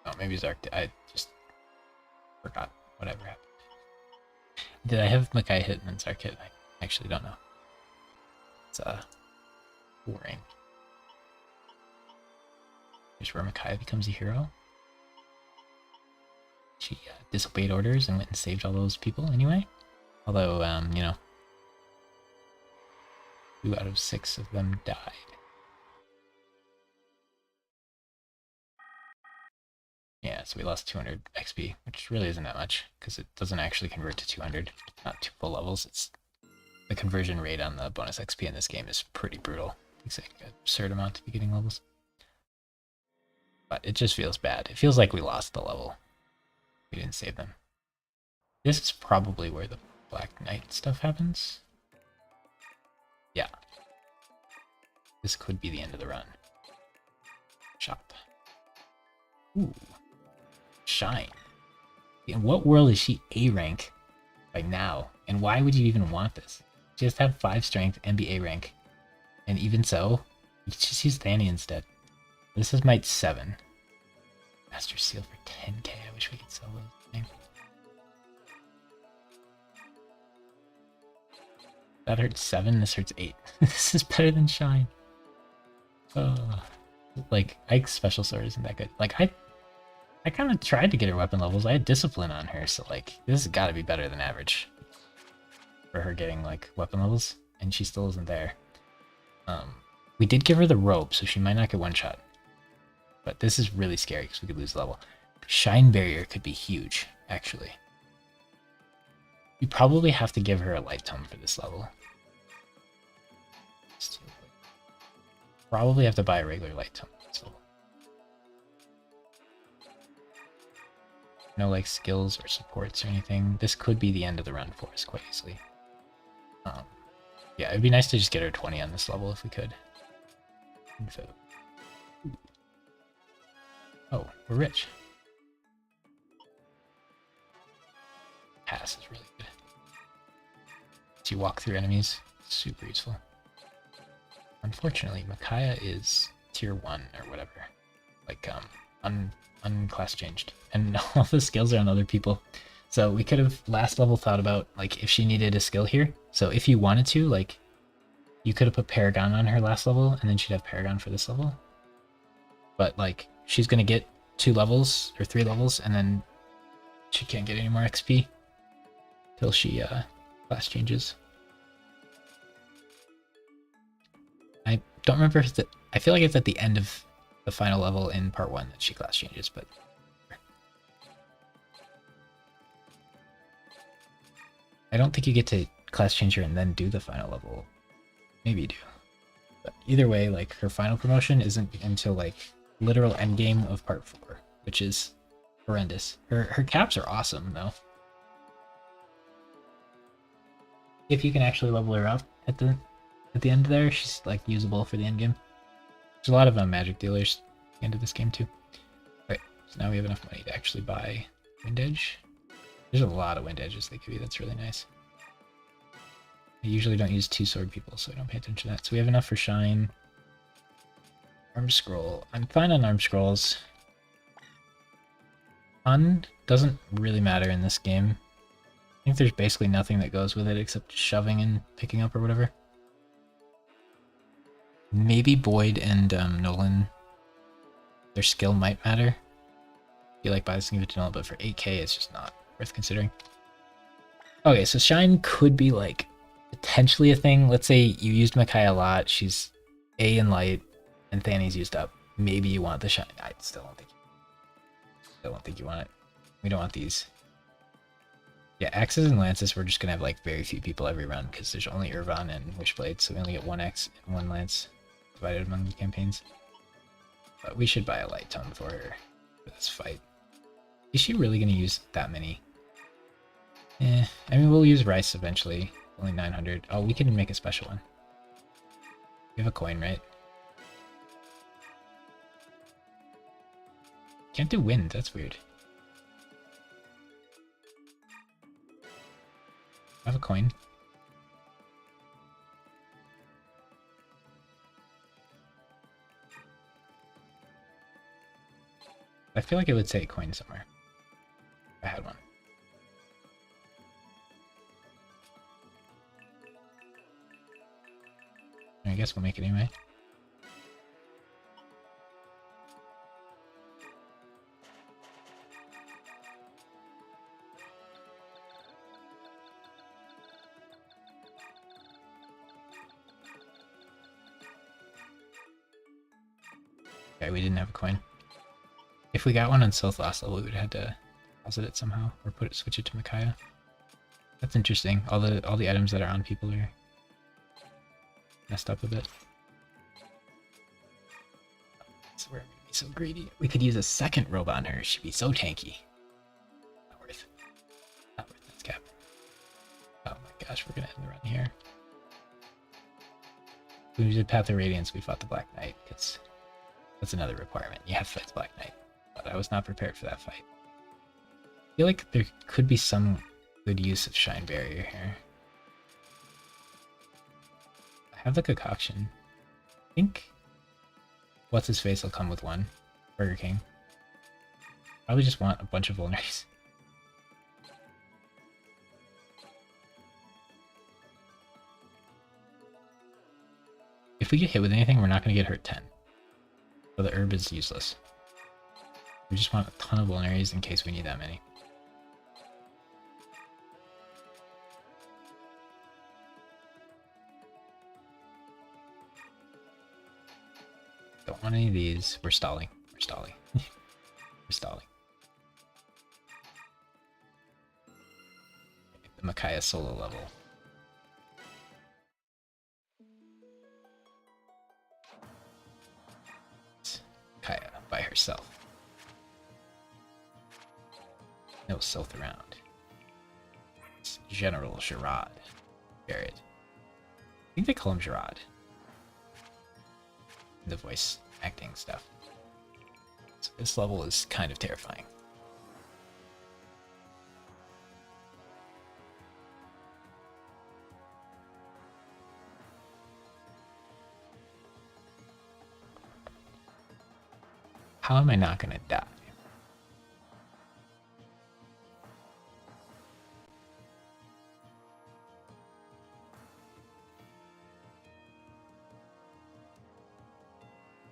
Oh, maybe Zark did. I just forgot whatever happened. Did I have Makai hit and then Zark hit? I actually don't know. It's worrying. Here's where Makai becomes a hero. She disobeyed orders and went and saved all those people anyway. Although, you know, 2 out of 6 of them died. Yeah, so we lost 200 XP, which really isn't that much, because it doesn't actually convert to 200. Not 2 full levels. It's the conversion rate on the bonus XP in this game is pretty brutal. It's like an absurd amount to beginning levels. But it just feels bad. It feels like we lost the level. We didn't save them. This is probably where the Black Knight stuff happens. Yeah. This could be the end of the run. Shop. Ooh. Shine. In what world is she A rank by now? And why would you even want this? Just have 5 strength and be A rank. And even so, you just use Thani instead. This is might 7. Master Seal for 10k. I wish we could sell those. That hurts 7, this hurts 8. This is better than Shine. Like, Ike's special sword isn't that good. Like, I kind of tried to get her weapon levels. I had discipline on her, so like, this has got to be better than average for her getting like weapon levels, and she still isn't there. We did give her the robe, so she might not get one shot. But this is really scary because we could lose the level. Shine barrier could be huge, actually. You probably have to give her a light tome for this level. Probably have to buy a regular light tome. So no like skills or supports or anything. This could be the end of the run for us quite easily. Yeah, it'd be nice to just get her 20 on this level if we could. So, oh, we're rich. Pass is really good. So you walk through enemies, super useful. Unfortunately, Micaiah is tier 1 or whatever. Like, unclass changed. And all the skills are on other people. So we could have last level thought about, like, if she needed a skill here. So if you wanted to, like, you could have put Paragon on her last level, and then she'd have Paragon for this level. But, like, she's going to get 2 levels, or 3 levels, and then she can't get any more XP till she, class changes. I don't remember if it's I feel like it's at the end of the final level in part 1 that she class changes, but I don't think you get to class change her and then do the final level. Maybe you do. But either way, like, her final promotion isn't until like literal endgame of part 4, which is horrendous. Her caps are awesome though. If you can actually level her up at the end there, she's like usable for the end game. There's a lot of magic dealers at the end of this game too. Okay, so now we have enough money to actually buy Wind Edge. There's a lot of Wind Edges they give you, that's really nice. I usually don't use 2 sword people, so I don't pay attention to that. So we have enough for Shine. Arm Scroll. I'm fine on Arm Scrolls. Fun doesn't really matter in this game. I think there's basically nothing that goes with it except shoving and picking up or whatever. Maybe Boyd and Nolan, their skill might matter. I feel like buy this and give it to Nolan, but for 8k it's just not worth considering. Okay, so Shine could be like potentially a thing. Let's say you used Micaiah a lot, she's A in light, and Thani's used up. Maybe you want the Shine. I still don't think you want it. We don't want these. Yeah, axes and lances, we're just gonna have like very few people every run because there's only Irvan and Wishblade, so we only get 1 axe and 1 lance divided among the campaigns. But we should buy a light tome for her for this fight. Is she really gonna use that many? I mean, we'll use rice eventually. Only 900. Oh, we can make a special one. We have a coin, right? Can't do wind, that's weird. I have a coin. I feel like it would say coin somewhere. If I had one. I guess we'll make it anyway. Okay, we didn't have a coin. If we got one on Sylph last level, we would have had to deposit it somehow or switch it to Micaiah. That's interesting. All the items that are on people are messed up a bit. So we're gonna be so greedy. We could use a second robe on her. She'd be so tanky. Not worth. Not worth this cap. Oh my gosh, we're gonna end the run here. We did Path of Radiance, we fought the Black Knight, because that's another requirement. You have to fight the Black Knight. But I was not prepared for that fight. I feel like there could be some good use of Shine Barrier here. I have the Concoction. I think What's-His-Face will come with one. Burger King. Probably just want a bunch of vulneraries. If we get hit with anything, we're not going to get hurt 10. So the herb is useless. We just want a ton of vulneraries in case we need that many. Don't want any of these. We're stalling. We're stalling. We're stalling. The Micaiah solo level. Micaiah by herself. No Sylph around. It's General Gerard. Jared. I think they call him Gerard. The voice acting stuff. So this level is kind of terrifying. How am I not gonna die?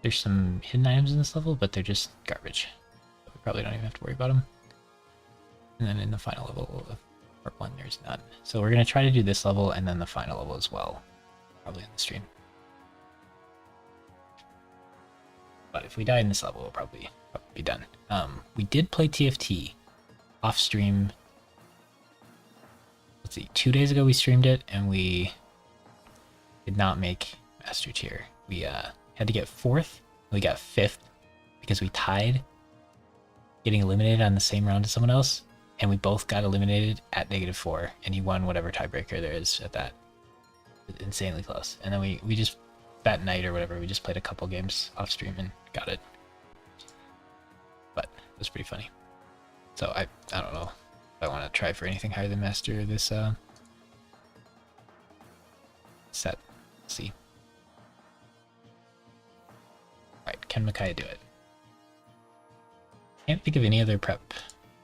There's some hidden items in this level, but they're just garbage. So we probably don't even have to worry about them. And then in the final level of part 1, there's none. So we're going to try to do this level and then the final level as well. Probably in the stream. But if we die in this level, we'll probably be done. We did play TFT off stream. Let's see, 2 days ago we streamed it and we did not make Master Tier. We had to get 4th. We got 5th because we tied getting eliminated on the same round as someone else, and we both got eliminated at -4, and he won whatever tiebreaker there is at that. Insanely close. And then we just, that night or whatever, we just played a couple games off stream and got it. But it was pretty funny. So I don't know if I want to try for anything higher than Master this set. Let's see. Alright, can Micaiah do it? Can't think of any other prep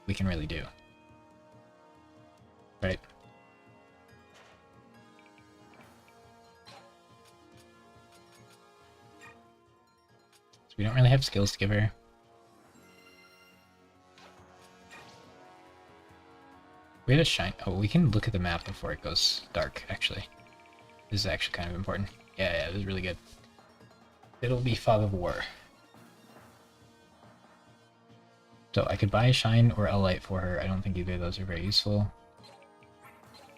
we can really do. Right? So we don't really have skills to give her. We had a shine. Oh, we can look at the map before it goes dark, actually. This is actually kind of important. Yeah, it was really good. It'll be Fog of War. So I could buy a Shine or a Light for her. I don't think either of those are very useful.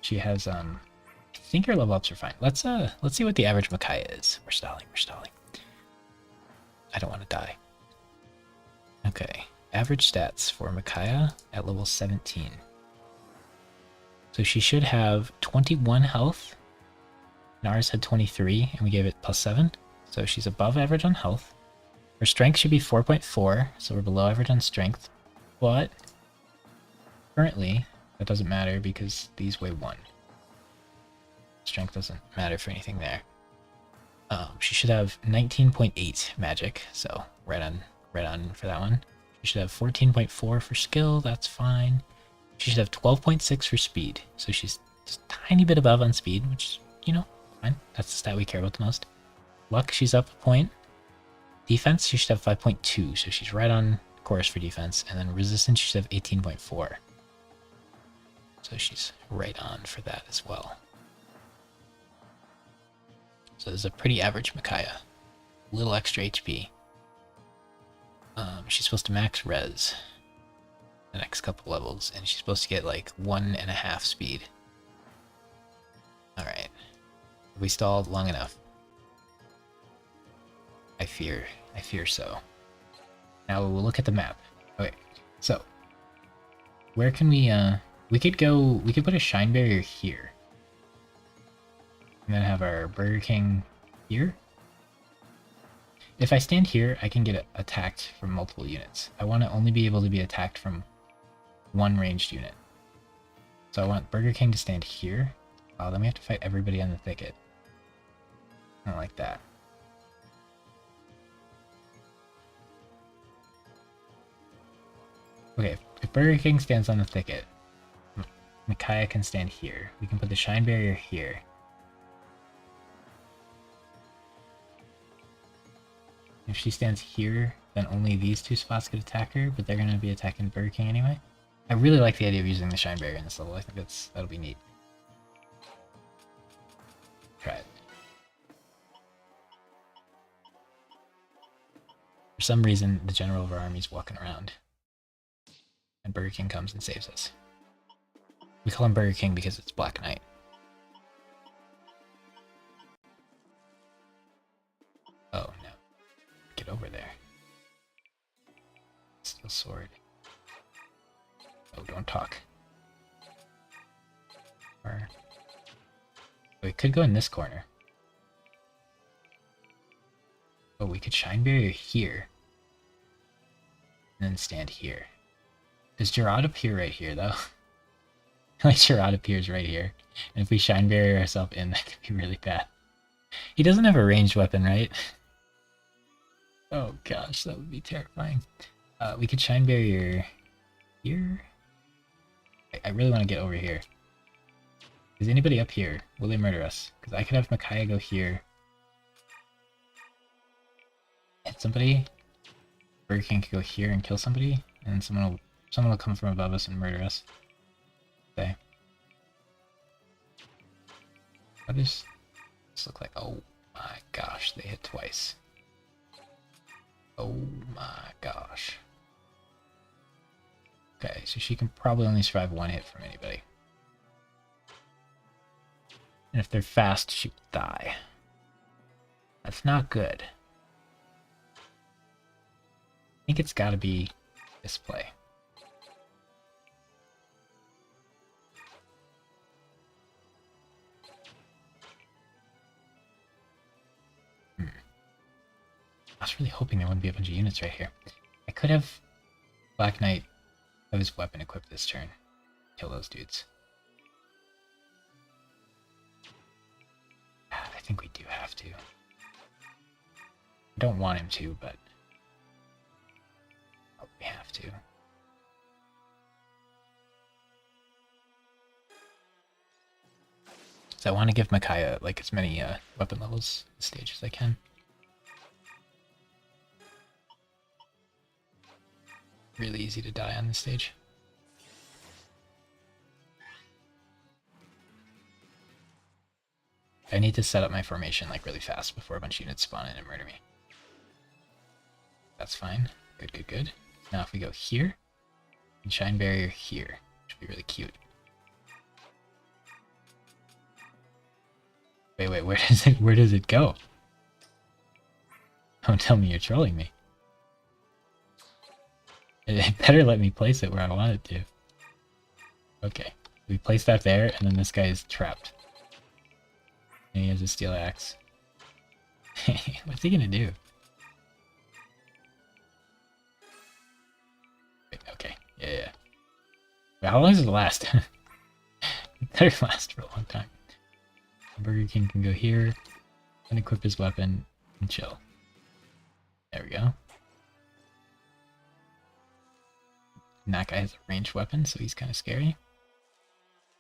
She has, I think her level ups are fine. Let's see what the average Micaiah is. We're stalling, we're stalling. I don't want to die. Okay, average stats for Micaiah at level 17. So she should have 21 health. And ours had 23, and we gave it +7. So she's above average on health. Her strength should be 4.4, so we're below average on strength. But currently, that doesn't matter because these weigh 1. Strength doesn't matter for anything there. She should have 19.8 magic, so right on for that one. She should have 14.4 for skill, that's fine. She should have 12.6 for speed, so she's just a tiny bit above on speed, which, you know, fine. That's the stat we care about the most. Luck, she's up a point. Defense, she should have 5.2, so she's right on course for defense. And then resistance, she should have 18.4. So she's right on for that as well. So this is a pretty average Micaiah. A little extra HP. She's supposed to max res the next couple levels, and she's supposed to get like 1.5 speed. Alright. We stalled long enough. I fear so. Now we'll look at the map. Okay, so where can we could put a shine barrier here. And then have our Burger King here. If I stand here, I can get attacked from multiple units. I want to only be able to be attacked from one ranged unit. So I want Burger King to stand here. Oh, then we have to fight everybody on the thicket. I don't like that. Okay, if Burger King stands on the thicket, Micaiah can stand here. We can put the shine barrier here. If she stands here, then only these two spots could attack her, but they're going to be attacking Burger King anyway. I really like the idea of using the shine barrier in this level. I think that'll be neat. Try it. For some reason, the general of our army's walking around. And Burger King comes and saves us. We call him Burger King because it's Black Knight. Oh no. Get over there. Steel sword. Oh, don't talk. Or... we could go in this corner. Oh, we could shine barrier here. And then stand here. Does Gerard appear right here, though? Like, Gerard appears right here. And if we shine barrier ourselves in, that could be really bad. He doesn't have a ranged weapon, right? Oh gosh, that would be terrifying. We could shine barrier here? I really want to get over here. Is anybody up here? Will they murder us? Because I could have Micaiah go here. Hit somebody. Burger King could go here and kill somebody. And someone will come from above us and murder us. Okay. What does this look like? Oh my gosh, they hit twice. Oh my gosh. Okay, so she can probably only survive one hit from anybody. And if they're fast, she will die. That's not good. I think it's gotta be this play. I was really hoping there wouldn't be a bunch of units right here. I could have Black Knight have his weapon equipped this turn. Kill those dudes. I think we do have to. I don't want him to, but we have to. So I want to give Micaiah like as many weapon levels this stage as I can. Really easy to die on this stage. I need to set up my formation like really fast before a bunch of units spawn in and murder me. That's fine. Good, good, good. Now if we go here, and shine barrier here, which would be really cute. Wait, where does it go? Don't tell me you're trolling me. It better let me place it where I want it to. Okay. We place that there, and then this guy is trapped. And he has a steel axe. What's he gonna do? Wait, okay. Yeah. Wait, how long does it last? It better last for a long time. Burger King can go here, and equip his weapon, and chill. There we go. And that guy has a ranged weapon, so he's kind of scary.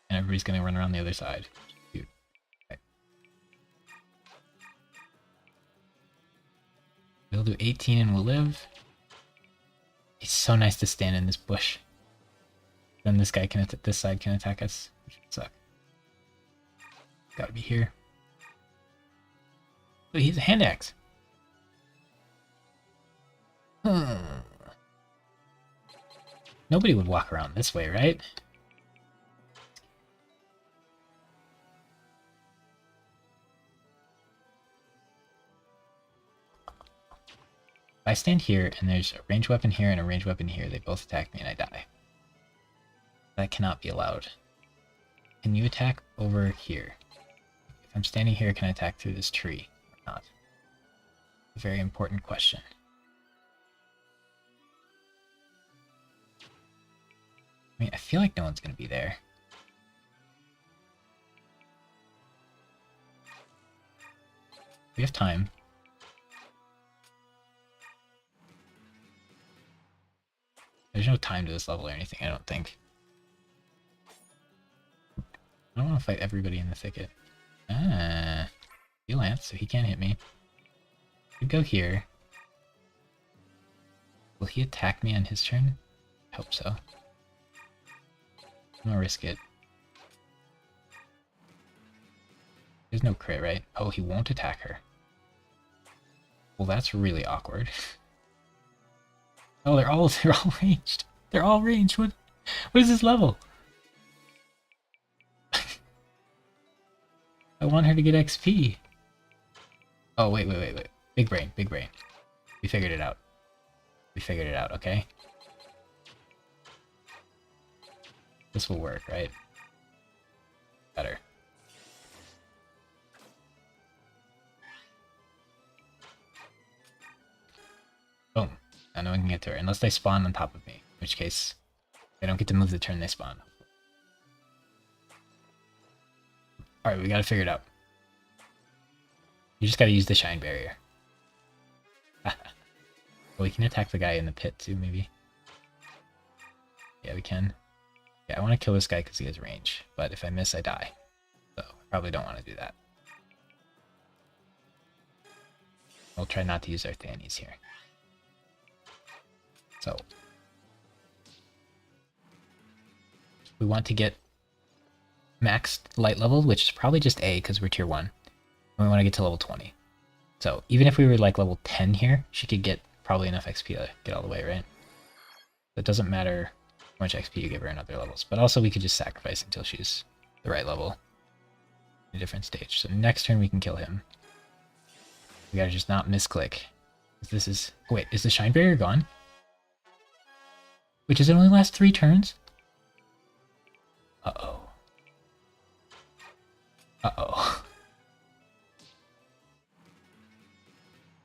And everybody's going to run around the other side. Dude. Okay. We'll do 18 and we'll live. It's so nice to stand in this bush. Then this guy can this side can attack us, which would suck. Gotta be here. Oh, he's a hand axe. Nobody would walk around this way, right? If I stand here and there's a ranged weapon here and a ranged weapon here, they both attack me and I die. That cannot be allowed. Can you attack over here? If I'm standing here, can I attack through this tree or not? A very important question. I mean, I feel like no one's going to be there. We have time. There's no time to this level or anything, I don't think. I don't want to fight everybody in the thicket. Ah, he lands, so he can't hit me. Could go here. Will he attack me on his turn? I hope so. I'm gonna risk it. There's no crit, right? Oh, he won't attack her. Well, that's really awkward. Oh, they're all ranged. They're all ranged. What is this level? I want her to get XP. Oh, wait. Big brain. We figured it out. Okay? This will work, right? Better. Boom. Now no one can get to her, unless they spawn on top of me. In which case, they don't get to move the turn they spawn. Alright, we gotta figure it out. You just gotta use the shine barrier. Well, we can attack the guy in the pit too, maybe. Yeah, we can. Yeah, I want to kill this guy because he has range, but if I miss, I die. So, I probably don't want to do that. We'll try not to use our Thannies here. So, we want to get maxed light level, which is probably just A because we're tier 1. And we want to get to level 20. So, even if we were like level 10 here, she could get probably enough XP to get all the way, right? It doesn't matter how much XP you give her in other levels. But also we could just sacrifice until she's the right level in a different stage. So next turn we can kill him. We gotta just not misclick. This is... Wait, is the shine barrier gone? Wait, does it only last 3 turns? Uh-oh. Uh-oh.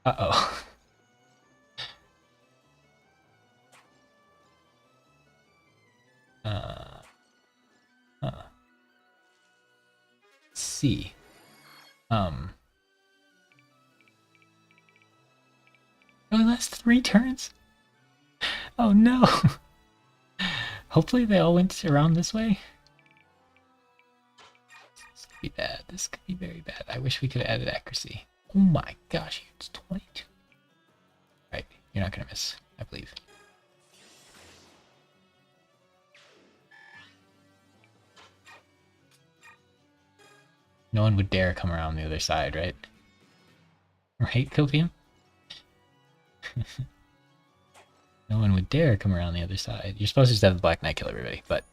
Uh-oh. See. It only lasts 3 turns? Oh no! Hopefully they all went around this way. This could be bad. This could be very bad. I wish we could have added accuracy. Oh my gosh, it's 22. Right, you're not gonna miss, I believe. No one would dare come around the other side, right? Right, Copium? No one would dare come around the other side. You're supposed to just have the Black Knight kill everybody, but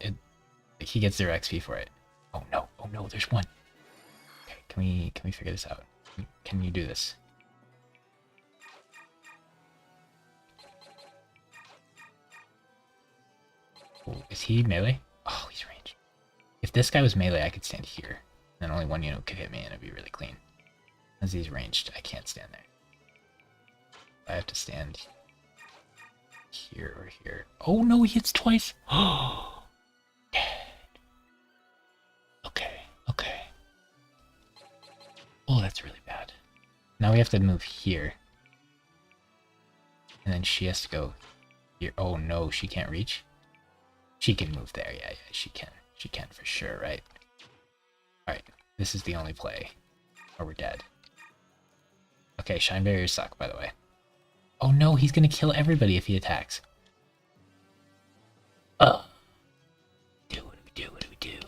he gets 0 XP for it. Oh no, there's one. Okay, can we figure this out? Can you do this? Oh, is he melee? Oh, he's ranged. If this guy was melee, I could stand here. And only one unit could hit me and it'd be really clean. As he's ranged, I can't stand there. I have to stand here or here. Oh no, he hits twice! Oh, dead. Okay. Oh, that's really bad. Now we have to move here. And then she has to go here. Oh no, she can't reach? She can move there, yeah, she can. She can for sure, right? Alright, this is the only play. Or we're dead. Okay, shine barriers suck, by the way. Oh no, he's gonna kill everybody if he attacks. What do we do?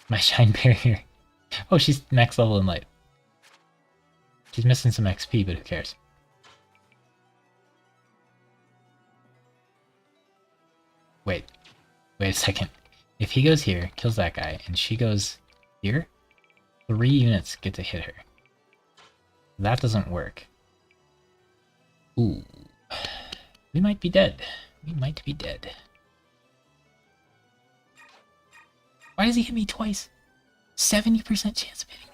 My shine barrier. Oh, she's max level in light. She's missing some XP, but who cares? Wait a second. If he goes here, kills that guy, and she goes here, 3 units get to hit her. That doesn't work. Ooh. We might be dead. We might be dead. Why does he hit me twice? 70% chance of hitting.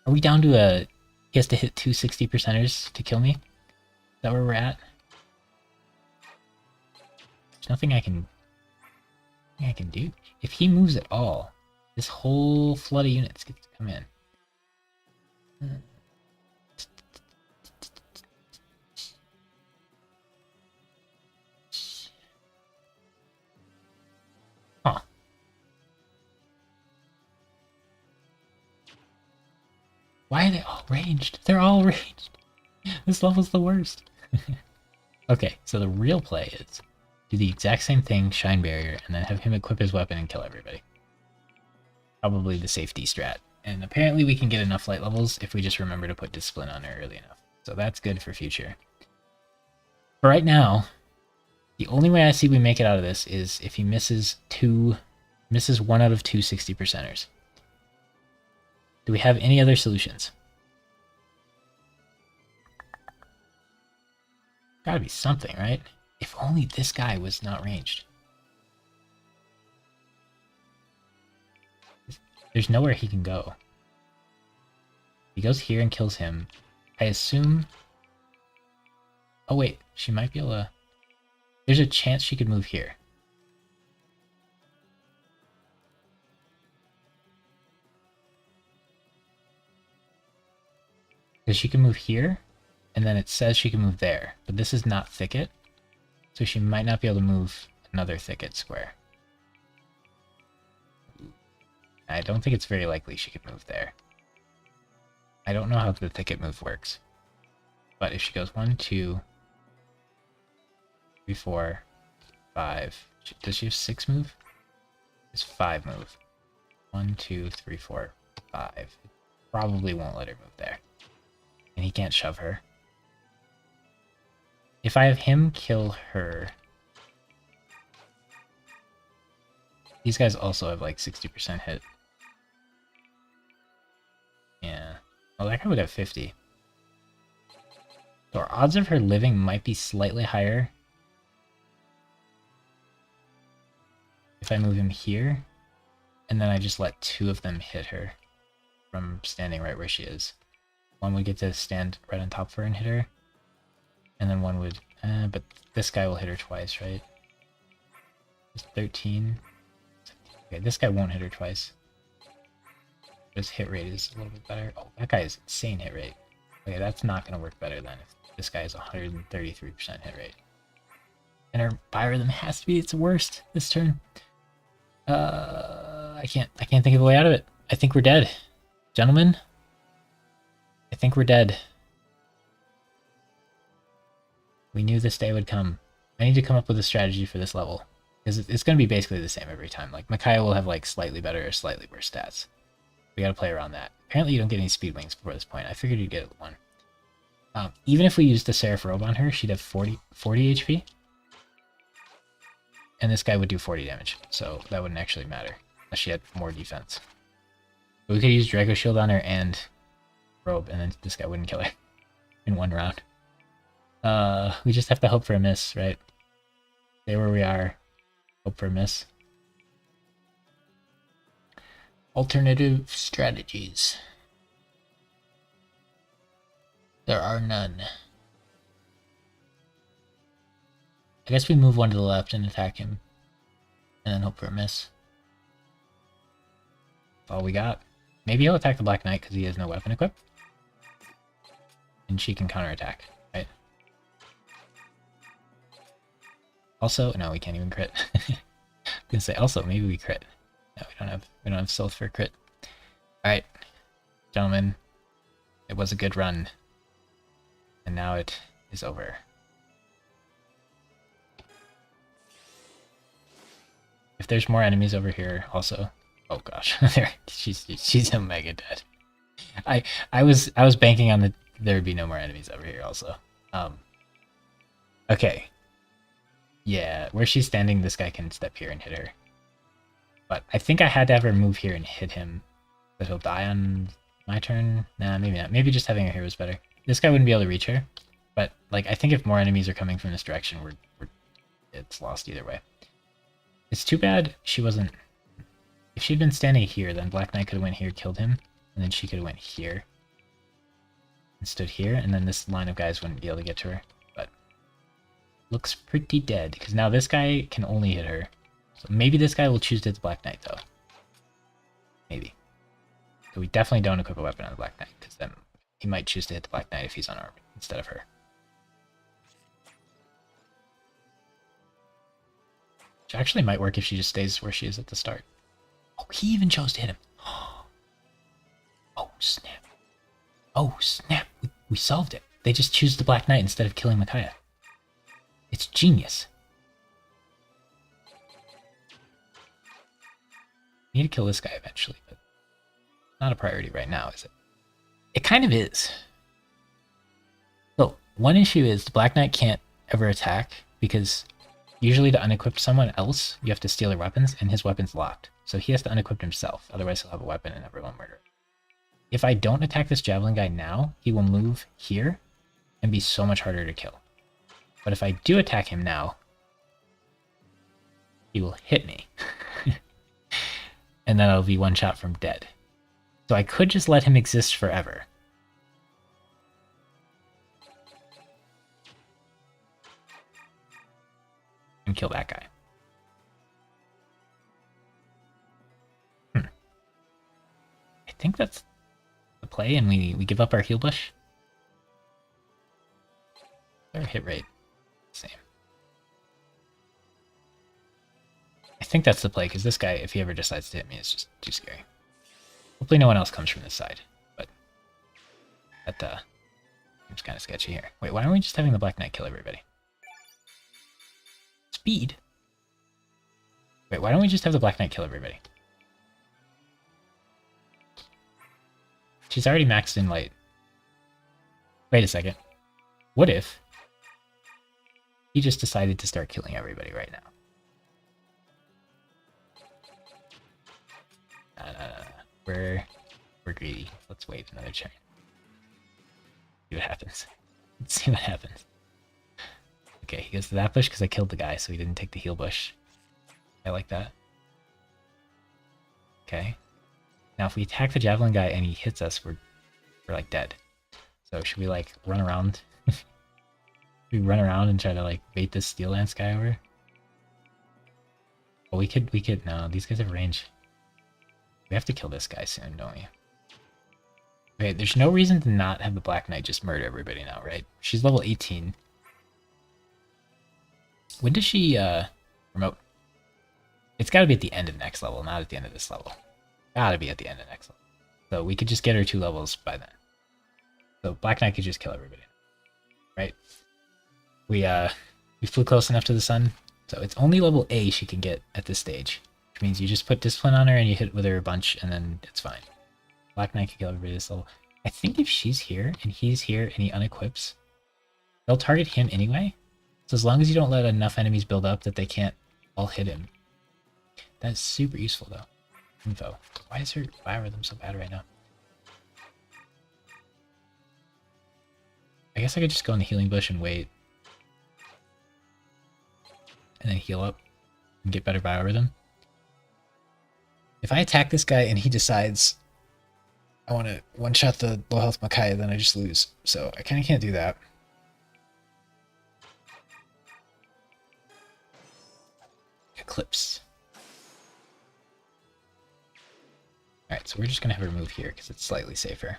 Are we down to a... He has to hit 2 60%ers to kill me? Is that where we're at? There's nothing I can do. If he moves at all, this whole flood of units gets to come in. Huh. Why are they all ranged? They're all ranged. This level's the worst. Okay, so the real play is do the exact same thing, Shine Barrier, and then have him equip his weapon and kill everybody. Probably the safety strat. And apparently we can get enough light levels if we just remember to put Discipline on her early enough. So that's good for future. For right now, the only way I see we make it out of this is if he misses 1 out of 2 60%ers. Do we have any other solutions? Gotta be something, right? If only this guy was not ranged. There's nowhere he can go. He goes here and kills him. I assume... Oh wait, she might be able to... There's a chance she could move here. Because she can move here, and then it says she can move there. But this is not thicket, so she might not be able to move another thicket square. I don't think it's very likely she could move there. I don't know how the thicket move works. But if she goes 1, 2, 3, 4, 5... Does she have 6 move? It's 5 move. 1, 2, 3, 4, 5. It probably won't let her move there. And he can't shove her. If I have him kill her... These guys also have like 60% hit. Yeah. Well, that guy would have 50. So our odds of her living might be slightly higher if I move him here, and then I just let 2 of them hit her from standing right where she is. One would get to stand right on top of her and hit her, and then one would... but this guy will hit her twice, right? It's 13. Okay, this guy won't hit her twice. His hit rate is a little bit better. Oh, that guy has insane hit rate. Okay, that's not going to work better than if this guy has 133% hit rate. And our biorhythm has to be its worst this turn. I can't think of a way out of it. I think we're dead. Gentlemen, I think we're dead. We knew this day would come. I need to come up with a strategy for this level. Because it's going to be basically the same every time. Like, Micaiah will have, like, slightly better or slightly worse stats. We gotta play around that. Apparently you don't get any speed wings before this point. I figured you'd get one. Even if we used the Seraph Robe on her, she'd have 40 HP. And this guy would do 40 damage. So that wouldn't actually matter. Unless she had more defense. But we could use Draco Shield on her and Robe, and then this guy wouldn't kill her in one round. We just have to hope for a miss, right? Stay where we are. Hope for a miss. Alternative strategies. There are none. I guess we move one to the left and attack him. And then hope for a miss. That's all we got. Maybe he'll attack the Black Knight because he has no weapon equipped. And she can counterattack, right? Also, no, we can't even crit. I was gonna say also maybe we crit. No, we don't have stealth for crit. Alright, gentlemen, it was a good run. And now it is over. If there's more enemies over here also. Oh gosh, she's a mega dead. I was banking on there would be no more enemies over here also. Okay. Yeah, where she's standing, this guy can step here and hit her. But I think I had to have her move here and hit him. But he'll die on my turn? Nah, maybe not. Maybe just having her here was better. This guy wouldn't be able to reach her. But, like, I think if more enemies are coming from this direction, it's lost either way. It's too bad she wasn't... If she'd been standing here, then Black Knight could have went here, killed him, and then she could have went here and stood here, and then this line of guys wouldn't be able to get to her. But looks pretty dead, because now this guy can only hit her. So maybe this guy will choose to hit the Black Knight, though. Maybe. So we definitely don't equip a weapon on the Black Knight, because then he might choose to hit the Black Knight if he's unarmed instead of her. Which actually might work if she just stays where she is at the start. Oh, he even chose to hit him. Oh, snap. Oh, snap. We solved it. They just choose the Black Knight instead of killing Micaiah. It's genius. We need to kill this guy eventually, but not a priority right now, is it? It kind of is. So, one issue is the Black Knight can't ever attack because usually to unequip someone else, you have to steal their weapons, and his weapon's locked. So he has to unequip himself, otherwise he'll have a weapon and everyone murder him. If I don't attack this Javelin guy now, he will move here and be so much harder to kill. But if I do attack him now, he will hit me. And then I'll be one shot from dead. So I could just let him exist forever. And kill that guy. I think that's the play, and we give up our heal bush. Our hit rate, same. I think that's the play, because this guy, if he ever decides to hit me, is just too scary. Hopefully no one else comes from this side, but that seems kind of sketchy here. Wait, why aren't we just having the Black Knight kill everybody? Speed? Wait, why don't we just have the Black Knight kill everybody? She's already maxed in light. Wait a second. What if he just decided to start killing everybody right now? We're greedy. Let's wait another turn. See what happens. Let's see what happens. Okay, he goes to that bush because I killed the guy, so he didn't take the heal bush. I like that. Okay. Now if we attack the Javelin guy and he hits us, we're like dead. So should we like run around? We run around and try to like bait this Steel Lance guy over? Well, we could, no, these guys have range. We have to kill this guy soon, don't we? Okay, there's no reason to not have the Black Knight just murder everybody now, right? She's level 18. When does she, promote? It's gotta be at the end of next level, not at the end of this level. Gotta be at the end of next level. So we could just get her 2 levels by then. So Black Knight could just kill everybody. Right? We flew close enough to the sun, so it's only level A she can get at this stage. Which means you just put Discipline on her and you hit with her a bunch and then it's fine. Black Knight can kill everybody this level. I think if she's here and he's here and he unequips, they'll target him anyway. So as long as you don't let enough enemies build up that they can't all hit him. That's super useful though. Info. Why is her biorhythm so bad right now? I guess I could just go in the healing bush and wait. And then heal up and get better biorhythm. If I attack this guy and he decides I want to one-shot the low health Micaiah, then I just lose. So I kind of can't do that. Eclipse. Alright, so we're just going to have her move here because it's slightly safer.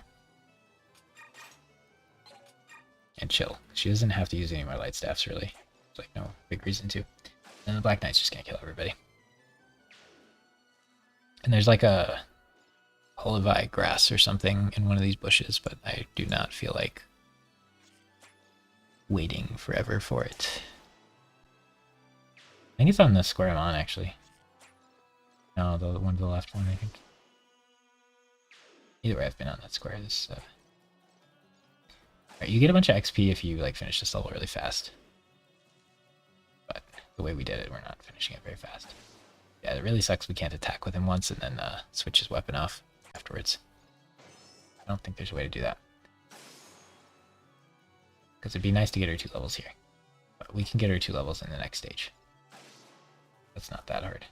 And chill. She doesn't have to use any more light staffs, really. There's like no big reason to. And the Black Knight's just going to kill everybody. And there's like a Olivi grass or something in one of these bushes, but I do not feel like waiting forever for it. I think it's on the square I'm on, actually. No, the one to the left one, I think. Either way, I've been on that square. This. Alright, you get a bunch of XP if you like finish this level really fast. But the way we did it, we're not finishing it very fast. Yeah, it really sucks we can't attack with him once and then switch his weapon off afterwards. I don't think there's a way to do that. Because it'd be nice to get her 2 levels here. But we can get her 2 levels in the next stage. That's not that hard.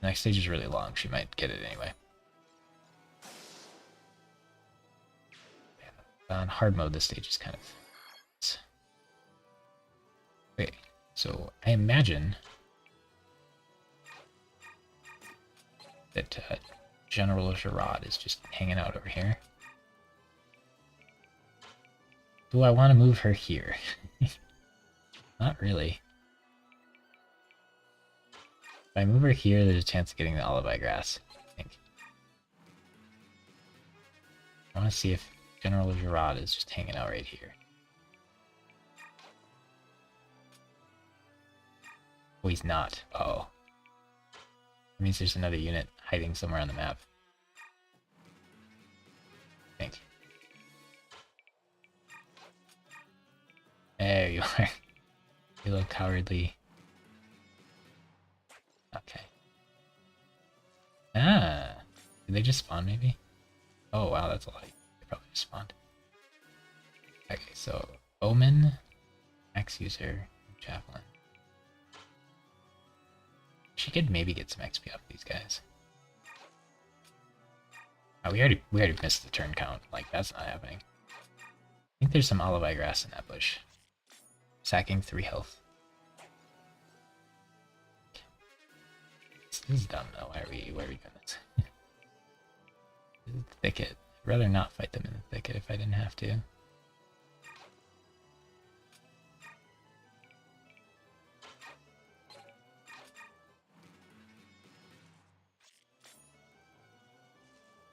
The next stage is really long. She might get it anyway. Yeah, on hard mode, this stage is kind of... Okay, so I imagine that General Gerard is just hanging out over here. Do I want to move her here? Not really. If I move her here, there's a chance of getting the alibi grass, I think. I want to see if General Gerard is just hanging out right here. Oh, he's not. Uh-oh. That means there's another unit hiding somewhere on the map. I think. There you are. You look cowardly. Okay. Ah! Did they just spawn, maybe? Oh, wow, that's a lot. They probably just spawned. Okay, so Omen, Axe User, Javelin. She could maybe get some XP off these guys. Oh, we already missed the turn count. Like, that's not happening. I think there's some alibi grass in that bush. Sacking 3 health. This is dumb though. Why are we doing this? This is the thicket. I'd rather not fight them in the thicket if I didn't have to.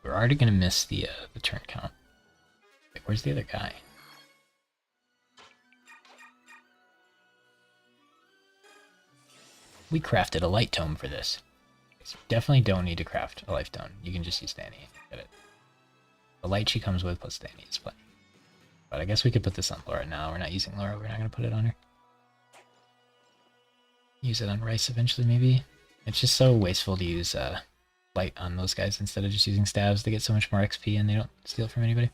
We're already gonna miss the turn count. Wait, where's the other guy? We crafted a light tome for this. So you definitely don't need to craft a life tome. You can just use Danny and get it. The light she comes with plus Danny is plenty. But I guess we could put this on Laura now. We're not using Laura. We're not going to put it on her. Use it on Rice eventually, maybe. It's just so wasteful to use light on those guys instead of just using stabs. They get so much more XP and they don't steal from anybody.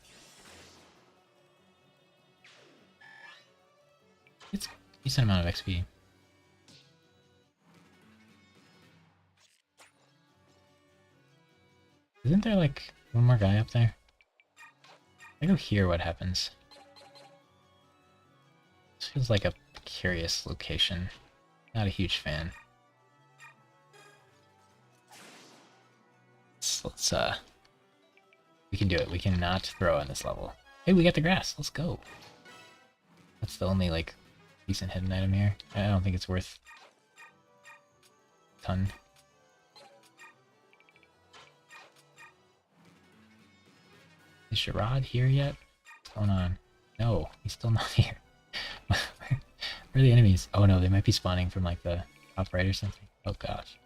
It's a decent amount of XP. Isn't there like one more guy up there? I go here, what happens? This feels like a curious location. Not a huge fan. Let's we can do it. We cannot throw on this level. Hey, we got the grass. Let's go. That's the only like decent hidden item here. I don't think it's worth a ton. Is Gerard here yet? What's going on? No, he's still not here. Where are the enemies? Oh no, they might be spawning from like the top right or something. Oh gosh.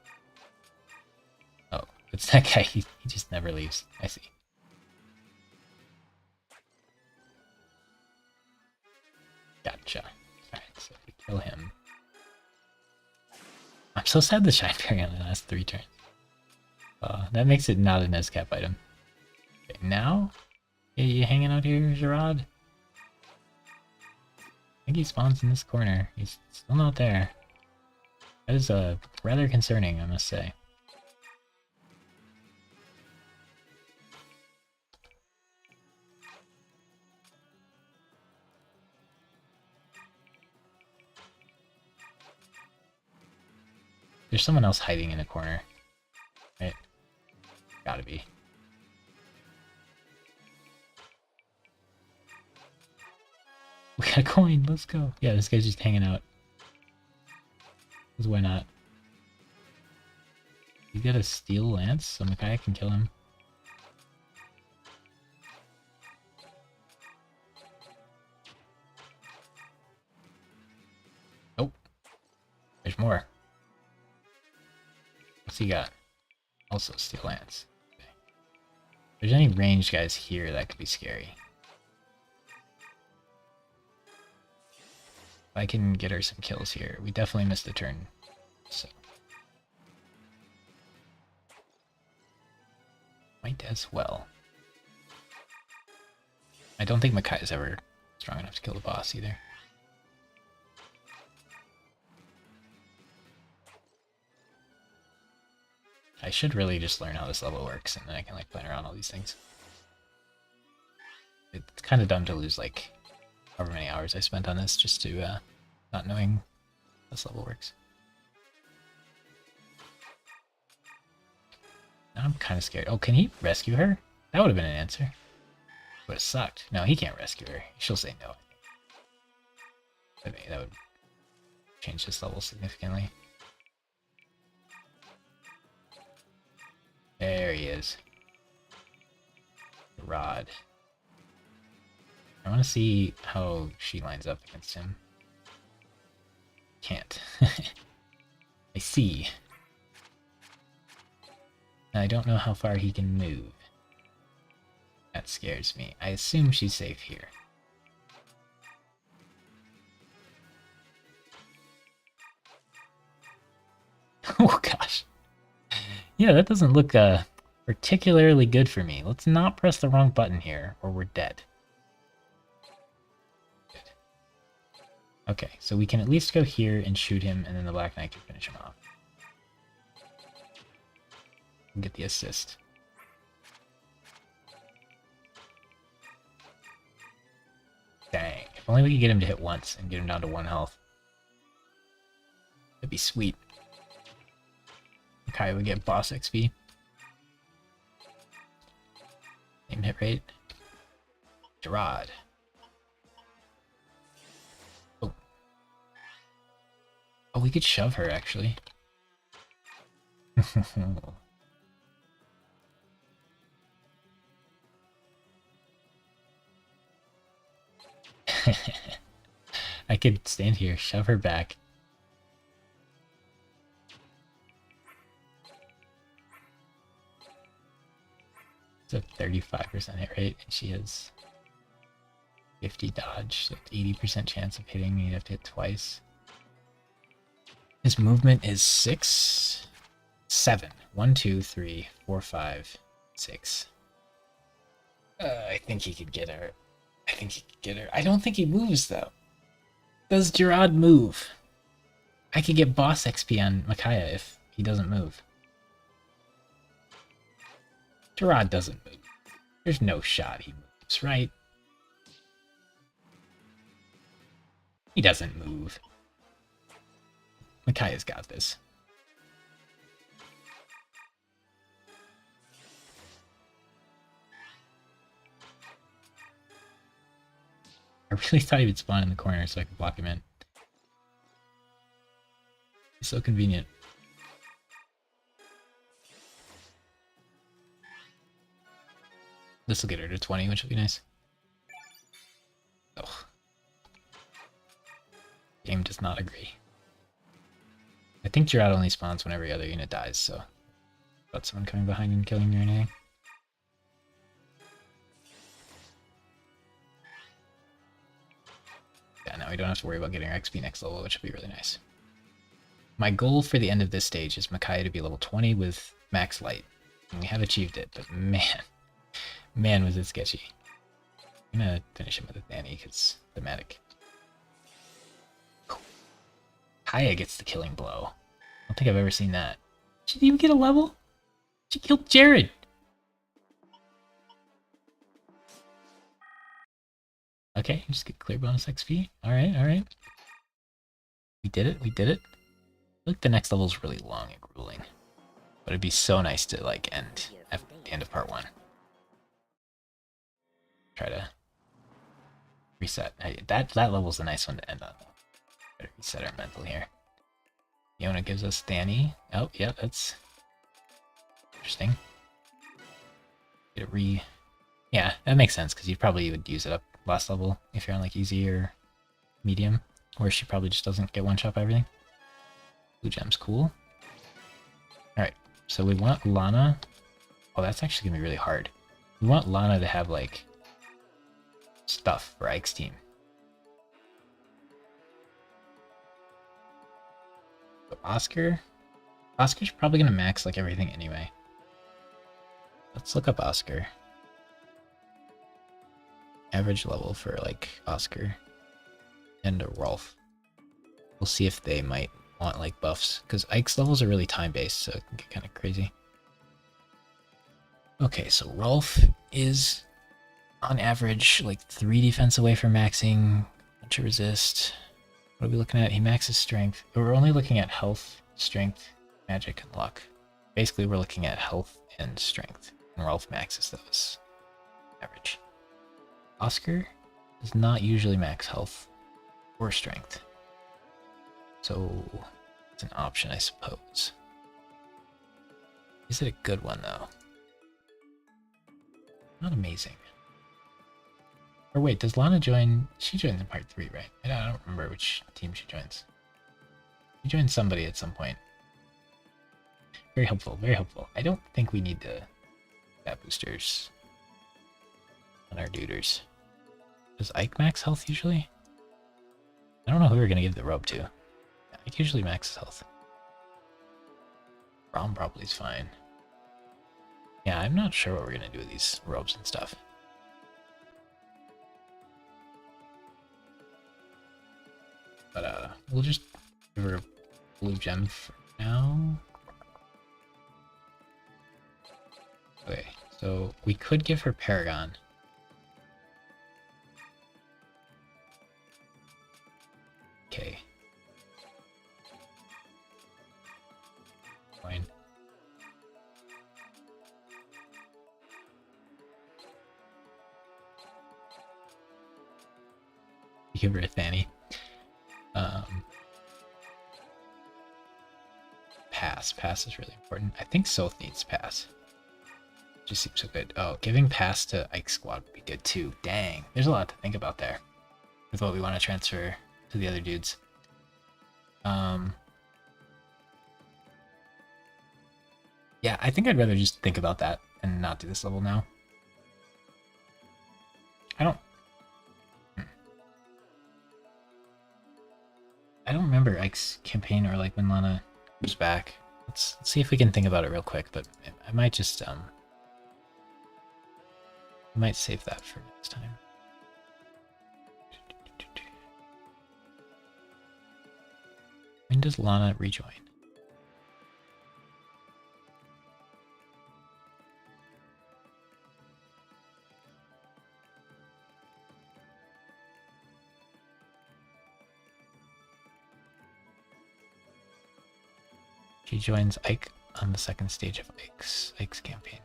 Oh, it's that guy. He just never leaves. I see. Gotcha. Alright, so if we kill him. I'm so sad the Shine Berry only lasts 3 turns. That makes it not an SCAP item. Okay, now? Are you hanging out here, Gerard? I think he spawns in this corner. He's still not there. That is rather concerning, I must say. There's someone else hiding in a corner. Right? Gotta be. We got a coin, let's go. Yeah, this guy's just hanging out. Because why not? He's got a steel lance, so Makai can kill him. Oh. There's more. What's he got? Also steel lance. Okay. If there's any ranged guys here, that could be scary. I can get her some kills here. We definitely missed the turn, so might as well. I don't think Micaiah's ever strong enough to kill the boss either. I should really just learn how this level works, and then I can like plan around all these things. It's kind of dumb to lose like however many hours I spent on this just to not knowing how this level works. Now I'm kind of scared. Oh, can he rescue her? That would have been an answer. Would have sucked. No, he can't rescue her. She'll say no. That would change this level significantly. There he is. The rod. I want to see how she lines up against him. Can't. I see. I don't know how far he can move. That scares me. I assume she's safe here. Oh gosh. Yeah, that doesn't look particularly good for me. Let's not press the wrong button here, or we're dead. Good. Okay, so we can at least go here and shoot him, and then the Black Knight can finish him off. And get the assist. Dang. If only we could get him to hit once and get him down to 1 health. That'd be sweet. Okay, we get boss XP. Same hit rate. Gerard. Oh. Oh, we could shove her, actually. I could stand here, shove her back. It's a 35% hit rate, and she has 50 dodge, so 80% chance of hitting. You'd have to hit twice. His movement is 7. 1, 2, 3, 4, 5, 6. I think he could get her. I don't think he moves, though. Does Gerard move? I could get boss XP on Micaiah if he doesn't move. Gerard doesn't move. There's no shot he moves, right? He doesn't move. Micaiah's got this. I really thought he would spawn in the corner so I could block him in. He's so convenient. This will get her to 20, which will be nice. Oh. Game does not agree. I think Gerard only spawns when every other unit dies, so... About someone coming behind and killing me or anything. Yeah, now we don't have to worry about getting our XP next level, which will be really nice. My goal for the end of this stage is Micaiah to be level 20 with max light. And we have achieved it, but man was it sketchy. I'm gonna finish him with a Thanny, because thematic. Kaya gets the killing blow. I don't think I've ever seen that. She didn't even get a level? She killed Jared! Okay, just get clear bonus XP. Alright, alright. We did it. Look, the next level's really long and grueling. But it'd be so nice to, like, end at the end of part 1. Try to reset. That level's a nice one to end on. Better reset our mental here. Yona gives us Thanny. Oh, yeah, that's interesting. Get a Yeah, that makes sense, because you probably would use it up last level if you're on, like, easy or medium, where she probably just doesn't get one-shot by everything. Blue gem's cool. Alright, so we want Lana. Oh, that's actually gonna be really hard. We want Lana to have, like, stuff for Ike's team. So Oscar. Oscar's probably gonna max like everything anyway. Let's look up Oscar. Average level for like Oscar and a Rolf. We'll see if they might want like buffs, because Ike's levels are really time-based, so it can get kind of crazy. Okay, so Rolf is on average like 3 defense away from maxing, bunch of resist. What are we looking at? He maxes strength. We're only looking at health, strength, magic, and luck. Basically, we're looking at health and strength, and Rolf maxes those. Average. Oscar does not usually max health or strength. So it's an option, I suppose. Is it a good one, though? Not amazing. Or wait, does Lana join? She joins in part 3, right? I don't remember which team she joins. She joins somebody at some point. Very helpful, very helpful. I don't think we need the stat boosters on our duders. Does Ike max health usually? I don't know who we're gonna give the robe to. Ike usually maxes health. Braum probably is fine. Yeah, I'm not sure what we're gonna do with these robes and stuff. But we'll just give her a blue gem for now. Okay, so we could give her Paragon. Okay. Fine. Give her a Fanny. Pass. Pass is really important. I think Soth needs pass. Just seems so good. Oh, giving pass to Ike's squad would be good too. Dang. There's a lot to think about there with what we want to transfer to the other dudes. Yeah, I think I'd rather just think about that and not do this level now. I don't remember Ike's campaign or like when Lana comes back. Let's see if we can think about it real quick, but I might just I might save that for next time. When does Lana rejoin? She joins Ike on the second stage of Ike's campaign.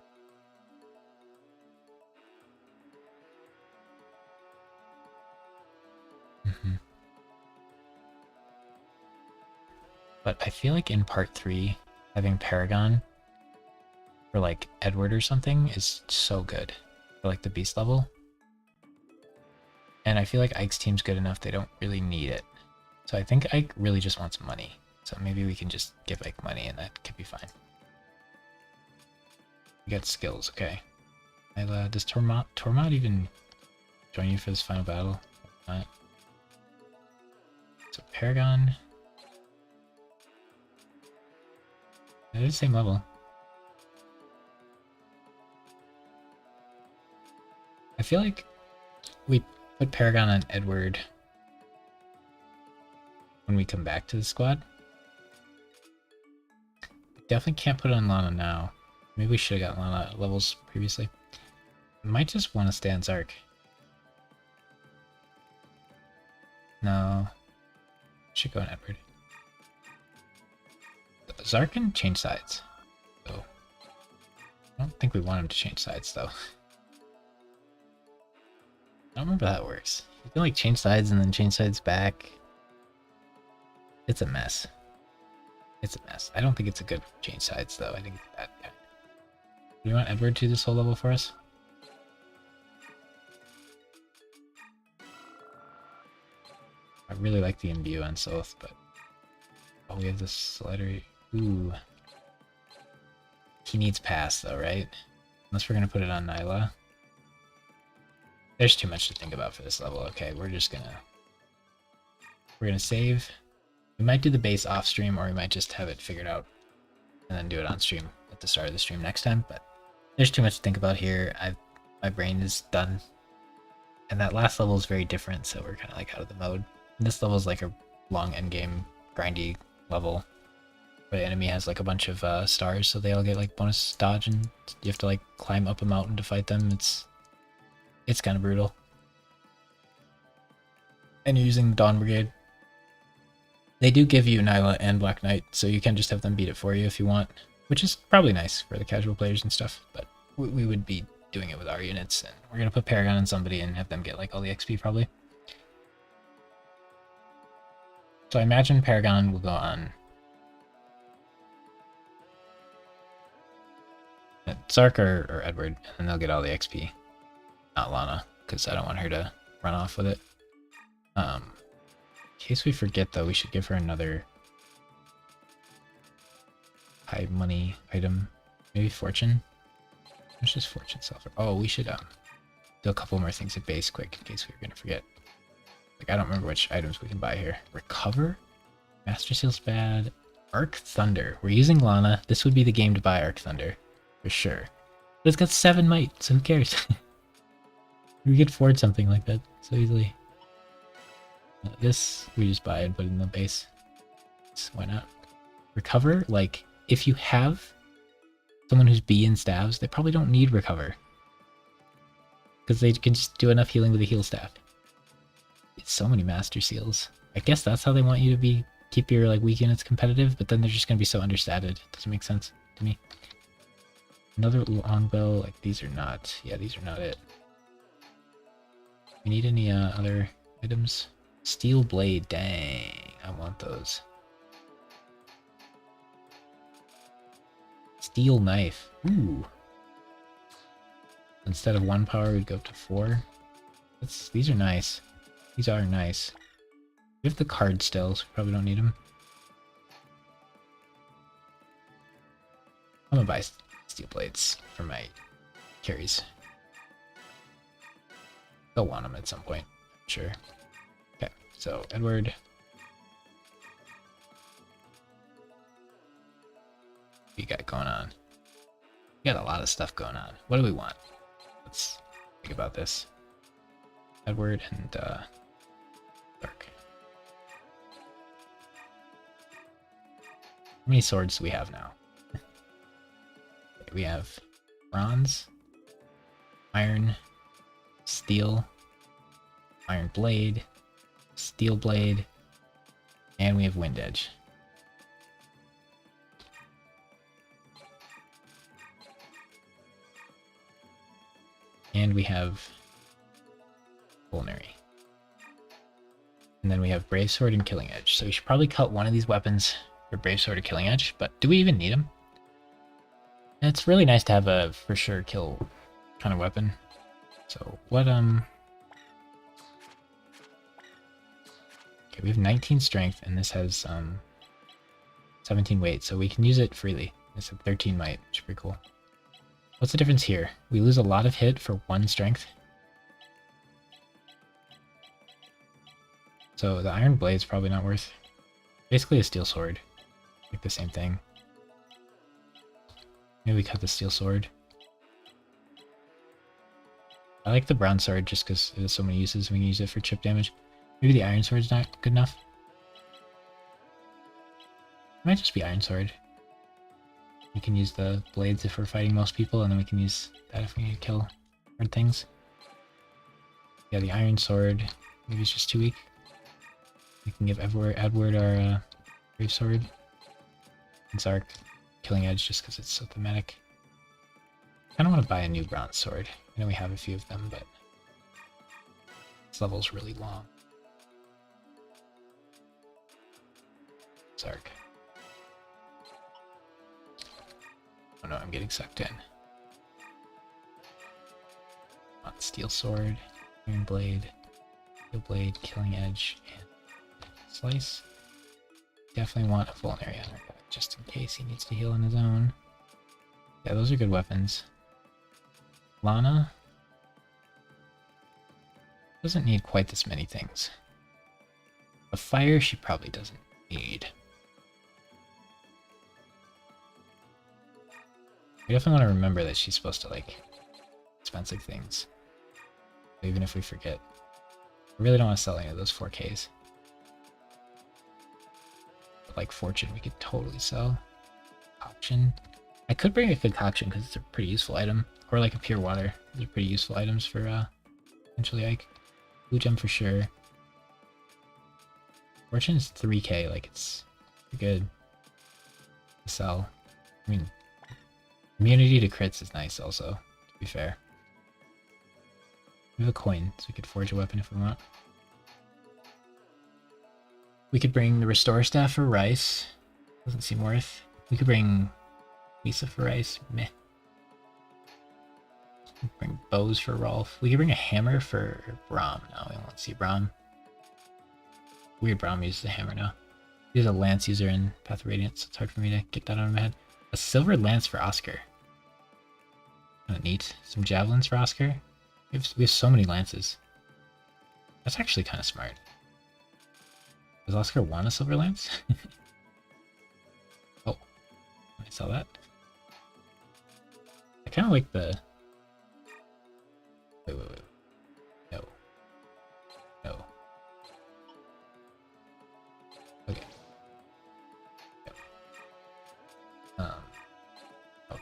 But I feel like in part 3, having Paragon for like Edward or something is so good for like the beast level. And I feel like Ike's team's good enough they don't really need it. So I think Ike really just wants money. So maybe we can just give Ike money and that could be fine. We got skills, okay. Does Tormod even join you for this final battle? So Paragon. They're the same level. I feel like we put Paragon on Edward when we come back to the squad. We definitely can't put it on Lana now. Maybe we should have got Lana levels previously. Might just want to stay on Zark. No. Should go on Edward. Zark can change sides. So I don't think we want him to change sides though. I don't remember how that works. You can like change sides and then change sides back. It's a mess. It's a mess. I don't think it's a good change sides though. I think it's bad. Yeah. Do you want Edward to this whole level for us? I really like the imbue on Soth, but oh, we have this slider. Ooh. He needs pass though, right? Unless we're gonna put it on Nyla. There's too much to think about for this level. Okay, we're gonna save. We might do the base off stream, or we might just have it figured out and then do it on stream at the start of the stream next time. But there's too much to think about here. My brain is done. And that last level is very different, so we're kind of like out of the mode. And this level is like a long endgame grindy level where the enemy has like a bunch of stars, so they all get like bonus dodge, and you have to like climb up a mountain to fight them. It's kind of brutal. And you're using the Dawn Brigade. They do give you Nyla and Black Knight, so you can just have them beat it for you if you want, which is probably nice for the casual players and stuff, but we would be doing it with our units, and we're going to put Paragon on somebody and have them get like all the XP probably. So I imagine Paragon will go on Zark or Edward, and they'll get all the XP. Not Lana, because I don't want her to run off with it. In case we forget though, we should give her another high money item. Maybe Fortune? It's just Fortune Self. Oh, we should do a couple more things at base quick in case we were gonna forget. Like, I don't remember which items we can buy here. Recover? Master Seal's bad. Arc Thunder. We're using Lana. This would be the game to buy Arc Thunder. For sure. But it's got 7 might, so who cares? We could afford something like that so easily. This, we just buy and put in the base. So why not? Recover? Like, if you have someone who's B in staves, they probably don't need Recover. Because they can just do enough healing with a heal staff. It's so many Master Seals. I guess that's how they want you to keep your like weak units competitive, but then they're just going to be so understated. Doesn't make sense to me. Another longbow, like these are not, yeah, these are not it. We need any other items? Steel blade, dang, I want those. Steel knife, ooh. Instead of 1 power, we'd go up to 4. These are nice. These are nice. We have the card still, so we probably don't need them. I'm gonna buy steel blades for my carries. They'll want them at some point, I'm sure. Okay, so Edward. What you got going on? You got a lot of stuff going on. What do we want? Let's think about this. Edward and Dark. How many swords do we have now? We have bronze, iron, steel, iron blade, steel blade, and we have wind edge. And we have culinary. And then we have brave sword and killing edge. So we should probably cut one of these weapons for brave sword or killing edge, but do we even need them? It's really nice to have a for sure kill kind of weapon. So what okay, we have 19 strength and this has 17 weight, so we can use it freely. It's a 13 might, which is pretty cool. What's the difference here? We lose a lot of hit for 1 strength. So the iron blade's probably not worth. Basically a steel sword. Like the same thing. Maybe we cut the steel sword. I like the bronze sword just because it has so many uses. We can use it for chip damage. Maybe the iron sword's not good enough. It might just be iron sword. We can use the blades if we're fighting most people, and then we can use that if we need to kill hard things. Yeah, the iron sword. Maybe it's just too weak. We can give Edward our brave sword. And Zark killing edge just because it's so thematic. I kind of want to buy a new bronze sword. I know we have a few of them, but this level's really long. Zark. Oh no, I'm getting sucked in. Want steel sword, iron blade, steel blade, killing edge, and slice. Definitely want a vulnerary on our guy, just in case he needs to heal on his own. Yeah, those are good weapons. Lana doesn't need quite this many things. A fire, she probably doesn't need. We definitely want to remember that she's supposed to like expensive things. Even if we forget. I really don't want to sell any of those 4Ks. But like Fortune, we could totally sell. Concoction. I could bring a concoction because it's a pretty useful item. Or like a pure water. Those are pretty useful items for potentially Ike. Blue gem for sure. Fortune is 3K, like it's good to sell. I mean, immunity to crits is nice also, to be fair. We have a coin, so we could forge a weapon if we want. We could bring the Restore Staff for Rice. Doesn't seem worth. We could bring Lisa for Rice. Meh. Bring bows for Rolf. We could bring a hammer for Braum. No, we won't see Braum. Weird Braum uses a hammer now. He's a lance user in Path of Radiance, so it's hard for me to get that out of my head. A silver lance for Oscar. Kinda neat. Some javelins for Oscar. We have so many lances. That's actually kind of smart. Does Oscar want a silver lance? Oh, I saw that. I kind of like the... Wait. No. No. Okay. Yep. Oh,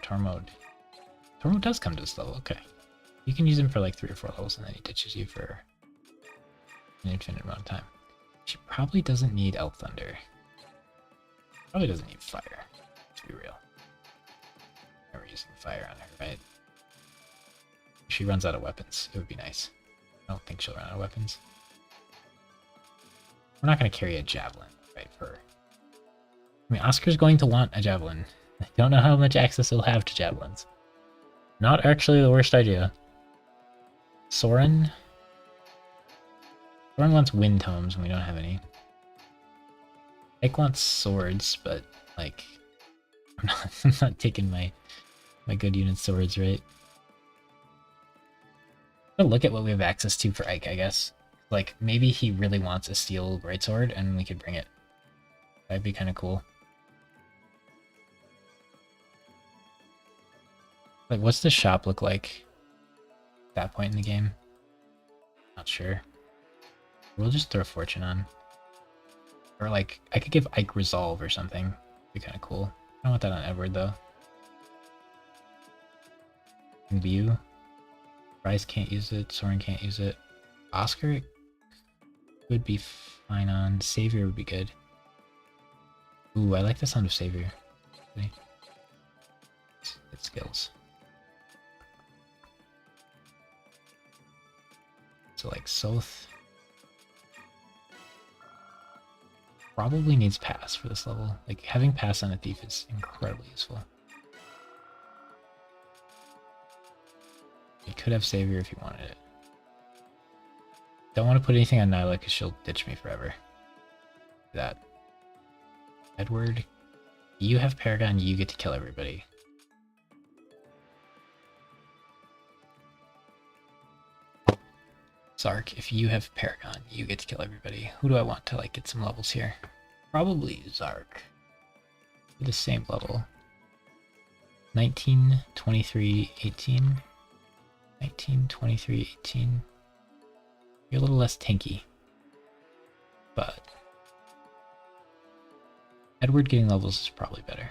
Tormod. Tormod does come to this level, okay. You can use him for like 3 or 4 levels and then he ditches you for an infinite amount of time. She probably doesn't need Elf Thunder. Probably doesn't need fire, to be real. Never using fire on her, right? If she runs out of weapons, it would be nice. I don't think she'll run out of weapons. We're not going to carry a javelin, right, for her. I mean, Oscar's going to want a javelin. I don't know how much access he'll have to javelins. Not actually the worst idea. Soren? Soren wants wind tomes and we don't have any. Ike wants swords, but like I'm not taking my good unit swords, right? I'll look at what we have access to for Ike, I guess. Like maybe he really wants a steel greatsword and we could bring it. That'd be kind of cool. Like what's the shop look like at that point in the game? Not sure. We'll just throw Fortune on. Or like, I could give Ike Resolve or something. Be kind of cool. I don't want that on Edward though. Imbue. Bryce can't use it. Soren can't use it. Oscar would be fine on. Savior would be good. Ooh, I like the sound of Savior. Good skills. So like Soth probably needs pass for this level. Like having pass on a thief is incredibly useful. You could have Savior if you wanted it. Don't want to put anything on Nyla because she'll ditch me forever. That. Edward, you have Paragon, you get to kill everybody. Zark, if you have Paragon, you get to kill everybody. Who do I want to like get some levels here? Probably Zark. The same level. 19, 23, 18. 19, 23, 18. You're a little less tanky. But Edward getting levels is probably better.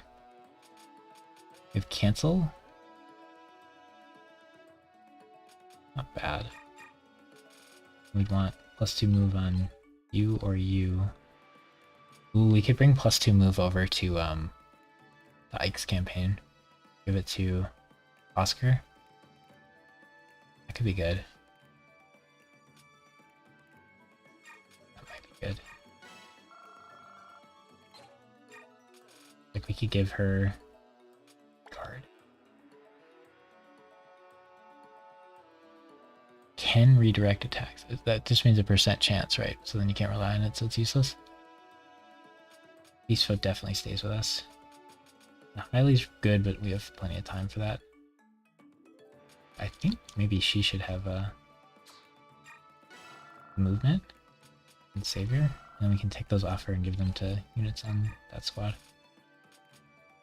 We have Cancel. Not bad. We'd want +2 move on you or you. Ooh, we could bring +2 move over to the Ike's campaign. Give it to Oscar. That could be good. That might be good. Like we could give her card. Can redirect attacks. That just means a % chance, right? So then you can't rely on it, so it's useless. Beast Foot definitely stays with us. Riley's good, but we have plenty of time for that. I think maybe she should have a movement and Savior. and we can take those off her and give them to units on that squad.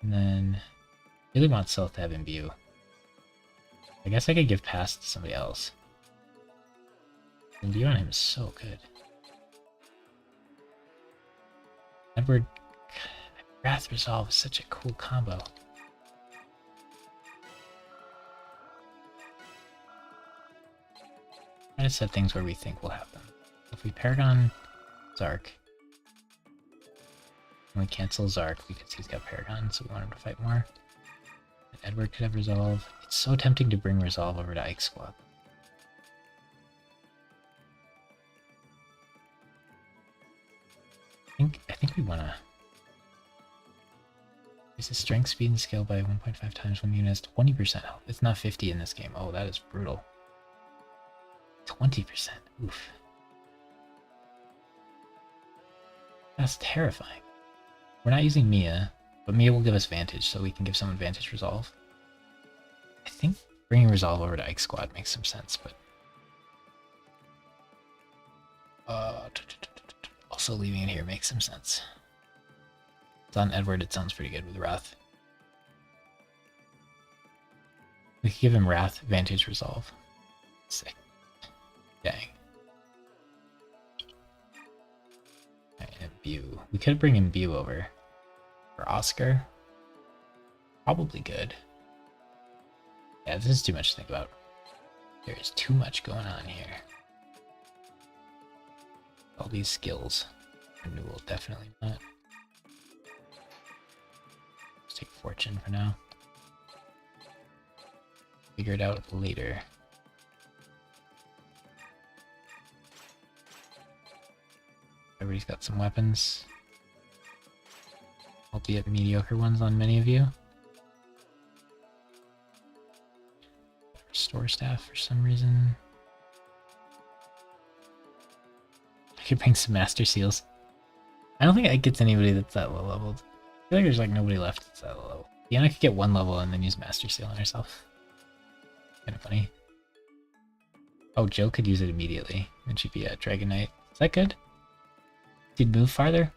And then really want Stealth to have Imbue. I guess I could give Pass to somebody else. Imbue on him is so good. Edward, Wrath Resolve is such a cool combo. Try to set things where we think will happen. If we Paragon Zark, and we cancel Zark because he's got Paragon, so we want him to fight more. And Edward could have Resolve. It's so tempting to bring Resolve over to Ike's squad. I think we wanna increase his strength, speed, and skill by 1.5 times when the unit has 20% health. It's not 50 in this game. Oh, that is brutal. 20%. Oof. That's terrifying. We're not using Mia, but Mia will give us Vantage, so we can give someone Vantage Resolve. I think bringing Resolve over to Ike's squad makes some sense, but also leaving it here makes some sense. It's on Edward, it sounds pretty good with Wrath. We could give him Wrath, Vantage, Resolve. Sick. Dang. Imbue. We could bring Imbue over. For Oscar. Probably good. Yeah, this is too much to think about. There is too much going on here. All these skills. Renewal, definitely not. Let's take Fortune for now. Figure it out later. Everybody's got some weapons. Albeit mediocre ones on many of you. Restore staff for some reason. I could bring some Master Seals. I don't think I gets anybody that's that low leveled. I feel like there's like nobody left that's that low level. Diana could get one level and then use Master Seal on herself. Kind of funny. Oh, Jill could use it immediately. And she'd be a Dragon Knight. Is that good? Did move farther?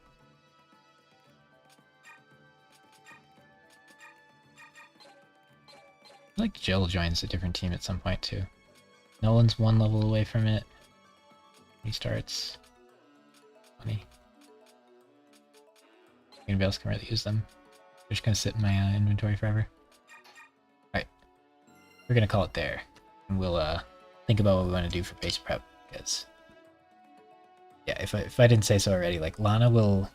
I feel like Jill joins a different team at some point too. Nolan's one level away from it. He starts. Funny. Anybody else can really use them. They're just gonna sit in my inventory forever. Alright. We're gonna call it there. And we'll think about what we want to do for base prep, because yeah, if I didn't say so already, like Lana will,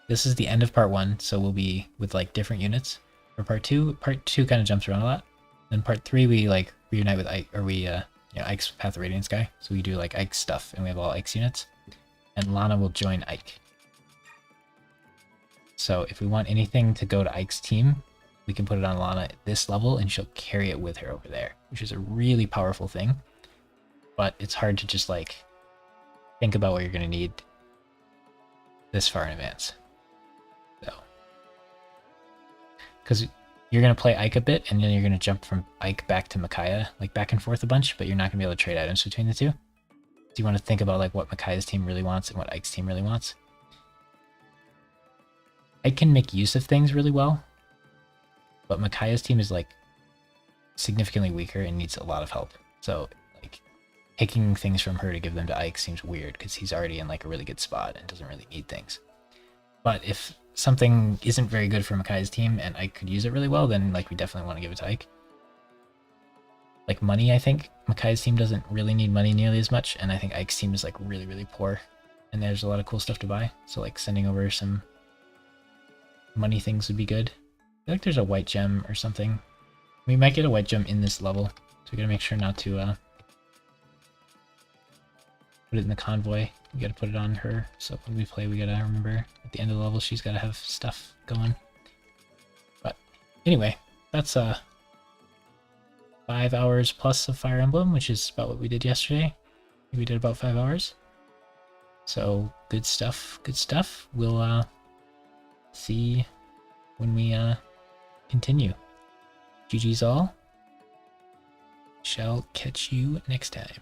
this is the end of part 1, so we'll be with like different units. For part 2 kind of jumps around a lot. Then part 3 we like reunite with Ike, or we you know, Ike's Path of Radiance guy, so we do like Ike's stuff and we have all Ike's units. And Lana will join Ike. So if we want anything to go to Ike's team, we can put it on Lana at this level and she'll carry it with her over there, which is a really powerful thing. But it's hard to just like think about what you're going to need this far in advance. So, because you're going to play Ike a bit and then you're going to jump from Ike back to Micaiah, like back and forth a bunch, but you're not going to be able to trade items between the two. So you want to think about like what Micaiah's team really wants and what Ike's team really wants. Ike can make use of things really well, but Micaiah's team is like significantly weaker and needs a lot of help. So like taking things from her to give them to Ike seems weird because he's already in like a really good spot and doesn't really need things. But if something isn't very good for Micaiah's team and Ike could use it really well, then like we definitely want to give it to Ike. Like money, I think Micaiah's team doesn't really need money nearly as much, and I think Ike's team is like really, really poor, and there's a lot of cool stuff to buy. So like sending over some money things would be good. I feel like there's a white gem or something. We might get a white gem in this level, so we gotta make sure not to put it in the convoy. We gotta put it on her, so when we play we gotta remember at the end of the level she's gotta have stuff going. But anyway, that's 5 hours plus of Fire Emblem, which is about what we did yesterday. We did about 5 hours. So good stuff, good stuff. We'll see when we continue. GG's all. Shall catch you next time.